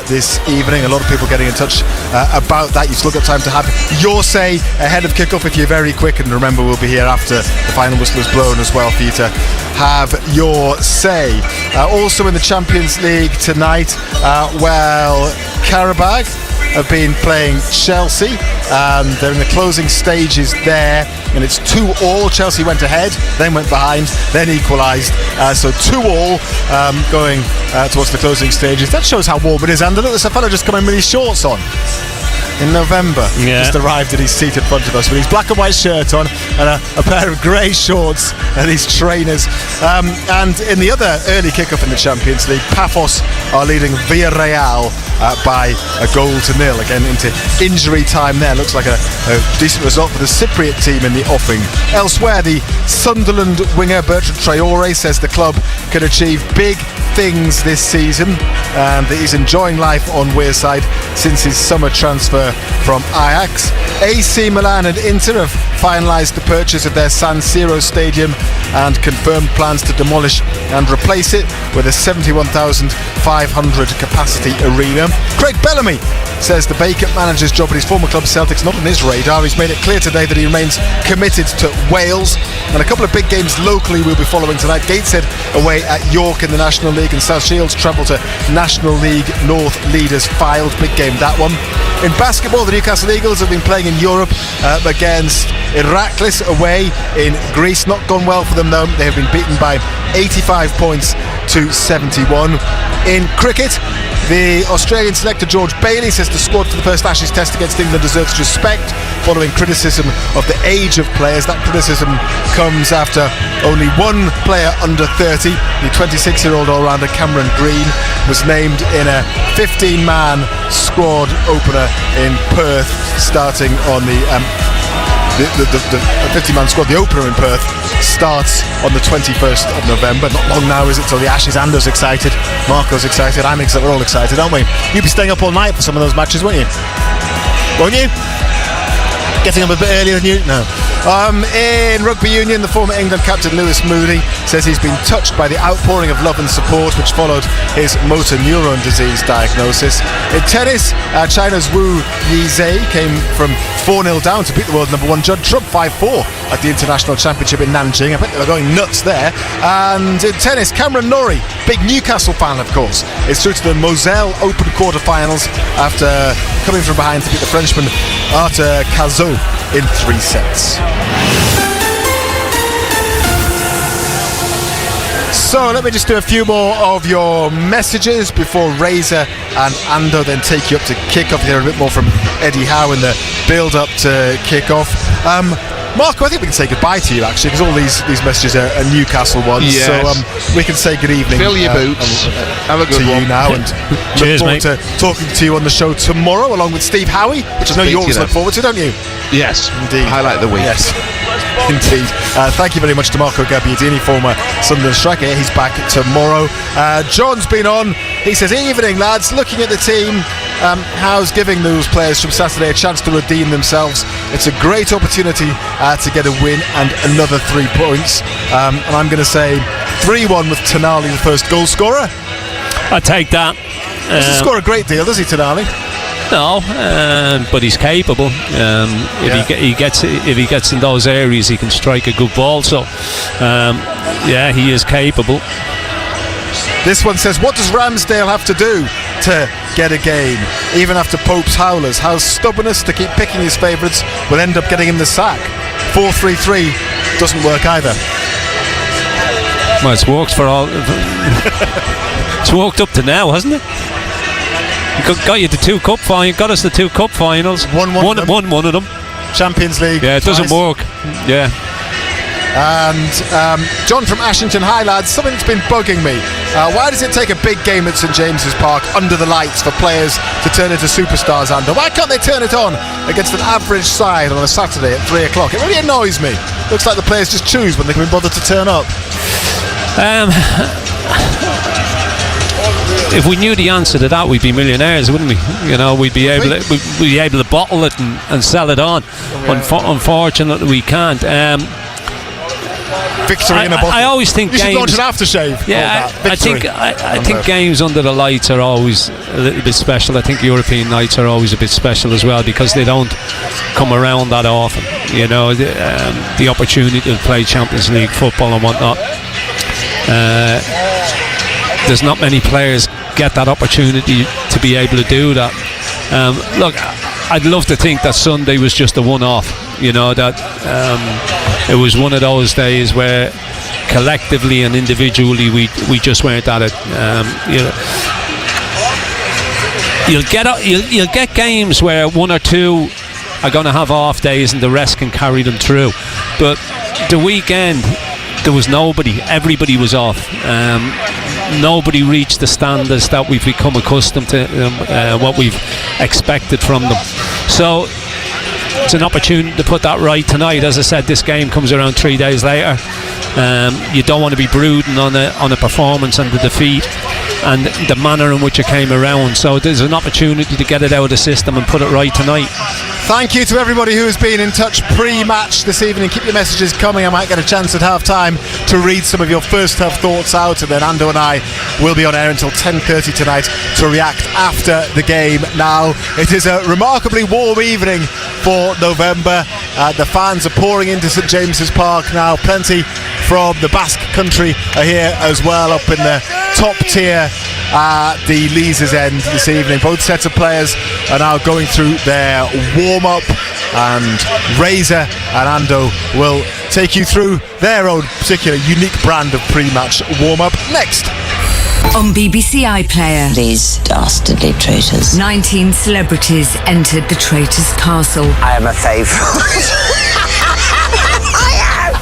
this evening. A lot of people getting in touch about that. You've still got time to have your say ahead of kick-off if you're very quick. And remember, we'll be here after the final whistle is blown as well for you to have your say. Also in the Champions League tonight, Karabakh have been playing Chelsea, and they're in the closing stages there, and it's 2-2. Chelsea went ahead, then went behind, then equalised, so 2-2 going towards the closing stages. That shows how warm it is. And look, there's a fellow just coming with his shorts on in November. Just arrived at his seat in front of us with his black and white shirt on and a pair of grey shorts and his trainers. And in the other early kick-off in the Champions League, Paphos are leading Villarreal by 1-0. Again, into injury time there. Looks like a decent result for the Cypriot team in the offing. Elsewhere, the Sunderland winger Bertrand Traore says the club can achieve big things this season, and that he's enjoying life on Wearside since his summer transfer from Ajax. AC Milan and Inter have finalised the purchase of their San Siro stadium and confirmed plans to demolish and replace it with a 71,500 capacity arena. Craig Bellamy says the vacant manager's job at his former club Celtic's not on his radar. He's made it clear today that he remains committed to Wales, and a couple of big games locally we'll be following tonight. Gateshead away at York in the National League, and South Shields travel to National League North leaders Fylde. Big game, that one. In basketball, the Newcastle Eagles have been playing in Europe against Iraklis away in Greece. Not gone well for them though. They have been beaten by 85 points to 71. In cricket, the Australian selector George Bailey says the squad for the first Ashes test against England deserves respect following criticism of the age of players. That criticism comes after only one player under 30, the 26-year-old all-rounder Cameron Green, was named in a 15-man squad opener in Perth, starting on the 50-man squad. The opener in Perth starts on the 21st of November. Not long now, is it, till the Ashes? Ando's excited, Marco's excited, I'm excited, we're all excited, aren't we? You'll be staying up all night for some of those matches, won't you? Won't you? Getting up a bit earlier than you? No. In rugby union, the former England captain Lewis Mooney says he's been touched by the outpouring of love and support which followed his motor neuron disease diagnosis. In tennis, China's Wu Yizhe came from 4-0 down to beat the world number one Judd Trump 5-4 at the International Championship in Nanjing. I bet they were going nuts there. And in tennis, Cameron Norrie, big Newcastle fan of course, is through to the Moselle Open quarter-finals after coming from behind to beat the Frenchman Arthur Cazot in 3 sets. So let me just do a few more of your messages before Razor and Ando then take you up to kick-off. Hear a bit more from Eddie Howe in the build-up to kick-off. Marco, I think we can say goodbye to you actually, because all these messages are Newcastle ones. Yes. So we can say good evening. Fill your boots. Have a good to one. you now, and Cheers, look forward to talking to you on the show tomorrow, along with Steve Howie, which I know you always look forward to, don't you? Yes, indeed. Highlight of the week. Yes. Indeed. Thank you very much to Marco Gabbiadini, former Sunderland striker. He's back tomorrow. John's been on. He says, evening lads, looking at the team, how's giving those players from Saturday a chance to redeem themselves? It's a great opportunity to get a win and another 3 points. And I'm going to say 3-1 with Tonali, the first goal scorer. I take that. Doesn't score a great deal, does he, Tonali? No, but he's capable. If he gets in those areas, he can strike a good ball. So, yeah, he is capable. This one says, what does Ramsdale have to do to get a game? Even after Pope's howlers, how stubbornness to keep picking his favourites will end up getting him the sack. 4-3-3 doesn't work either. Well, it's worked for all. It's worked up to now, hasn't it? Got you the got us the 2 cup finals. Won one of them. Champions League. Yeah, it doesn't work. Yeah. And John from Ashington, hi lads, something's been bugging me. Why does it take a big game at St James's Park under the lights for players to turn into superstars, Ander? Why can't they turn it on against an average side on a Saturday at 3 o'clock? It really annoys me. Looks like the players just choose when they can be bothered to turn up. If we knew the answer to that, we'd be millionaires, wouldn't we? You know, we'd be able to bottle it and sell it on. Yeah. Unfortunately, we can't. Victory in a bottle. I always think you games should launch an aftershave. Yeah, I think games under the lights are always a little bit special. I think European nights are always a bit special as well, because they don't come around that often. You know, the opportunity to play Champions League football and whatnot. There's not many players get that opportunity to be able to do that. Look, I'd love to think that Sunday was just a one-off. You know, that it was one of those days where collectively and individually we just weren't at it. You'll get games where 1 or 2 are going to have off days and the rest can carry them through. But the weekend, there was nobody. Everybody was off. Nobody reached the standards that we've become accustomed to, what we've expected from them. So it's an opportunity to put that right tonight. As I said, this game comes around 3 days later. You don't want to be brooding on a performance and the defeat and the manner in which it came around. So there's an opportunity to get it out of the system and put it right tonight. Thank you to everybody who has been in touch pre-match this evening. Keep your messages coming. I might get a chance at half-time to read some of your first half thoughts out, and then Ando and I will be on air until 10:30 tonight to react after the game. Now, it is a remarkably warm evening for November. The fans are pouring into St James's Park now. Plenty from the Basque country are here as well, up in the top tier at the Leazes end this evening. Both sets of players are now going through their warm-up, and Razor and Ando will take you through their own particular unique brand of pre-match warm-up next. On BBC iPlayer, these dastardly traitors. 19 celebrities entered the Traitors' Castle. I am a favourite.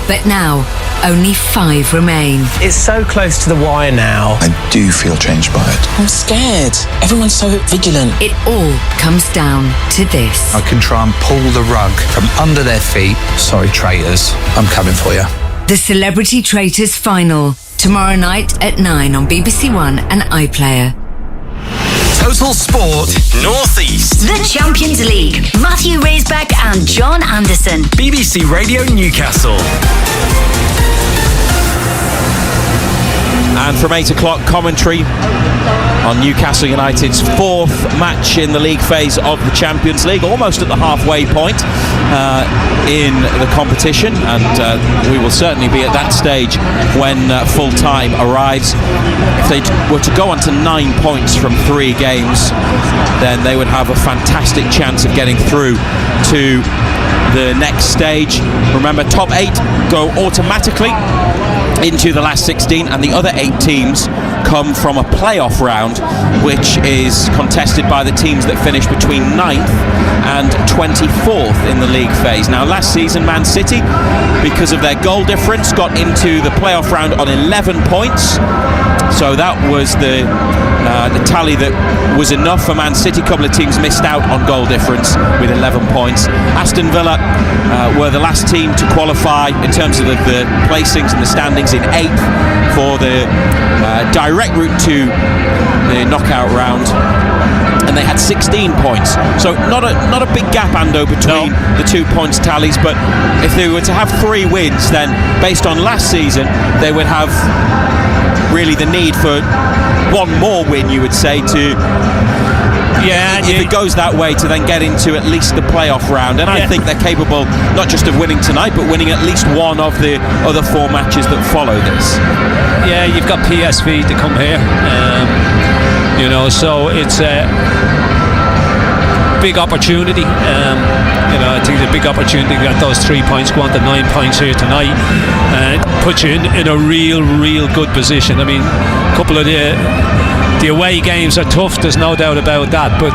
But now, only 5 remain. It's so close to the wire now. I do feel changed by it. I'm scared. Everyone's so vigilant. It all comes down to this. I can try and pull the rug from under their feet. Sorry, traitors. I'm coming for you. The Celebrity Traitors Final. Tomorrow night at 9 on BBC One and iPlayer. Total Sport North East. The Champions League. Matthew Raisbeck and John Anderson. BBC Radio Newcastle. And from 8 o'clock, commentary on Newcastle United's 4th match in the league phase of the Champions League, almost at the halfway point in the competition, and we will certainly be at that stage when full time arrives. If they were to go on to 9 points from 3 games, then they would have a fantastic chance of getting through to the next stage. Remember, top 8 go automatically into the last 16, and the other 8 teams come from a playoff round, which is contested by the teams that finish between 9th and 24th in the league phase. Now, last season, Man City, because of their goal difference, got into the playoff round on 11 points. So that was the tally that was enough for Man City. A couple of teams missed out on goal difference with 11 points. Aston Villa were the last team to qualify in terms of the placings and the standings in 8th for the direct route to the knockout round, and they had 16 points. So not a big gap, Ando, between the 2 points tallies, but if they were to have 3 wins, then based on last season, they would have really the need for 1 more win, you would say, to if it goes that way, to then get into at least the playoff round. And I think they're capable not just of winning tonight, but winning at least one of the other 4 matches that follow this. Yeah, you've got PSV to come here, so it's a big opportunity. I think it's a big opportunity to get those 3 points, go on to 9 points here tonight, and put you in a real good position. I mean, a couple of the away games are tough, there's no doubt about that, but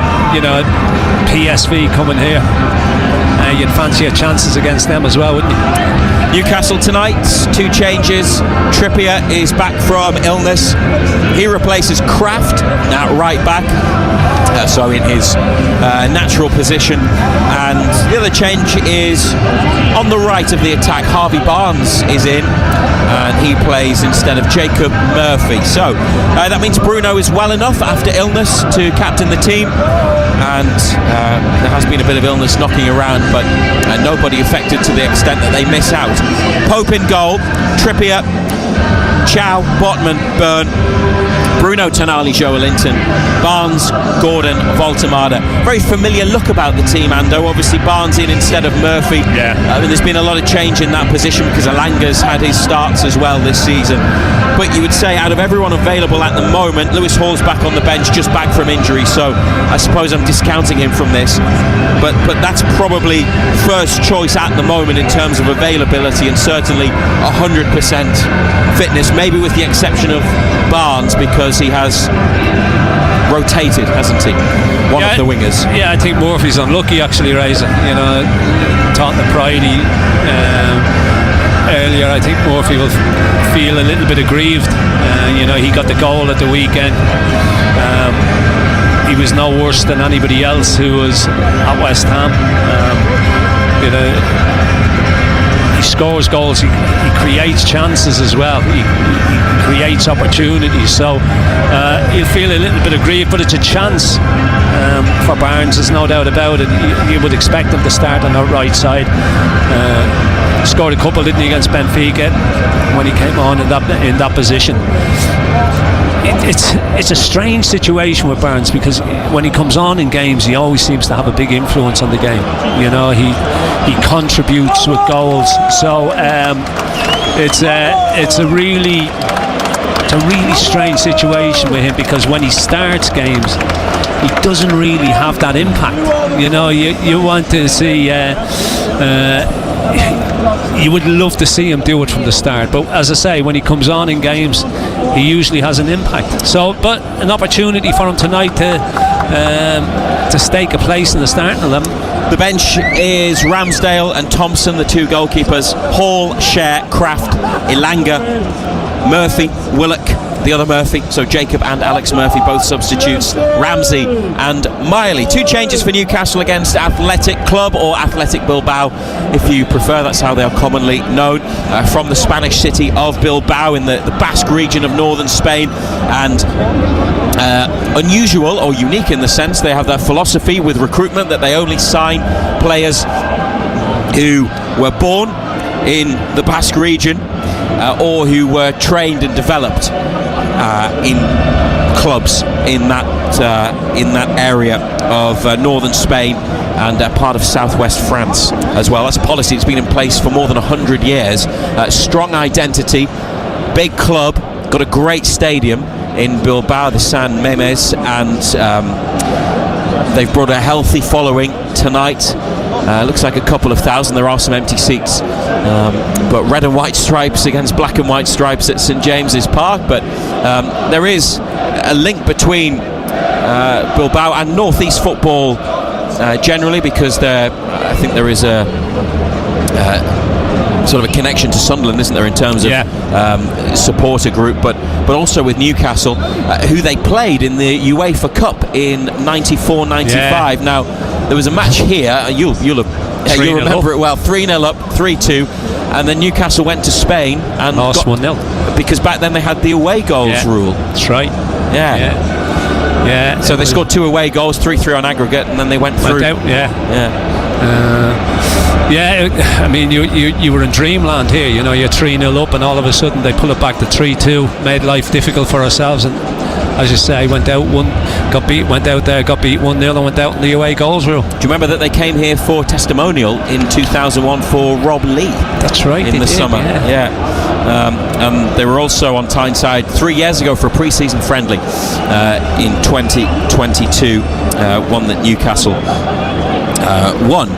PSV coming here, you'd fancy your chances against them as well, wouldn't you? Newcastle tonight, 2 changes. Trippier is back from illness. He replaces Kraft at right back, so in his natural position. And the other change is on the right of the attack. Harvey Barnes is in, and he plays instead of Jacob Murphy. So that means Bruno is well enough after illness to captain the team. And there has been a bit of illness knocking around, but nobody affected to the extent that they miss out. Pope in goal, Trippier, Chow, Botman, Byrne, Bruno Tonali, Joelinton, Barnes, Gordon, Voltemada. Very familiar look about the team, Ando. Obviously Barnes in instead of Murphy. There's been a lot of change in that position because Alanga's had his starts as well this season. But you would say out of everyone available at the moment, Lewis Hall's back on the bench, just back from injury, so I suppose I'm discounting him from this. But that's probably first choice at the moment in terms of availability, and certainly 100% fitness, maybe with the exception of Barnes, because he has rotated, hasn't he? One of the wingers. Yeah, I think Murphy's unlucky actually, Razor. Tottenham Pride earlier, I think Murphy will feel a little bit aggrieved. He got the goal at the weekend. He was no worse than anybody else who was at West Ham. He scores goals, he creates chances as well, he creates opportunities, so he'll feel a little bit aggrieved, but it's a chance for Barnes, there's no doubt about it. You would expect him to start on the right side. Scored a couple, didn't he, against Benfica when he came on in that position. It's a strange situation with Barnes, because when he comes on in games, he always seems to have a big influence on the game. He contributes with goals. So it's a really strange situation with him, because when he starts games, he doesn't really have that impact. You want to see. You would love to see him do it from the start, but as I say, when he comes on in games, he usually has an impact. So, but an opportunity for him tonight to stake a place in the starting 11. The bench is Ramsdale and Thompson, the 2 goalkeepers. Hall, Scher, Kraft, Elanga, Murphy, Willock, the other Murphy, so Jacob and Alex Murphy, both substitutes, Ramsey and Miley. 2 changes for Newcastle against Athletic Club, or Athletic Bilbao if you prefer, that's how they are commonly known, from the Spanish city of Bilbao in the Basque region of northern Spain. And unusual or unique in the sense they have their philosophy with recruitment that they only sign players who were born in the Basque region or who were trained and developed in clubs in that area of northern Spain and part of southwest France as well. That's a policy that's been in place for more than 100 years. Strong identity, big club, got a great stadium in Bilbao, the San Memes, and They've brought a healthy following tonight. Looks like a couple of thousand. There are some empty seats, but red and white stripes against black and white stripes at St James's Park. But there is a link between Bilbao and North East football generally, because I think there is a sort of a connection to Sunderland, isn't there, in terms of supporter group, but also with Newcastle, who they played in the UEFA Cup in 94-95. Now, there was a match here, you'll remember it well, 3-0 up, 3-2, and then Newcastle went to Spain and lost 1-0, because back then they had the away goals rule. That's right. Yeah. So they scored 2 away goals, 3-3 on aggregate, and then they went through. I mean, you were in dreamland here. You know, you're 3-0 up, and all of a sudden they pull it back to 3-2. Made life difficult for ourselves, and as you say, got beat 1-0, and went out in the away goals rule. Do you remember that they came here for testimonial in 2001 for Rob Lee? That's right. In the summer, they were also on Tyneside 3 years ago for a pre-season friendly in 2022, one that Newcastle won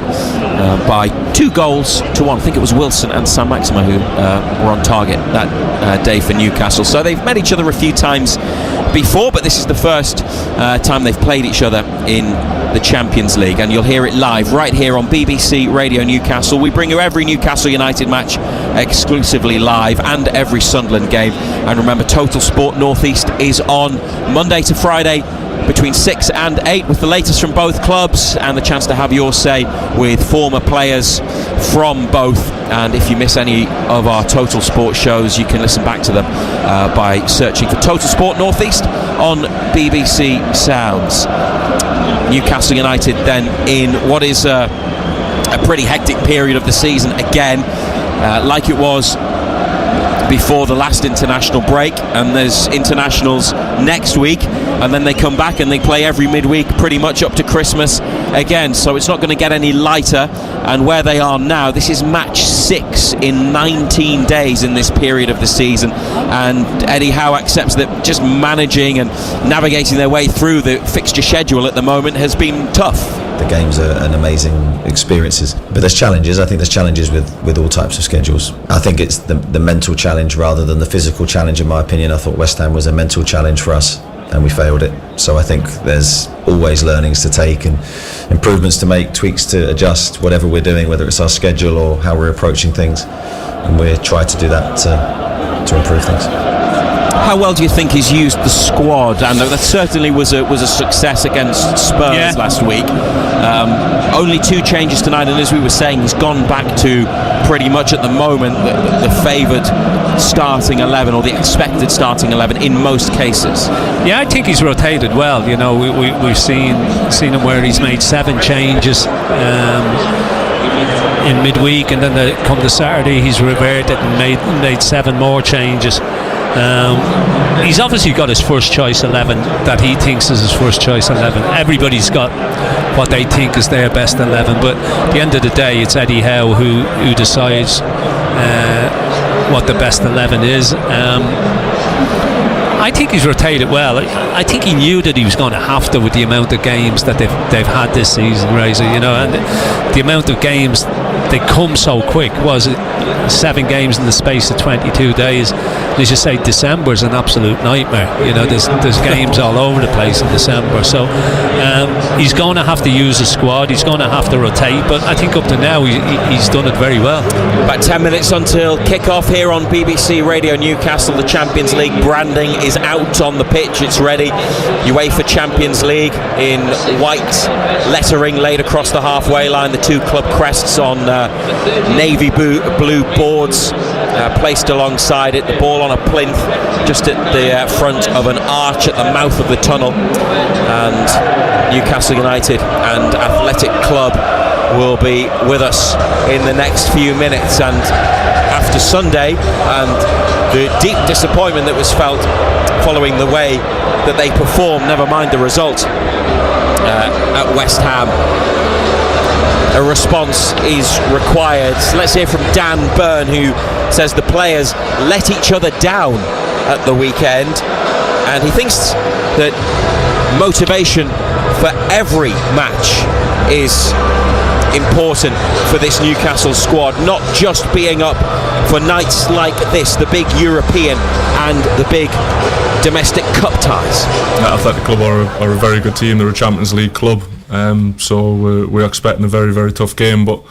by 2-1. I think it was Wilson and Sam Maxima who were on target that day for Newcastle. So they've met each other a few times before, but this is the first time they've played each other in the Champions League, and you'll hear it live right here on BBC Radio Newcastle. We bring you every Newcastle United match exclusively live, and every Sunderland game. And remember, Total Sport North East is on Monday to Friday between 6 and 8 with the latest from both clubs, and the chance to have your say with former players from both. And if you miss any of our Total Sport shows, you can listen back to them by searching for Total Sport North East on BBC Sounds. Newcastle United then in what is a pretty hectic period of the season again, like it was before the last international break, and there's internationals next week, and then they come back and they play every midweek pretty much up to Christmas again, so it's not going to get any lighter. And where they are now, this is match 6 in 19 days in this period of the season, and Eddie Howe accepts that just managing and navigating their way through the fixture schedule at the moment has been tough. The games are an amazing experiences, but there's challenges. I think there's challenges with all types of schedules. I think it's the mental challenge rather than the physical challenge, in my opinion. I thought West Ham was a mental challenge for us, and we failed it. So I think there's always learnings to take and improvements to make, tweaks to adjust, whatever we're doing, whether it's our schedule or how we're approaching things, and we're trying to do that to improve things. How well do you think he's used the squad? And that certainly was a success against Spurs last week. Only 2 changes tonight, and as we were saying, he's gone back to pretty much at the moment the favoured starting 11, or the expected starting 11 in most cases. Yeah, I think he's rotated well. You know, we've seen him where he's made 7 changes in midweek, and then come to Saturday he's reverted and made 7 more changes. He's obviously got his first choice 11 that he thinks is his first choice 11. Everybody's got what they think is their best 11, but at the end of the day it's Eddie Howe who decides what the best 11 is. I think he's rotated well. I think he knew that he was going to have to, with the amount of games that they've had this season, Razor, you know, and the amount of games, they come so quick. Was it 7 games in the space of 22 days? As you say, December's an absolute nightmare. You know, there's games all over the place in December. So he's going to have to use a squad. He's going to have to rotate. But I think up to now he's done it very well. About 10 minutes until kick-off here on BBC Radio Newcastle. The Champions League branding is out on the pitch. It's ready. UEFA Champions League in white lettering laid across the halfway line. The 2 club crests on navy blue boards placed alongside it. The ball on a plinth just at the front of an arch at the mouth of the tunnel. And Newcastle United and Athletic Club will be with us in the next few minutes. And after Sunday and the deep disappointment that was felt following the way that they performed, never mind the result at West Ham, a response is required. Let's hear from Dan Byrne, who says the players let each other down at the weekend, and he thinks that motivation for every match is important for this Newcastle squad, not just being up for nights like this, the big European and the big domestic cup ties. Athletic Club are a very good team. They're a Champions League club, so we're expecting a very, very tough game, but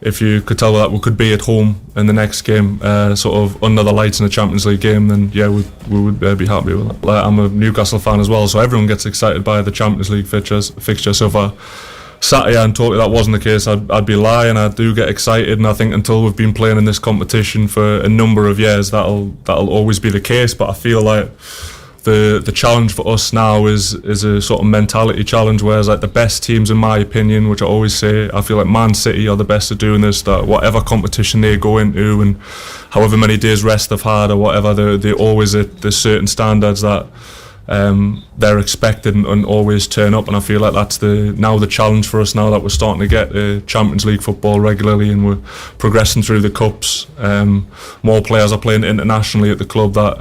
if you could tell that we could be at home in the next game, sort of under the lights in a Champions League game, then yeah, we would be happy with that. I'm a Newcastle fan as well, so everyone gets excited by the Champions League fixture. So far Saturday and totally that wasn't the case, I'd be lying. I do get excited, and I think until we've been playing in this competition for a number of years, that'll always be the case. But I feel like the challenge for us now is a sort of mentality challenge, whereas like the best teams, in my opinion, which I always say, I feel like Man City are the best at doing this, that whatever competition they go into and however many days rest they've had or whatever, they're always at the certain standards that they're expected and always turn up. And I feel like that's now the challenge for us, now that we're starting to get Champions League football regularly and we're progressing through the cups. More players are playing internationally at the club, that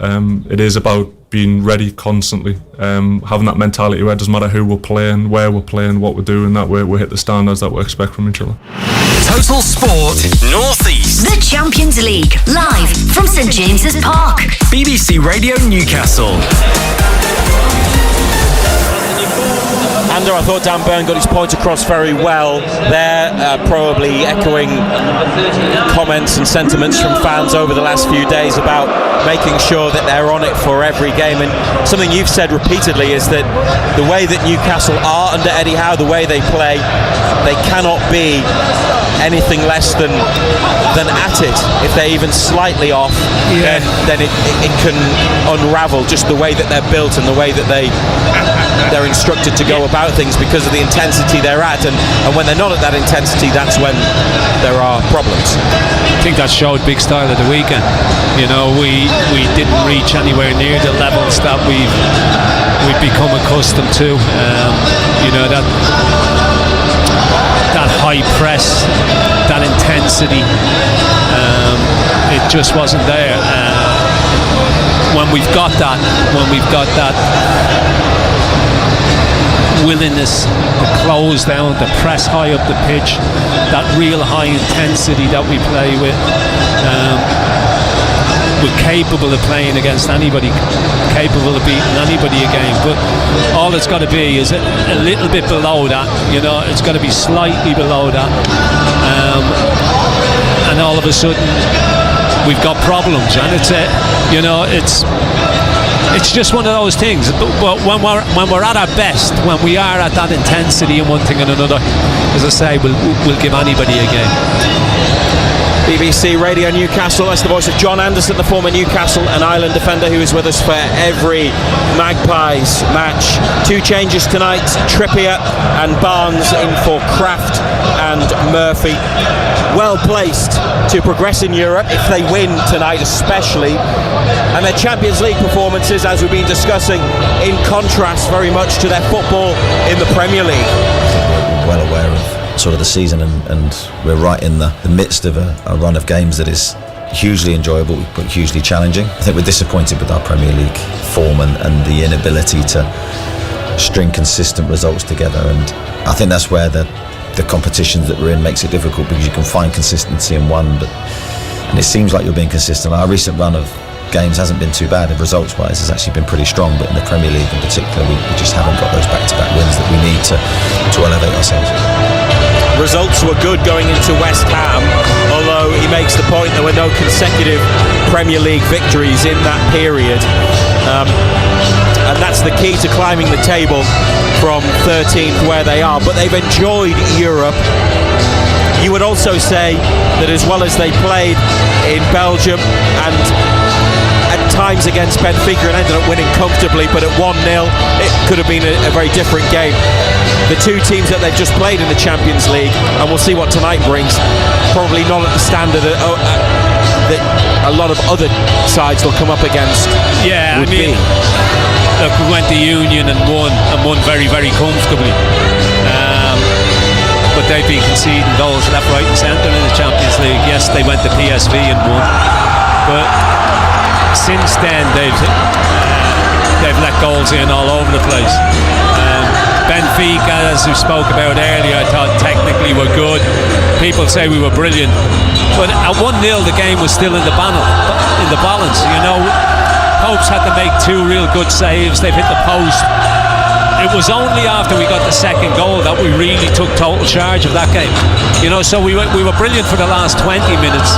it is about being ready constantly, having that mentality where it doesn't matter who we're playing, where we're playing, what we're doing, that we hit the standards that we expect from each other. Total Sport North East. The Champions League, live from St James's Park. BBC Radio Newcastle. Andrew, I thought Dan Burn got his point across very well there, probably echoing comments and sentiments from fans over the last few days about making sure that they're on it for every game. And something you've said repeatedly is that the way that Newcastle are under Eddie Howe, the way they play, they cannot be anything less than at it. If they're even slightly off, then it can unravel, just the way that they're built and the way that they're instructed to go about things because of the intensity they're at, and when they're not at that intensity, that's when there are problems. I think that showed big style at the weekend. You know, we didn't reach anywhere near the levels that we've become accustomed to. You know, that high press, that intensity, it just wasn't there. When we've got that willingness to close down, to press high up the pitch, that real high intensity that we play with, we're capable of playing against anybody, capable of beating anybody again. But all it's got to be is a little bit below that. You know, it's got to be slightly below that, and all of a sudden we've got problems. And it's just one of those things. But when we're at our best, when we are at that intensity and one thing and another, as I say, we'll give anybody a game. BBC Radio Newcastle, that's the voice of John Anderson, the former Newcastle and Ireland defender, who is with us for every Magpies match. Two changes tonight, Trippier and Barnes in for Kraft and Murphy. Well placed to progress in Europe if they win tonight especially, and their Champions League performances, as we've been discussing, in contrast very much to their football in the Premier League. We're well aware of sort of the season, and we're right in the midst of a run of games that is hugely enjoyable but hugely challenging. I think we're disappointed with our Premier League form and the inability to string consistent results together, and I think that's where the competitions that we're in makes it difficult, because you can find consistency in one, and it seems like you're being consistent. Our recent run of games hasn't been too bad, and results-wise has actually been pretty strong, but in the Premier League in particular, we just haven't got those back-to-back wins that we need to elevate ourselves. Results were good going into West Ham, although he makes the point there were no consecutive Premier League victories in that period, and that's the key to climbing the table from 13th where they are. But they've enjoyed Europe. You would also say that as well as they played in Belgium and at times against Benfica and ended up winning comfortably, but at 1-0 it could have been a very different game. The two teams that they've just played in the Champions League, and we'll see what tonight brings, probably not at the standard that a lot of other sides will come up against. Yeah, I mean, look, we went to Union and won very, very comfortably. But they've been conceding goals left, right and centre in the Champions League. Yes, they went to PSV and won, but since then they've let goals in all over the place. Benfica, as we spoke about earlier, I thought technically we're good. People say we were brilliant, but at 1-0 the game was still in the balance. You know, Pope's had to make 2 real good saves. They've hit the post. It was only after we got the second goal that we really took total charge of that game. You know, so we were brilliant for the last 20 minutes.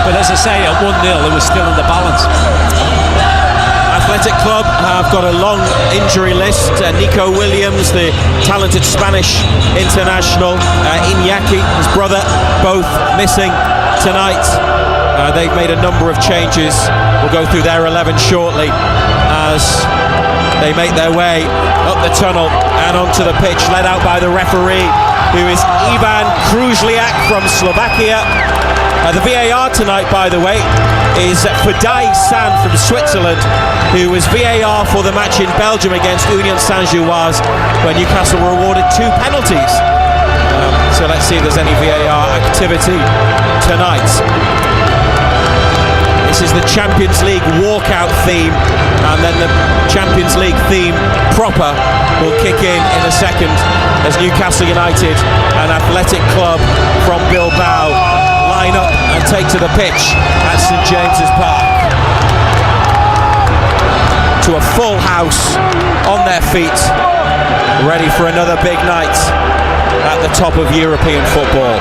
But as I say, at 1-0 it was still in the balance. Athletic Club have got a long injury list. Nico Williams, the talented Spanish international, Iñaki, his brother, both missing tonight. They've made a number of changes. We'll go through their 11 shortly as they make their way up the tunnel and onto the pitch, led out by the referee, who is Ivan Kruzliak from Slovakia. The VAR tonight, by the way, is Fudai San from Switzerland, who was VAR for the match in Belgium against Union Saint-Gilloise, where Newcastle were awarded 2 penalties. So let's see if there's any VAR activity tonight. This is the Champions League walkout theme, and then the Champions League theme proper will kick in a second as Newcastle United and Athletic Club from Bilbao line up and take to the pitch at St James's Park. To a full house on their feet, ready for another big night at the top of European football.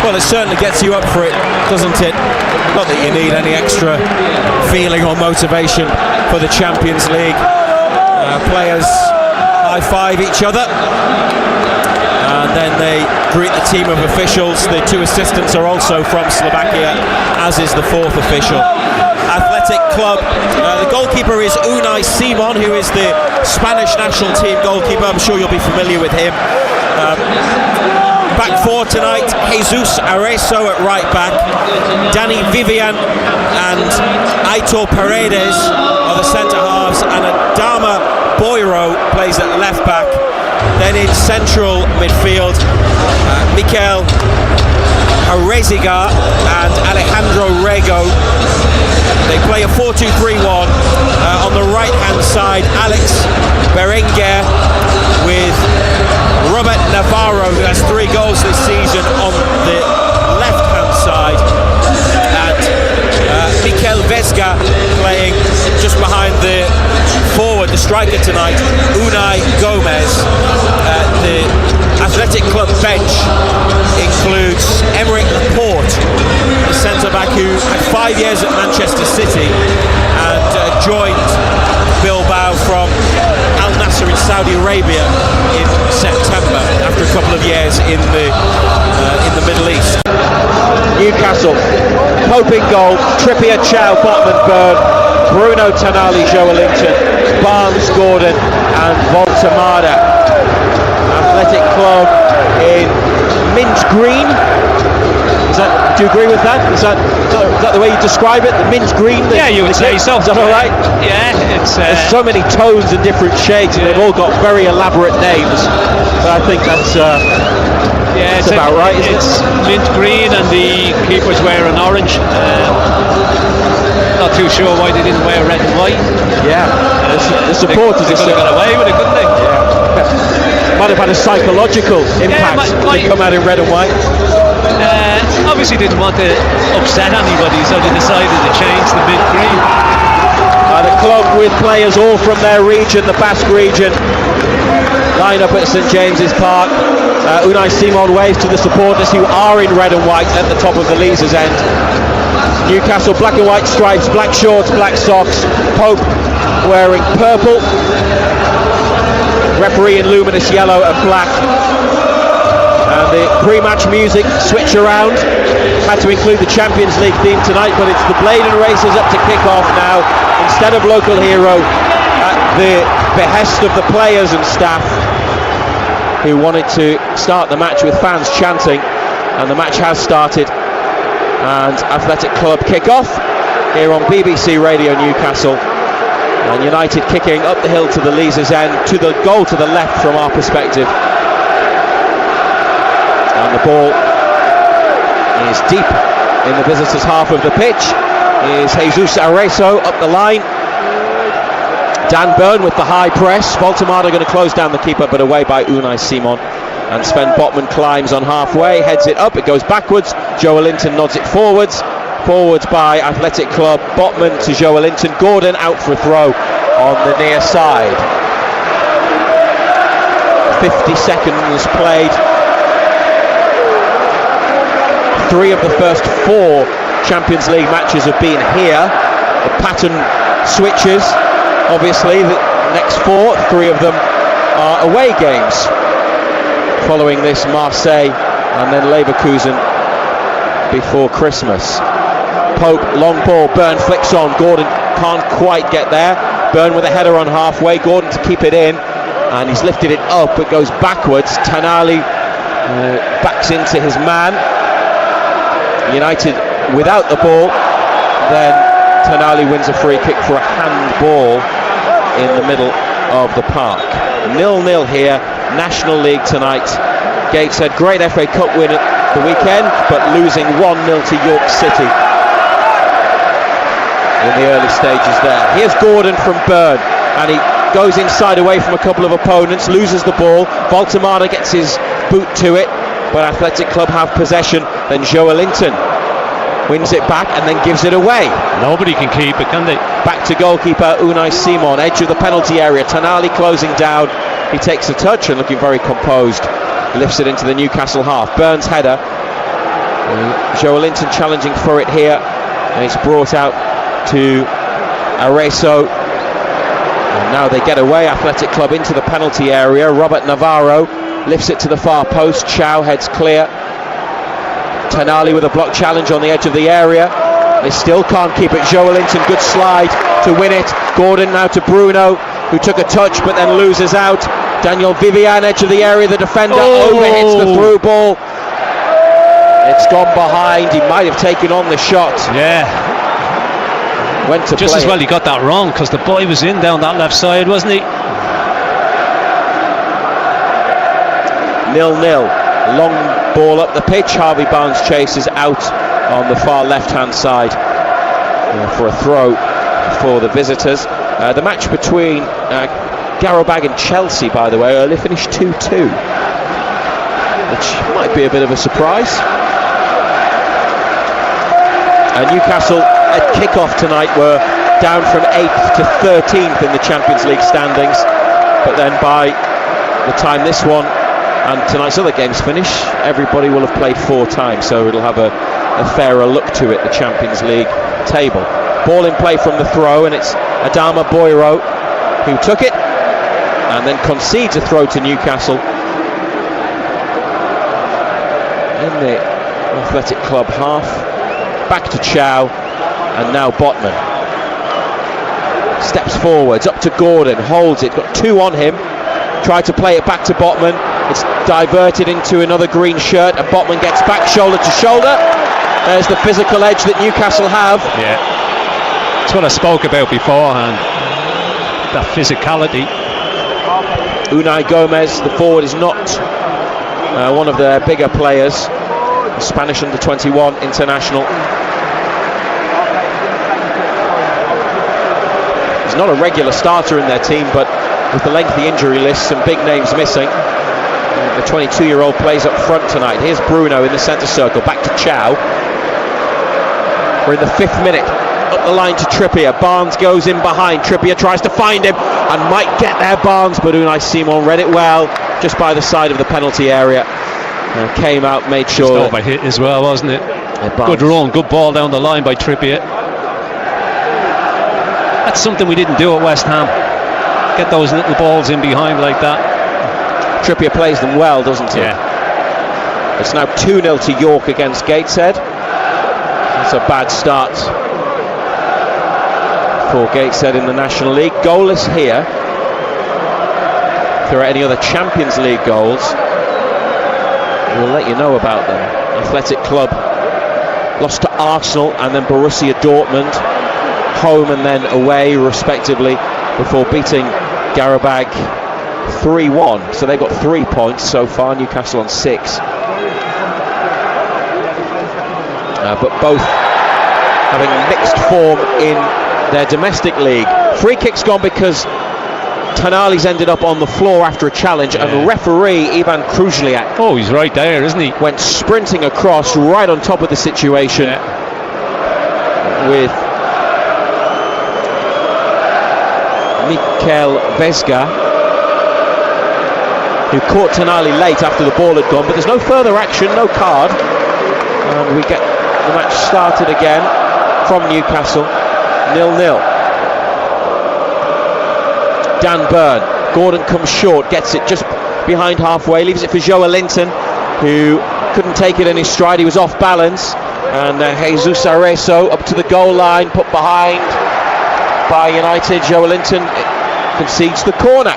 Well, it certainly gets you up for it, doesn't it? Not that you need any extra feeling or motivation for the Champions League. Players high-five each other, and then they greet the team of officials. The 2 assistants are also from Slovakia, as is the 4th official. Athletic Club, the goalkeeper is Unai Simon, who is the Spanish national team goalkeeper. I'm sure you'll be familiar with him. Back 4 tonight, Jesus Areso at right back, Danny Vivian and Aitor Paredes are the centre halves, and Adama Boiro plays at left back. Then in central midfield, Mikel Areziga and Alejandro Rego. They play a 4-2-3-1. On the right hand side, Alex Berenguer with Robert Navarro, who has 3 goals this season, on the left hand side, and Mikel Vesga playing just behind the forward, the striker tonight, Unai Gomez. The Athletic Club bench includes Emerick Laporte, the centre-back who had 5 years at Manchester City and joined Bilbao from Al Nassr in Saudi Arabia in September after a couple of years in the Middle East. Newcastle, Pope in goal, Trippier, Chow, Botman, Bird, Bruno Tonali, Joelinton, Barnes, Gordon and Voltemada. Athletic Club in mint green. Do you agree with that? Is that the way you describe it? The mint green? Yeah, you would say so. Is that all right? Yeah, it's... There's so many tones and different shades, and they've all got very elaborate names. But I think that's about right, isn't it? It's mint green and the keeper's wearing orange. Not too sure why they didn't wear red and white. Yeah, the supporters they could have got away with it, couldn't they? Yeah. Might have had a psychological impact to come out in red and white. Obviously didn't want to upset anybody, so they decided to change the mint green. The club with players all from their region, the Basque region, line up at St James's Park. Unai Simon waves to the supporters who are in red and white at the top of the Leazes end. Newcastle, black and white stripes, black shorts, black socks. Pope wearing purple. Referee in luminous yellow and black. And the pre-match music switch around. had to include the Champions League theme tonight, but it's the Blade and Racers up to kick off now instead of Local Hero, at the behest of the players and staff who wanted to start the match with fans chanting, and the match has started. And Athletic Club kick off here on BBC Radio Newcastle, and United kicking up the hill to the Leazes end, to the goal to the left from our perspective, and the ball is deep in the visitors' half of the pitch. Is Jesus Areso up the line, Dan Burn with the high press. Voltemada going to close down the keeper, but away by Unai Simon. And Sven Botman climbs on halfway, heads it up, it goes backwards. Joelinton nods it forwards. Forwards by Athletic Club. Botman to Joelinton. Gordon out for a throw on the near side. 50 seconds played. 3 of the first 4 Champions League matches have been here. The pattern switches. Obviously, the next 4, 3 of them are away games. Following this, Marseille and then Leverkusen before Christmas. Pope, long ball, Burn flicks on. Gordon can't quite get there. Burn with a header on halfway. Gordon to keep it in, and he's lifted it up. It goes backwards. Tonali backs into his man. United without the ball. Then Tonali wins a free kick for a handball in the middle of the park. 0-0 here. National League tonight. Gateshead, great FA Cup win at the weekend, but losing 1-0 to York City in the early stages there. Here's Gordon from Burn, and he goes inside away from a couple of opponents, loses the ball. Voltemada gets his boot to it, but Athletic Club have possession. Then Joelinton wins it back and then gives it away. Nobody can keep it, can they? Back to goalkeeper Unai Simon, edge of the penalty area. Tonali closing down. He takes a touch and looking very composed. He lifts it into the Newcastle half. Burns header. Joelinton challenging for it here, and it's brought out to Areso. And now they get away. Athletic Club into the penalty area. Robert Navarro lifts it to the far post. Chow heads clear. Tonali with a block challenge on the edge of the area. They still can't keep it. Joelinton, good slide to win it. Gordon now to Bruno, who took a touch but then loses out. Daniel Vivian, edge of the area, the defender overhits the through ball. It's gone behind. He might have taken on the shot. Yeah. Went to just play as well he got that wrong, because the boy was in down that left side, wasn't he? 0-0. Long ball up the pitch. Harvey Barnes chases out on the far left-hand side for a throw for the visitors. The match between Garrobag and Chelsea, by the way, earlier finished 2-2, which might be a bit of a surprise. Newcastle at kick-off tonight were down from 8th to 13th in the Champions League standings, but then by the time this one and tonight's other games finish, everybody will have played 4 times, so it'll have a fairer look to it, the Champions League table. Ball in play from the throw, and it's Adama Boiro who took it and then concedes a throw to Newcastle in the Athletic Club half. Back to Chow, and now Botman steps forwards, up to Gordon, holds it, got 2 on him, tried to play it back to Botman. It's diverted into another green shirt, and Botman gets back shoulder to shoulder. There's the physical edge that Newcastle have. Yeah, that's what I spoke about beforehand, that physicality. Unai Gomez, the forward, is not one of their bigger players. The Spanish under-21 international. He's not a regular starter in their team, but with the lengthy injury list, some big names missing. The 22-year-old plays up front tonight. Here's Bruno in the centre circle, back to Chow. We're in the 5th minute. Up the line to Trippier. Barnes goes in behind. Trippier tries to find him and might get there, Barnes, but Unai Simon read it well, just by the side of the penalty area. Came out, made sure. Just over hit as well, wasn't it? Good run, good ball down the line by Trippier. That's something we didn't do at West Ham. Get those little balls in behind like that. Trippier plays them well, doesn't he? Yeah. It's now 2-0 to York against Gateshead. That's a bad start for Gateshead in the National League. Goalless here. If there are any other Champions League goals, we'll let you know about them. Athletic Club lost to Arsenal and then Borussia Dortmund, home and then away respectively, before beating Qarabag 3-1. So they've got 3 points so far, Newcastle on 6. But both having mixed form in their domestic league. Free kick's gone because Tonali's ended up on the floor after a challenge, and the referee Ivan Kruzliak, he's right there, isn't he? Went sprinting across right on top of the situation with Mikel Vesga, who caught Tonali late after the ball had gone, but there's no further action, no card, and we get the match started again from Newcastle, 0-0. Dan Burn, Gordon comes short, gets it just behind halfway, leaves it for Joe Linton, who couldn't take it in his stride, he was off balance, and Jesus Arezzo up to the goal line, put behind by United. Joe Linton concedes the corner.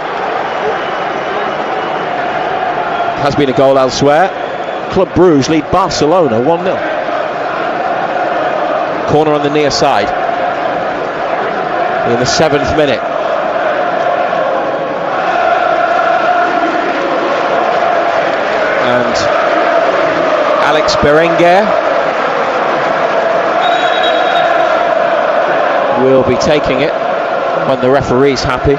Has been a goal elsewhere. Club Brugge lead Barcelona 1-0. Corner on the near side in the 7th minute. And Alex Berenguer will be taking it when the referee's happy.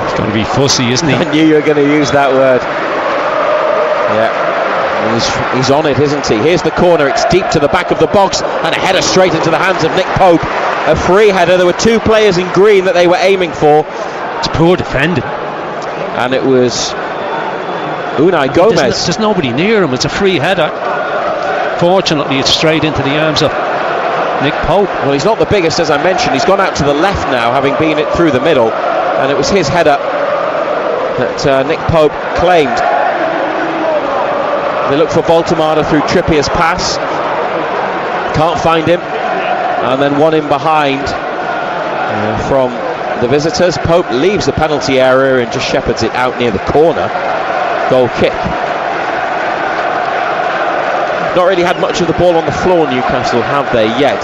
He's going to be fussy, isn't he? I knew you were going to use that word. Yeah, he's on it, isn't he? Here's the corner, it's deep to the back of the box, and a header straight into the hands of Nick Pope. A free header. There were 2 players in green that they were aiming for. It's poor defending. And it was Unai Gomez. There's nobody near him. It's a free header. Fortunately, it's straight into the arms of Nick Pope. Well, he's not the biggest, as I mentioned. He's gone out to the left now, having been it through the middle, and it was his header that Nick Pope claimed. They look for Voltemada through Trippier's pass. Can't find him, and then one in behind from the visitors. Pope leaves the penalty area and just shepherds it out near the corner. Goal kick. Not really had much of the ball on the floor, Newcastle, have they yet?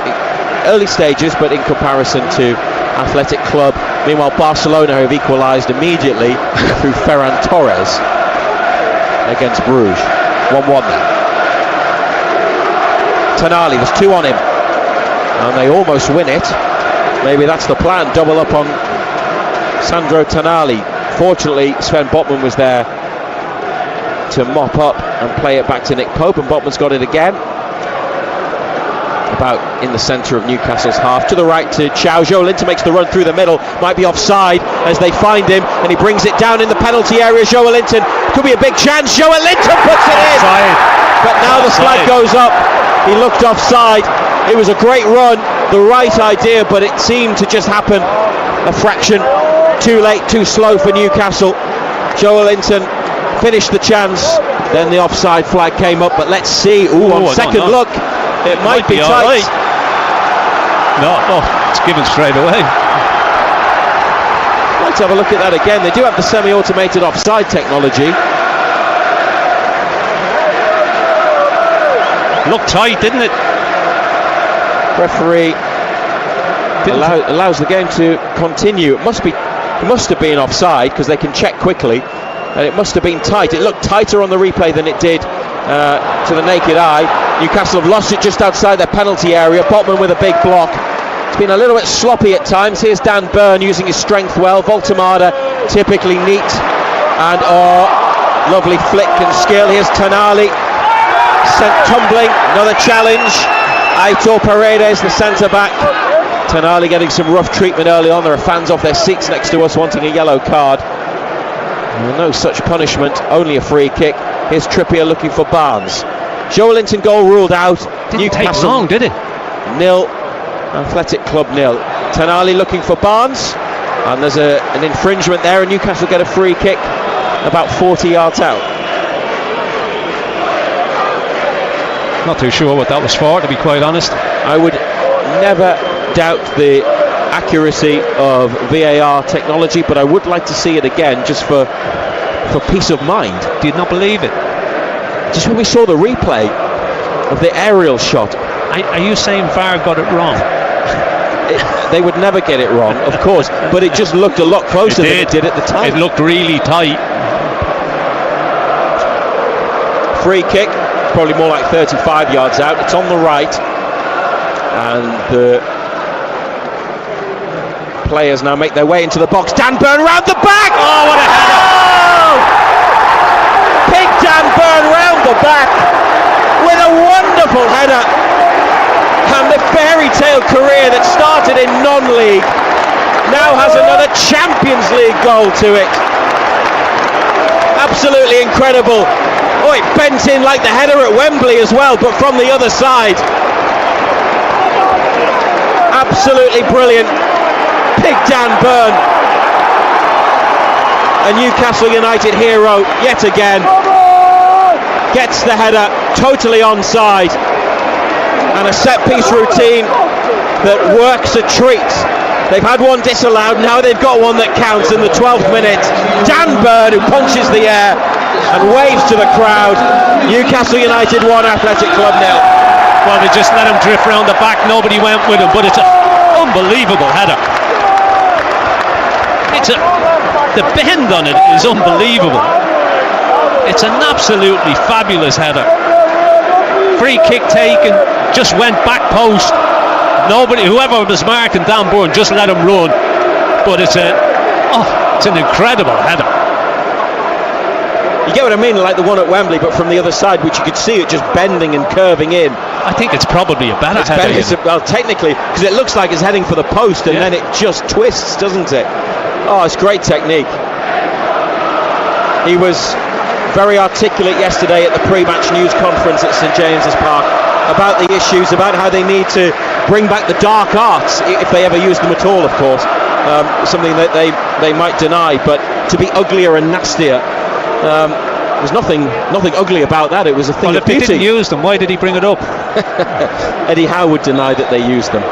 Early stages, but in comparison to Athletic Club. Meanwhile, Barcelona have equalised immediately through Ferran Torres against Bruges. 1-1 now. Tonali, there's 2 on him, and they almost win it. Maybe that's the plan, double up on Sandro Tonali. Fortunately, Sven Botman was there to mop up and play it back to Nick Pope, and Botman's got it again. About in the centre of Newcastle's half. To the right to Chow. Joe Linton makes the run through the middle. Might be offside as they find him, and he brings it down in the penalty area. Joe Linton, could be a big chance. Joe Linton puts it in. But now the flag goes up. He looked offside. It was a great run, the right idea, but it seemed to just happen a fraction too late, too slow for Newcastle. Joe Linton finished the chance, then the offside flag came up, but let's see. On second look, it might be tight. Right. No, it's given straight away. Let's have a look at that again. They do have the semi-automated offside technology. Looked tight, didn't it? Referee allows the game to continue. It must have been offside because they can check quickly, and it must have been tight. It looked tighter on the replay than it did to the naked eye. Newcastle have lost it just outside their penalty area. Botman with a big block. It's been a little bit sloppy at times. Here's Dan Burn using his strength well. Voltemada typically neat, and lovely flick and skill. Here's Tonali sent tumbling. Another challenge. Aitor Paredes, the centre back. Tonali getting some rough treatment early on. There are fans off their seats next to us wanting a yellow card. Well, no such punishment, only a free kick. Here's Trippier looking for Barnes. Joe Linton goal ruled out. Didn't take long, did it? 0, Athletic Club 0. Tonali looking for Barnes, and there's an infringement there, and Newcastle get a free kick about 40 yards out. Not too sure what that was for, to be quite honest. I would never doubt the accuracy of VAR technology, but I would like to see it again just for peace of mind. Did not believe it. Just when we saw the replay of the aerial shot. Are you saying VAR got it wrong? They would never get it wrong, of course, but it just looked a lot closer than it did at the time. It looked really tight. Free kick, probably more like 35 yards out. It's on the right, and the players now make their way into the box. Dan Burn round the back. Oh, what a header! Big Dan Burn round the back with a wonderful header. And the fairy tale career that started in non-league now has another Champions League goal to it. Absolutely incredible. Oh, it bent in like the header at Wembley as well, but from the other side. Absolutely brilliant. Big Dan Burn. A Newcastle United hero yet again. Gets the header totally onside. And a set-piece routine that works a treat. They've had one disallowed, now they've got one that counts in the 12th minute. Dan Burn, who punches the air and waves to the crowd. Newcastle United 1, Athletic Club 0. Well, they just let him drift round the back, nobody went with him, but it's an unbelievable header. The bend on it is unbelievable. It's an absolutely fabulous header. Free kick taken, just went back post. Nobody, whoever was marking Dan Burn, just let him run. But it's an incredible header. You get what I mean, like the one at Wembley, but from the other side, which you could see it just bending and curving in. I think it's probably a better header. Well, technically, because it looks like it's heading for the post, and then it just twists, doesn't it? Oh, it's great technique. He was very articulate yesterday at the pre-match news conference at St James's Park about the issues, about how they need to bring back the dark arts, if they ever use them at all, of course. Something that they might deny, but to be uglier and nastier, there's nothing ugly about that. It was a thing of beauty. If they didn't use them, why did he bring it up? Eddie Howe would deny that they used them.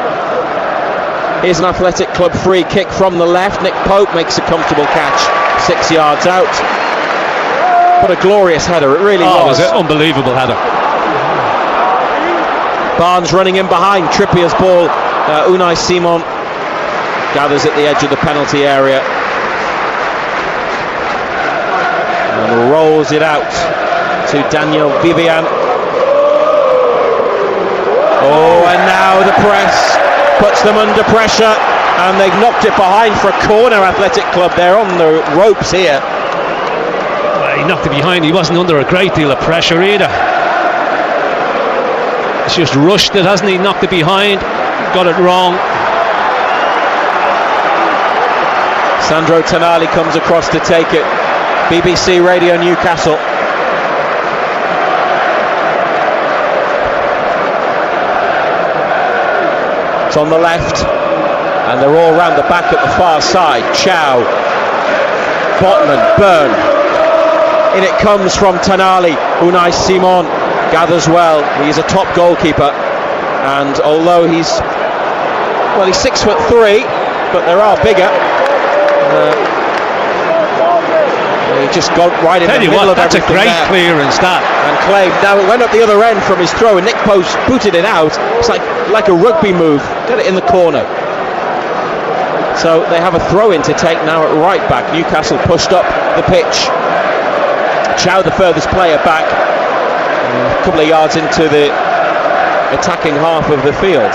Here's an Athletic Club free kick from the left. Nick Pope makes a comfortable catch 6 yards out. What a glorious header, it really was. It was an unbelievable header. Barnes running in behind, Trippier's ball. Unai Simon gathers at the edge of the penalty area and rolls it out to Daniel Vivian. Oh, and now the press puts them under pressure, and they've knocked it behind for a corner. Athletic Club, they're on the ropes here. He knocked it behind. He wasn't under a great deal of pressure either. He's just rushed it, hasn't he? Knocked it behind, got it wrong. Sandro Tonali comes across to take it. BBC Radio Newcastle. It's on the left, and they're all round the back at the far side. Chow, Botman, Burn. In it comes from Tonali. Unai Simon gathers well. He's a top goalkeeper, and although he's 6'3", but there are bigger. He just got right in the middle of everything. That's a great clearance, that. And claimed. Now it went up the other end from his throw, and Nick Post booted it out. It's like a rugby move. Got it in the corner. So they have a throw-in to take now at right back. Newcastle pushed up the pitch. Chow, the furthest player, back a couple of yards into the attacking half of the field.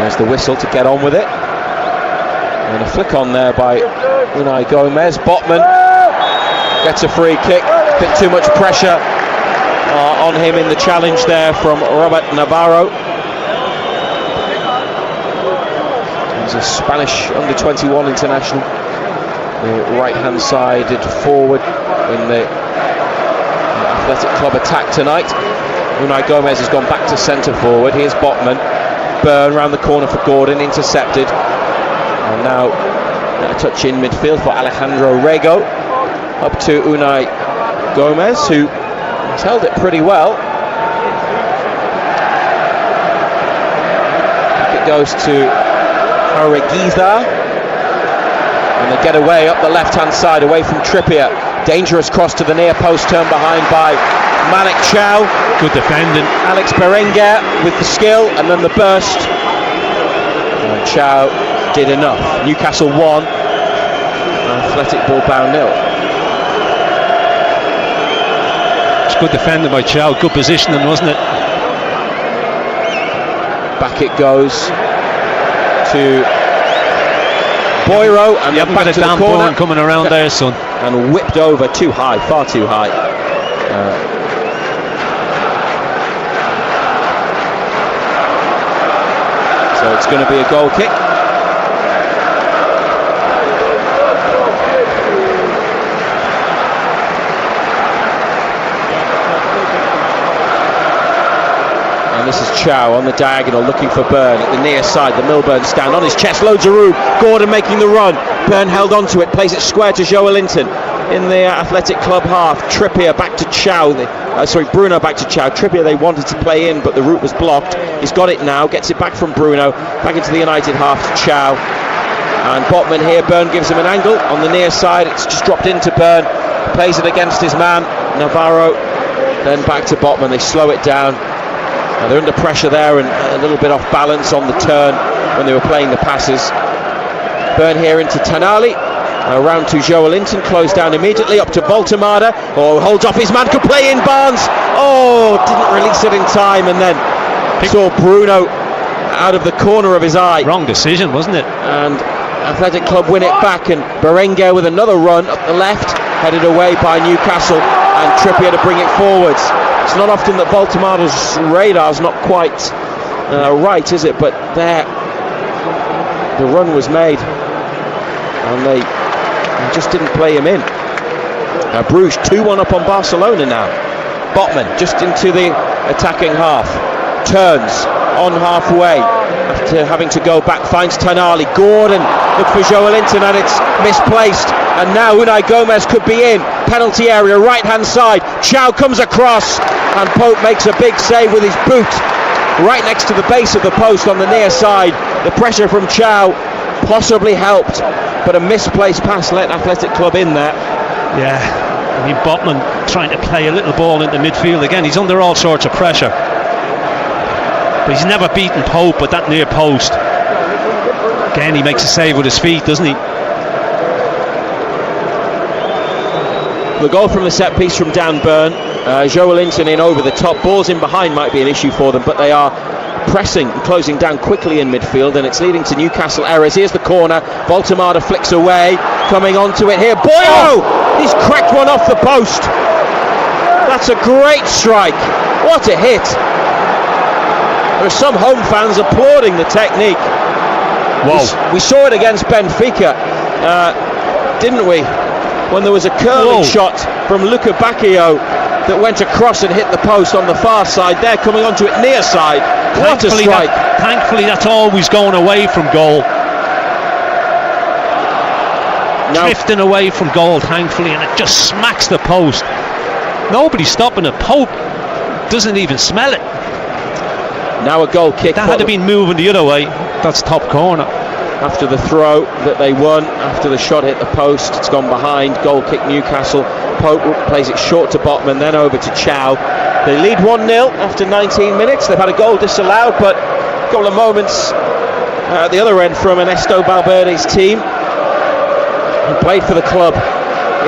There's the whistle to get on with it. And a flick on there by Unai Gomez. Botman gets a free kick. A bit too much pressure on him in the challenge there from Robert Navarro. He's a Spanish under-21 international. The right-hand sided forward in the Athletic Club attack tonight. Unai Gomez has gone back to centre forward. Here's Botman. Burn round the corner for Gordon, intercepted. And now A touch in midfield for Alejandro Rego. Up to Unai Gomez, who has held it pretty well. Back it goes to Haregiza. And they get away up the left-hand side, away from Trippier. Dangerous cross to the near post, turned behind by Malik Chow. Good defending. Alex Berenguer with the skill, and then the burst. Chow did enough. Newcastle 1, Athletic Bilbao 0. It's good defending by Chow, good positioning, wasn't it? Back it goes to Boyro, and you haven't back got a to the damn corner. ball coming around there, son. And whipped over too high, far too high. So it's going to be a goal kick. And this is Chow on the diagonal, looking for Byrne at the near side. The Milburn stand on his chest, loads of room. Gordon making the run. Byrne held on to it, plays it square to Joelinton in the Athletic Club half. Trippier back to Chow. Bruno back to Chow. Trippier they wanted to play in, but the route was blocked. He's got it now, gets it back from Bruno, back into the United half to Chow. And Botman here, Byrne gives him an angle on the near side. It's just dropped into Byrne, plays it against his man, Navarro. Then back to Botman, they slow it down. They're under pressure there and a little bit off balance on the turn when they were playing the passes. Byrne here into Tanali. Around to Joelinton, closed down immediately, up to Voltemada. Holds off his man, could play in Barnes. Didn't release it in time, and then saw Bruno out of the corner of his eye. Wrong decision, wasn't it? And Athletic Club win it back, and Berenguer with another run up the left, headed away by Newcastle, and Trippier to bring it forwards. It's not often that Voltemada's radar's not quite right, is it? But there, the run was made, and they just didn't play him in. Bruges 2-1 up on Barcelona now. Botman just into the attacking half, turns on halfway after having to go back, finds Tanali. Gordon look for Joelinton, and it's misplaced, and now Unai Gomez could be in penalty area, right hand side. Chow comes across, and Pope makes a big save with his boot right next to the base of the post on the near side. The pressure from Chow possibly helped, but a misplaced pass let Athletic Club in there. Yeah, I mean, Botman trying to play a little ball into midfield again. He's under all sorts of pressure, but he's never beaten Pope at that near post. Again, he makes a save with his feet, doesn't he? The goal from the set piece from Dan Byrne. Joelinton in over the top. Balls in behind might be an issue for them, but they are pressing and closing down quickly in midfield, and it's leading to Newcastle errors. Here's the corner. Voltemada flicks away, coming onto it here. Boyo! He's cracked one off the post. That's a great strike. What a hit. There are some home fans applauding the technique. Wow. We saw it against Benfica, didn't we? When there was a curling shot from Luca Bacchio that went across and hit the post on the far side. They're coming onto it near side. What a strike. Thankfully, that's always going away from goal. Now, drifting away from goal, thankfully, and it just smacks the post. Nobody's stopping it. Pope doesn't even smell it. Now a goal kick. That had to been moving the other way. That's top corner. After the throw that they won, after the shot hit the post, it's gone behind. Goal kick Newcastle. Pope plays it short to Botman, then over to Chow. They lead 1-0 after 19 minutes. They've had a goal disallowed, but a couple of moments at the other end from Ernesto Valverde's team, who played for the club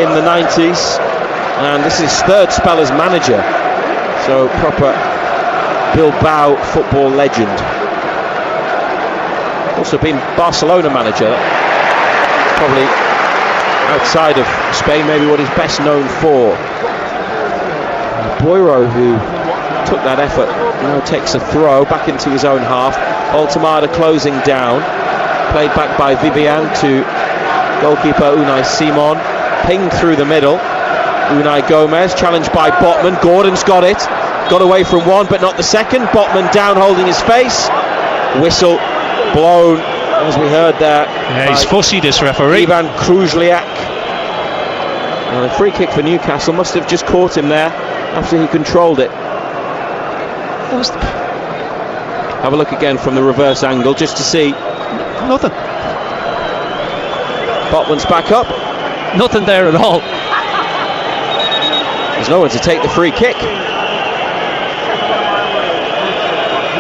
in the 90s, and this is his third spell as manager, so proper Bilbao football legend. Also been Barcelona manager, probably outside of Spain, maybe what he's best known for. Boyro, who took that effort, now takes a throw back into his own half. Voltemada closing down, played back by Vivian to goalkeeper Unai Simon, pinged through the middle. Unai Gomez challenged by Botman. Gordon's got it, got away from one but not the second. Botman down holding his face, whistle blown, as we heard there. Yeah, he's fussy, this referee. Ivan Kruzliak. And a free kick for Newcastle. Must have just caught him there after he controlled it. Have a look again from the reverse angle just to see. Nothing. Botman's back up. Nothing there at all. There's no one to take the free kick.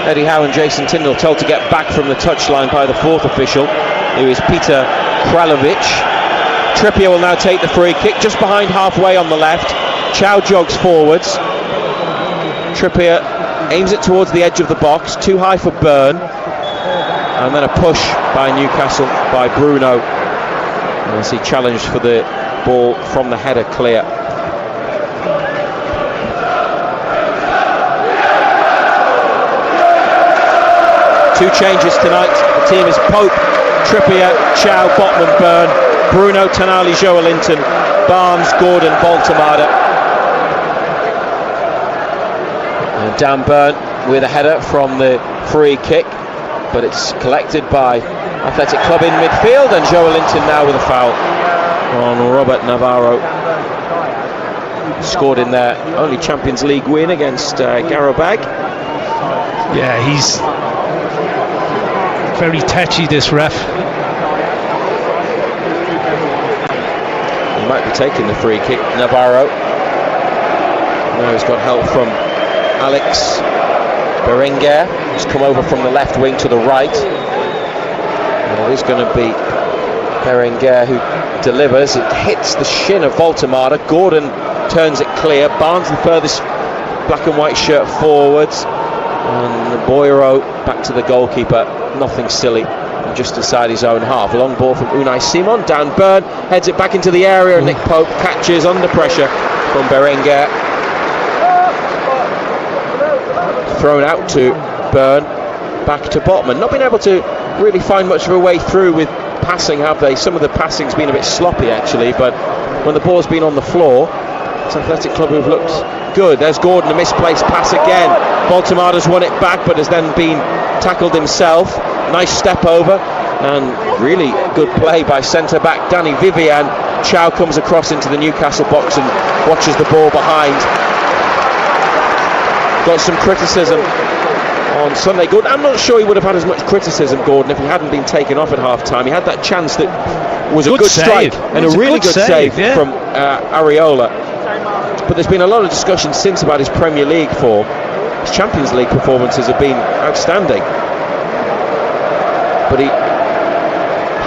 Eddie Howe and Jason Tyndall told to get back from the touchline by the fourth official, who is Peter Kralovic. Trippier will now take the free kick just behind halfway on the left. Chow jogs forwards. Trippier aims it towards the edge of the box, too high for Byrne, and then a push by Newcastle by Bruno as he challenged for the ball from the header clear. Two changes tonight. The team is Pope, Trippier, Chow, Botman, Byrne, Bruno, Tonali, Joelinton, Barnes, Gordon, Baltamada. And Dan Byrne with a header from the free kick, but it's collected by Athletic Club in midfield, and Joelinton now with a foul on Robert Navarro. Scored in their only Champions League win against Qarabag. Yeah, he's very touchy, this ref. He might be taking the free kick, Navarro. Now he's got help from Alex Berenguer, who's come over from the left wing to the right. And it is going to be Berenguer who delivers. It hits the shin of Baltamada. Gordon turns it clear. Barnes the furthest black and white shirt forwards. And Boyero back to the goalkeeper. Nothing silly, just inside his own half. Long ball from Unai Simon. Dan Byrne heads it back into the area, and Nick Pope catches under pressure from Berenguer. Thrown out to Byrne, back to Botman. Not been able to really find much of a way through with passing, have they? Some of the passing's been a bit sloppy actually, but when the ball's been on the floor, it's Athletic Club who've looked good. There's Gordon, a misplaced pass again. Baltamada's won it back, but has then been tackled himself. Nice step over, and really good play by centre-back Danny Vivian. Chow comes across into the Newcastle box and watches the ball behind. Got some criticism on Sunday. Gordon, I'm not sure he would have had as much criticism, Gordon, if he hadn't been taken off at half-time. He had that chance that was a good strike and a really good save from Areola. But there's been a lot of discussion since about his Premier League form. His Champions League performances have been outstanding, but he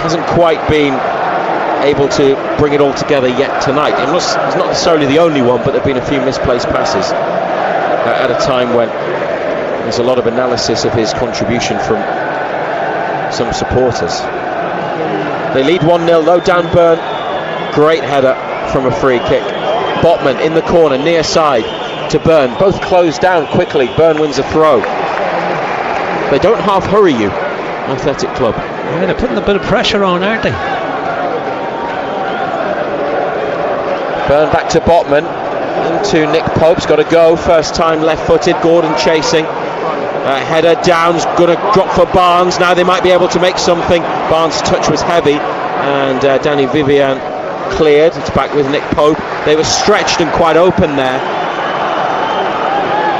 hasn't quite been able to bring it all together yet tonight. He's not necessarily the only one, but there have been a few misplaced passes at a time when there's a lot of analysis of his contribution from some supporters. They lead 1-0 though. Dan Byrne, great header from a free kick. Botman in the corner, near side to Byrne. Both closed down quickly. Byrne wins a throw. They don't half hurry you, Athletic Club. Yeah, they're putting a bit of pressure on, aren't they? Byrne back to Botman. Into Nick Pope's got to go. First time left-footed. Gordon chasing. Header down's going to drop for Barnes. Now they might be able to make something. Barnes' touch was heavy, and Danny Vivian cleared. It's back with Nick Pope. They were stretched and quite open there,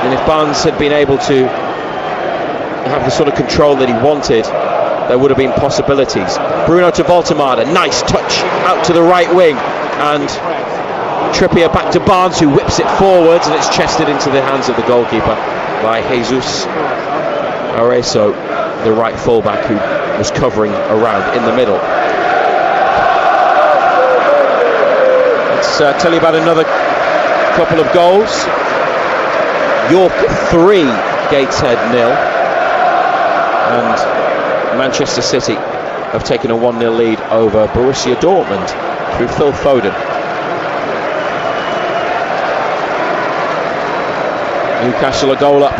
and if Barnes had been able to have the sort of control that he wanted, there would have been possibilities. Bruno to Baltamada. Nice touch out to the right wing, and Trippier back to Barnes, who whips it forwards, and it's chested into the hands of the goalkeeper by Jesus Areso, the right fullback who was covering around in the middle. Let's tell you about another couple of goals. York 3, Gateshead 0, and Manchester City have taken a 1-0 lead over Borussia Dortmund through Phil Foden. Newcastle a goal up.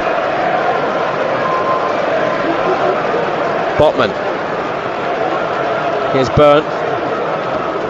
Botman. Here's Byrne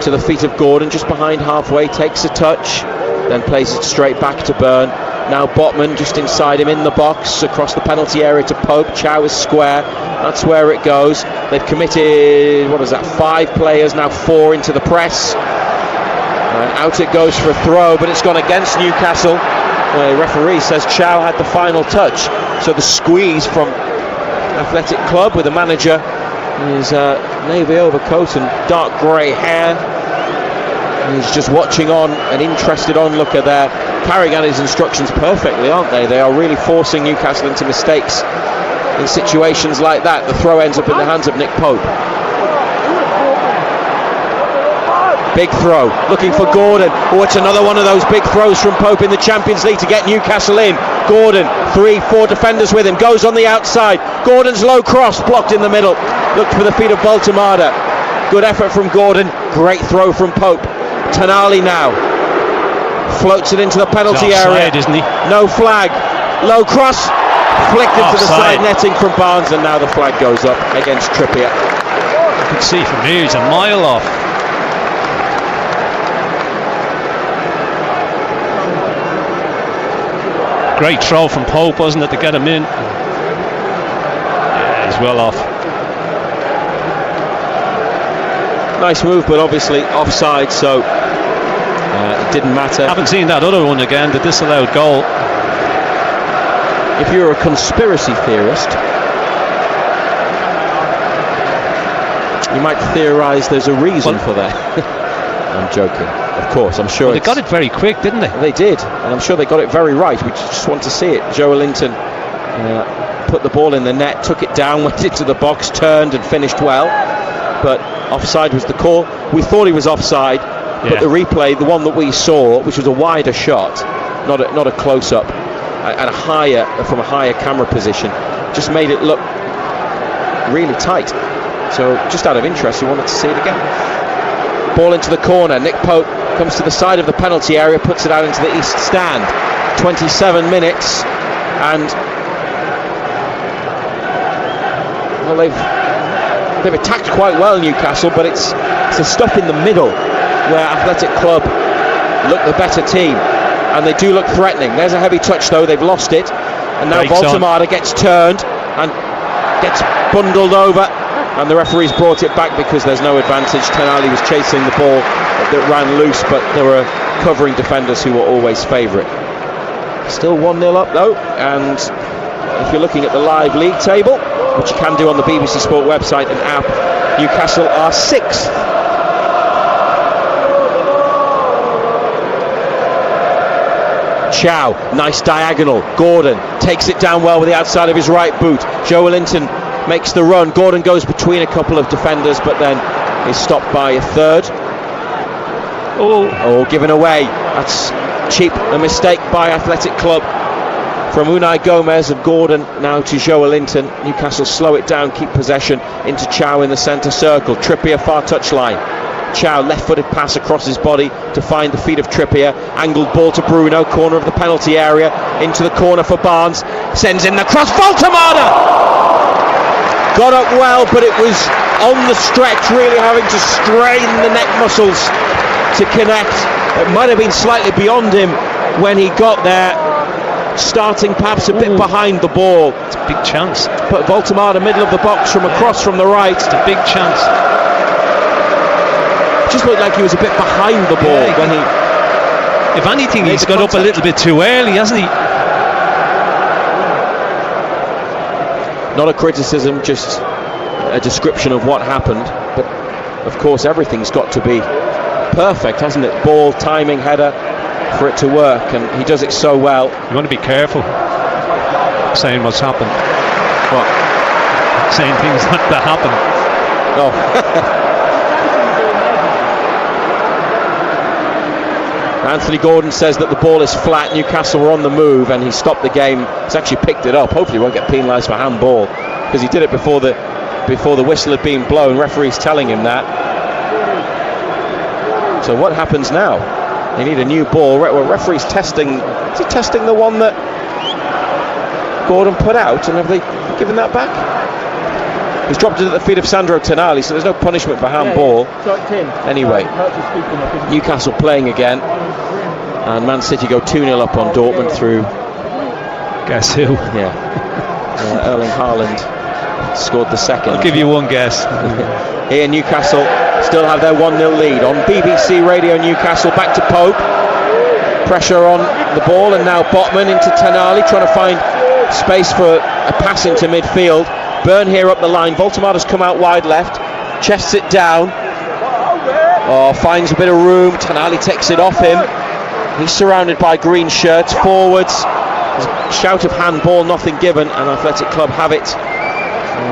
to the feet of Gordon, just behind halfway, takes a touch, then plays it straight back to Byrne. Now Botman just inside him in the box, across the penalty area to Pope. Chow is square. That's where it goes. They've committed, 5 players, now 4 into the press. And out it goes for a throw, but it's gone against Newcastle. The referee says Chow had the final touch. So the squeeze from Athletic Club with the manager in his navy overcoat and dark grey hair. He's just watching on, an interested onlooker there, carrying out his instructions perfectly, aren't they? They are really forcing Newcastle into mistakes in situations like that. The throw ends up in the hands of Nick Pope. Big throw, looking for Gordon. Oh, it's another one of those big throws from Pope in the Champions League to get Newcastle in. Gordon, 3-4 defenders with him, goes on the outside. Gordon's low cross, blocked in the middle. Looked for the feet of Baltamada. Good effort from Gordon, great throw from Pope. Tonali now floats it into the penalty area. Isn't he? No flag. Low cross, flicked into the side netting from Barnes, and now the flag goes up against Trippier. You can see from here he's a mile off. Great throw from Pope, wasn't it, to get him in? Yeah, he's well off. Nice move, but obviously offside, so it didn't matter. Haven't seen that other one again, the disallowed goal. If you're a conspiracy theorist, you might theorise there's a reason for that. I'm joking, of course. I'm sure they got it very quick, didn't they? They did, and I'm sure they got it very right. We just want to see it. Joe Linton put the ball in the net, took it down, went into the box, turned and finished well. But offside was the call. We thought he was offside, but the replay, the one that we saw, which was a wider shot, not a close-up, at from a higher camera position, just made it look really tight. So just out of interest, we wanted to see it again. Ball into the corner. Nick Pope comes to the side of the penalty area, puts it out into the east stand. 27 minutes, and well, they've attacked quite well, Newcastle, but it's the stuff in the middle where Athletic Club look the better team, and they do look threatening. There's a heavy touch though, they've lost it, and now Baltamada gets turned and gets bundled over, and the referee's brought it back because there's no advantage. Tonali was chasing the ball that ran loose, but there were covering defenders who were always favourite. Still 1-0 up though, and if you're looking at the live league table, which you can do on the BBC Sport website and app, Newcastle are 6th. Chow, nice diagonal. Gordon takes it down well with the outside of his right boot. Joe Linton makes the run. Gordon goes between a couple of defenders, but then is stopped by a third. Oh, given away. That's cheap. A mistake by Athletic Club. From Unai Gomez and Gordon now to Joe Linton. Newcastle slow it down, keep possession into Chow in the centre circle. Trippier far touchline. Chow left-footed pass across his body to find the feet of Trippier. Angled ball to Bruno, corner of the penalty area, into the corner for Barnes. Sends in the cross. Baltamada got up well, but it was on the stretch, really having to strain the neck muscles to connect. It might have been slightly beyond him when he got there, starting perhaps a bit behind the ball. It's a big chance. But Baltamada, middle of the box from across from the right. It's a big chance. Just looked like he was a bit behind the ball when he... If anything, he's got up a little bit too early, hasn't he? Not a criticism, just a description of what happened. But of course, everything's got to be perfect, hasn't it? Ball, timing, header, for it to work, and he does it so well. You want to be careful saying what's happened. What? Saying things that happen. Oh. Anthony Gordon says that the ball is flat. Newcastle were on the move, and he stopped the game. He's actually picked it up. Hopefully he won't get penalised for handball, because he did it before the whistle had been blown. Referee's telling him that. So what happens now? They need a new ball. Referee's testing. Is he testing the one that Gordon put out, and have they given that back? He's dropped it at the feet of Sandro Tonali, so there's no punishment for handball. Anyway, Newcastle playing again. And Man City go 2-0 up on Dortmund through... Guess who? Yeah. Erling Haaland scored the second. I'll give you one guess. Here Newcastle still have their 1-0 lead. On BBC Radio Newcastle, back to Pope. Pressure on the ball, and now Botman into Tonali, trying to find space for a pass into midfield. Byrne here up the line. Voltemada's come out wide left, chests it down. Finds a bit of room. Tonali takes it off him. He's surrounded by green shirts. Forwards, shout of handball, nothing given, and Athletic Club have it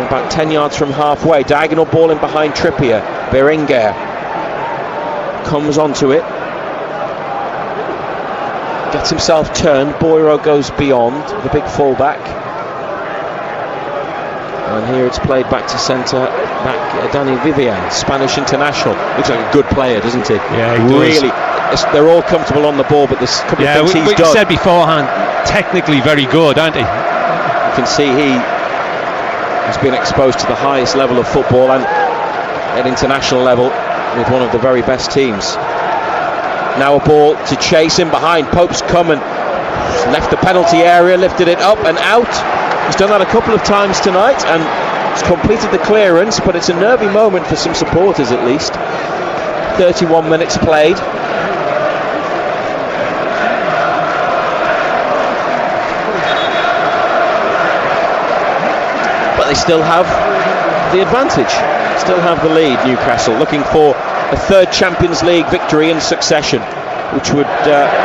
about 10 yards from halfway. Diagonal ball in behind Trippier. Berenguer comes onto it, gets himself turned. Boiro goes beyond, the big fullback, and here it's played back to centre back. Dani Vivian, Spanish international, looks like a good player, doesn't he? Yeah, he really does. They're all comfortable on the ball, but there's a couple of things he's done. We said beforehand, technically very good, aren't he? You can see he has been exposed to the highest level of football and at international level with one of the very best teams. Now a ball to chase him behind. Pope's come and left the penalty area, lifted it up and out. He's done that a couple of times tonight and has completed the clearance, but it's a nervy moment for some supporters at least. 31 minutes played. They still have the advantage, still have the lead. Newcastle looking for a third Champions League victory in succession, which would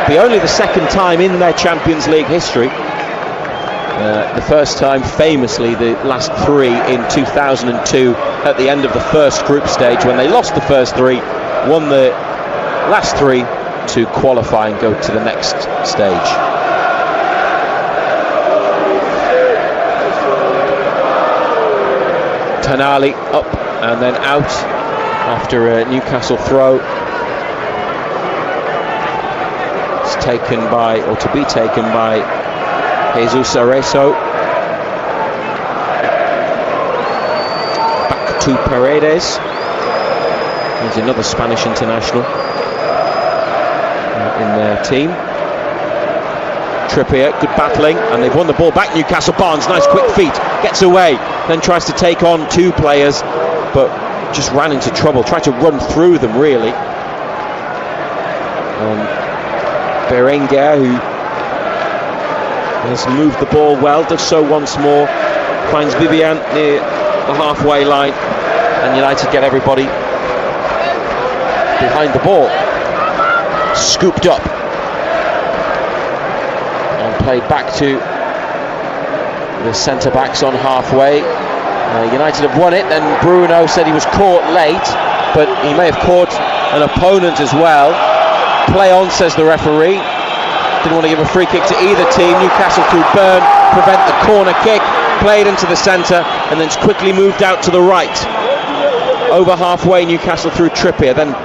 be only the second time in their Champions League history. The first time, famously, the last three in 2002 at the end of the first group stage, when they lost the first three, won the last three to qualify and go to the next stage. Tonali up and then out after a Newcastle throw. It's taken by, or to be taken by, Jesus Arezzo. Back to Paredes. He's another Spanish international in their team. Trippier, good battling, and they've won the ball back. Newcastle. Barnes, nice quick feet, gets away, then tries to take on two players, but just ran into trouble, tried to run through them really. Berenguer, who has moved the ball well, does so once more, finds Vivian near the halfway line, and United get everybody behind the ball, scooped up. Played back to the centre-backs on halfway. United have won it, then Bruno said he was caught late, but he may have caught an opponent as well. Play on, says the referee. Didn't want to give a free kick to either team. Newcastle through Byrne, prevent the corner kick, played into the centre, and then quickly moved out to the right. Over halfway, Newcastle through Trippier, then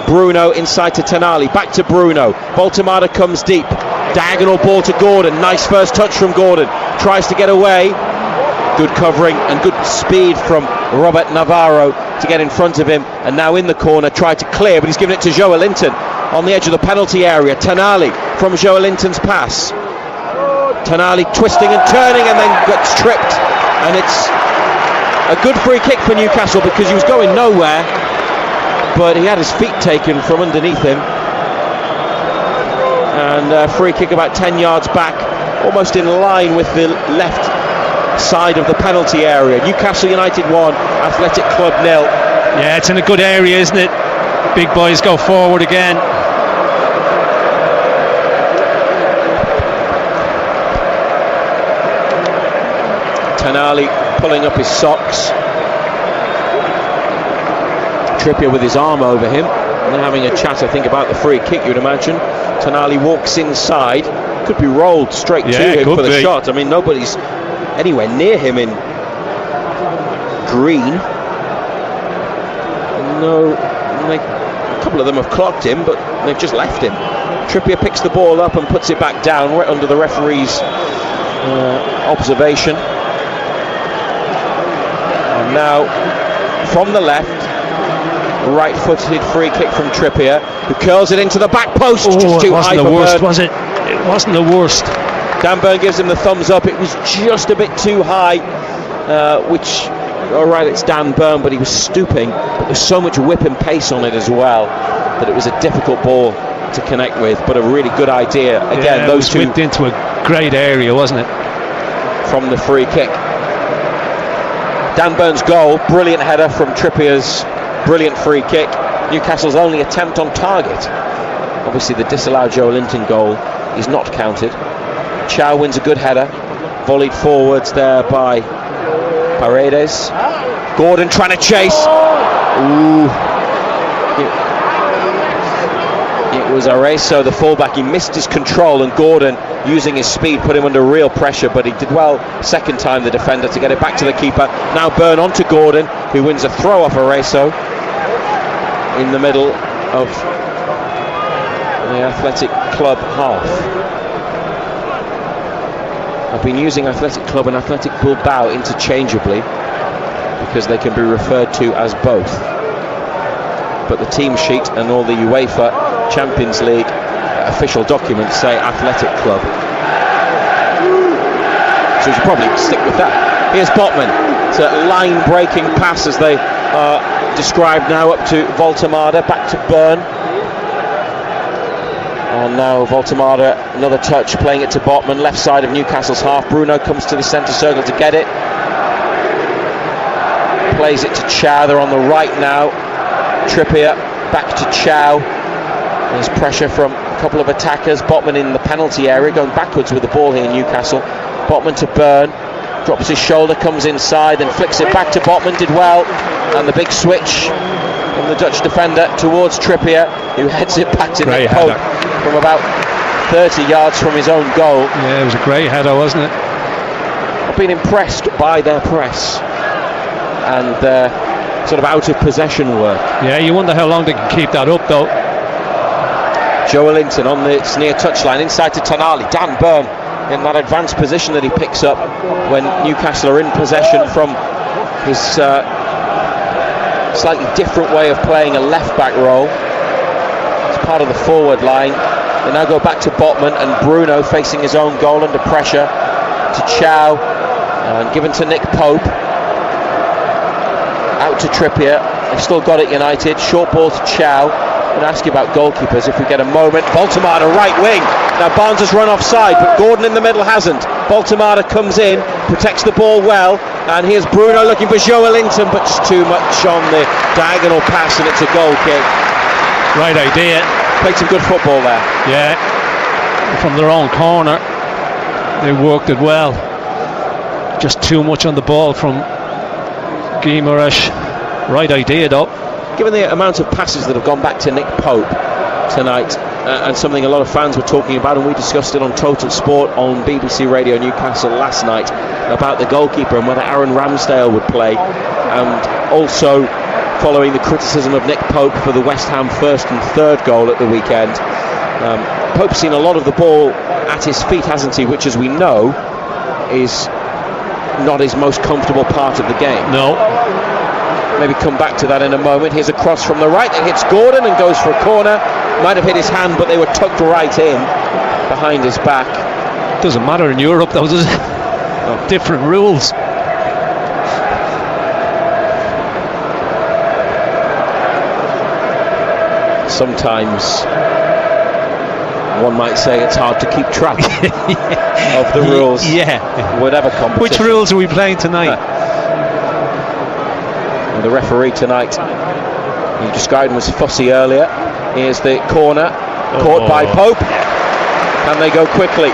Bruno inside to Tonali, back to Bruno. Voltemada comes deep. Diagonal ball to Gordon, nice first touch from Gordon, tries to get away, good covering and good speed from Robert Navarro to get in front of him, and now in the corner, tried to clear, but he's given it to Joelinton on the edge of the penalty area. Tonali from Joelinton's pass, Tonali twisting and turning and then gets tripped, and it's a good free kick for Newcastle because he was going nowhere, but he had his feet taken from underneath him. And a free kick about 10 yards back, almost in line with the left side of the penalty area. Newcastle United 1, Athletic Club 0. Yeah, it's in a good area, isn't it? Big boys go forward again. Tonali pulling up his socks. Trippier with his arm over him. And they're having a chat, I think, about the free kick, you'd imagine. Tonali walks inside, could be rolled straight to him for the shot. I mean, nobody's anywhere near him in green. No, a couple of them have clocked him, but they've just left him. Trippier picks the ball up and puts it back down right under the referee's observation. And now, from the left, Right-footed free kick from Trippier, who curls it into the back post. Just too high for Burn. Was it? It wasn't the worst. Dan Burn gives him the thumbs up. It was just a bit too high, which, all right, it's Dan Burn, but he was stooping. But there's so much whip and pace on it as well that it was a difficult ball to connect with, but a really good idea. Again, those two whipped into a great area, wasn't it? From the free kick. Dan Burn's goal, brilliant header from Trippier's brilliant free kick. Newcastle's only attempt on target. Obviously the disallowed Joe Linton goal is not counted. Chow wins a good header, volleyed forwards there by Paredes. Gordon trying to chase. Ooh. It was Areso, the fullback. He missed his control, and Gordon, using his speed, put him under real pressure, but he did well second time, the defender, to get it back to the keeper. Now Burn onto Gordon, who wins a throw off Areso in the middle of the Athletic Club half. I've been using Athletic Club and Athletic Bilbao interchangeably because they can be referred to as both. But the team sheet and all the UEFA Champions League official documents say Athletic Club. So we should probably stick with that. Here's Botman. It's a line-breaking pass as they are described now, up to Voltemada, back to Burn. And now Voltemada, another touch, playing it to Botman, left side of Newcastle's half. Bruno comes to the centre circle to get it. Plays it to Chow, they're on the right now. Trippier, back to Chow. There's pressure from a couple of attackers. Botman in the penalty area, going backwards with the ball here in Newcastle. Botman to Burn, drops his shoulder, comes inside, then flicks it back to Botman, did well. And the big switch from the Dutch defender towards Trippier, who heads it back to Nick Pope from about 30 yards from his own goal. Yeah, it was a great header, wasn't it? I've been impressed by their press and their sort of out of possession work. Yeah, you wonder how long they can keep that up though. Joe Linton on the near touchline, inside to Tonali. Dan Burn in that advanced position that he picks up when Newcastle are in possession from his slightly different way of playing a left back role. It's part of the forward line. They now go back to Botman, and Bruno facing his own goal under pressure to Chow, and given to Nick Pope. Out to Trippier. They've still got it, United. Short ball to Chow. I'm going to ask you about goalkeepers if we get a moment. Voltemada, right wing. Now Barnes has run offside, but Gordon in the middle hasn't. Voltemada comes in, protects the ball well, and here's Bruno looking for Joelinton, but just too much on the diagonal pass, and it's a goal kick. Right idea. Played some good football there. Yeah. From their own corner, they worked it well. Just too much on the ball from Guimaraes. Right idea though. Given the amount of passes that have gone back to Nick Pope tonight, and something a lot of fans were talking about, and we discussed it on Total Sport on BBC Radio Newcastle last night, about the goalkeeper and whether Aaron Ramsdale would play, and also following the criticism of Nick Pope for the West Ham first and third goal at the weekend. Pope's seen a lot of the ball at his feet, hasn't he, which, as we know, is not his most comfortable part of the game. No. Maybe come back to that in a moment. Here's a cross from the right that hits Gordon and goes for a corner. Might have hit his hand, but they were tucked right in behind his back. Doesn't matter in Europe though, does it? No. Different rules. Sometimes one might say it's hard to keep track of the rules. Yeah. Whatever competition. Which rules are we playing tonight? The referee tonight, you described him as fussy earlier. Here's the corner, caught by Pope. Can they go quickly?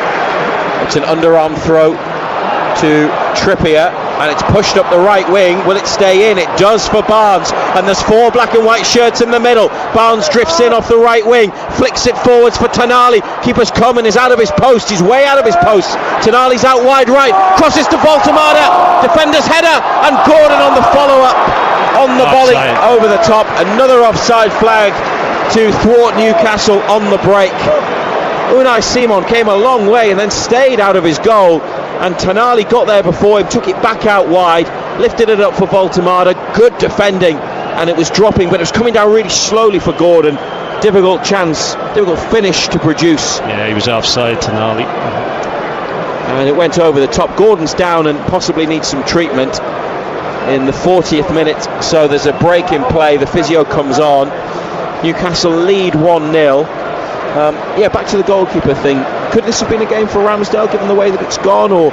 It's an underarm throw to Trippier, and it's pushed up the right wing. Will it stay in? It does for Barnes, and there's four black and white shirts in the middle. Barnes drifts in off the right wing, flicks it forwards for Tonali. Keeper's coming, is out of his post. He's way out of his post. Tonali's out wide right, crosses to Voltemada. Defender's header, and Gordon on the follow-up. On the volley, over the top. Another offside flag to thwart Newcastle on the break. Unai Simon came a long way and then stayed out of his goal, and Tonali got there before him, took it back out wide, lifted it up for Voltemada. Good defending and it was dropping, but it was coming down really slowly for Gordon. Difficult finish to produce. Yeah, he was offside, Tonali. And it went over the top. Gordon's down and possibly needs some treatment in the 40th minute, so there's a break in play. The physio comes on. Newcastle lead 1-0. Back to the goalkeeper thing. Could this have been a game for Ramsdale given the way that it's gone, or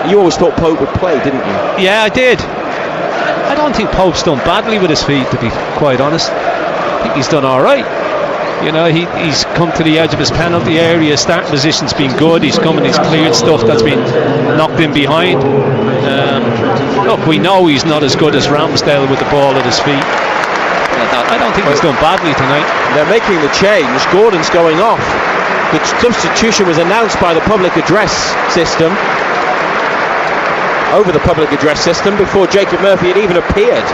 you always thought Pope would play, didn't you? Yeah, I did. I don't think Pope's done badly with his feet, to be quite honest. I think he's done all right. You know, he's come to the edge of his penalty area. Starting position's been good. He's come and he's cleared stuff that's been knocked in behind. Look, we know he's not as good as Ramsdale with the ball at his feet. I don't think he's done badly tonight. They're making the change. Gordon's going off. The substitution was announced by the public address system, over the public address system, before Jacob Murphy had even appeared.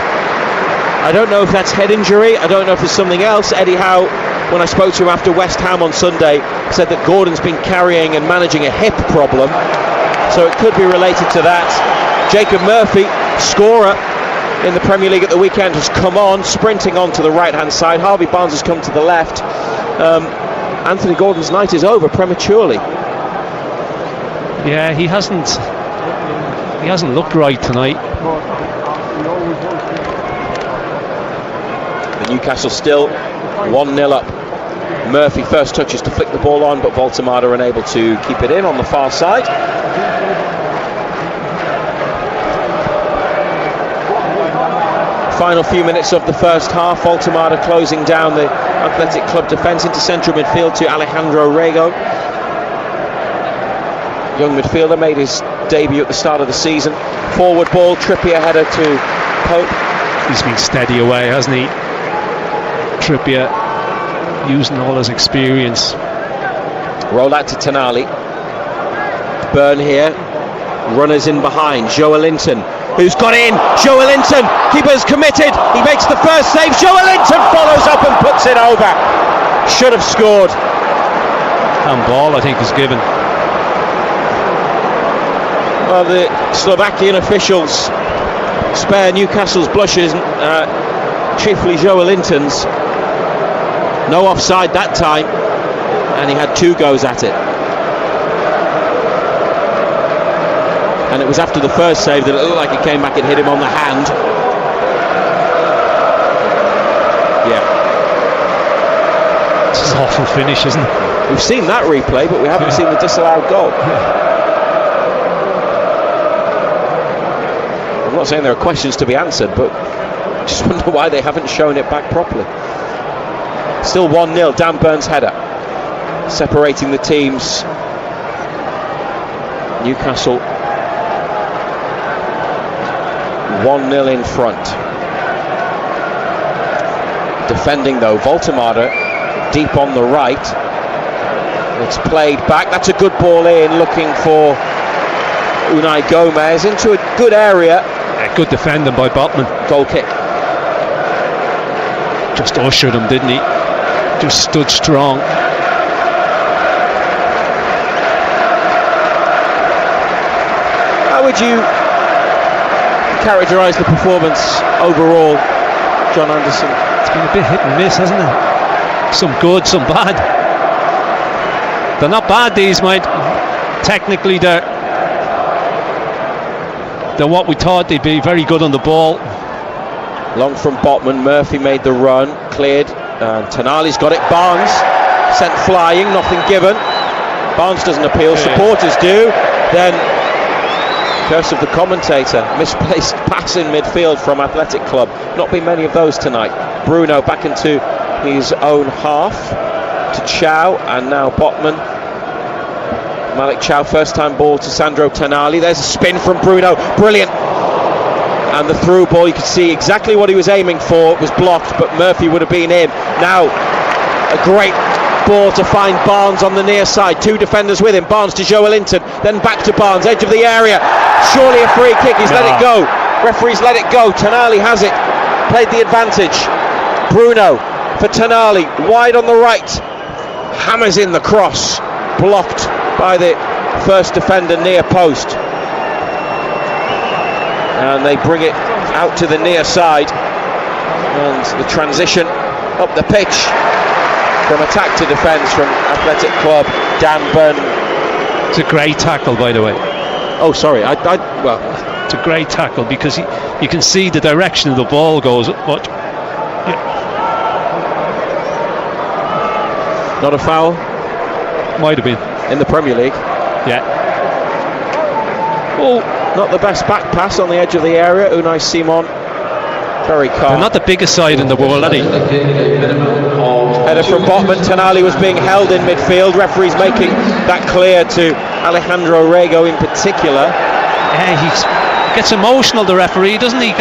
I don't know if that's head injury. I don't know if it's something else. Eddie Howe, when I spoke to him after West Ham on Sunday, said that Gordon's been carrying and managing a hip problem, so it could be related to that. Jacob Murphy, scorer in the Premier League at the weekend, has come on, sprinting on to the right-hand side. Harvey Barnes has come to the left. Anthony Gordon's night is over prematurely. Yeah, he hasn't looked right tonight. The Newcastle still 1-0 up. Murphy first touches to flick the ball on, but Voltemada unable to keep it in on the far side. Final few minutes of the first half. Voltemada closing down the Athletic Club defence into central midfield to Alejandro Rego. Young midfielder, made his debut at the start of the season. Forward ball, Trippier header to Pope. He's been steady away, hasn't he? Trippier using all his experience. Roll out to Tonali. Burn here. Runners in behind. Joelinton, who's got in. Joelinton, keeper's committed. He makes the first save. Joelinton follows up and puts it over. Should have scored. Handball, I think, was given. Well, the Slovakian officials spare Newcastle's blushes, chiefly Joelinton's. No offside that time, and he had 2 goes at it. And it was after the first save that it looked like it came back and hit him on the hand. Yeah. This is an awful finish, isn't it? We've seen that replay, but we haven't seen the disallowed goal. I'm not saying there are questions to be answered, but I just wonder why they haven't shown it back properly. Still 1-0, Dan Burns' header, separating the teams. Newcastle 1-0 in front. Defending though, Voltemada deep on the right. It's played back. That's a good ball in, looking for Unai Gomez into a good area. Yeah, good defending by Botman. Goal kick. Just ushered him, didn't he? Just stood strong. How would you characterise the performance overall, John Anderson? It's been a bit hit and miss, hasn't it? Some good, some bad. They're not bad, these, mate. Technically, they're what we thought they'd be. Very good on the ball. Long from Botman. Murphy made the run, cleared. Tonali's got it. Barnes sent flying, nothing given. Barnes doesn't appeal. Supporters do. Then, curse of the commentator, misplaced pass in midfield from Athletic Club. Not been many of those tonight. Bruno back into his own half to Chow, and now Botman. Malik Chow, first time ball to Sandro Tonali. There's a spin from Bruno, brilliant. And the through ball, you could see exactly what he was aiming for. It was blocked, but Murphy would have been in. Now a great ball to find Barnes on the near side. 2 defenders with him. Barnes to Joelinton, then back to Barnes, edge of the area. Surely a free kick. He's let it go. Referee's let it go. Tonali has it. Played the advantage. Bruno for Tonali, wide on the right. Hammers in the cross. Blocked by the first defender near post. And they bring it out to the near side. And the transition up the pitch from attack to defence from Athletic Club, Dan Byrne. It's a great tackle, by the way. Oh, sorry. Well, it's a great tackle because you can see the direction of the ball goes. But not a foul? Might have been. In the Premier League? Yeah. Oh, not the best back pass on the edge of the area. Unai Simon. Very calm. They're not the biggest side in the world, are they? Header from Botman. Tonali was being held in midfield. Referees making that clear to Alejandro Rego in particular. Yeah, he gets emotional, the referee, doesn't he?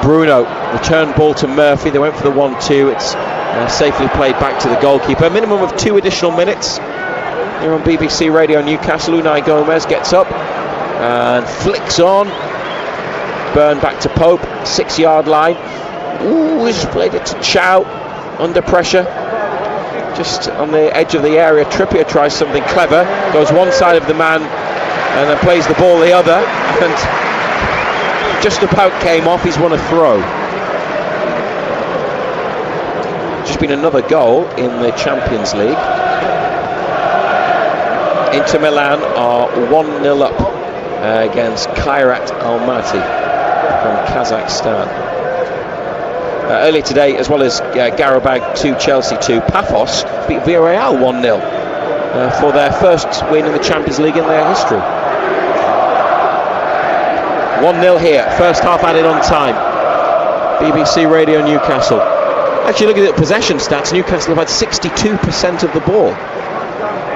Bruno, return ball to Murphy. They went for the 1-2. It's safely played back to the goalkeeper. A minimum of 2 additional minutes here on BBC Radio Newcastle. Unai Gomez gets up and flicks on. Burn back to Pope, 6-yard line. Ooh, he's played it to Chow under pressure. Just on the edge of the area. Trippier tries something clever, goes one side of the man and then plays the ball the other, and just about came off. He's won a throw. Just been another goal in the Champions League. Inter Milan are 1-0 up against Kairat Almaty from Kazakhstan. Earlier today, as well as Qarabag 2, Chelsea 2, Paphos beat Villarreal 1-0 for their first win in the Champions League in their history. 1-0 here, first half added on time. BBC Radio Newcastle. Actually, looking at the possession stats, Newcastle have had 62% of the ball.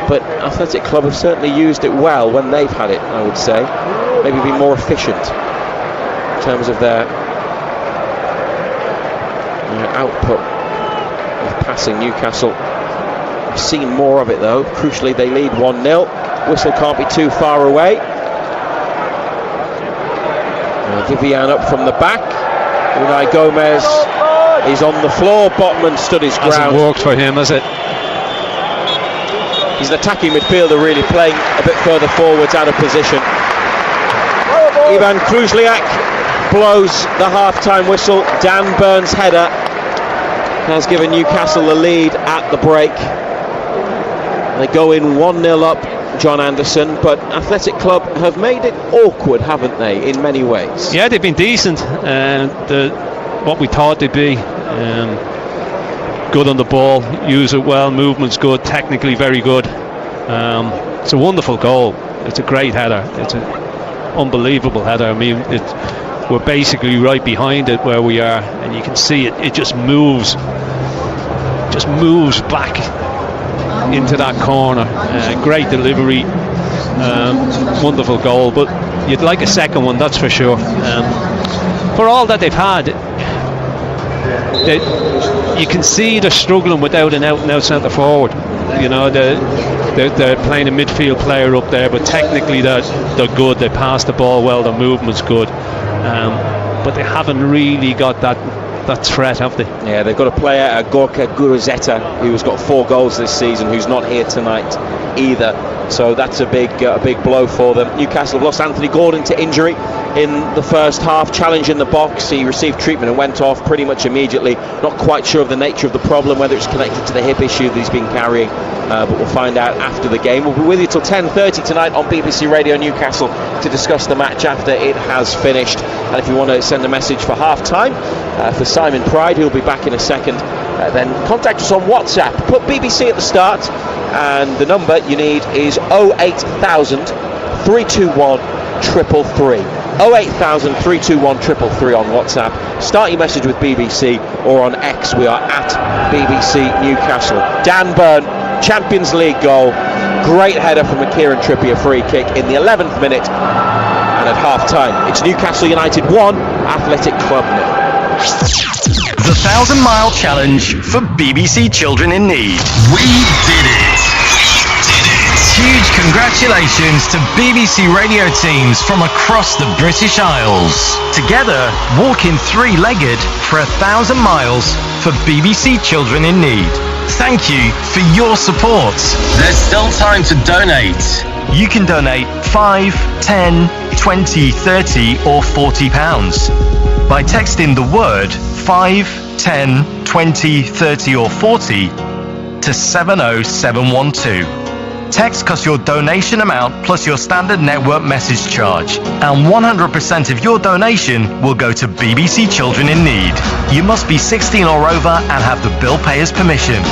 But Athletic Club have certainly used it well when they've had it, I would say. Maybe be more efficient in terms of their output of passing. Newcastle have seen more of it though. Crucially, they lead 1-0. Whistle can't be too far away. Vivian up from the back. Unai Gomez is on the floor. Botman stood his ground. Hasn't worked for him, has it? He's an attacking midfielder, really playing a bit further forwards, out of position. Ivan Kruzliak blows the half-time whistle. Dan Byrne's header has given Newcastle the lead at the break. They go in 1-0 up, John Anderson, but Athletic Club have made it awkward, haven't they, in many ways? Yeah, they've been decent. What we thought they'd be. Good on the ball, use it well, movement's good, technically very good. It's a wonderful goal. It's a great header. It's an unbelievable header. I mean, we're basically right behind it where we are, and you can see it just moves back into that corner. Great delivery, wonderful goal, but you'd like a second one, that's for sure. For all that they've had, you can see they're struggling without an out-and-out centre forward. You know, they're playing a midfield player up there, but technically they're good. They pass the ball well, their movement's good, but they haven't really got that threat, have they? Yeah, they've got a player, Gorka Guruzeta, who's got 4 goals this season, who's not here tonight either. So that's a big blow for them. Newcastle have lost Anthony Gordon to injury in the first half. Challenge in the box, he received treatment and went off pretty much immediately. Not quite sure of the nature of the problem, whether it's connected to the hip issue that he's been carrying, but we'll find out after the game. We'll be with you till 10:30 tonight on BBC Radio Newcastle to discuss the match after it has finished. And if you want to send a message for half-time for Simon Pride, who'll be back in a second, then contact us on WhatsApp. Put BBC at the start, and the number you need is 08000 321 333. 08000 321 333 on WhatsApp. Start your message with BBC, or on X we are at BBC Newcastle. Dan Byrne, Champions League goal, great header from a Kieran Trippier free kick in the 11th minute, and at half time it's Newcastle United 1, Athletic Club 0. The 1,000 Mile Challenge for BBC Children in Need. We did it! Huge congratulations to BBC radio teams from across the British Isles. Together, walking 3-legged for 1,000 miles for BBC Children in Need. Thank you for your support. There's still time to donate. You can donate £5, £10, £20, £30 or £40 by texting the word 5, 10, 20, 30 or 40 to 70712. Text costs your donation amount plus your standard network message charge, and 100% of your donation will go to BBC Children in Need. You must be 16 or over and have the bill payer's permission.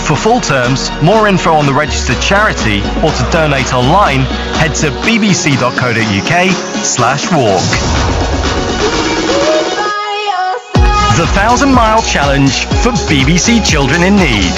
For full terms, more info on the registered charity or to donate online, head to bbc.co.uk/walk. The 1,000 Mile Challenge for BBC Children in Need.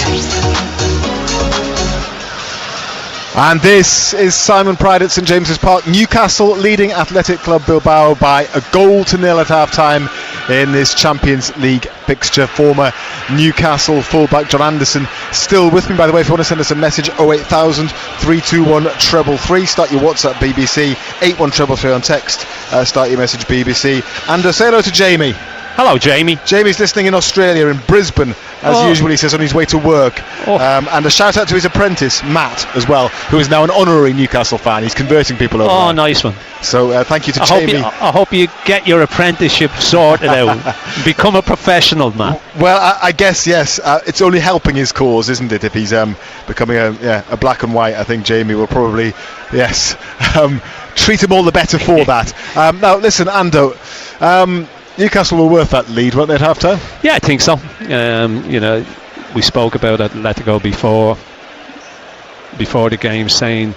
And this is Simon Pride at St James's Park. Newcastle leading Athletic Club Bilbao by 1-0 at half-time in this Champions League fixture. Former Newcastle fullback John Anderson still with me, by the way. If you want to send us a message, 08000 321 333. Start your WhatsApp BBC, 81333 on text. Start your message BBC. And say hello to Jamie. Hello, Jamie. Jamie's listening in Australia, in Brisbane, as usual, he says, on his way to work. And a shout out to his apprentice, Matt, as well, who is now an honorary Newcastle fan. He's converting people over there. Nice one. So thank you to Jamie. I hope you get your apprenticeship sorted out. Become a professional, man. Well, I guess, yes. It's only helping his cause, isn't it? If he's becoming a black and white, I think Jamie will probably, yes, treat him all the better for that. Now, listen, Ando, Newcastle were worth that lead, weren't they, at half-time? Yeah, I think so. We spoke about Atletico before the game, saying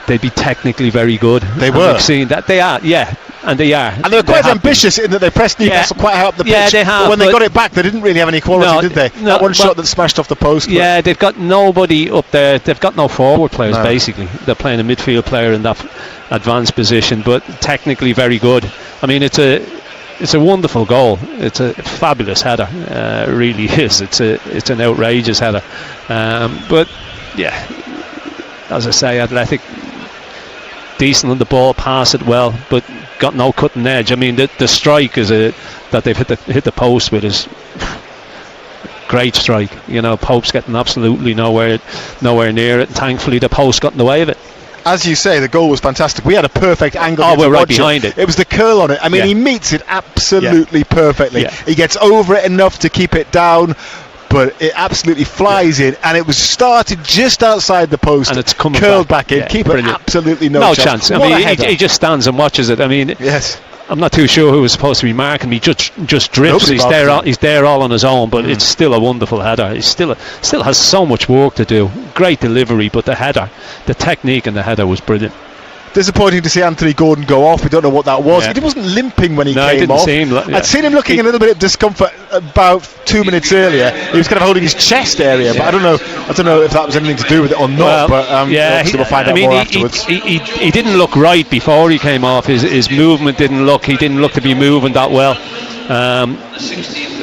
they'd be technically very good. They were. We've seen that. They are, yeah. And they are. And they were quite ambitious in that they pressed Newcastle quite high up the pitch. Yeah, they have. But when they got it back, they didn't really have any quality, did they? No, that one shot that smashed off the post. Yeah, they've got nobody up there. They've got no forward players, basically. They're playing a midfield player in that advanced position, but technically very good. I mean, it's a wonderful goal. It's a fabulous header. It really is. It's an outrageous header. But yeah, as I say, Athletic decent on the ball, pass it well, but got no cutting edge. I mean, the strike is that they've hit the post with is great strike. Pope's getting absolutely nowhere near it. Thankfully, the post got in the way of it. As you say, the goal was fantastic. We had a perfect angle. We're right behind it. It was the curl on it. I mean, he meets it absolutely perfectly. Yeah. He gets over it enough to keep it down, but it absolutely flies in, and it was started just outside the post, and it's coming curled back in. Keeper absolutely no chance. I mean, he just stands and watches it. I mean, yes. I'm not too sure who was supposed to be marking me. Just drifts. He's there all on his own, but it's still a wonderful header. He still has so much work to do. Great delivery, but the header, the technique in the header was brilliant. Disappointing to see Anthony Gordon go off. We don't know what that was. He wasn't limping when he came off. I'd seen him looking a little bit of discomfort about 2 minutes earlier. He was kind of holding his chest area, but I don't know if that was anything to do with it or not. But we'll find out more afterwards. He didn't look right before he came off. His movement he didn't look to be moving that well.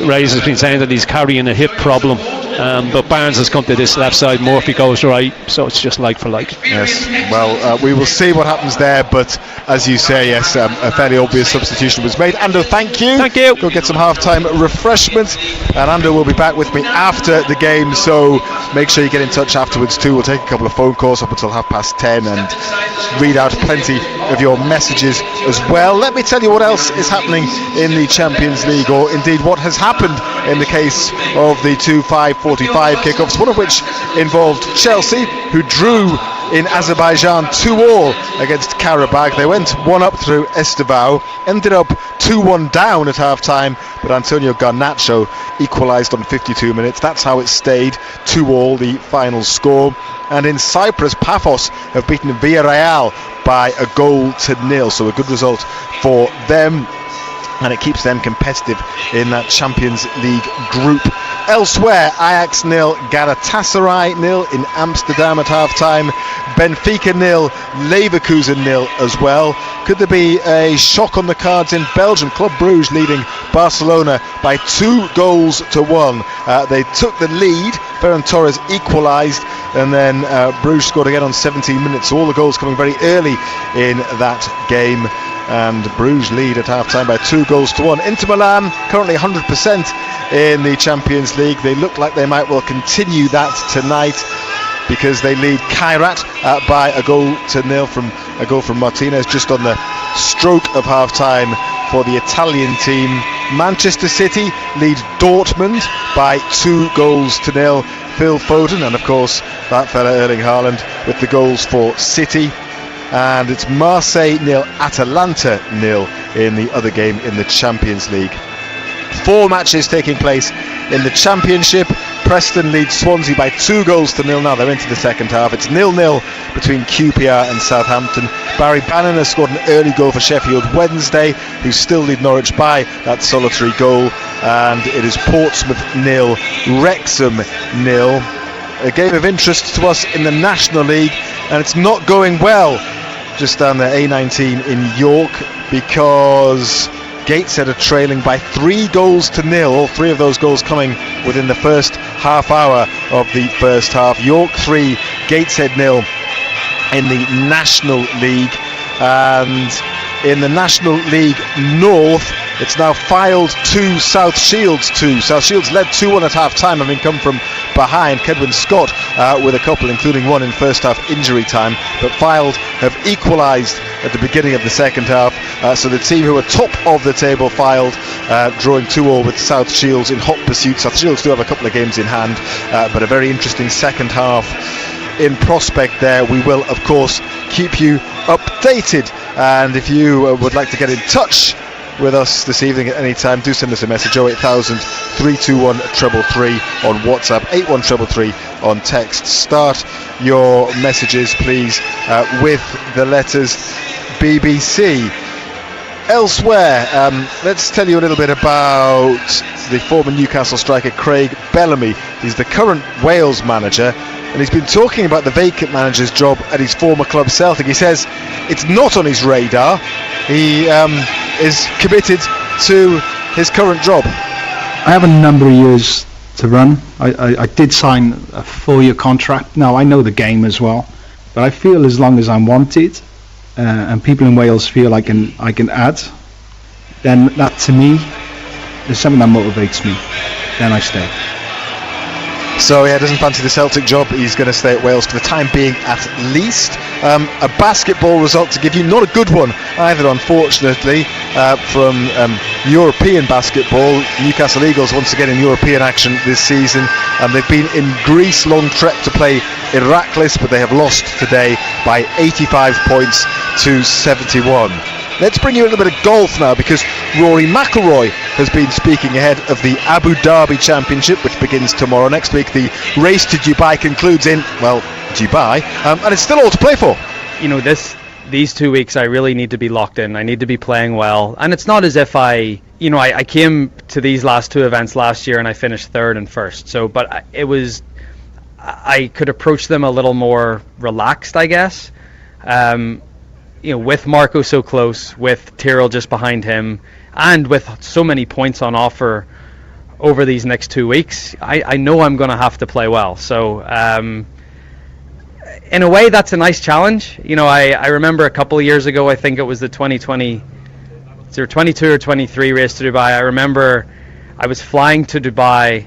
Reyes has been saying that he's carrying a hip problem, but Barnes has come to this left side. Murphy goes right, so it's just like for like. Yes, well, we will see what happens there, but as you say, yes, a fairly obvious substitution was made. Ando, thank you. Go get some half-time refreshments, and Ando will be back with me after the game, so make sure you get in touch afterwards too. We'll take a couple of phone calls up until 10:30 and read out plenty of your messages as well. Let me tell you what else is happening in the Champions League, or indeed what has happened in the case of the 2 5:45 kickoffs, one of which involved Chelsea, who drew in Azerbaijan 2-2 against Karabakh. They went 1-up through Estevan, ended up 2-1 down at half-time, but Antonio Garnacho equalised on 52 minutes. That's how it stayed, 2-2 the final score. And in Cyprus, Paphos have beaten Villarreal by 1-0, so a good result for them, and it keeps them competitive in that Champions League group. Elsewhere, Ajax 0, Galatasaray 0 in Amsterdam at half-time. Benfica 0, Leverkusen 0 as well. Could there be a shock on the cards in Belgium? Club Brugge leading Barcelona by 2-1. They took the lead. Ferran Torres equalised, and then Brugge scored again on 17 minutes. So all the goals coming very early in that game. And Bruges lead at half-time by 2-1. Inter Milan currently 100% in the Champions League. They look like they might well continue that tonight. because they lead Kairat by a goal from Martinez just on the stroke of half-time for the Italian team. Manchester City lead Dortmund by 2-0. Phil Foden and of course that fella Erling Haaland with the goals for City. And it's Marseille 0, Atalanta 0 in the other game in the Champions League. 4 matches taking place in the Championship. Preston leads Swansea by 2-0 now. They're into the second half. It's 0-0 between QPR and Southampton. Barry Bannon has scored an early goal for Sheffield Wednesday, who still lead Norwich by that solitary goal. And it is Portsmouth 0, Wrexham 0. A game of interest to us in the National League, and it's not going well just down the A19 in York, because Gateshead are trailing by 3-0. All 3 of those goals coming within the first half hour of the first half. York 3, Gateshead 0 in the National League. And in the National League North, it's now Fylde 2, South Shields 2. South Shields led 2-1 at half-time, having come from behind. Kedwin Scott with a couple, including one in first half injury time. But Fylde have equalised at the beginning of the second half. So the team who are top of the table, Fylde, drawing 2-2 with South Shields in hot pursuit. South Shields do have a couple of games in hand, but a very interesting second half in prospect there. We will, of course, keep you updated. And if you would like to get in touch with us this evening at any time, do send us a message. 08000 321 333 on WhatsApp, 81333 on text. Start your messages please with the letters BBC. Elsewhere, let's tell you a little bit about the former Newcastle striker Craig Bellamy. He's the current Wales manager, and he's been talking about the vacant manager's job at his former club Celtic. He says it's not on his radar. He is committed to his current job. I have a number of years to run. I did sign a 4-year contract. Now I know the game as well, but I feel as long as I'm wanted and people in Wales feel I can add, then that to me is something that motivates me. Then I stay. So yeah, doesn't fancy the Celtic job. He's going to stay at Wales for the time being at least. A basketball result to give you, not a good one either, unfortunately, from European basketball. Newcastle Eagles once again in European action this season, and they've been in Greece, long trek to play Iraklis, but they have lost today by 85 points to 71. Let's bring you a little bit of golf now, because Rory McIlroy has been speaking ahead of the Abu Dhabi Championship, which begins tomorrow. Next week, the race to Dubai concludes in, well, Dubai, and it's still all to play for. You know, these 2 weeks, I really need to be locked in. I need to be playing well, and it's not as if I came to these last 2 events last year and I finished 3rd and 1st. So, but I could approach them a little more relaxed, I guess. With Marco so close, with Tyrrell just behind him, and with so many points on offer over these next 2 weeks, I know I'm going to have to play well. So, in a way, that's a nice challenge. I remember a couple of years ago, I think it was the 2020, 22 or 23 race to Dubai. I remember I was flying to Dubai,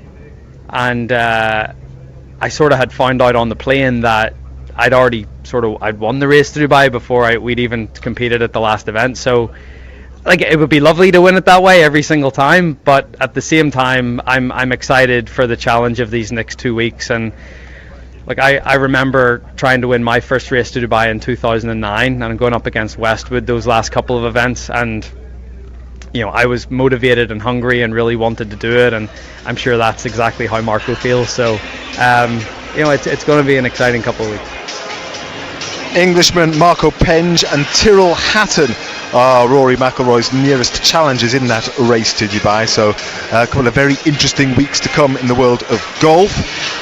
and I sort of had found out on the plane that I'd won the race to Dubai before we'd even competed at the last event. So, it would be lovely to win it that way every single time, but at the same time, I'm excited for the challenge of these next 2 weeks. And I remember trying to win my first race to Dubai in 2009, and going up against Westwood those last couple of events, and I was motivated and hungry and really wanted to do it, and I'm sure that's exactly how Marco feels. So it's going to be an exciting couple of weeks. Englishman Marco Penge and Tyrrell Hatton are Rory McIlroy's nearest challengers in that race to Dubai. So a couple of very interesting weeks to come in the world of golf.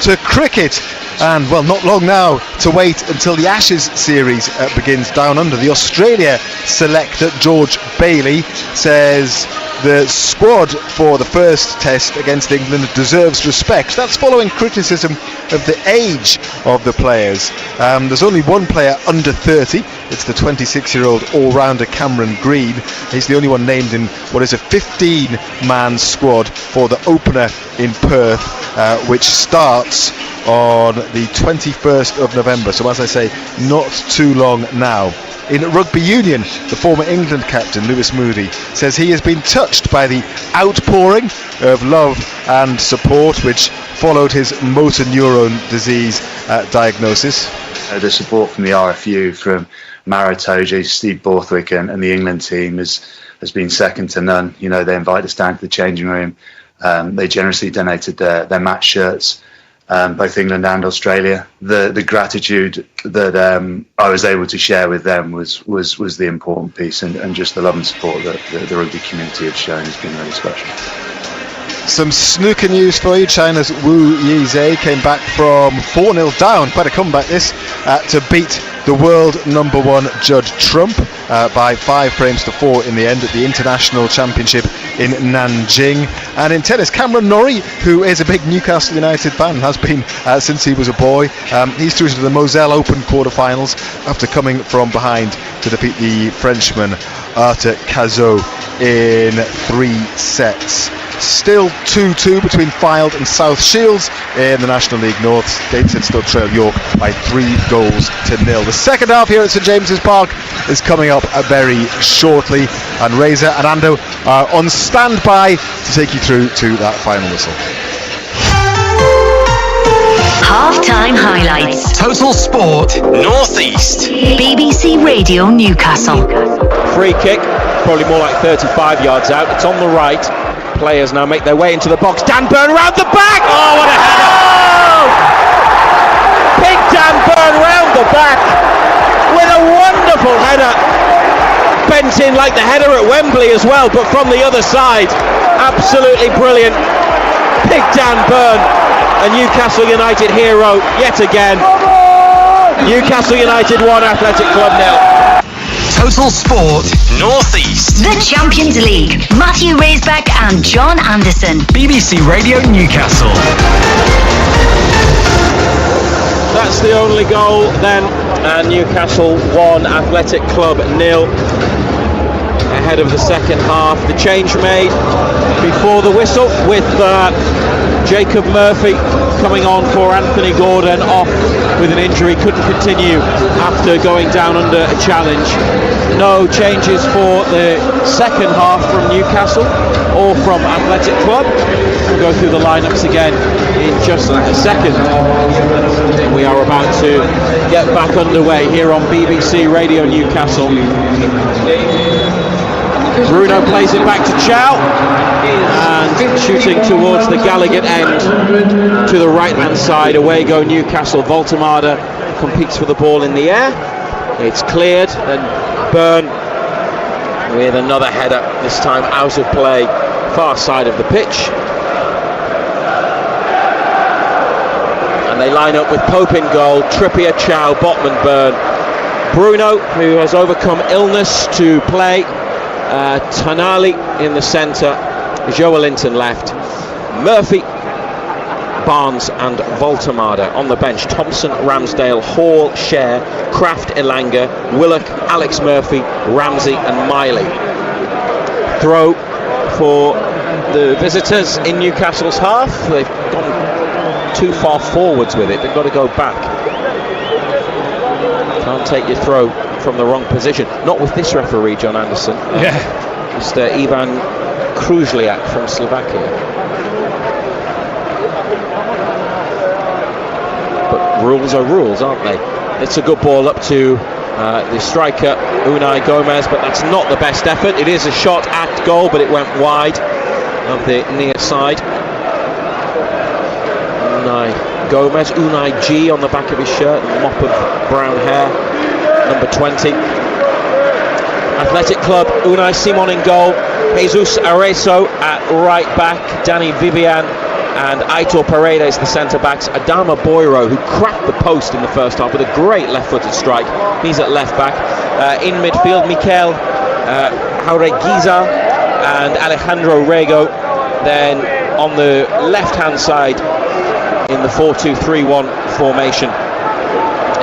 To cricket, and well, not long now to wait until the Ashes series begins down under. The Australia selector George Bailey says the squad for the first test against England deserves respect. That's following criticism of the age of the players. There's only one player under 30. It's the 26-year-old all-rounder Cameron Green. He's the only one named in what is a 15-man squad for the opener in Perth, which starts on the 21st of November. So as I say, not too long now. In rugby union, the former England captain Lewis Moody says he has been touched by the outpouring of love and support which followed his motor neuron disease diagnosis. The support from the RFU, from Maro Toje, Steve Borthwick and the England team has been second to none. You know, they invited us down to the changing room. They generously donated their match shirts, both England and Australia. The gratitude that I was able to share with them was the important piece, and just the love and support that the rugby community had shown has been really special. Some snooker news for you. China's Wu Yizhe came back from 4-0 down, quite a comeback this, to beat the world #1 Judd Trump by 5 frames to 4 in the end at the International Championship in Nanjing. And in tennis, Cameron Norrie, who is a big Newcastle United fan, has been since he was a boy, he's through to the Moselle Open quarterfinals after coming from behind to defeat the Frenchman Arthur Cazot in 3 sets. Still 2-2 between Fylde and South Shields in the National League North. Gateshead still trail York by 3-0. The second half here at St James's Park is coming up very shortly, and Reza and Ando are on standby to take you through to that final whistle. Half-time highlights. Total Sport Northeast. BBC Radio Newcastle. Free kick, probably more like 35 yards out. It's on the right. Players now make their way into the box. Dan Burn round the back. Oh, what a header! Oh! Big Dan Burn round the back with a wonderful header. Bent in like the header at Wembley as well, but from the other side. Absolutely brilliant. Big Dan Burn, a Newcastle United hero yet again. Newcastle United 1, Athletic Club 0. Total Sport Northeast. The Champions League. Matthew Raisbeck and John Anderson. BBC Radio Newcastle. That's the only goal then. And Newcastle 1, Athletic Club 0. Ahead of the second half. The change made before the whistle with Jacob Murphy coming on for Anthony Gordon, off with an injury, couldn't continue after going down under a challenge. No changes for the second half from Newcastle or from Athletic Club. We'll go through the lineups again in just a second. We are about to get back underway here on BBC Radio Newcastle. Bruno plays it back to Chow, and shooting towards the Gallagher end to the right hand side. Away go Newcastle. Voltemada competes for the ball in the air. It's cleared, and Byrne with another header, this time out of play, far side of the pitch. And they line up with Pope in goal, Trippier, Chow, Botman, Byrne. Bruno, who has overcome illness to play. Tonali in the centre, Joelinton left, Murphy, Barnes and Voltemada on the bench. Thompson, Ramsdale, Hall, Scher, Kraft, Elanga, Willock, Alex Murphy, Ramsey and Miley. Throw for the visitors in Newcastle's half. They've gone too far forwards with it, they've got to go back. Can't take your throw from the wrong position. Not with this referee, John Anderson. Yeah. Mr. Ivan Kruzliak from Slovakia. But rules are rules, aren't they? It's a good ball up to the striker, Unai Gomez, but that's not the best effort. It is a shot at goal, but it went wide of the near side. Unai Gomez, Unai G on the back of his shirt, a mop of brown hair. Number 20. Athletic Club, Unai Simon in goal, Jesus Areso at right back, Danny Vivian and Aitor Paredes the centre backs, Adama Boiro, who cracked the post in the first half with a great left-footed strike, he's at left back. In midfield, Mikel Jaureguiza and Alejandro Rego. Then on the left-hand side in the 4-2-3-1 formation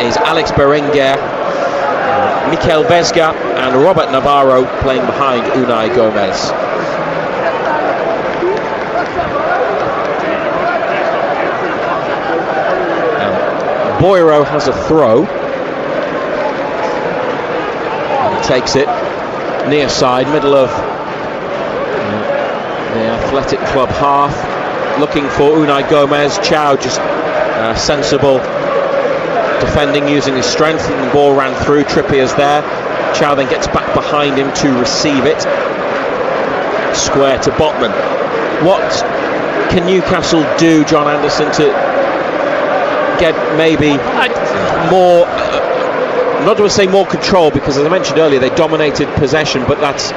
is Alex Berenguer, Mikel Vesga and Robert Navarro playing behind Unai Gomez. Boiro has a throw. And he takes it near side, middle of the Athletic Club half, looking for Unai Gomez. Chow just sensible defending using his strength, and the ball ran through. Trippier's there. Chow then gets back behind him to receive it. Square to Botman. What can Newcastle do, John Anderson, to get maybe more, I'm not going to say more control, because as I mentioned earlier they dominated possession, but that's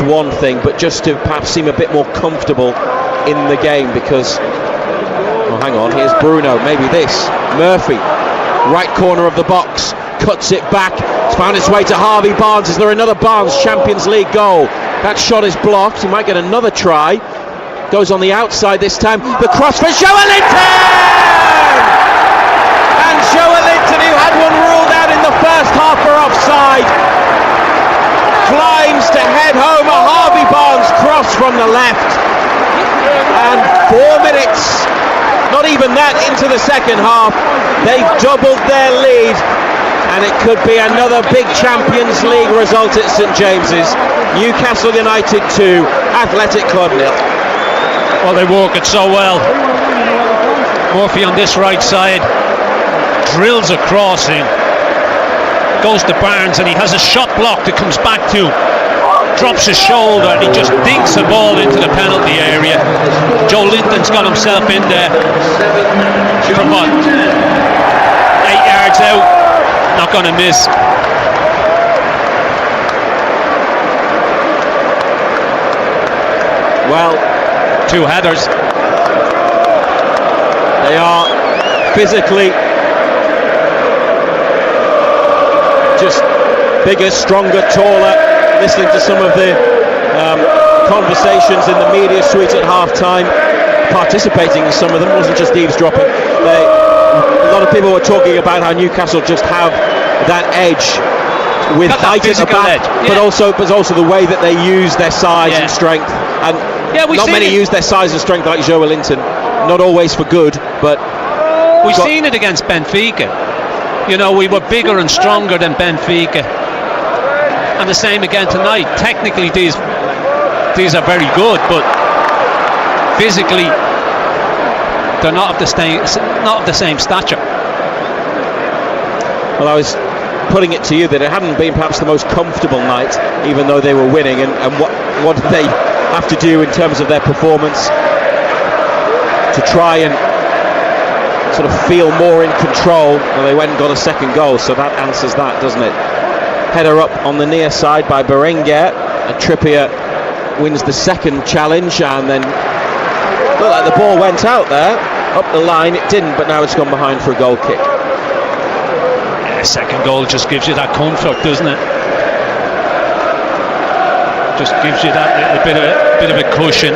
one thing, but just to perhaps seem a bit more comfortable in the game, because hang on, here's Bruno, maybe this, Murphy, right corner of the box, cuts it back, it's found its way to Harvey Barnes. Is there another Barnes Champions League goal? That shot is blocked, he might get another try, goes on the outside this time, the cross for Joelinton! And Joelinton, who had one ruled out in the first half for offside, climbs to head home a Harvey Barnes cross from the left. And 4 minutes, not even that, into the second half, they've doubled their lead, and it could be another big Champions League result at St James's. Newcastle United 2, Athletic Club 0. Well, they work it so well. Murphy on this right side drills a crossing, goes to Barnes, and he has a shot block that comes back to, drops his shoulder, and he just dinks the ball into the penalty area. Joelinton's got himself in there from 8 yards out, not going to miss. Well, 2 headers. They are physically just bigger, stronger, taller. Listening to some of the conversations in the media suite at half-time, participating in some of them, wasn't just eavesdropping. A lot of people were talking about how Newcastle just have that edge with height at the back, but also the way that they use their size and strength. And not many use their size and strength like Joelinton. Not always for good, but we've seen it against Benfica. You know, we were bigger and stronger than Benfica, and the same again tonight. Technically, these are very good, but physically, they're not of the same stature. Well, I was putting it to you that it hadn't been perhaps the most comfortable night, even though they were winning. And what did they have to do in terms of their performance to try and sort of feel more in control? Well, they went and got a second goal, so that answers that, doesn't it? Header up on the near side by Berenguer, and Trippier wins the second challenge, and then looked like the ball went out there up the line. It didn't, but now it's gone behind for a goal kick. Yeah, second goal just gives you that comfort, doesn't it? Just gives you that little bit of a cushion.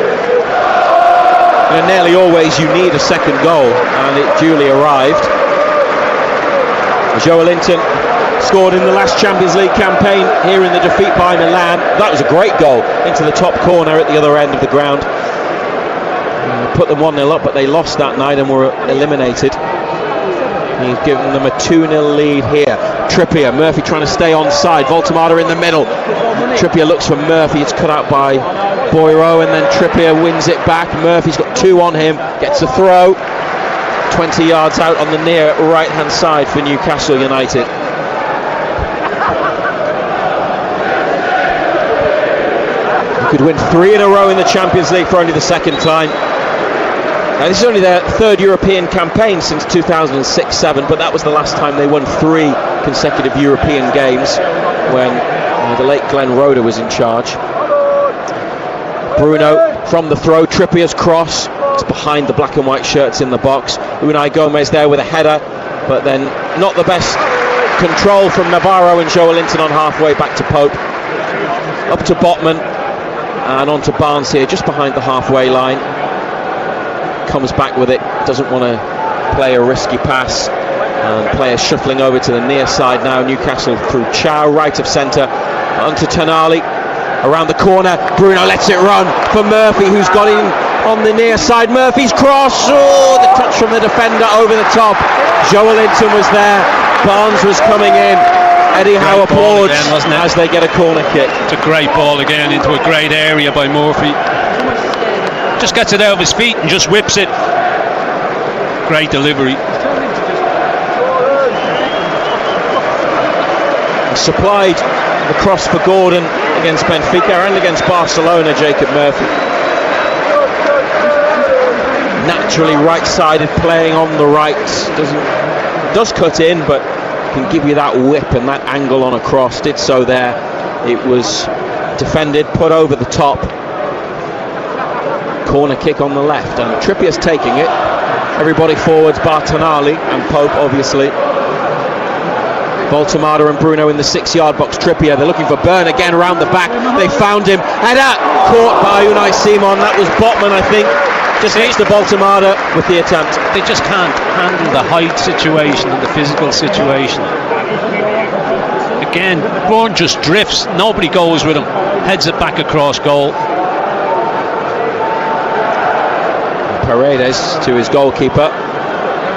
And nearly always you need a second goal, and it duly arrived. Joelinton scored in the last Champions League campaign here in the defeat by Milan. That was a great goal into the top corner at the other end of the ground. Put them 1-0 up, but they lost that night and were eliminated. He's given them a 2-0 lead here. Trippier, Murphy trying to stay onside, Voltemada in the middle. Trippier looks for Murphy, it's cut out by Boiro, and then Trippier wins it back. Murphy's got 2 on him, gets a throw 20 yards out on the near right hand side for Newcastle United. You could win 3 in a row in the Champions League for only the second time. Now, this is only their 3rd European campaign since 2006-07, but that was the last time they won 3 consecutive European games when the late Glenn Roeder was in charge. Bruno from the throw, Trippier's cross, it's behind the black and white shirts in the box. Unai Gomez there with a header, but then not the best control from Navarro and Joelinton on halfway back to Pope. Up to Botman and on to Barnes here, just behind the halfway line. Comes back with it, doesn't want to play a risky pass, and players shuffling over to the near side now. Newcastle through Chow, right of centre, onto Tonali, around the corner. Bruno lets it run for Murphy, who's got in on the near side. Murphy's cross. Oh, the touch from the defender over the top. Joelinton was there. Barnes was coming in. Eddie Howe applauds as they get a corner kick. It's a great ball again into a great area by Murphy. Just gets it out of his feet and just whips it. Great delivery. Supplied the cross for Gordon against Benfica and against Barcelona, Jacob Murphy. Naturally right-sided, playing on the right. Does cut in, but can give you that whip and that angle on a cross. Did so there. It was defended, put over the top. Corner kick on the left, and Trippier's taking it. Everybody forwards, Bartonali and Pope, obviously. Voltemada and Bruno in the 6-yard box. Trippier, they're looking for Byrne again around the back. They found him. Header caught by Unai Simon. That was Botman, I think. Just next to Voltemada with the attempt. They just can't handle the height situation and the physical situation. Again, Byrne just drifts. Nobody goes with him. Heads it back across goal. Paredes to his goalkeeper.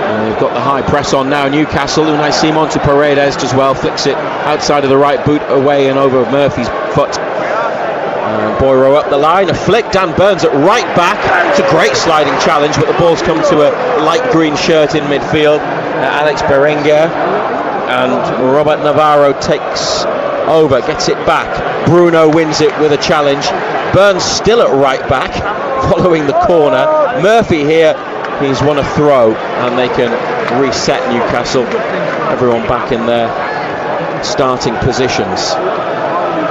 They've got the high press on now. Newcastle. Unai Simon to Paredes, just well flicks it outside of the right boot, away and over Murphy's foot. Boyro up the line, a flick. Dan Burns at right back. It's a great sliding challenge, but the ball's come to a light green shirt in midfield. Alex Berenguer, and Robert Navarro takes over, gets it back. Bruno wins it with a challenge. Burns still at right back, following the corner. Murphy here, he's won a throw, and they can reset Newcastle. Everyone back in their starting positions.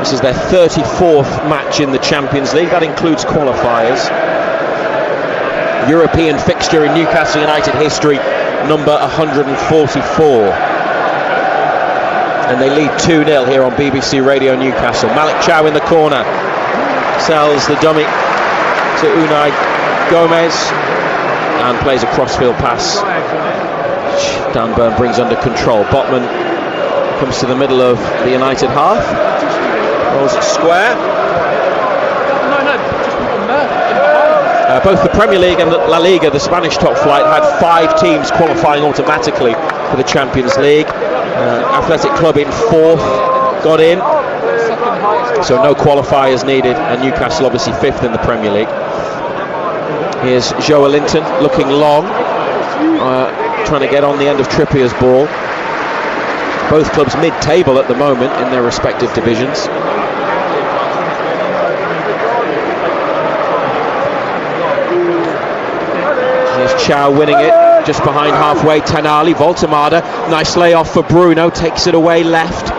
This is their 34th match in the Champions League. That includes qualifiers. European fixture in Newcastle United history, number 144. And they lead 2-0 here on BBC Radio Newcastle. Malik Chow in the corner. Sells the dummy to Unai Gomez and plays a crossfield pass. Dan Burn brings under control. Botman comes to the middle of the United half. Rolls it square. Both the Premier League and the La Liga, the Spanish top flight, had 5 teams qualifying automatically for the Champions League. Athletic Club in 4th got in, so no qualifiers needed, and Newcastle obviously 5th in the Premier League. Here's Joelinton looking long, trying to get on the end of Trippier's ball. Both clubs mid-table at the moment in their respective divisions. Here's Chow winning it, just behind halfway. Tenali, Voltemada, nice layoff for Bruno, takes it away left,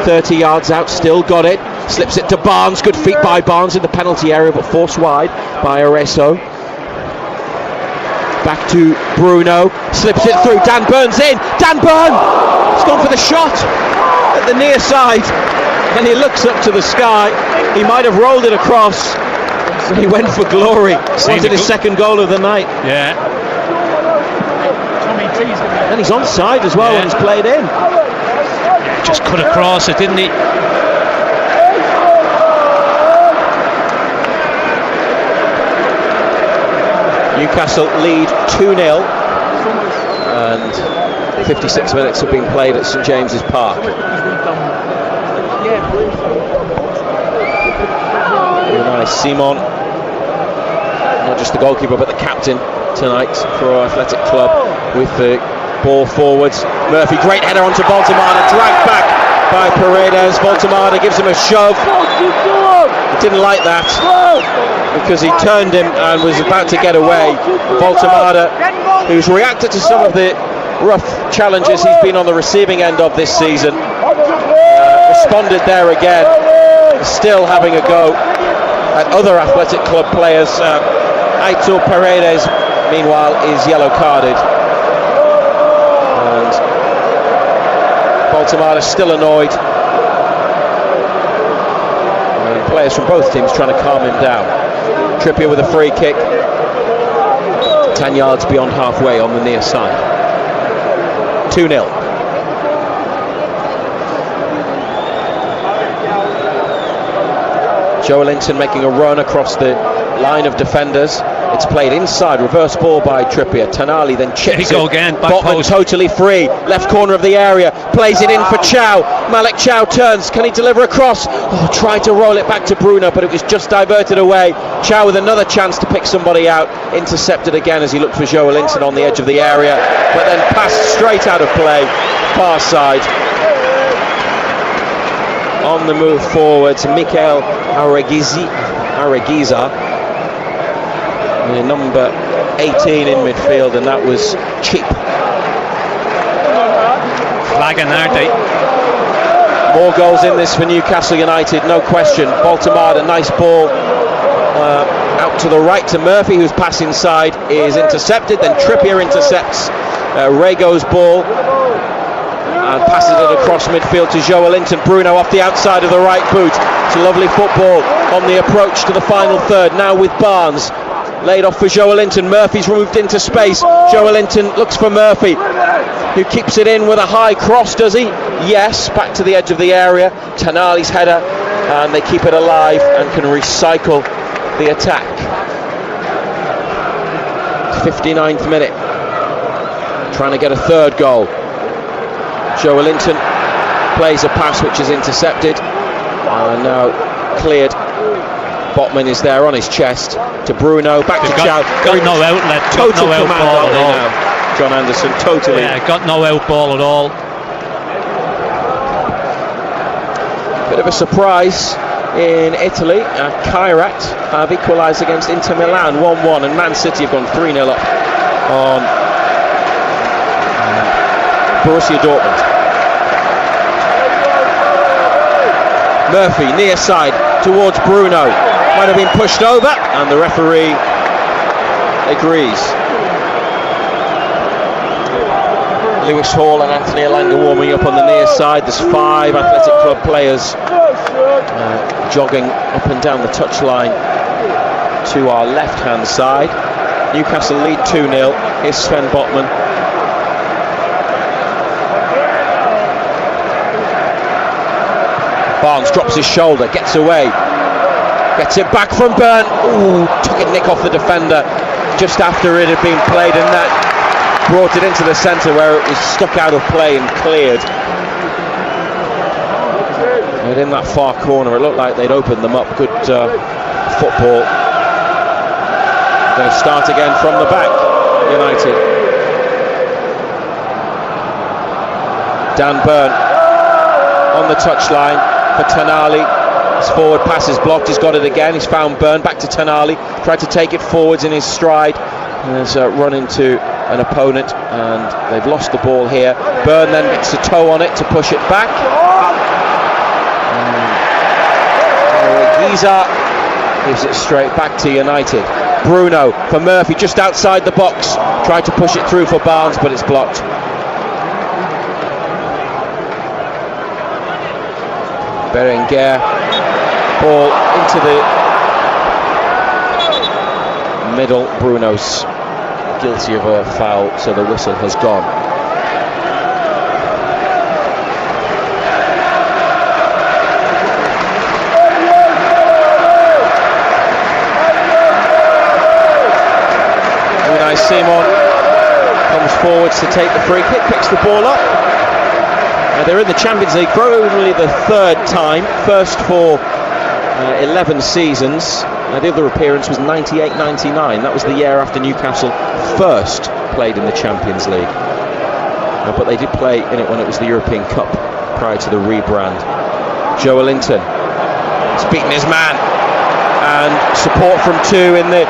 30 yards out, still got it, slips it to Barnes, good feet by Barnes in the penalty area, but forced wide by Areso. Back to Bruno, slips it through, Dan Burns in, Dan Burn! He's gone for the shot at the near side, and he looks up to the sky. He might have rolled it across, but he went for glory. Wanted his second goal of the night. Yeah. And he's onside as well, and he's played in. Yeah, just cut across it, didn't he? Newcastle lead 2-0, and 56 minutes have been played at St James's Park. Unai Simon, not just the goalkeeper but the captain tonight for Athletic Club, with the ball forwards. Murphy, great header onto Voltemada, dragged back by Paredes. Voltemada gives him a shove. He didn't like that, because he turned him and was about to get away. Voltemada, who's reacted to some of the rough challenges he's been on the receiving end of this season, responded there again, still having a go at other Athletic Club players. Aitor Paredes, meanwhile, is yellow carded, and Voltemada still annoyed, and players from both teams trying to calm him down. Trippier with a free kick, 10 yards beyond halfway on the near side. 2-0. Joelinton making a run across the line of defenders. It's played inside, reverse ball by Trippier. Tonali then chips Here we go again, back Botman post. totally free, left corner of the area, plays it in for Chow. Malik Chow turns, can he deliver a cross? Oh, tried to roll it back to Bruno, but it was just diverted away. Chow with another chance to pick somebody out, intercepted again as he looked for Joelinton on the edge of the area, but then passed straight out of play, far side. On the move forwards, Mikel Aragiza, number 18 in midfield, and that was cheap. Flagging, aren't they? More goals in this for Newcastle United, no question. Baltimore, a nice ball out to the right to Murphy, whose pass inside is intercepted. Then Trippier intercepts Rego's ball and passes it across midfield to Joelinton. Bruno off the outside of the right boot. It's a lovely football on the approach to the final third. Now with Barnes. Laid off for Joelinton. Murphy's moved into space. Joelinton looks for Murphy, who keeps it in with a high cross, does he? Yes, back to the edge of the area. Tonali's header, and they keep it alive and can recycle the attack. 59th minute. Trying to get a third goal. Joelinton plays a pass which is intercepted, and now cleared. Botman is there on his chest to Bruno, back to Chow. Got no outlet, total got no out command ball on at it all. now. John Anderson, totally. Yeah, got no out ball at all. Bit of a surprise in Italy. Kairat have equalised against Inter Milan 1-1, and Man City have gone 3-0 up on Borussia Dortmund. Murphy near side towards Bruno, might have been pushed over, and the referee agrees. Lewis Hall and Anthony Elanga warming up on the near side. There's 5 Athletic Club players jogging up and down the touchline to our left hand side. Newcastle lead 2-0. Here's Sven Botman. Barnes drops his shoulder, gets away, gets it back from Byrne. Ooh, took a nick off the defender just after it had been played, and that brought it into the centre where it was stuck out of play and cleared. And in that far corner, it looked like they'd opened them up. Good football. Going to start again from the back, United. Dan Byrne on the touchline for Tonali. His forward pass is blocked. He's got it again. He's found Byrne. Back to Tonali. Tried to take it forwards in his stride. And has run into an opponent, and they've lost the ball here. Byrne then gets a toe on it to push it back. Giza gives it straight back to United. Bruno for Murphy just outside the box. Tried to push it through for Barnes, but it's blocked. Berenguer, ball into the middle. Bruno's guilty of a foul, so the whistle has gone. Unai Simon comes forwards to take the free kick, picks the ball up. They're in the Champions League for only the third time, first for 11 seasons. The other appearance was 98-99. That was the year after Newcastle first played in the Champions League. But they did play in it when it was the European Cup prior to the rebrand. Joelinton has beaten his man, and support from 2 in the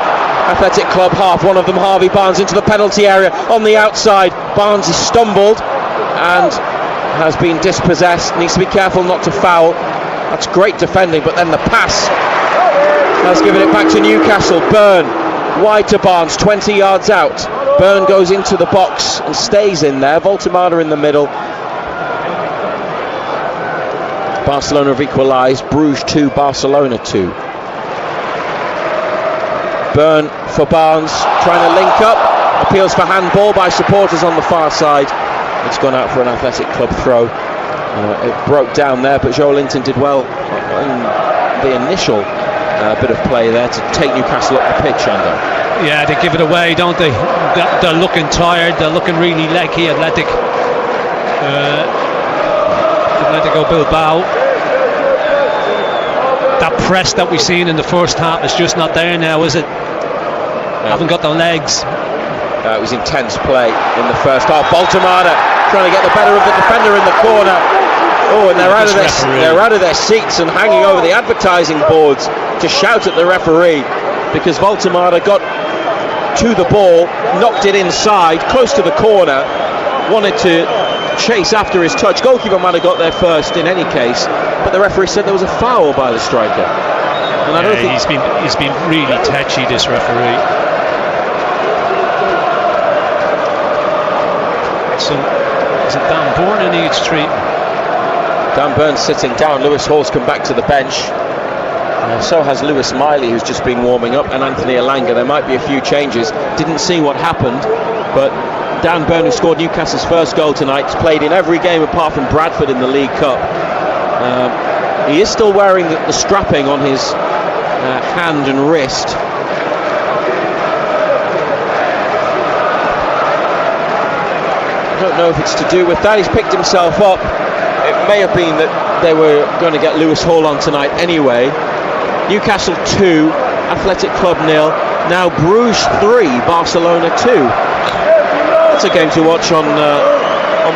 Athletic Club half. One of them, Harvey Barnes, into the penalty area on the outside. Barnes has stumbled and has been dispossessed. Needs to be careful not to foul. That's great defending, but then the pass has given it back to Newcastle. Byrne wide to Barnes, 20 yards out. Byrne goes into the box and stays in there. Voltemada in the middle. Barcelona have equalised. Bruges 2, Barcelona 2. Byrne for Barnes, trying to link up. Appeals for handball by supporters on the far side. It's gone out for an Athletic Club throw. It broke down there, but Joelinton did well in the initial bit of play there to take Newcastle up the pitch, Ando. Yeah, they give it away, don't they? They're looking tired. They're looking really leggy. Atletico Bilbao. That press that we've seen in the first half is just not there now, is it? Haven't got the legs. It was intense play in the first half. Baltamada trying to get the better of the defender in the corner. Oh, and they're out of their seats and hanging over the advertising boards to shout at the referee, because Baltamada got to the ball, knocked it inside, close to the corner, wanted to chase after his touch. Goalkeeper might have got there first in any case, but the referee said there was a foul by the striker. And I don't think he's been really touchy, this referee. So is it Dan Bourne who needs treatment? Dan Burns sitting down. Lewis Hall's come back to the bench. So has Lewis Miley, who's just been warming up, and Anthony Elanga. There might be a few changes. Didn't see what happened, but Dan Burn, who scored Newcastle's first goal tonight, has played in every game apart from Bradford in the League Cup. He is still wearing the strapping on his hand and wrist. I don't know if it's to do with that. He's picked himself up. It may have been that they were going to get Lewis Hall on tonight anyway. Newcastle 2, Athletic Club 0. Now Bruges 3, Barcelona 2. That's a game to watch on the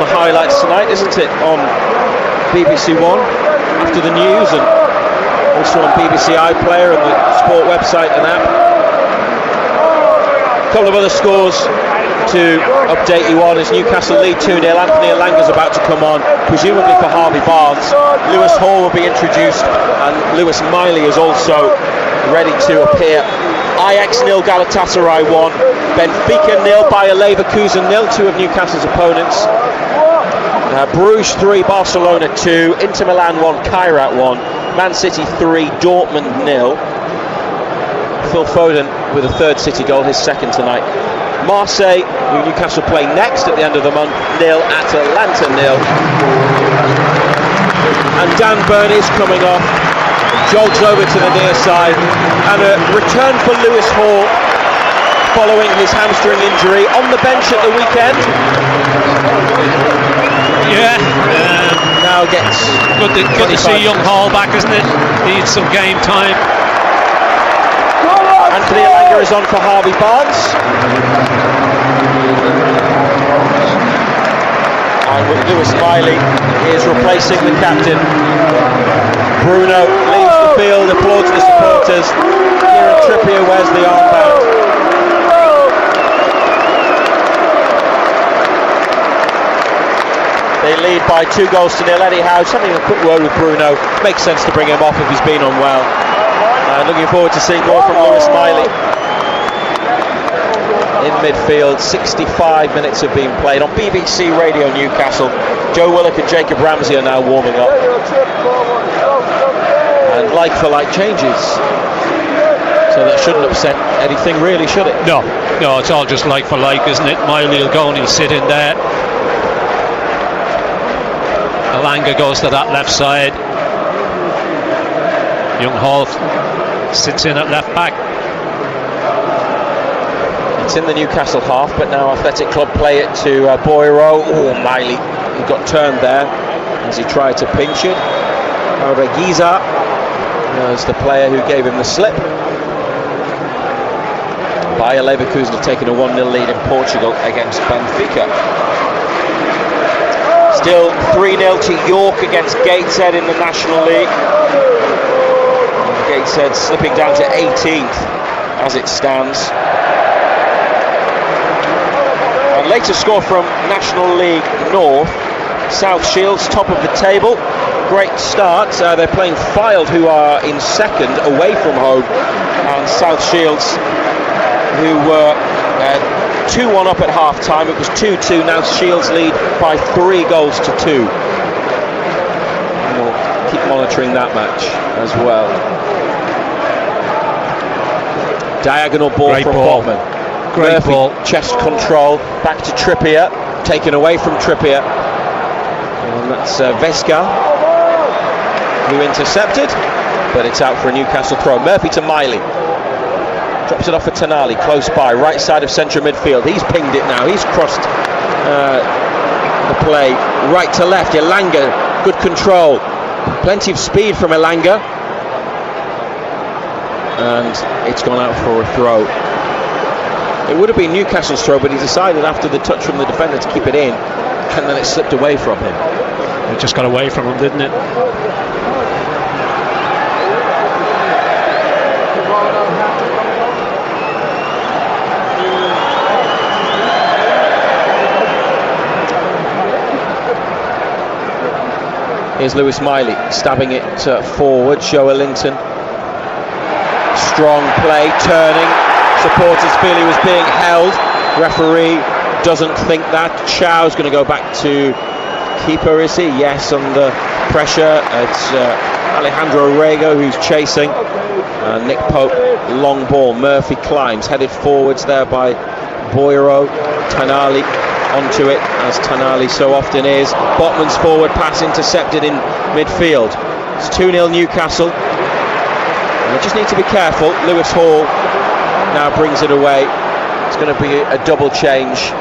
highlights tonight, isn't it? On BBC One after the news, and also on BBC iPlayer and the sport website and app. A couple of other scores to update you on as Newcastle lead 2-0. Anthony Elanga's about to come on, presumably for Harvey Barnes. Lewis Hall will be introduced, and Lewis Miley is also ready to appear. Ajax 0, Galatasaray 1, Benfica 0, Bayer Leverkusen 0, two of Newcastle's opponents. Bruges 3, Barcelona 2, Inter Milan 1, Kairat 1, Man City 3, Dortmund 0. Phil Foden with a third City goal, his second tonight. Marseille, who Newcastle play next at the end of the month, 0, Atalanta 0. And Dan Burn is coming off, jogs over to the near side, and a return for Lewis Hall following his hamstring injury on the bench at the weekend. Yeah, now gets good to see young Hall back, isn't it? Needs some game time. Anthony Elanga is on for Harvey Barnes. And with Lewis Miley is replacing the captain. Bruno leaves the field, applauds the supporters. Kieran Trippier wears the armband. They lead by 2 goals to 0. Eddie Howe having a quick word with Bruno. Makes sense to bring him off if he's been unwell. Looking forward to seeing more from Lewis Miley. In midfield, 65 minutes have been played on BBC Radio Newcastle. Joe Willock and Jacob Ramsey are now warming up. And like-for-like changes. So that shouldn't upset anything really, should it? No, it's all just like-for-like, isn't it? Miley will go and he'll sit in there. Elanga goes to that left side. Young Hall sits in at left back. It's in the Newcastle half, but now Athletic Club play it to Boiro. Oh, Miley, he got turned there as he tried to pinch it. However, Giza was the player who gave him the slip. Bayer Leverkusen have taken a 1-0 lead in Portugal against Benfica. Still 3-0 to York against Gateshead in the National League. Gateshead slipping down to 18th as it stands. And later score from National League North. South Shields top of the table. Great start. They're playing Fylde, who are in second away from home, and South Shields, who were 2-1 up at half time. It was 2-2. Now Shields lead by 3 goals to 2. And we'll keep monitoring that match as well. Diagonal ball Great from ball. Botman. Great Murphy, ball. chest control, back to Trippier, taken away from Trippier. And that's Vesca, who intercepted, but it's out for a Newcastle throw. Murphy to Miley. Drops it off for Tonali, close by, right side of central midfield. He's pinged it now. He's crossed the play right to left. Elanga, good control. Plenty of speed from Elanga. And it's gone out for a throw. It would have been Newcastle's throw, but he decided after the touch from the defender to keep it in, and then it slipped away from him. It just got away from him, didn't it? Here's Lewis Miley stabbing it forward. Joe Linton. Strong play, turning. Supporters feel he was being held. Referee doesn't think that. Chow's going to go back to keeper, is he? Yes, under pressure. It's Alejandro Rego who's chasing. Nick Pope, long ball. Murphy climbs, headed forwards there by Boyero. Tonali onto it, as Tonali so often is. Botman's forward pass intercepted in midfield. It's 2-0 Newcastle. And they just need to be careful. Lewis Hall now brings it away. It's going to be a double change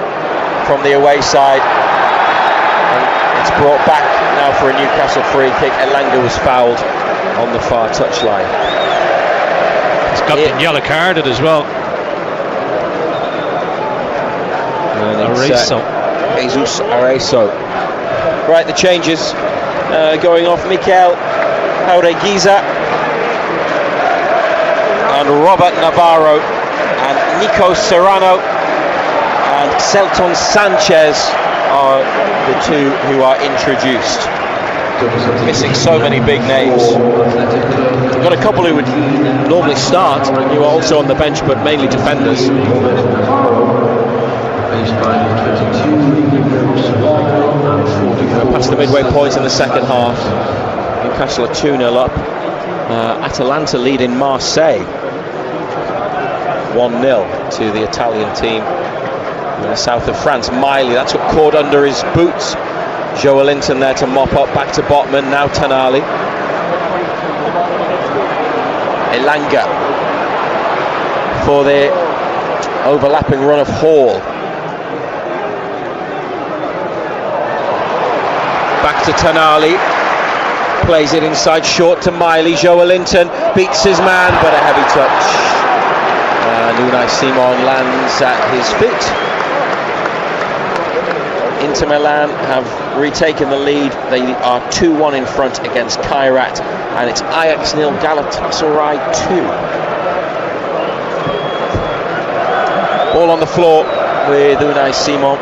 from the away side. And it's brought back now for a Newcastle free kick. Elanga was fouled on the far touchline. He's got the yellow carded as well. Jesus Areso. Right, the changes going off. Mikel Jaureguiza and Robert Navarro and Nico Serrano and Selton Sanchez are the two who are introduced. Missing so many big names. We've got a couple who would normally start, who are also on the bench, but mainly defenders. Past the midway point in the second half. Newcastle are 2-0 up. Atalanta leading Marseille 1-0 to the Italian team in the south of France. Miley, that's what caught under his boots. Joe Linton there to mop up, back to Botman, now Tonali. Elanga for the overlapping run of Hall. Back to Tonali, plays it inside short to Miley. Joe Linton beats his man, but a heavy touch. And Unai Simon lands at his feet. Inter Milan have retaken the lead. They are 2-1 in front against Kairat, and it's Ajax 0, Galatasaray 2. Ball on the floor with Unai Simon.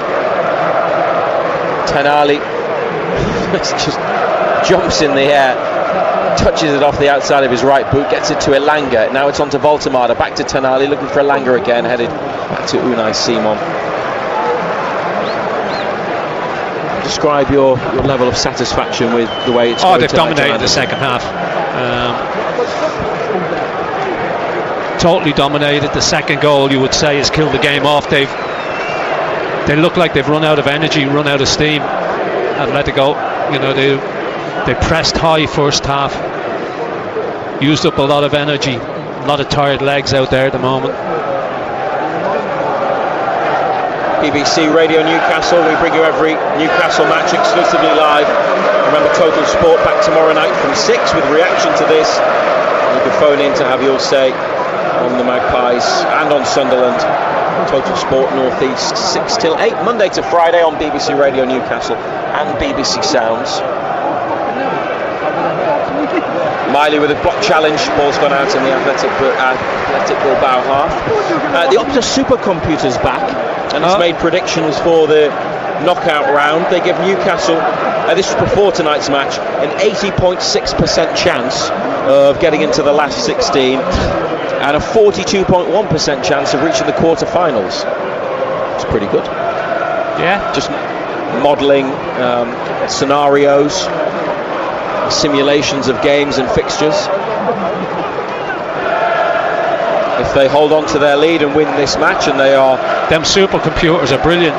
Tonali just jumps in the air, touches it off the outside of his right boot, gets it to Elanga. Now it's on to Voltemada, back to Tonali, looking for Elanga again, headed back to Unai Simon. Describe your level of satisfaction with the way it's going. They've dominated the second half. Totally dominated. The second goal, you would say, has killed the game off. They look like they've run out of energy, run out of steam, and let it go. You know, they pressed high first half, used up a lot of energy, a lot of tired legs out there at the moment. BBC Radio Newcastle, we bring you every Newcastle match exclusively live. Remember, Total Sport back tomorrow night from 6 with reaction to this. You can phone in to have your say on the Magpies and on Sunderland. Total Sport North East 6 till 8, Monday to Friday on BBC Radio Newcastle and BBC Sounds. Miley with a block challenge, ball's gone out in the Athletic Bilbao half. The Opta supercomputer's back, and it's made predictions for the knockout round. They give Newcastle, this was before tonight's match, an 80.6% chance of getting into the last 16 and a 42.1% chance of reaching the quarter-finals. It's pretty good. Yeah. Just modelling scenarios, simulations of games and fixtures. If they hold on to their lead and win this match, and they are... Them supercomputers are brilliant.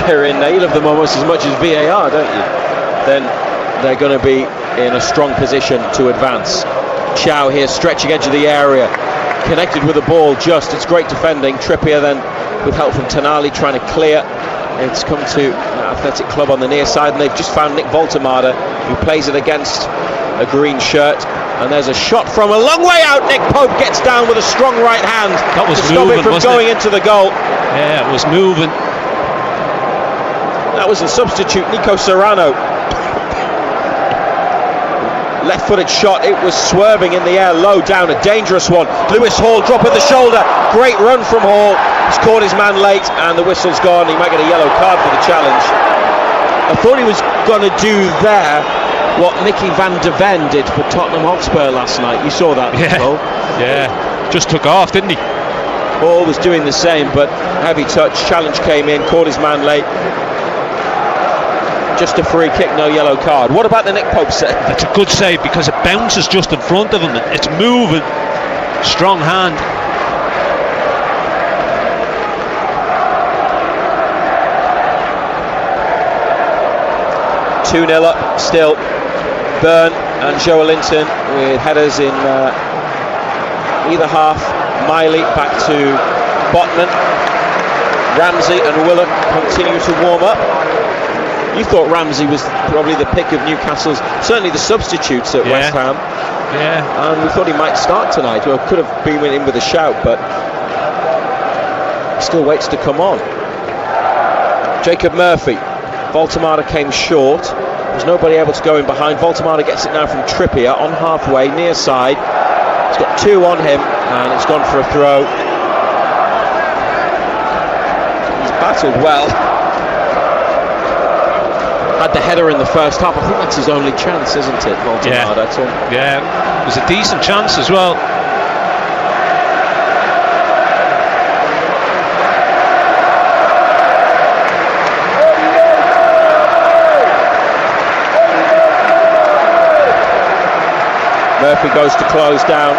They're in need of them almost as much as VAR, don't you? Then they're going to be in a strong position to advance. Chow here, stretching edge of the area. connected with the ball just. It's great defending. Trippier then, with help from Tonali, trying to clear. It's come to Athletic Club on the near side, and they've just found Nick Voltemade, who plays it against a green shirt. And there's a shot from a long way out. Nick Pope gets down with a strong right hand that was to stop moving, it from going into the goal. Yeah, it was moving. That was the substitute, Nico Serrano. Left-footed shot. It was swerving in the air, low down, a dangerous one. Lewis Hall drop at the shoulder. Great run from Hall. He's caught his man late, and the whistle's gone. He might get a yellow card for the challenge. I thought he was going to do there what Mickey van de Ven did for Tottenham Hotspur last night. You saw that, Paul? Yeah, just took off, didn't he? Hall was doing the same, but heavy touch. Challenge came in, caught his man late. Just a free kick, no yellow card. What about the Nick Pope save? That's a good save because it bounces just in front of him. It's moving. Strong hand. Two 2-0 up still. Byrne and Joelinton with headers in either half. Miley back to Botman. Ramsey and Willock continue to warm up. You thought Ramsey was probably the pick of Newcastle's, certainly the substitutes at West Ham. Yeah. And we thought he might start tonight, or could have been in with a shout, but still waits to come on. Jacob Murphy. Voltemade came short. There's nobody able to go in behind. Voltemade gets it now from Trippier on halfway, near side. He's got two on him, and it's gone for a throw. He's battled well. Had the header in the first half. I think that's his only chance, isn't it, Voltemade? Yeah, it was a decent chance as well. Murphy goes to close down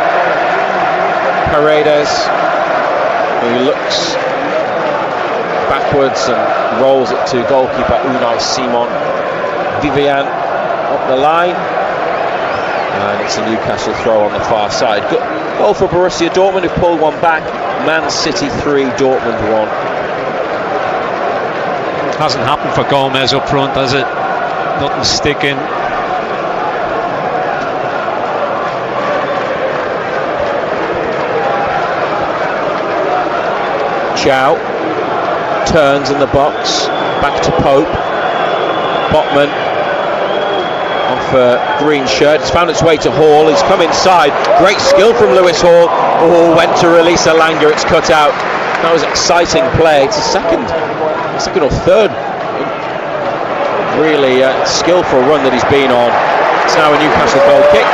Paredes, who looks backwards and rolls it to goalkeeper Unai Simon. Vivian up the line, and it's a Newcastle throw on the far side. Good goal for Borussia Dortmund, who pulled one back. Man City 3, Dortmund 1. Hasn't happened for Gomez up front, has it? Nothing sticking. Chow turns in the box, back to Pope. Botman off a green shirt. It's found its way to Hall. He's come inside. Great skill from Lewis Hall. Oh, went to release Elanga. It's cut out. That was exciting play. It's a second or third really skillful run that he's been on. It's now a Newcastle goal kick.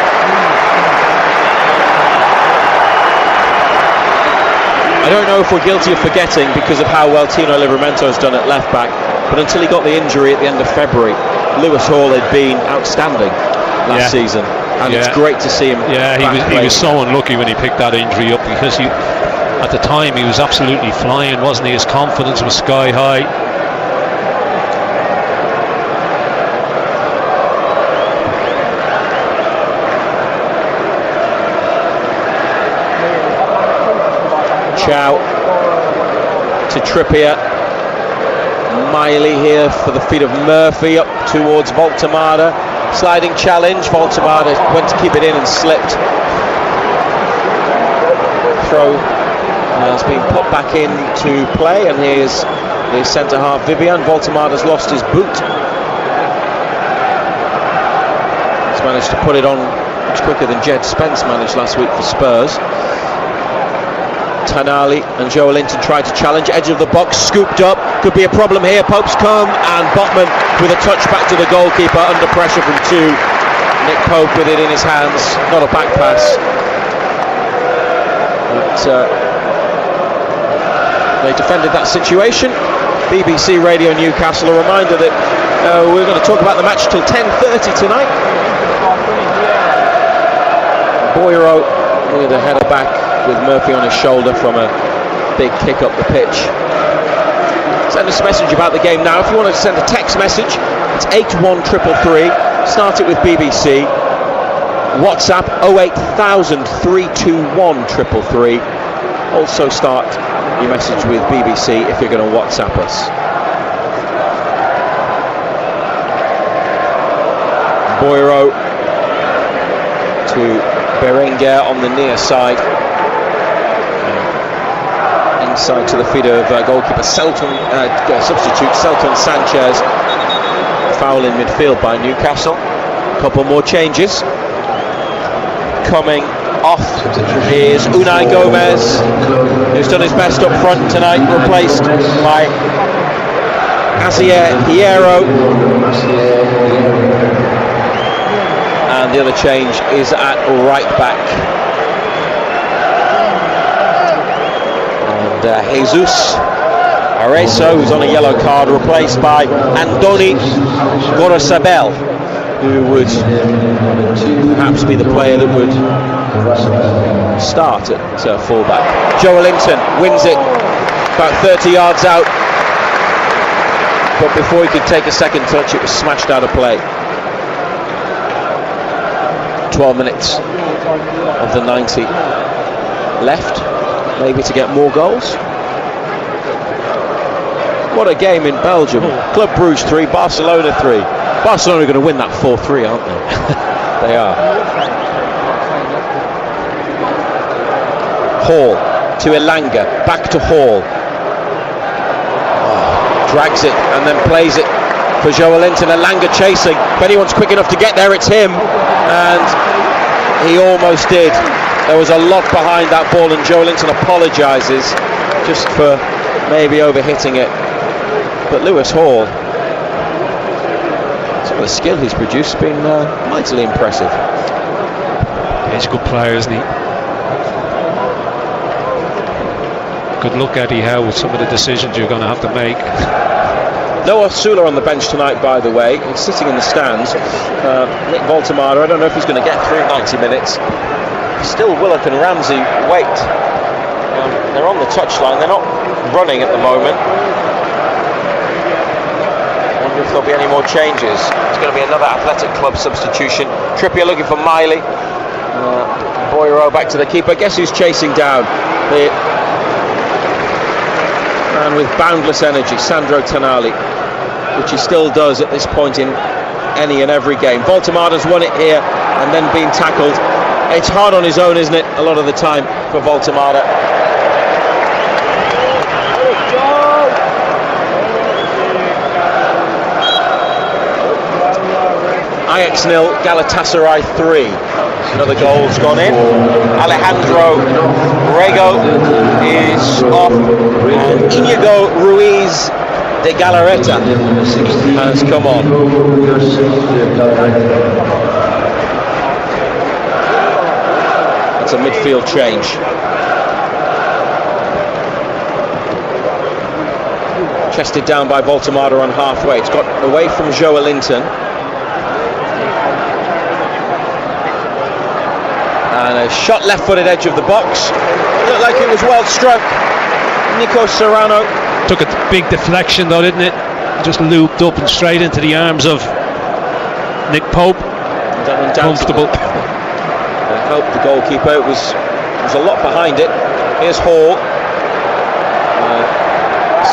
I don't know if we're guilty of forgetting because of how well Tino Livramento has done at left back, but until he got the injury at the end of February, Lewis Hall had been outstanding last season, and it's great to see him. Yeah, he was so unlucky when he picked that injury up, because at the time he was absolutely flying, wasn't he? His confidence was sky high. Chow to Trippier. Miley here for the feet of Murphy up towards Voltemade. Sliding challenge. Voltemade went to keep it in and slipped. Throw has been put back into play, and here's the centre half Vivian. Voltemade has lost his boot. He's managed to put it on much quicker than Jed Spence managed last week for Spurs. Tonali and Joelinton tried to challenge, edge of the box, scooped up, could be a problem here. Pope's come, and Botman with a touch back to the goalkeeper under pressure from two. Nick Pope with it in his hands, not a back pass. But they defended that situation. BBC Radio Newcastle, a reminder that we're going to talk about the match till 10:30 tonight. Boyero with a header back, with Murphy on his shoulder from a big kick up the pitch. Send us a message about the game now. If you want to send a text message, it's 81333. Start it with BBC. WhatsApp 08000 321 333. Also start your message with BBC if you're going to WhatsApp us. Boiro to Berenguer on the near side. Inside to the feet of goalkeeper substitute Selton Sanchez. Foul in midfield by Newcastle. Couple more changes. Coming off is Unai Gomez, who's done his best up front tonight, replaced by Asier Hierro. And the other change is at right back. And Jesus Areso, who's on a yellow card, replaced by Andoni Gorosabel, who would perhaps be the player that would start at fullback. Joelinton wins it about 30 yards out, but before he could take a second touch, it was smashed out of play. 12 minutes of the 90 left, maybe to get more goals. What a game in Belgium. Club Brugge 3, Barcelona 3. Barcelona are going to win that 4-3, aren't they? They are. Hall to Elanga, back to Hall. Drags it and then plays it for Joelinton. Elanga chasing. If anyone's quick enough to get there, it's him. And he almost did. There was a lot behind that ball, and Joelinton apologises just for maybe overhitting it. But Lewis Hall, some of the skill he's produced has been mightily impressive. He's a good player, isn't he? Good luck, Eddie Howe, with some of the decisions you're going to have to make. Noah Sula on the bench tonight, by the way. He's sitting in the stands. Nick Voltemada, I don't know if he's going to get through 90 minutes. Still Willock and Ramsey wait. They're on the touchline. They're not running at the moment. I wonder if there'll be any more changes. It's going to be another Athletic Club substitution. Trippier looking for Miley. Boiro back to the keeper. Guess who's chasing down? The man with boundless energy, Sandro Tonali, which he still does at this point in any and every game. Voltemada's won it here and then been tackled. It's hard on his own, isn't it, a lot of the time for Voltemada. Ajax 0, Galatasaray 3. Another goal's gone in. Alejandro Rego is off, and Inigo Ruiz de Galarreta has come on. It's a midfield change. Chested down by Voltemada on halfway. It's got away from Joelinton. And a shot left-footed edge of the box. Looked like it was well struck. Nico Serrano. Took a big deflection though, didn't it? Just looped up and straight into the arms of Nick Pope. Comfortable. I hope the goalkeeper. It was a lot behind it. Here's Hall.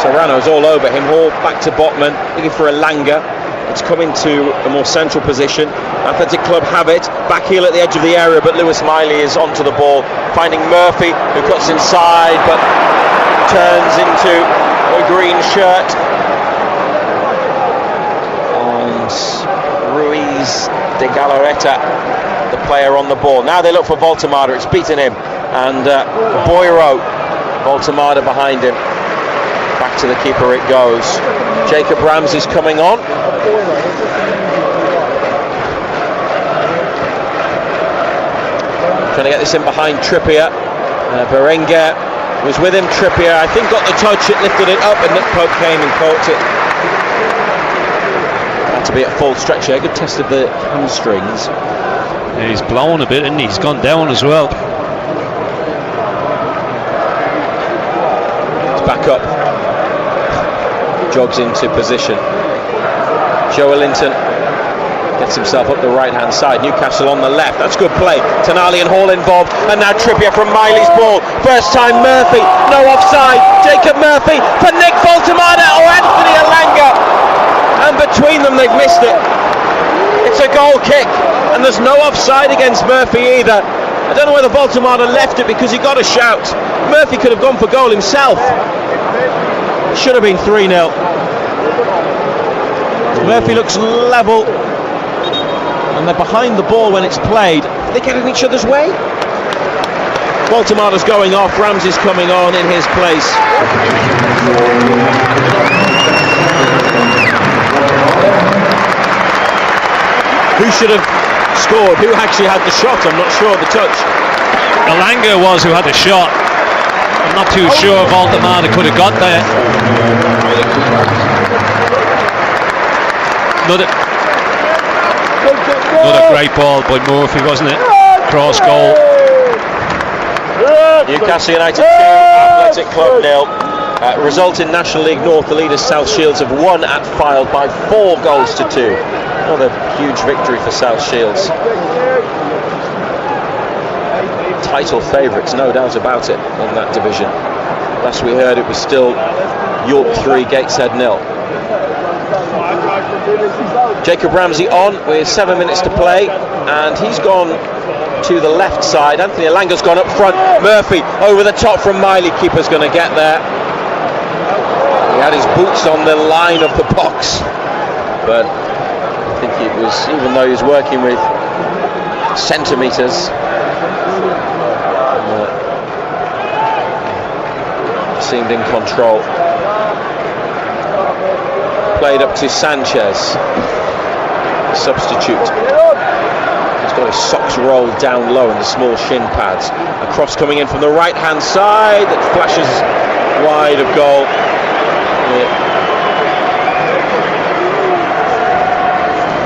Serrano's all over him. Hall back to Botman, looking for Elanga. It's coming to a more central position. Athletic Club have it. Back heel at the edge of the area, but Lewis Miley is onto the ball, finding Murphy, who cuts inside, but turns into a green shirt. And Ruiz de Galarreta, the player on the ball. Now they look for Voltemada. It's beaten him. And Boiro, Voltemada behind him. Back to the keeper it goes. Jacob Ramsey's coming on. Trying to get this in behind Trippier. Berenguer was with him. Trippier, I think, got the touch. It lifted it up, and Nick Pope came and caught it. Had to be at full stretch here. Good test of the hamstrings. Yeah, he's blown a bit, and he's gone down as well. It's back up. Jogs into position. Joelinton Gets himself up the right hand side. Newcastle on the left. That's good play. Tonali and Hall involved. And now Trippier from Miley's ball. First time Murphy. No offside. Jacob Murphy for Nick Voltemada or Anthony Elanga. And between them they've missed it. It's a goal kick. And there's no offside against Murphy either. I don't know whether Voltemada left it because he got a shout. Murphy could have gone for goal himself. Should have been 3-0. Murphy looks level. And they're behind the ball when it's played. They get in each other's way. Voltemada's going off. Ramsey's coming on in his place. Who should have scored? Who actually had the shot? I'm not sure of the touch. Elanga was who had the shot. I'm not too sure Voltemada could have got there. Another great ball by Murphy, wasn't it? Cross goal. Newcastle United 2, Athletic Club 0. Result in National League North, the leaders South Shields have won at Fylde by 4 goals to 2. Another huge victory for South Shields. Title favourites, no doubt about it, in that division. Last we heard it was still York 3, Gateshead 0. Jacob Ramsey on with 7 minutes to play, and he's gone to the left side. Anthony Elanga's gone up front. Murphy over the top from Miley. Keeper's going to get there. He had his boots on the line of the box, but I think it was, even though he was working with centimetres, seemed in control. Played up to Sanchez, substitute. He's got his socks rolled down low and the small shin pads. A cross coming in from the right hand side that flashes wide of goal.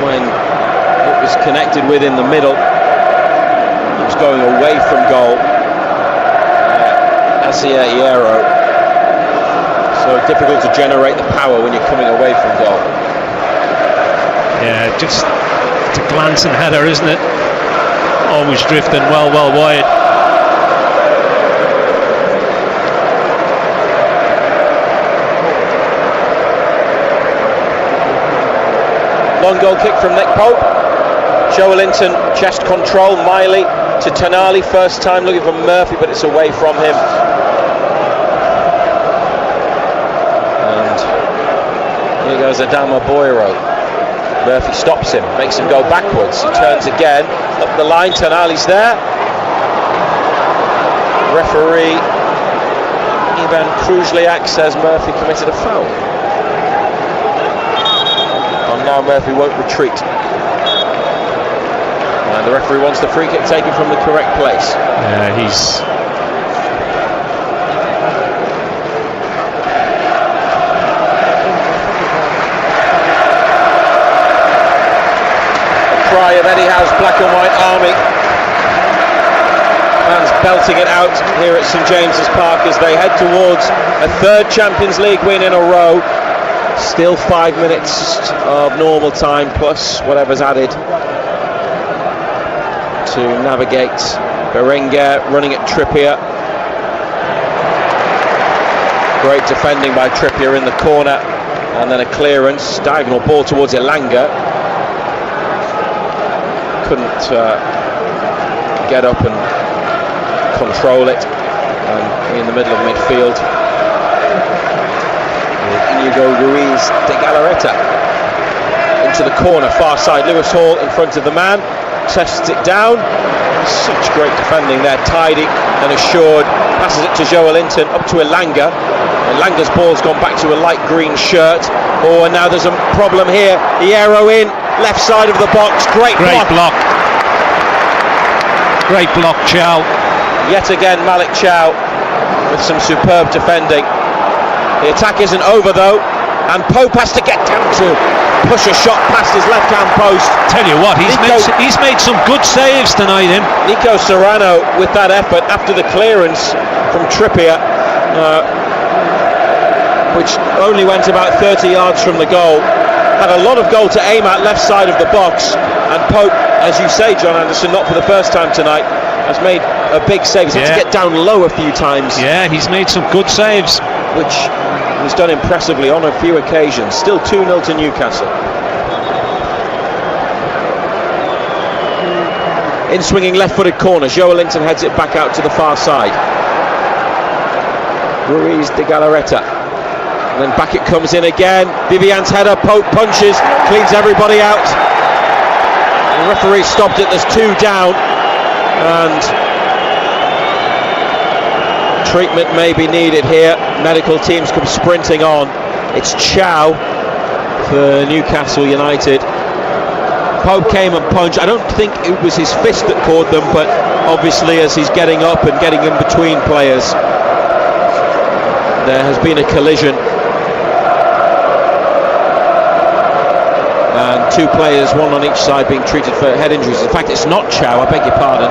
When it was connected with in the middle, it was going away from goal. Asia Hierro. So difficult to generate the power when you're coming away from goal. Yeah, just it's a glancing header, isn't it? Always drifting well wide. Long goal kick from Nick Pope. Joe Linton, chest control. Miley to Tonali, first time looking for Murphy, but it's away from him. Here goes Adama Boiro. Murphy stops him, makes him go backwards. He turns again, up the line. Tonali's there. Referee Ivan Kruzliak says Murphy committed a foul. And now Murphy won't retreat. And the referee wants the free kick taken from the correct place. Yeah, he's... Cry of Eddie Howe's black and white army. Fans belting it out here at St James's Park as they head towards a third Champions League win in a row. Still 5 minutes of normal time plus whatever's added to navigate. Berenguer running at Trippier. Great defending by Trippier in the corner, and then a clearance, diagonal ball towards Elanga. Couldn't get up and control it, and in the middle of midfield Inigo Ruiz de Galarreta into the corner, far side. Lewis Hall in front of the man, tests it down. Such great defending there, tidy and assured. Passes it to Joe Linton, up to Elanga. Elanga's ball's gone back to a light green shirt. Oh, and now there's a problem here. Hierro in, left side of the box. Great block. Great block, Chow. Yet again, Malik Chow with some superb defending. The attack isn't over though, and Pope has to get down to push a shot past his left-hand post. Tell you what, he's made some good saves tonight, him. Nico Serrano with that effort after the clearance from Trippier, which only went about 30 yards from the goal. had a lot of goal to aim at left side of the box, and Pope, as you say, John Anderson, not for the first time tonight, has made a big save. He's had to get down low a few times. Yeah, he's made some good saves, which he's done impressively on a few occasions. Still 2-0 to Newcastle. In swinging left-footed corner, Joe Linton heads it back out to the far side. Ruiz de Galarreta, and then back it comes in again. Vivian's header, Pope punches, cleans everybody out. The referee stopped it. There's 2 down, and treatment may be needed here. Medical teams come sprinting on. It's Chow for Newcastle United. Pope came and punched. I don't think it was his fist that caught them, but obviously as he's getting up and getting in between players, there has been a collision. And 2 players, one on each side, being treated for head injuries. In fact, it's not Chow, I beg your pardon.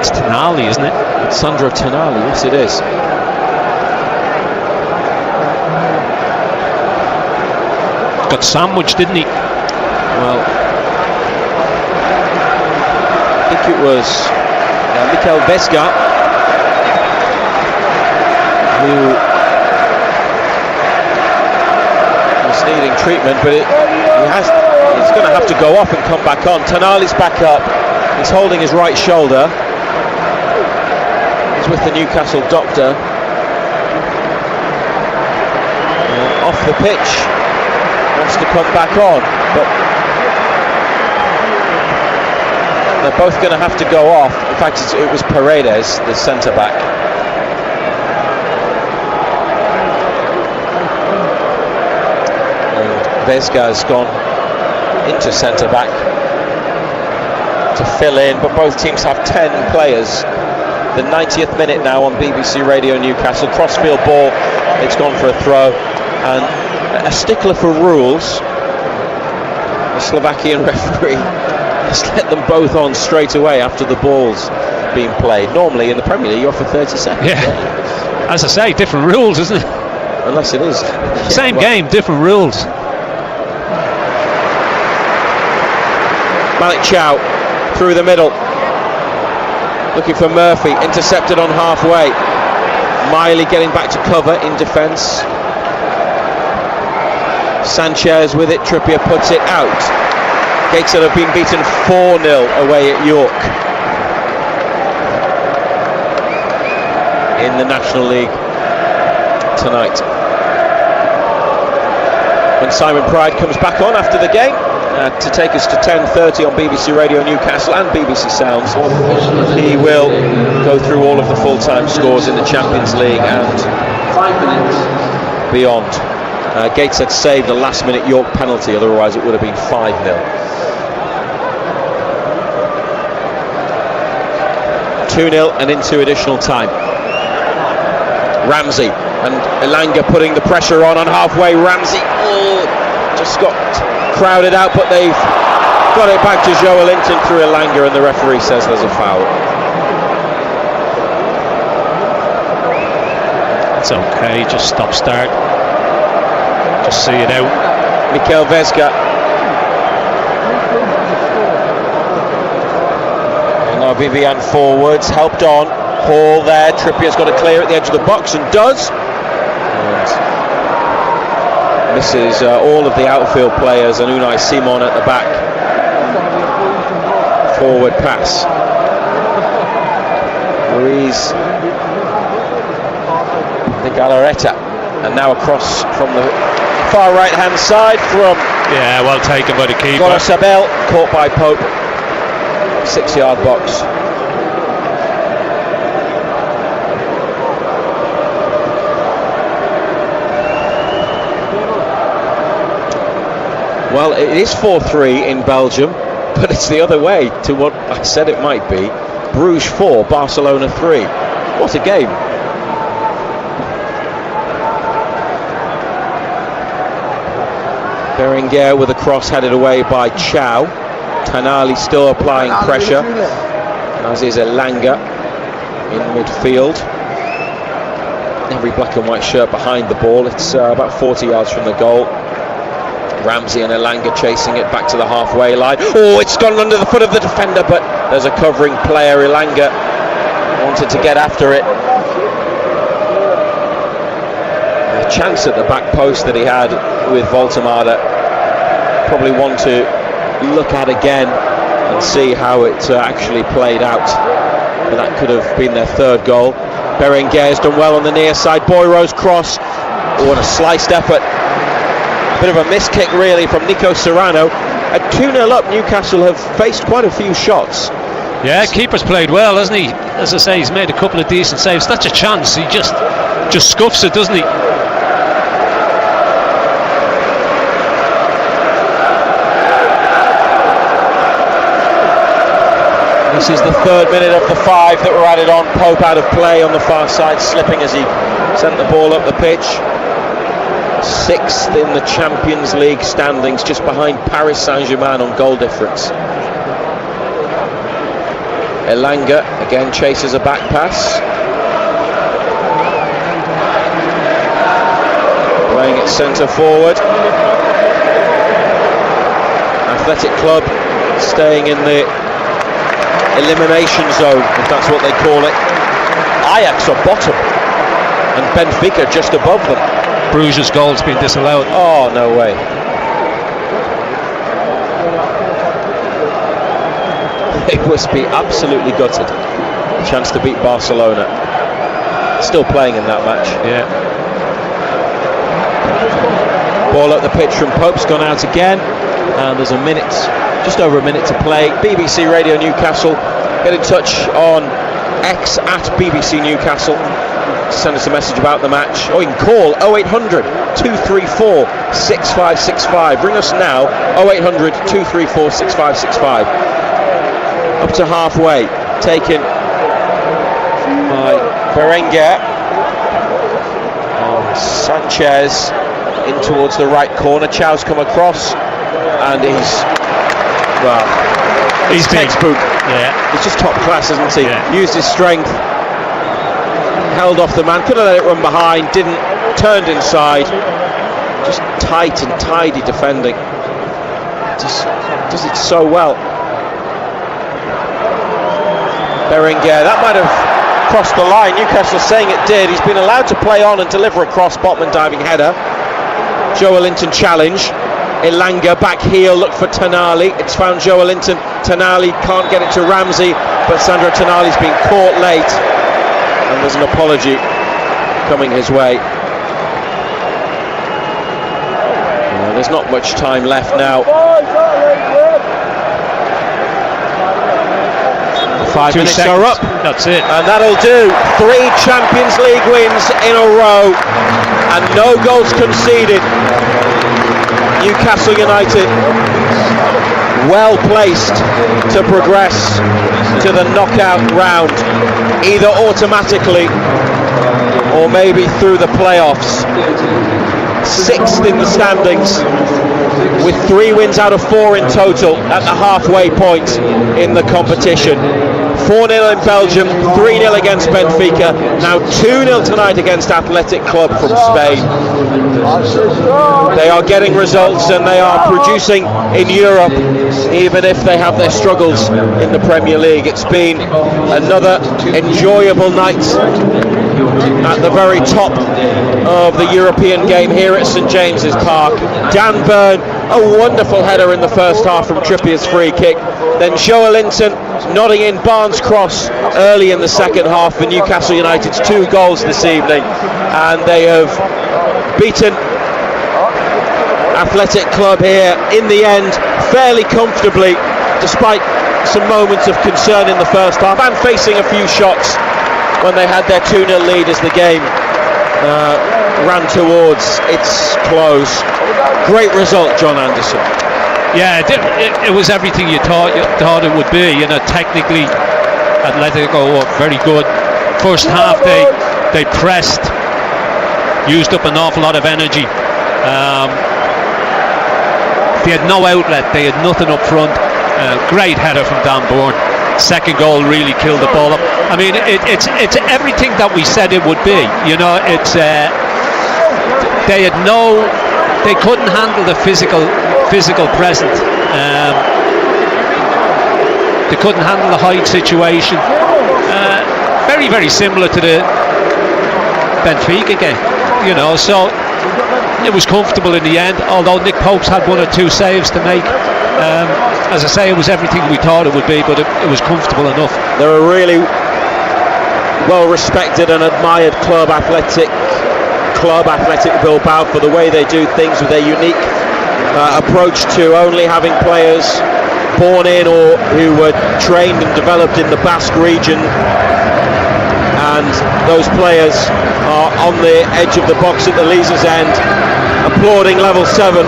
It's Tonali, isn't it? It's Sandro Tonali, yes it is. Got sandwiched, didn't he? Well, I think it was Mikel Vesga who was needing treatment, but he's going to have to go off and come back on. Tonali's back up. He's holding his right shoulder. He's with the Newcastle doctor. Off the pitch. Wants to come back on, but they're both going to have to go off. In fact, it was Paredes, the centre-back. And Vesga's gone into centre-back to fill in, but both teams have 10 players. The 90th minute now on BBC Radio Newcastle. Crossfield ball, it's gone for a throw, and a stickler for rules, the Slovakian referee has let them both on straight away after the ball's been played. Normally in the Premier League you're for 30 seconds. Yeah, as I say, different rules, isn't it? Unless it is. Same game, different rules. Malik Chow through the middle, looking for Murphy, intercepted on halfway. Miley getting back to cover in defence. Sanchez with it, Trippier puts it out. Gateshead have been beaten 4-0 away at York in the National League tonight. When Simon Pride comes back on after the game to take us to 10:30 on BBC Radio Newcastle and BBC Sounds, he will go through all of the full-time scores in the Champions League and 5 minutes beyond. Gateshead saved a last-minute York penalty, otherwise it would have been 5-0. And into additional time. Ramsey and Elanga putting the pressure on halfway. Ramsey just got crowded out, but they've got it back to Joe Linton through Elanga, and the referee says there's a foul. It's okay, just stop-start. Just see it out. Mikel Vesga. And now Vivian forwards, helped on. Hall there. Trippier's got to clear at the edge of the box and does. And misses all of the outfield players, and Unai Simon at the back. Forward pass. Ruiz de Galarreta. And now across from the far right hand side from well taken by the keeper. Gorosabel, caught by Pope. 6-yard box. Well, it is 4-3 in Belgium, but it's the other way to what I said it might be. Bruges 4, Barcelona 3. What a game. Berenguer with a cross headed away by Chow. Tonali still applying pressure, as is Elanga in midfield. every black and white shirt behind the ball. It's about 40 yards from the goal. Ramsey and Elanga chasing it back to the halfway line. Oh, it's gone under the foot of the defender, but there's a covering player. Elanga wanted to get after it. A chance at the back post that he had with Voltemada. Probably one to look at again and see how it actually played out. But that could have been their third goal. Berenguer has done well on the near side. Boyro's cross. Oh, and a sliced effort. A bit of a miss kick really from Nico Serrano. At 2-0 up, Newcastle have faced quite a few shots. Yeah, keeper's played well, hasn't he? As I say, he's made a couple of decent saves. That's a chance. He just scuffs it, doesn't he? This is the third minute of the 5 that were added on. Pope out of play on the far side, slipping as he sent the ball up the pitch. 6th in the Champions League standings, just behind Paris Saint-Germain on goal difference. Elanga again chases a back pass. Playing it centre forward. Athletic Club staying in the elimination zone, if that's what they call it. Ajax are bottom and Benfica just above them. Bruges' goal's been disallowed. Oh, no way. They must be absolutely gutted. Chance to beat Barcelona. Still playing in that match. Yeah. Ball up the pitch from Pope's gone out again, and there's just over a minute to play. BBC Radio Newcastle. Get in touch on X at BBC Newcastle. Send us a message about the match. Or you can call 0800 234 6565. Ring us now, 0800 234 6565. Up to halfway, taken by Berenguer. Sanchez in towards the right corner. Chow's come across, and he's textbook. Yeah, he's just top class, isn't he? Yeah. Used his strength, held off the man, could have let it run behind, didn't, turned inside. Just tight and tidy defending. Just does it so well. Berenguer, that might have crossed the line. Newcastle saying it did. He's been allowed to play on and deliver a cross, Botman diving header. Joelinton challenge. Elanga back heel, look for Tonali. It's found Joelinton. Tonali can't get it to Ramsey, but Sandro Tonali's been caught late, and there's an apology coming his way. There's not much time left now. 5 minutes are up. That's it. And that'll do. 3 Champions League wins in a row, and no goals conceded. Newcastle United well placed to progress to the knockout round, either automatically or maybe through the playoffs. 6th in the standings with 3 wins out of 4 in total at the halfway point in the competition. 4-0 in Belgium, 3-0 against Benfica, now 2-0 tonight against Athletic Club from Spain. They are getting results and they are producing in Europe, even if they have their struggles in the Premier League. It's been another enjoyable night at the very top of the European game here at St James's Park. Dan Burn, a wonderful header in the first half from Trippier's free kick. Then Joelinton nodding in Barnes' cross early in the second half for Newcastle United's 2 goals this evening. And they have beaten Athletic Club here in the end fairly comfortably, despite some moments of concern in the first half and facing a few shots when they had their 2-0 lead as the game ran towards its close. Great result, John Anderson. Yeah, it was everything you thought it would be. Technically, Atletico were very good. First half they pressed, used up an awful lot of energy. They had no outlet. They had nothing up front. Great header from Dan Bourne. second goal really killed the ball up. I mean, it's everything that we said it would be. You know, it's they couldn't handle the physical presence. They couldn't handle the height situation. Very, very similar to the Benfica game, you know, so it was comfortable in the end, although Nick Pope's had 1 or 2 saves to make. As I say, it was everything we thought it would be, but it was comfortable enough. They're a really well respected and admired club, Athletic Bilbao, for the way they do things, with their unique approach to only having players born in or who were trained and developed in the Basque region, and those players are on the edge of the box at the Leazes end applauding level 7,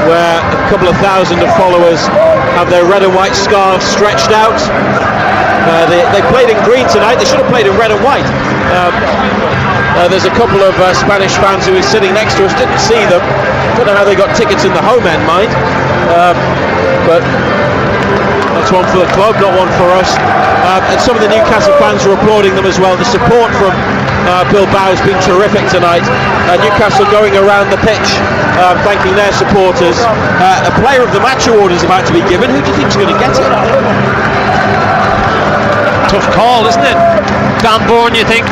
where a couple of thousand of followers have their red and white scarves stretched out. They played in green tonight. They should have played in red and white. There's a couple of Spanish fans who were sitting next to us, didn't see them. Don't know how they got tickets in the home end, mind. But that's one for the club, not one for us. And some of the Newcastle fans are applauding them as well. The support from Bilbao has been terrific tonight. Newcastle going around the pitch, thanking their supporters. A Player of the Match award is about to be given. Who do you think is going to get it? Tough call, isn't it? Dan Bourne, you think?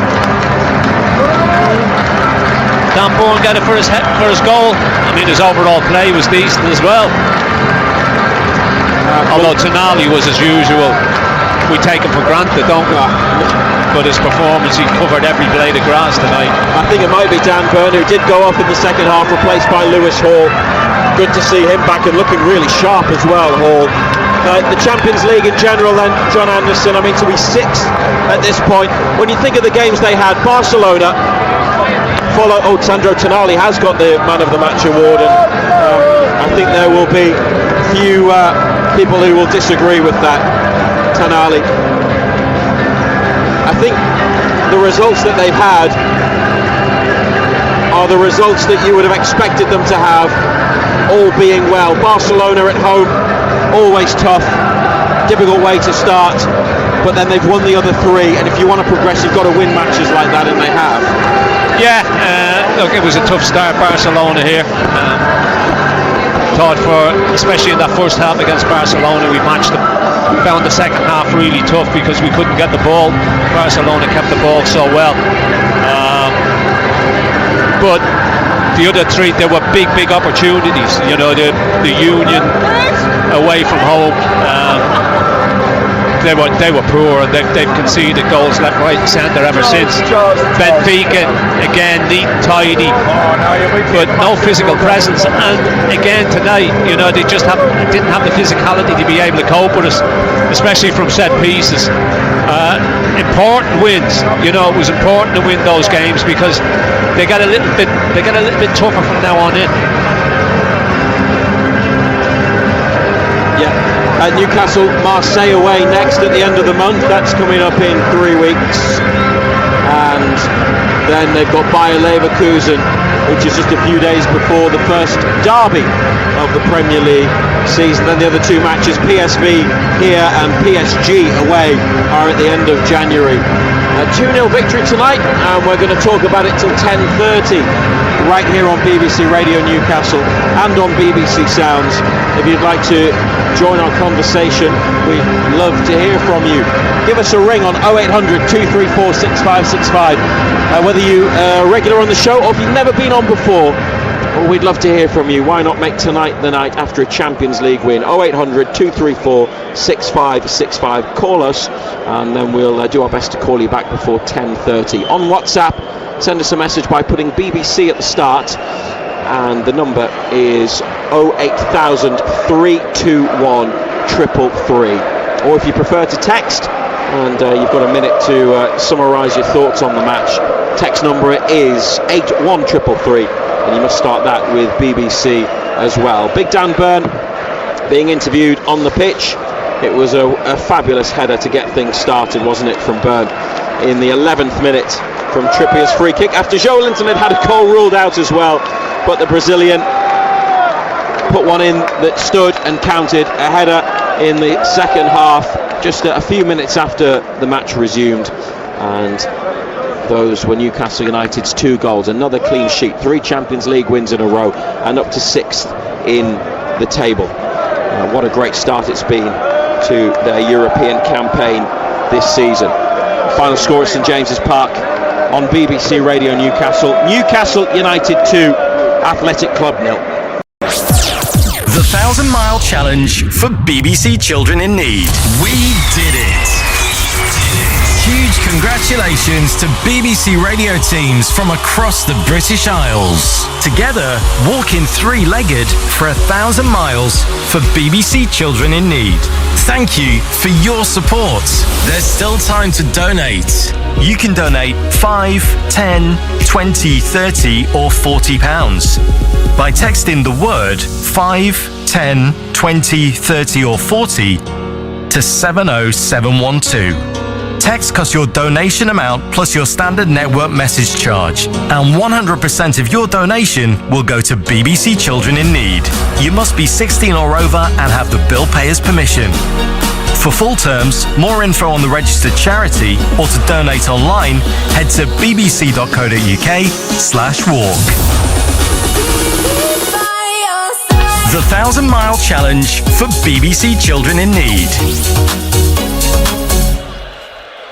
Dan Bourne got it for his goal. I mean, his overall play was decent as well. Although Tonali was, as usual, we take him for granted, don't we? But his performance, he covered every blade of grass tonight. I think it might be Dan Burn, who did go off in the second half, replaced by Lewis Hall. Good to see him back and looking really sharp as well, Hall. The Champions League in general then, John Anderson, I mean, to be 6th at this point. When you think of the games they had, Barcelona, Sandro Tonali has got the Man of the Match award, and I think there will be few people who will disagree with that. Tonali, I think the results that they've had are the results that you would have expected them to have, all being well. Barcelona at home, always tough, difficult way to start, but then they've won the other 3, and if you want to progress, you've got to win matches like that, and they have. Yeah, look, it was a tough start, Barcelona here. Thought especially in that first half against Barcelona, we matched them. We found the second half really tough because we couldn't get the ball. Barcelona kept the ball so well. But the other 3, there were big opportunities. You know, the Union away from home, they were poor, and they've conceded goals left, right and centre ever since. Benfica, again, neat and tidy, but no physical presence. And again tonight, you know, they just didn't have the physicality to be able to cope with us, especially from set pieces. Important wins, you know, it was important to win those games because they got a little bit tougher from now on in. Newcastle, Marseille away next at the end of the month. That's coming up in 3 weeks. And then they've got Bayer Leverkusen, which is just a few days before the first derby of the Premier League season. Then the other 2 matches, PSV here and PSG away, are at the end of January. A 2-0 victory tonight, and we're going to talk about it till 10:30 right here on BBC Radio Newcastle and on BBC Sounds. If you'd like to join our conversation, we'd love to hear from you. Give us a ring on 0800 234 6565. Whether you're a regular on the show or if you've never been on before, well, we'd love to hear from you. Why not make tonight the night after a Champions League win? 0800 234 6565. Call us, and then we'll do our best to call you back before 10:30. On WhatsApp, send us a message by putting BBC at the start, and the number is 08000 321 333. Or if you prefer to text, and you've got a minute to summarise your thoughts on the match, text number is 81333. And you must start that with BBC as well. Big Dan Burn being interviewed on the pitch. It was a fabulous header to get things started, wasn't it, from Burn in the 11th minute from Trippier's free kick, after Joelinton had a goal ruled out as well, but the Brazilian put one in that stood and counted. A header in the second half just a few minutes after the match resumed, and those were Newcastle United's 2 goals. Another clean sheet, 3 Champions League wins in a row, and up to 6th in the table. What a great start it's been to their European campaign this season. Final score at St James's Park on BBC Radio Newcastle. Newcastle United 2, Athletic Club 0. The 1,000 Mile Challenge for BBC Children in Need. We did it! Huge congratulations to BBC radio teams from across the British Isles. Together, walking 3-legged for 1,000 miles for BBC Children in Need. Thank you for your support. There's still time to donate. You can donate £5, £10, £20, £30 or £40 by texting the word 5, 10, 20, 30 or 40 to 70712. Text costs your donation amount plus your standard network message charge, and 100% of your donation will go to BBC Children in Need. You must be 16 or over and have the bill payer's permission. For full terms, more info on the registered charity, or to donate online, head to bbc.co.uk/walk. The 1,000 Mile Challenge for BBC Children in Need.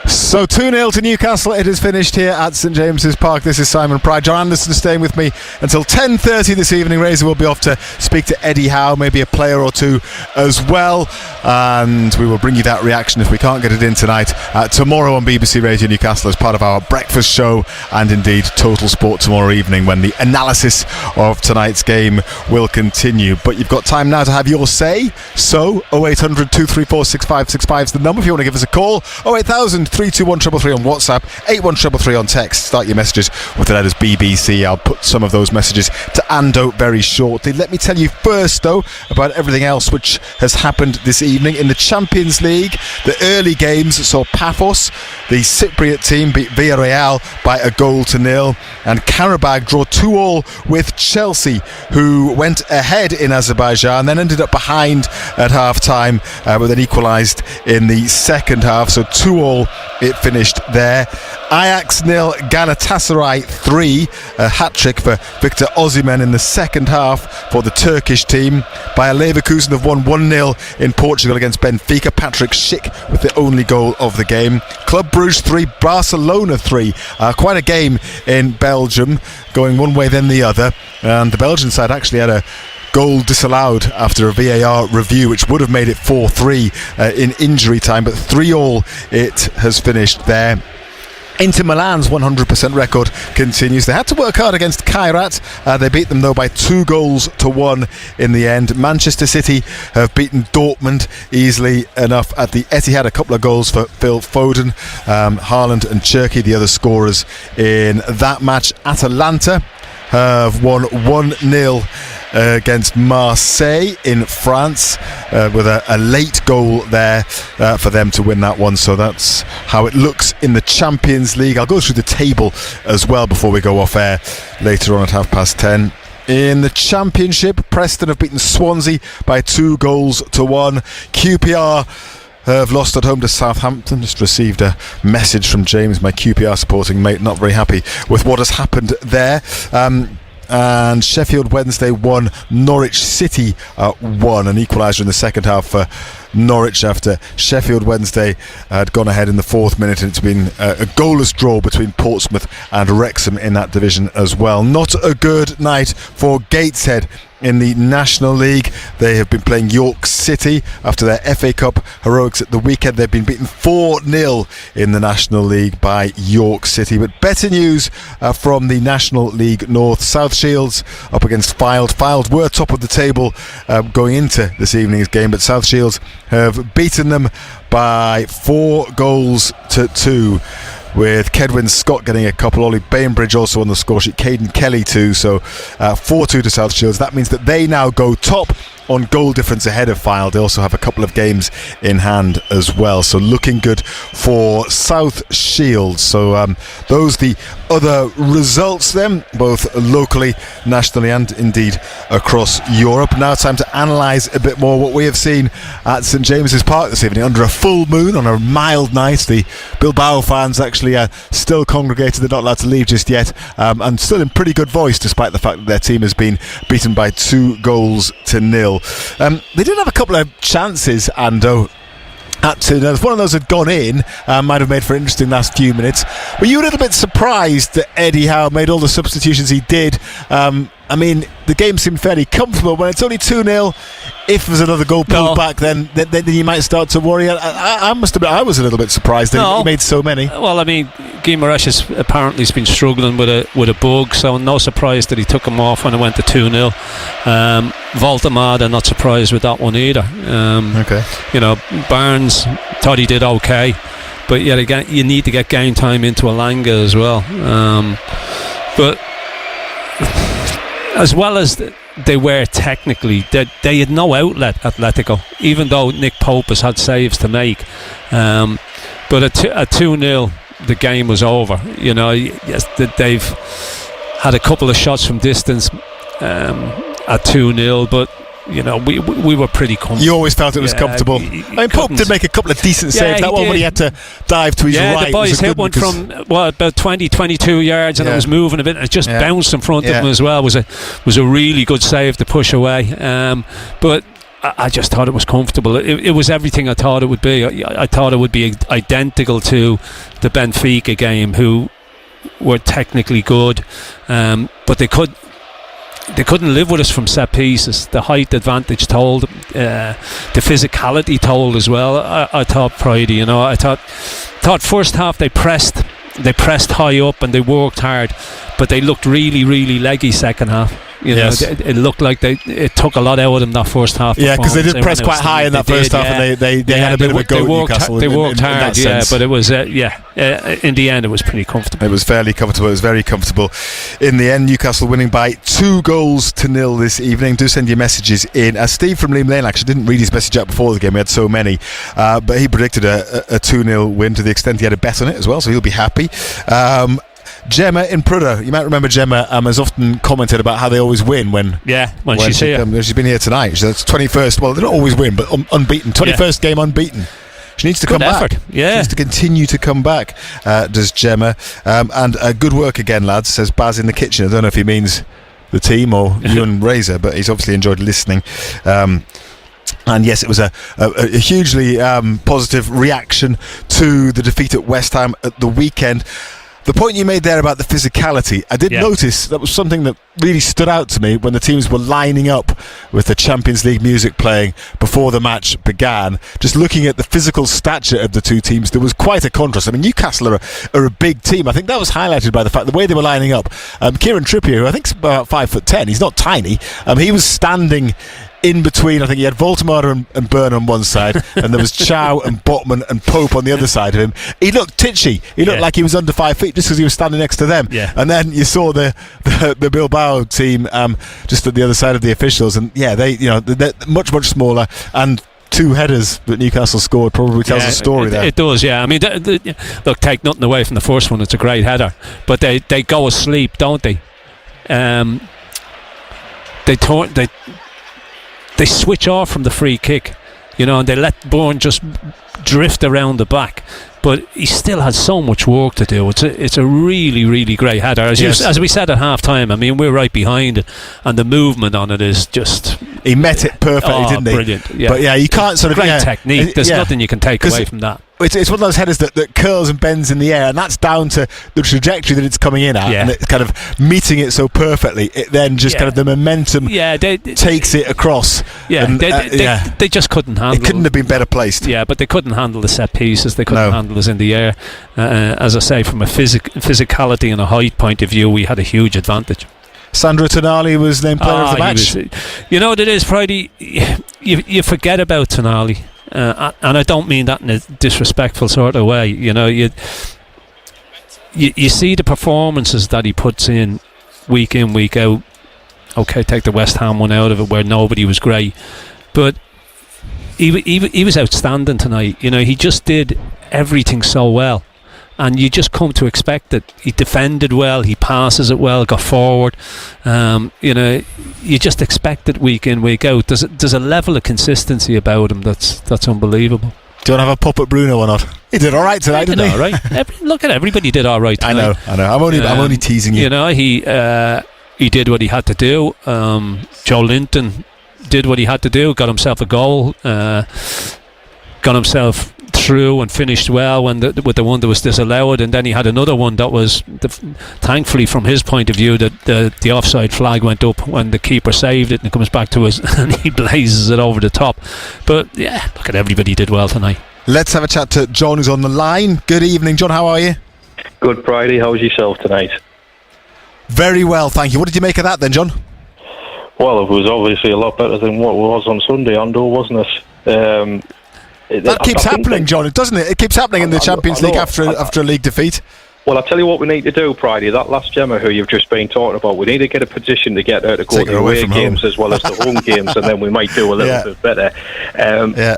So 2-0 to Newcastle. It is finished here at St James's Park. This is Simon Pride. John Anderson staying with me until 10:30 this evening. Razor will be off to speak to Eddie Howe, maybe a player or two as well, and we will bring you that reaction if we can't get it in tonight, tomorrow on BBC Radio Newcastle as part of our breakfast show, and indeed Total Sport tomorrow evening when the analysis of tonight's game will continue. But you've got time now to have your say, so 0800 234 6565 is the number if you want to give us a call. 08000 321 333 on WhatsApp, 81333 on text. Start your messages with the letters BBC. I'll put some of those messages to Ando very shortly. Let me tell you first, though, about everything else which has happened this evening. In the Champions League, the early games saw Paphos, the Cypriot team, beat Villarreal by 1-0, and Karabag draw 2-2 with Chelsea, who went ahead in Azerbaijan, then ended up behind at half-time, but then equalised in the second half. So 2-2 it finished there. Ajax 0, Galatasaray 3, a hat-trick for Victor Osimhen in the second half for the Turkish team. Bayer Leverkusen have won 1-0 in Portugal against Benfica. Patrick Schick with the only goal of the game. Club Brugge 3, Barcelona 3. Quite a game in Belgium, going one way then the other. And the Belgian side actually had a goal disallowed after a VAR review, which would have made it 4-3 in injury time, but 3-3 it has finished there. Inter Milan's 100% record continues. They had to work hard against Kairat. They beat them though by 2-1 in the end. Manchester City have beaten Dortmund easily enough at the Etihad. A couple of goals for Phil Foden, Haaland and Cherki, the other scorers in that match. Atalanta have won 1-0 against Marseille in France, with a late goal there for them to win that one. So that's how it looks in the Champions League. I'll go through the table as well before we go off air later on at 10:30. In the Championship, Preston have beaten Swansea by 2-1. QPR have lost at home to Southampton. Just received a message from James, my QPR supporting mate, not very happy with what has happened there. And Sheffield Wednesday won, Norwich City won, an equaliser in the second half for Norwich after Sheffield Wednesday had gone ahead in the 4th minute, and it's been a goalless draw between Portsmouth and Wrexham in that division as well. Not a good night for Gateshead in the National League. They have been playing York City after their FA Cup heroics at the weekend. They've been beaten 4-0 in the National League by York City. But better news from the National League North. South Shields up against Fylde. Fylde were top of the table going into this evening's game, but South Shields have beaten them by 4-2, with Kedwin Scott getting a couple. Ollie Bainbridge also on the score sheet. Caden Kelly too. So 4-2 to South Shields. That means that they now go top on goal difference ahead of Fylde. They also have a couple of games in hand as well, so looking good for South Shields. So those the other results then, both locally, nationally and indeed across Europe. Now time to analyse a bit more what we have seen at St James's Park this evening. Under a full moon on a mild night, the Bilbao fans actually still congregated. They're not allowed to leave just yet, and still in pretty good voice despite the fact that their team has been beaten by 2-0. They did have a couple of chances, Ando, at 2-0. If one of those had gone in, might have made for an interesting last few minutes. Were you a little bit surprised that Eddie Howe made all the substitutions he did? I mean, the game seemed fairly comfortable. When it's only 2-0, if there's another goal pulled back, then you might start to worry. I must admit, I was a little bit surprised that he made so many. Well, I mean, Guimaraes has apparently been struggling with a bug, so no surprise that he took him off when it went to 2-0. Voltemade, I'm not surprised with that one either. Okay. You know, Barnes thought he did okay, but yet again, you need to get game time into Alanga as well. But as well as they were technically, they had no outlet, Atletico, even though Nick Pope has had saves to make. But at 2-0, the game was over. You know, yes, they've had a couple of shots from distance at 2-0, but you know, we were pretty comfortable. You always felt it was comfortable. I mean, Pope did make a couple of decent saves. That one when he had to dive to his right. The boys hit one from about 20-22 yards, and it was moving a bit, and it just bounced in front of him as well. Was a really good save to push away. But I just thought it was comfortable. It was everything I thought it would be. I thought it would be identical to the Benfica game, who were technically good, but they couldn't live with us from set pieces. The height advantage told, the physicality told as well. I thought Friday, you know, I thought first half they pressed high up and they worked hard, but they looked really, really leggy second half. You know, it looked like it took a lot out of them that first half. Yeah, because they did press quite high in that first half, and they had a bit of a go at Newcastle. They worked hard, but it was in the end it was pretty comfortable. It was fairly comfortable. It was very comfortable in the end. Newcastle winning by 2-0 this evening. Do send your messages in. Steve from Liam Lane actually didn't read his message out before the game. We had so many, but he predicted a 2-0 win to the extent he had a bet on it as well, so he'll be happy. Gemma in Prudhoe, you might remember Gemma has often commented about how they always win when she's here. She's been here tonight. That's 21st. Well, they don't always win, but unbeaten. 21st game unbeaten. She needs to come back. She needs to continue to come back, does Gemma. And good work again, lads, says Baz in the kitchen. I don't know if he means the team or you and Razor, but he's obviously enjoyed listening. And yes, it was a hugely positive reaction to the defeat at West Ham at the weekend. The point you made there about the physicality, I did notice that was something that really stood out to me when the teams were lining up with the Champions League music playing before the match began. Just looking at the physical stature of the two teams, there was quite a contrast. I mean, Newcastle are a big team. I think that was highlighted by the fact the way they were lining up. Kieran Trippier, who I think is about 5'10", he's not tiny. He was standing in between. I think he had Voltemade and Byrne on one side, and there was Chow and Botman and Pope on the other side of him. He looked titchy. He looked like he was under 5 feet just because he was standing next to them. And then you saw the Bilbao team just at the other side of the officials, and they're much smaller, and two headers that Newcastle scored probably tells a story there. It does, I mean, look, take nothing away from the first one. It's a great header, but they go asleep, don't they? They switch off from the free kick, you know, and they let Bourne just drift around the back. But he still has so much work to do. It's a really, really great header. As we said at half time, I mean, we're right behind it, and the movement on it is just... He met it perfectly, didn't he? Brilliant. But you can't sort of... Great technique. There's nothing you can take away from that. It's one of those headers that curls and bends in the air, and that's down to the trajectory that it's coming in at, and it's kind of meeting it so perfectly. It then just kind of the momentum takes it across. They just couldn't handle it. It couldn't have been better placed. Yeah, but they couldn't handle the set pieces. They couldn't handle us in the air. As I say, from a physicality and a height point of view, we had a huge advantage. Sandro Tonali was named player of the match. You know what it is, Friday? You forget about Tonali. And I don't mean that in a disrespectful sort of way. You know, you see the performances that he puts in, week out, okay, take the West Ham one out of it where nobody was great, but he was outstanding tonight. You know, he just did everything so well, and you just come to expect it. He defended well, he passes it well, got forward. You know, you just expect it week in, week out. There's a level of consistency about him that's unbelievable. Do you want to have a pop at Bruno or not? He did all right tonight, didn't he? All right. Look at everybody did all right tonight. I know. I'm only teasing you. You know, he did what he had to do. Joe Linton did what he had to do. Got himself a goal. Got himself through and finished well with the one that was disallowed, and then he had another one that was thankfully from his point of view that the offside flag went up when the keeper saved it and it comes back to us and he blazes it over the top. But yeah, look at everybody did well tonight. Let's have a chat to John, who's on the line. Good evening, John. How are you? Good, Friday. How was yourself tonight? Very well, thank you. What did you make of that then, John? Well, it was obviously a lot better than what it was on Sunday, Andor, wasn't it? That keeps happening, John, doesn't it? It keeps happening in the Champions League after a league defeat. Well, I'll tell you what we need to do, Friday. That last Gemma who you've just been talking about, we need to get a position to get her to go to the away games as well as the home games, and then we might do a little bit better.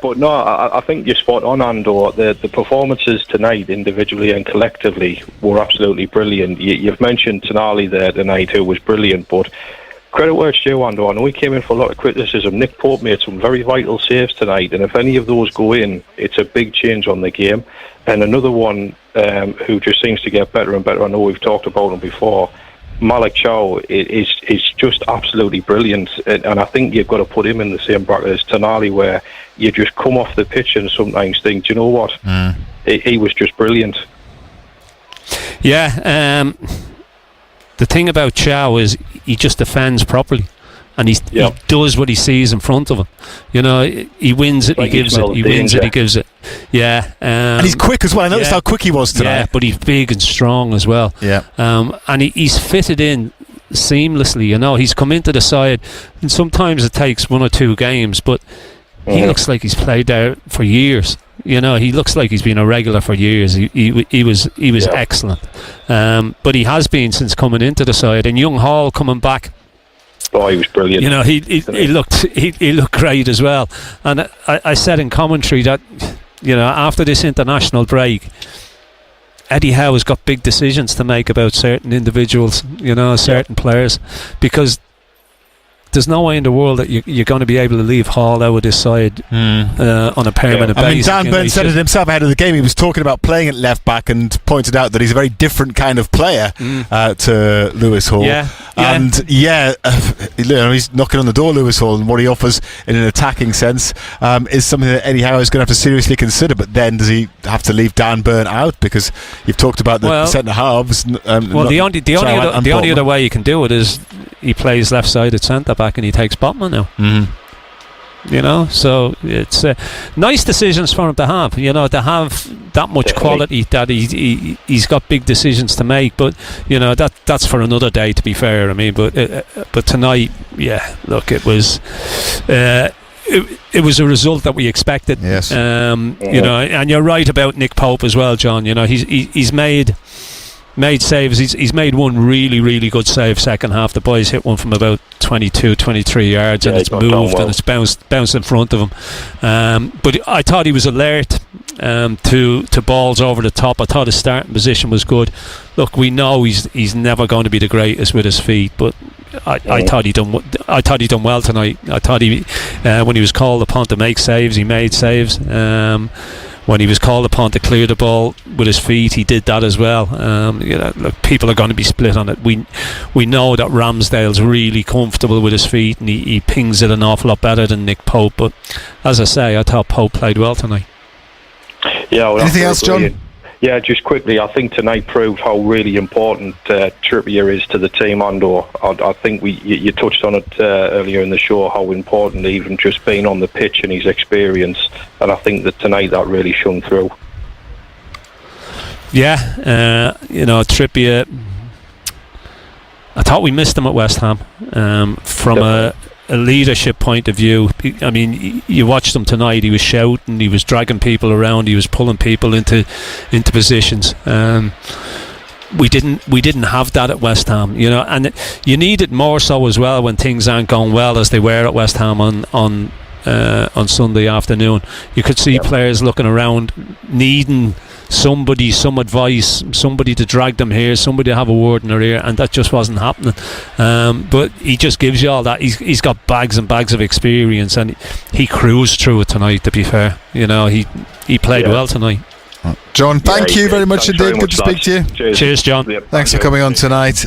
But no, I think you're spot on, Andor. The performances tonight, individually and collectively, were absolutely brilliant. You've mentioned Tonali there tonight, who was brilliant, but credit where it's due, Andor. I know we came in for a lot of criticism. Nick Pope made some very vital saves tonight, and if any of those go in, it's a big change on the game. And another one who just seems to get better and better, I know we've talked about him before, Malik Chow is just absolutely brilliant, and I think you've got to put him in the same bracket as Tonali, where you just come off the pitch and sometimes think, do you know what? He was just brilliant. Yeah, the thing about Chow is he just defends properly, and he does what he sees in front of him. You know, he wins it, he gives it. He wins it, he gives it. Yeah, and he's quick as well. I noticed how quick he was tonight. Yeah, but he's big and strong as well. Yeah, and he's fitted in seamlessly. You know, he's come into the side, and sometimes it takes 1 or 2 games, but he looks like he's played there for years. You know, he looks like he's been a regular for years. He was excellent, but he has been since coming into the side. And Young Hall coming back, oh, he was brilliant. You know, he looked great as well. And I said in commentary that, you know, after this international break, Eddie Howe has got big decisions to make about certain individuals, you know, certain players, because there's no way in the world that you're going to be able to leave Hall out of this side on a permanent basis. I mean, Dan Burn said it himself ahead of the game. He was talking about playing at left back and pointed out that he's a very different kind of player to Lewis Hall. And you know, he's knocking on the door, Lewis Hall, and what he offers in an attacking sense is something that Eddie Howe is going to have to seriously consider. But then does he have to leave Dan Burn out? Because you've talked about the centre halves. The only other way you can do it is he plays left-sided centre back and he takes Botman now. You know, so it's nice decisions for him to have. You know, to have that much quality, that he's got big decisions to make. But you know, that's for another day. To be fair, I mean, but tonight, look, it was. It was a result that we expected. Yes. You know, and you're right about Nick Pope as well, John. You know, he's made saves. He's made one really good save second half. The boys hit one from about 22, 23 yards, and it's moved and it's bounced in front of him. But I thought he was alert to balls over the top. I thought his starting position was good. Look, we know he's never going to be the greatest with his feet, but I thought he done well tonight. I thought when he was called upon to make saves, he made saves. When he was called upon to clear the ball with his feet, he did that as well. You know, look, people are going to be split on it. We know that Ramsdale's really comfortable with his feet, and he pings it an awful lot better than Nick Pope. But as I say, I thought Pope played well tonight. Yeah. Well, anything else, John? Yeah, just quickly, I think tonight proved how really important Trippier is to the team, Andor. I think you touched on it earlier in the show, how important even just being on the pitch and his experience, and I think that tonight that really shone through. Yeah, you know, Trippier, I thought we missed him at West Ham from a leadership point of view. I mean, you watched him tonight. He was shouting, he was dragging people around, he was pulling people into positions. we didn't have that at West Ham, you know, and you need it more so as well when things aren't going well as they were at West Ham on Sunday afternoon. You could see players looking around, needing somebody, some advice, somebody to drag them here, somebody to have a word in their ear, and that just wasn't happening. But he just gives you all that. He's got bags and bags of experience, and he cruised through it tonight, to be fair. You know, he played well tonight. John, thank you very much indeed. Good to speak to you. Cheers, John. Thanks for coming on tonight.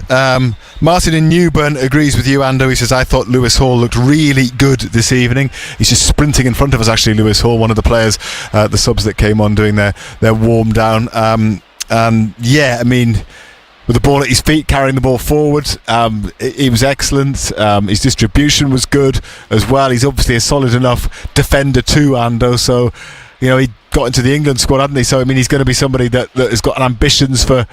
Martin in Newburn agrees with you, Ando. He says, I thought Lewis Hall looked really good this evening. He's just sprinting in front of us, actually, Lewis Hall, one of the players, the subs that came on doing their warm down. And yeah, I mean, with the ball at his feet, carrying the ball forward, he was excellent. His distribution was good as well. He's obviously a solid enough defender too, Ando. So, you know, he got into the England squad, hadn't he? So, I mean, he's going to be somebody that has got ambitions for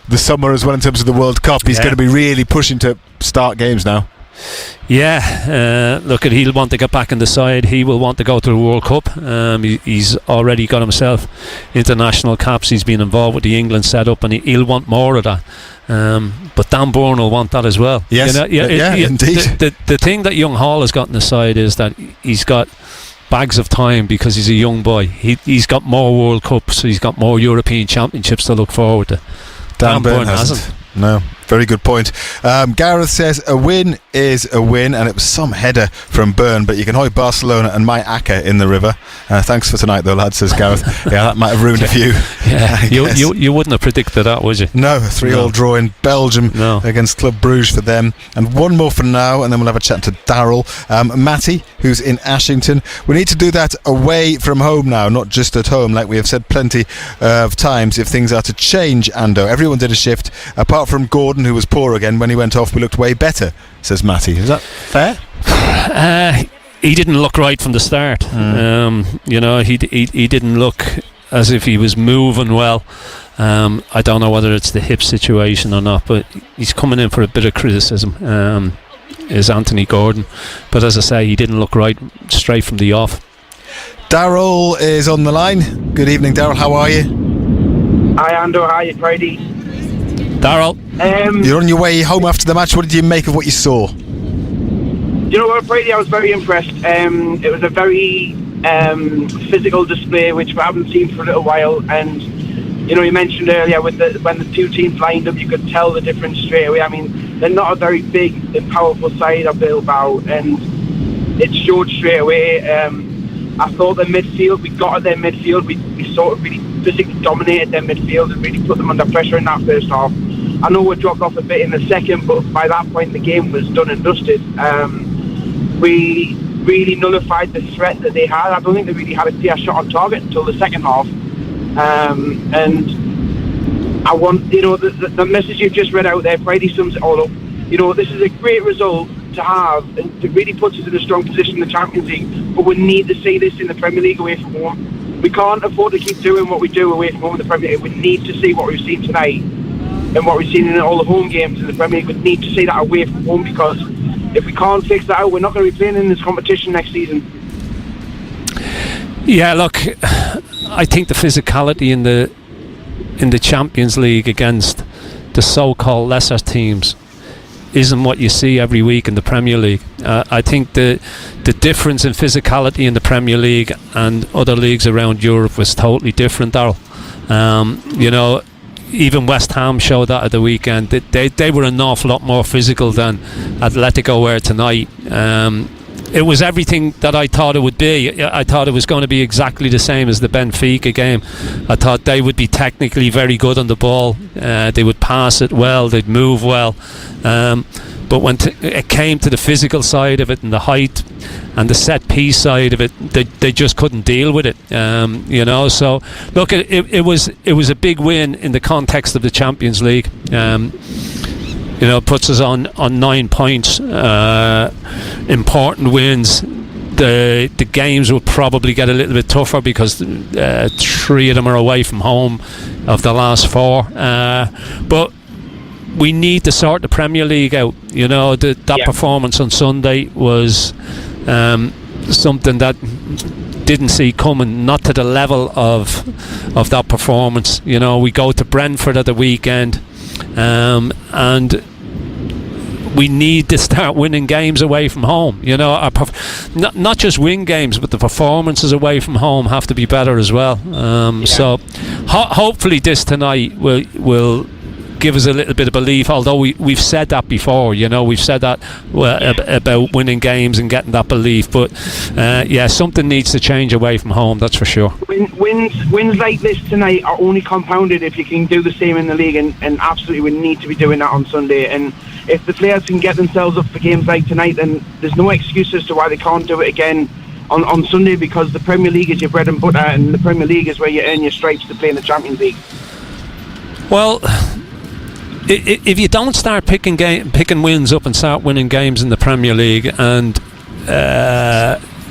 the summer as well in terms of the World Cup. He's going to be really pushing to start games now. Yeah, look, he'll want to get back in the side. He will want to go to the World Cup. He's already got himself international caps. He's been involved with the England setup, and he'll want more of that. But Dan Bourne will want that as well. Yes, you know, indeed. The thing that young Hall has got in the side is that he's got bags of time because he's a young boy. He's got more World Cups, he's got more European Championships to look forward to. Dan Burn hasn't. No, very good point. Gareth says a win is a win, and it was some header from Byrne, but you can hoist Barcelona and my Aka in the river. Thanks for tonight though, lad, says Gareth. Yeah, that might have ruined a few. Yeah, you wouldn't have predicted that, would you? No, a 3-3 draw in Belgium against Club Bruges for them. And one more for now, and then we'll have a chat to Darryl. Matty, who's in Ashington. We need to do that away from home now, not just at home, like we have said plenty of times, if things are to change, Ando. Everyone did a shift, apart from Gordon, who was poor again. When he went off, we looked way better, says Matty. Is that fair? He didn't look right from the start. You know, he didn't look as if he was moving well. I don't know whether it's the hip situation or not, but he's coming in for a bit of criticism, is Anthony Gordon. But as I say, he didn't look right straight from the off. Darryl is on the line. Good evening, Darryl. How are you? Hi, Ando. Hi, Brady. Darryl. You're on your way home after the match. What did you make of what you saw? You know what, Brady? I was very impressed. It was a very physical display, which we haven't seen for a little while. And you know, you mentioned earlier when the two teams lined up, you could tell the difference straight away. I mean, they're not a very big and powerful side of Bilbao, and it showed straight away. I thought their midfield, we got at their midfield, we sort of really physically dominated their midfield and really put them under pressure in that first half. I know we dropped off a bit in the second, but by that point the game was done and dusted. We really nullified the threat that they had. I don't think they really had a clear shot on target until the second half. And I want, you know, the message you've just read out there, Brady sums it all up. You know, this is a great result to have, and it really puts us in a strong position in the Champions League, but we need to see this in the Premier League away from home. We can't afford to keep doing what we do away from home in the Premier League. We need to see what we've seen tonight and what we've seen in all the home games in the Premier League. We need to see that away from home, because if we can't fix that out, we're not going to be playing in this competition next season. Yeah, look, I think the physicality in the Champions League against the so-called lesser teams isn't what you see every week in the Premier League. I think the difference in physicality in the Premier League and other leagues around Europe was totally different, Darryl. You know, even West Ham showed that at the weekend. They were an awful lot more physical than Atletico were tonight. It was everything that I thought it would be. I thought it was going to be exactly the same as the Benfica game. I thought they would be technically very good on the ball. They would pass it well, they'd move well. But when it came to the physical side of it and the height and the set piece side of it, they just couldn't deal with it. You know, so look, it was a big win in the context of the Champions League. You know, puts us on 9 points. Important wins. The games will probably get a little bit tougher because 3 of them are away from home of the last 4. But we need to sort the Premier League out. You know, that performance on Sunday was something that didn't see coming, not to the level of that performance. You know, we go to Brentford at the weekend. and we need to start winning games away from home. You know, not just win games, but the performances away from home have to be better as well. So hopefully this tonight will give us a little bit of belief, although we've said that before. You know, we've said that about winning games and getting that belief, but something needs to change away from home, that's for sure. Wins like this tonight are only compounded if you can do the same in the league, and absolutely we need to be doing that on Sunday. And if the players can get themselves up for games like tonight, then there's no excuse as to why they can't do it again on Sunday, because the Premier League is your bread and butter, and the Premier League is where you earn your stripes to play in the Champions League. Well, if you don't start picking wins up and start winning games in the Premier League, and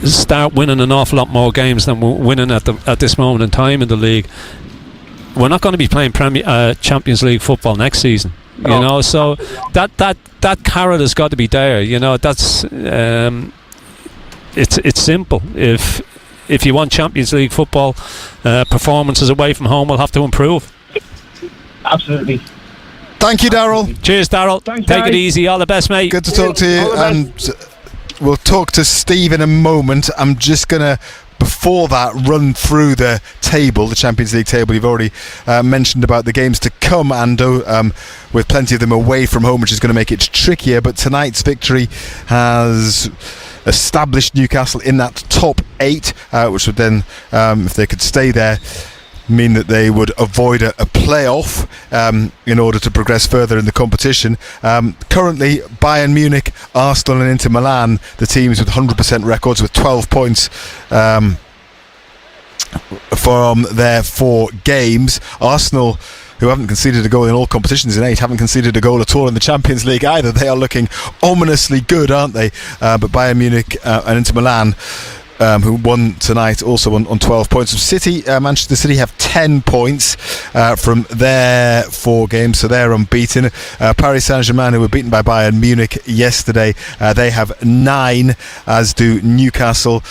start winning an awful lot more games than we're winning at this moment in time in the league, we're not going to be playing Champions League football next season. You know, so that carrot has got to be there. You know, that's it's simple. If you want Champions League football, performances away from home will have to improve. Absolutely. Thank you, Daryl. Cheers, Daryl. Take it easy. All the best, mate. Good to talk to you. And we'll talk to Steve in a moment. I'm just going to, before that, run through the table, the Champions League table. You've already mentioned about the games to come, Ando, with plenty of them away from home, which is going to make it trickier. But tonight's victory has established Newcastle in that top 8, which would then, if they could stay there, mean that they would avoid a playoff in order to progress further in the competition. Currently, Bayern Munich, Arsenal and Inter Milan, the teams with 100% records with 12 points from their 4 games. Arsenal, who haven't conceded a goal in all competitions in 8, haven't conceded a goal at all in the Champions League either. They are looking ominously good, aren't they? But Bayern Munich and Inter Milan, who won tonight, also on 12 points. Manchester City have 10 points from their 4 games, so they're unbeaten. Paris Saint-Germain, who were beaten by Bayern Munich yesterday, they have 9, as do Newcastle,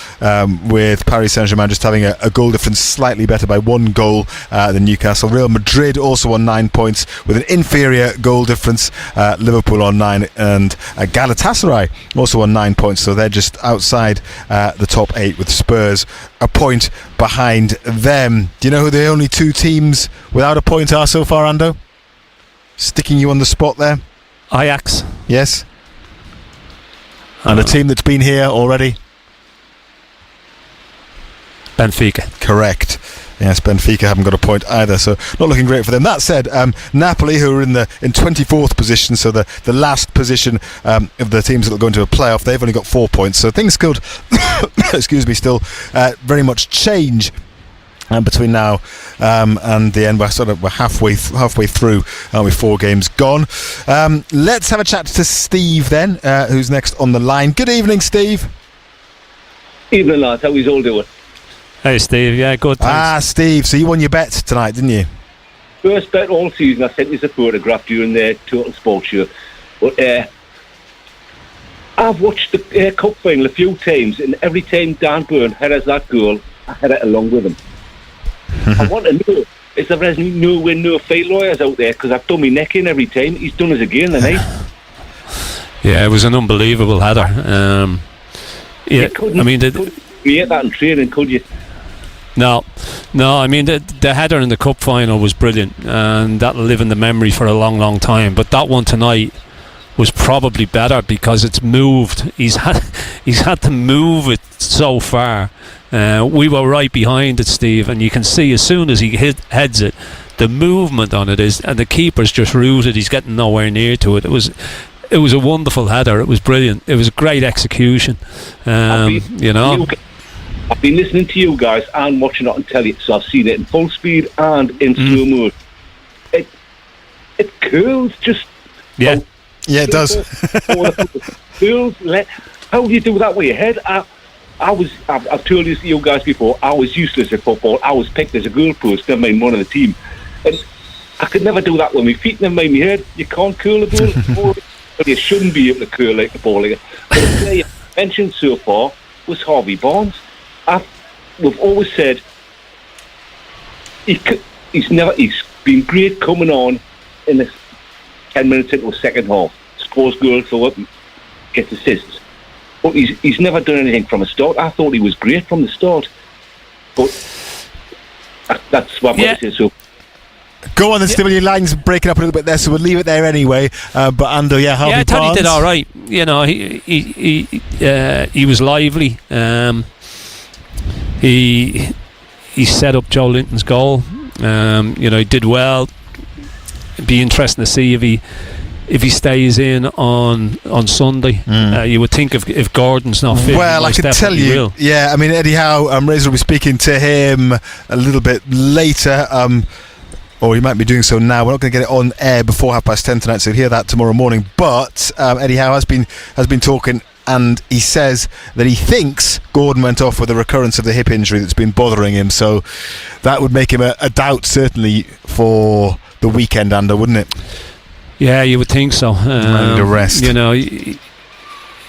with Paris Saint-Germain just having a goal difference slightly better by 1 goal than Newcastle. Real Madrid also on 9 points with an inferior goal difference. Liverpool on 9, and Galatasaray also on 9 points, so they're just outside the top 8, with Spurs a point behind them. Do you know who the only 2 teams without a point are so far, Ando? Sticking you on the spot there. Ajax. Yes. And a team that's been here already? Benfica. Correct. Yes, Benfica haven't got a point either, so not looking great for them. That said, Napoli, who are in 24th position, so the last position of the teams that will go into a playoff, they've only got 4 points, so things could still very much change between now and the end. We're halfway through, with 4 games gone. Let's have a chat to Steve then, who's next on the line. Good evening, Steve. Evening, lads. How are you all doing? Hey, Steve. Yeah, good. Thanks. Steve, so you won your bet tonight, didn't you? First bet all season. I sent you a photograph during the Total Sports Show. But I've watched the Cup final a few times, and every time Dan Burn headers that goal, I head it along with him. I want to know, is there no fight lawyers out there? Because I've done my neck in every time. He's done us again tonight. Yeah, it was an unbelievable header. You couldn't create that in training, could you? No, I mean the header in the cup final was brilliant, and that'll live in the memory for a long, long time. But that one tonight was probably better because it's moved. He's had to move it so far. We were right behind it, Steve, and you can see as soon as he heads it, the movement on it is, and the keeper's just rooted. He's getting nowhere near to it. It was a wonderful header. It was brilliant. It was a great execution. I've been listening to you guys and watching it on telly, so I've seen it in full speed and in slow mode. It curls just. Yeah, it does. Curls. How do you do that with your head? I've told you guys before, I was useless at football. I was picked as a goalpost, never mind one of the team. And I could never do that with my feet, never mind my head. You can't curl a ball. But you shouldn't be able to curl like the ball. But the player mentioned so far was Harvey Barnes. We've always said he's been great coming on in 10 minutes into the second half, scores goals for what, gets assists. But he's never done anything from the start. I thought he was great from the start. But that's what I'm going to say. So. Go on then, Steve. Your line's breaking up a little bit there, so we'll leave it there anyway. But Ando, Harvey I thought Barnes. he did all right. He was lively. He set up Joe Linton's goal. He did well. It'd be interesting to see if he stays in on Sunday. You would think if Gordon's not fit, well, I can tell you, will. Yeah, I mean, Eddie Howe, Razor will be speaking to him a little bit later, or he might be doing so now. We're not going to get it on air before 10:30 tonight, so you'll hear that tomorrow morning. But Eddie Howe has been talking, and he says that he thinks Gordon went off with a recurrence of the hip injury that's been bothering him, so that would make him a doubt certainly for the weekend, Ando, wouldn't it? Yeah, you would think so. And the rest,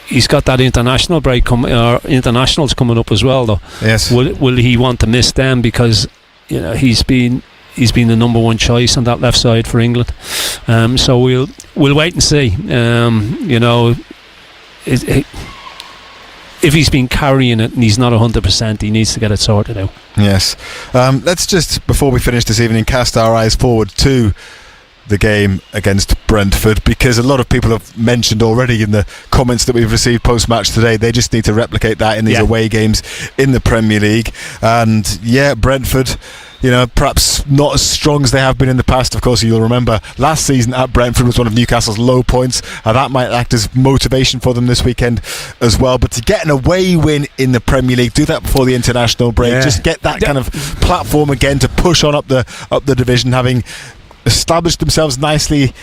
he's got that international break internationals coming up as well, though. Yes. Will he want to miss them because he's been the number one choice on that left side for England? So we'll wait and see. If he's been carrying it and he's not 100%, he needs to get it sorted out. Yes. Let's just, before we finish this evening, cast our eyes forward to the game against Brentford, because a lot of people have mentioned already in the comments that we've received post-match today, they just need to replicate that in these away games in the Premier League. And Brentford, perhaps not as strong as they have been in the past. Of course, you'll remember last season at Brentford was one of Newcastle's low points. That might act as motivation for them this weekend as well. But to get an away win in the Premier League, do that before the international break, just get that kind of platform again to push on up the division, having established themselves nicely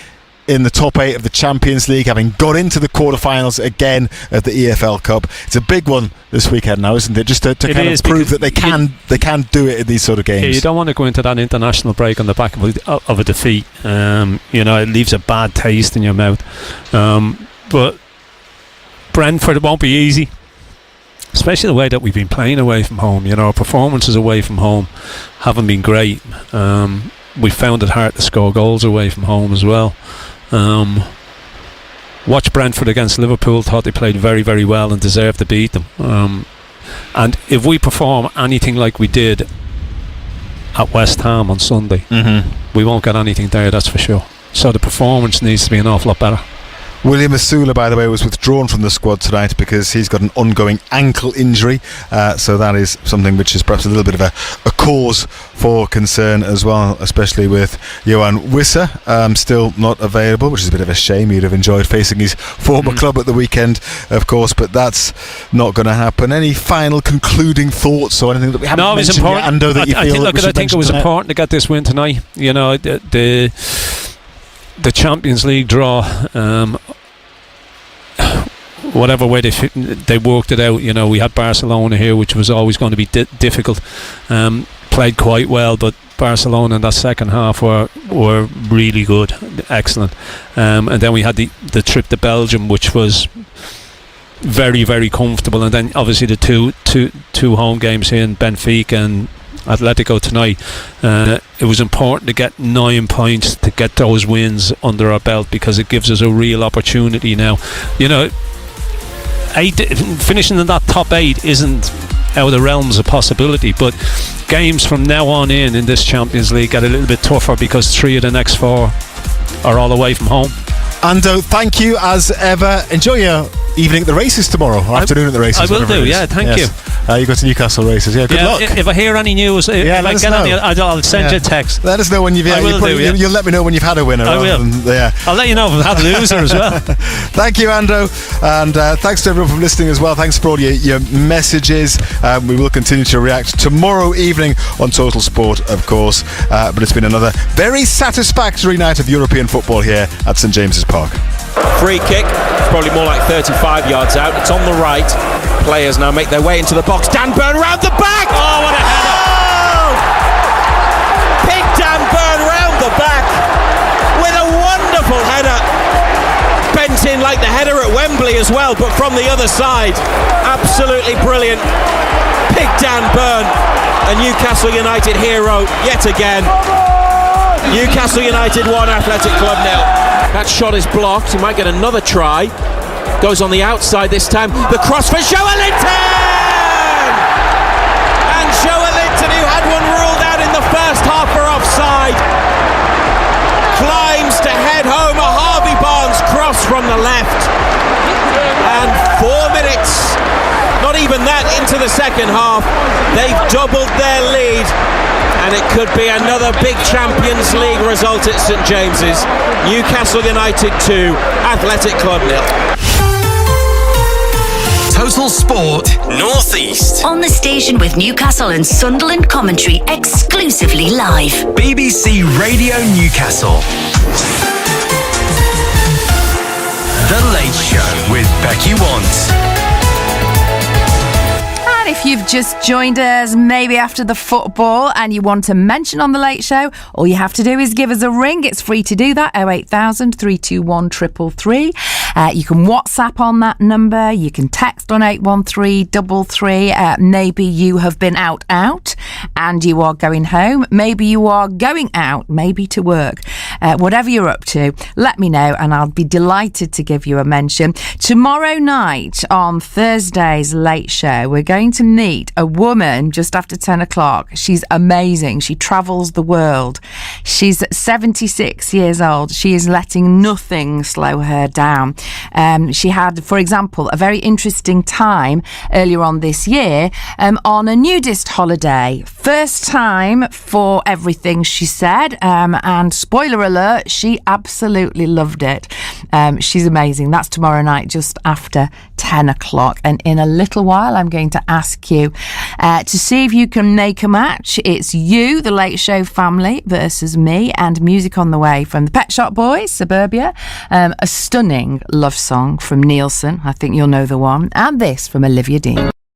in the top 8 of the Champions League, having got into the quarterfinals again of the EFL Cup. It's a big one this weekend now, isn't it? Just to kind of prove that they can do it in these sort of games. Yeah, you don't want to go into that international break on the back of a defeat. It leaves a bad taste in your mouth. But Brentford, it won't be easy, especially the way that we've been playing away from home. Our performances away from home haven't been great. We found it hard to score goals away from home as well. Watch Brentford against Liverpool, thought they played very, very well and deserved to beat them. And if we perform anything like we did at West Ham on Sunday, we won't get anything there, that's for sure. So the performance needs to be an awful lot better. William Asula, by the way, was withdrawn from the squad tonight because he's got an ongoing ankle injury, so that is something which is perhaps a little bit of a cause for concern as well, especially with Johan Wissa still not available, which is a bit of a shame. He'd have enjoyed facing his former club at the weekend, of course, but that's not going to happen. Any final concluding thoughts or anything that we haven't mentioned yet, Ando, that you feel I think it was important to get this win tonight. The Champions League draw, whatever way they worked it out, we had Barcelona here, which was always going to be difficult. Played quite well, but Barcelona in that second half were really good, excellent. And then we had the trip to Belgium, which was very, very comfortable. And then obviously the two home games here in Benfica and Atletico tonight. It was important to get 9 points, to get those wins under our belt, because it gives us a real opportunity now. Finishing in that top 8 isn't out of the realms of possibility, but games from now on in this Champions League get a little bit tougher because 3 of the next 4 are all away from home. Ando, thank you as ever. Enjoy your evening at the races tomorrow, or afternoon at the races. I will do, thank you. You go to Newcastle races, good luck. If I hear any news, I'll send you a text. Let us know when you've you'll let me know when you've had a winner. I will. I'll let you know if I've had a loser as well. Thank you, Ando, and thanks to everyone for listening as well. Thanks for all your messages. We will continue to react tomorrow evening on Total Sport, of course, but it's been another very satisfactory night of European football here at St James's Park. Free kick, probably more like 35 yards out. It's on the right. Players now make their way into the box. Dan Burn round the back. Oh, what a header! Oh! Big Dan Burn round the back with a wonderful header. Bent in like the header at Wembley as well, but from the other side. Absolutely brilliant. Big Dan Burn, a Newcastle United hero yet again. Newcastle United 1, Athletic Club 0. That shot is blocked. He might get another try. Goes on the outside this time. The cross for Joelinton! And Joelinton, who had one ruled out in the first half for offside, climbs to head home a Harvey Barnes cross from the left. And 4 minutes, not even that, into the second half, they've doubled their lead. And it could be another big Champions League result at St James's. Newcastle United 2, Athletic Club 0. Total Sport North East. On the station with Newcastle and Sunderland commentary exclusively live. BBC Radio Newcastle. The Late Show with Becky Want. And if you've just joined us, maybe after the football, and you want to mention on the Late Show, all you have to do is give us a ring. It's free to do that, 08000 321 333. You can WhatsApp on that number. You can text on 81333. Maybe you have been out and you are going home. Maybe you are going out, maybe to work. Whatever you're up to, let me know and I'll be delighted to give you a mention. Tomorrow night on Thursday's Late Show, we're going to meet a woman just after 10 o'clock. She's amazing. She travels the world. She's 76 years old. She is letting nothing slow her down. She had, for example, a very interesting time earlier on this year on a nudist holiday. First time for everything, she said, and spoiler alert, she absolutely loved it. She's amazing. That's tomorrow night just after 10 o'clock, and in a little while I'm going to ask you to see if you can make a match. It's you, the Late Show family, versus me, and music on the way from the Pet Shop Boys, Suburbia, a stunning love song from Nielsen, I think you'll know the one, and this from Olivia Dean.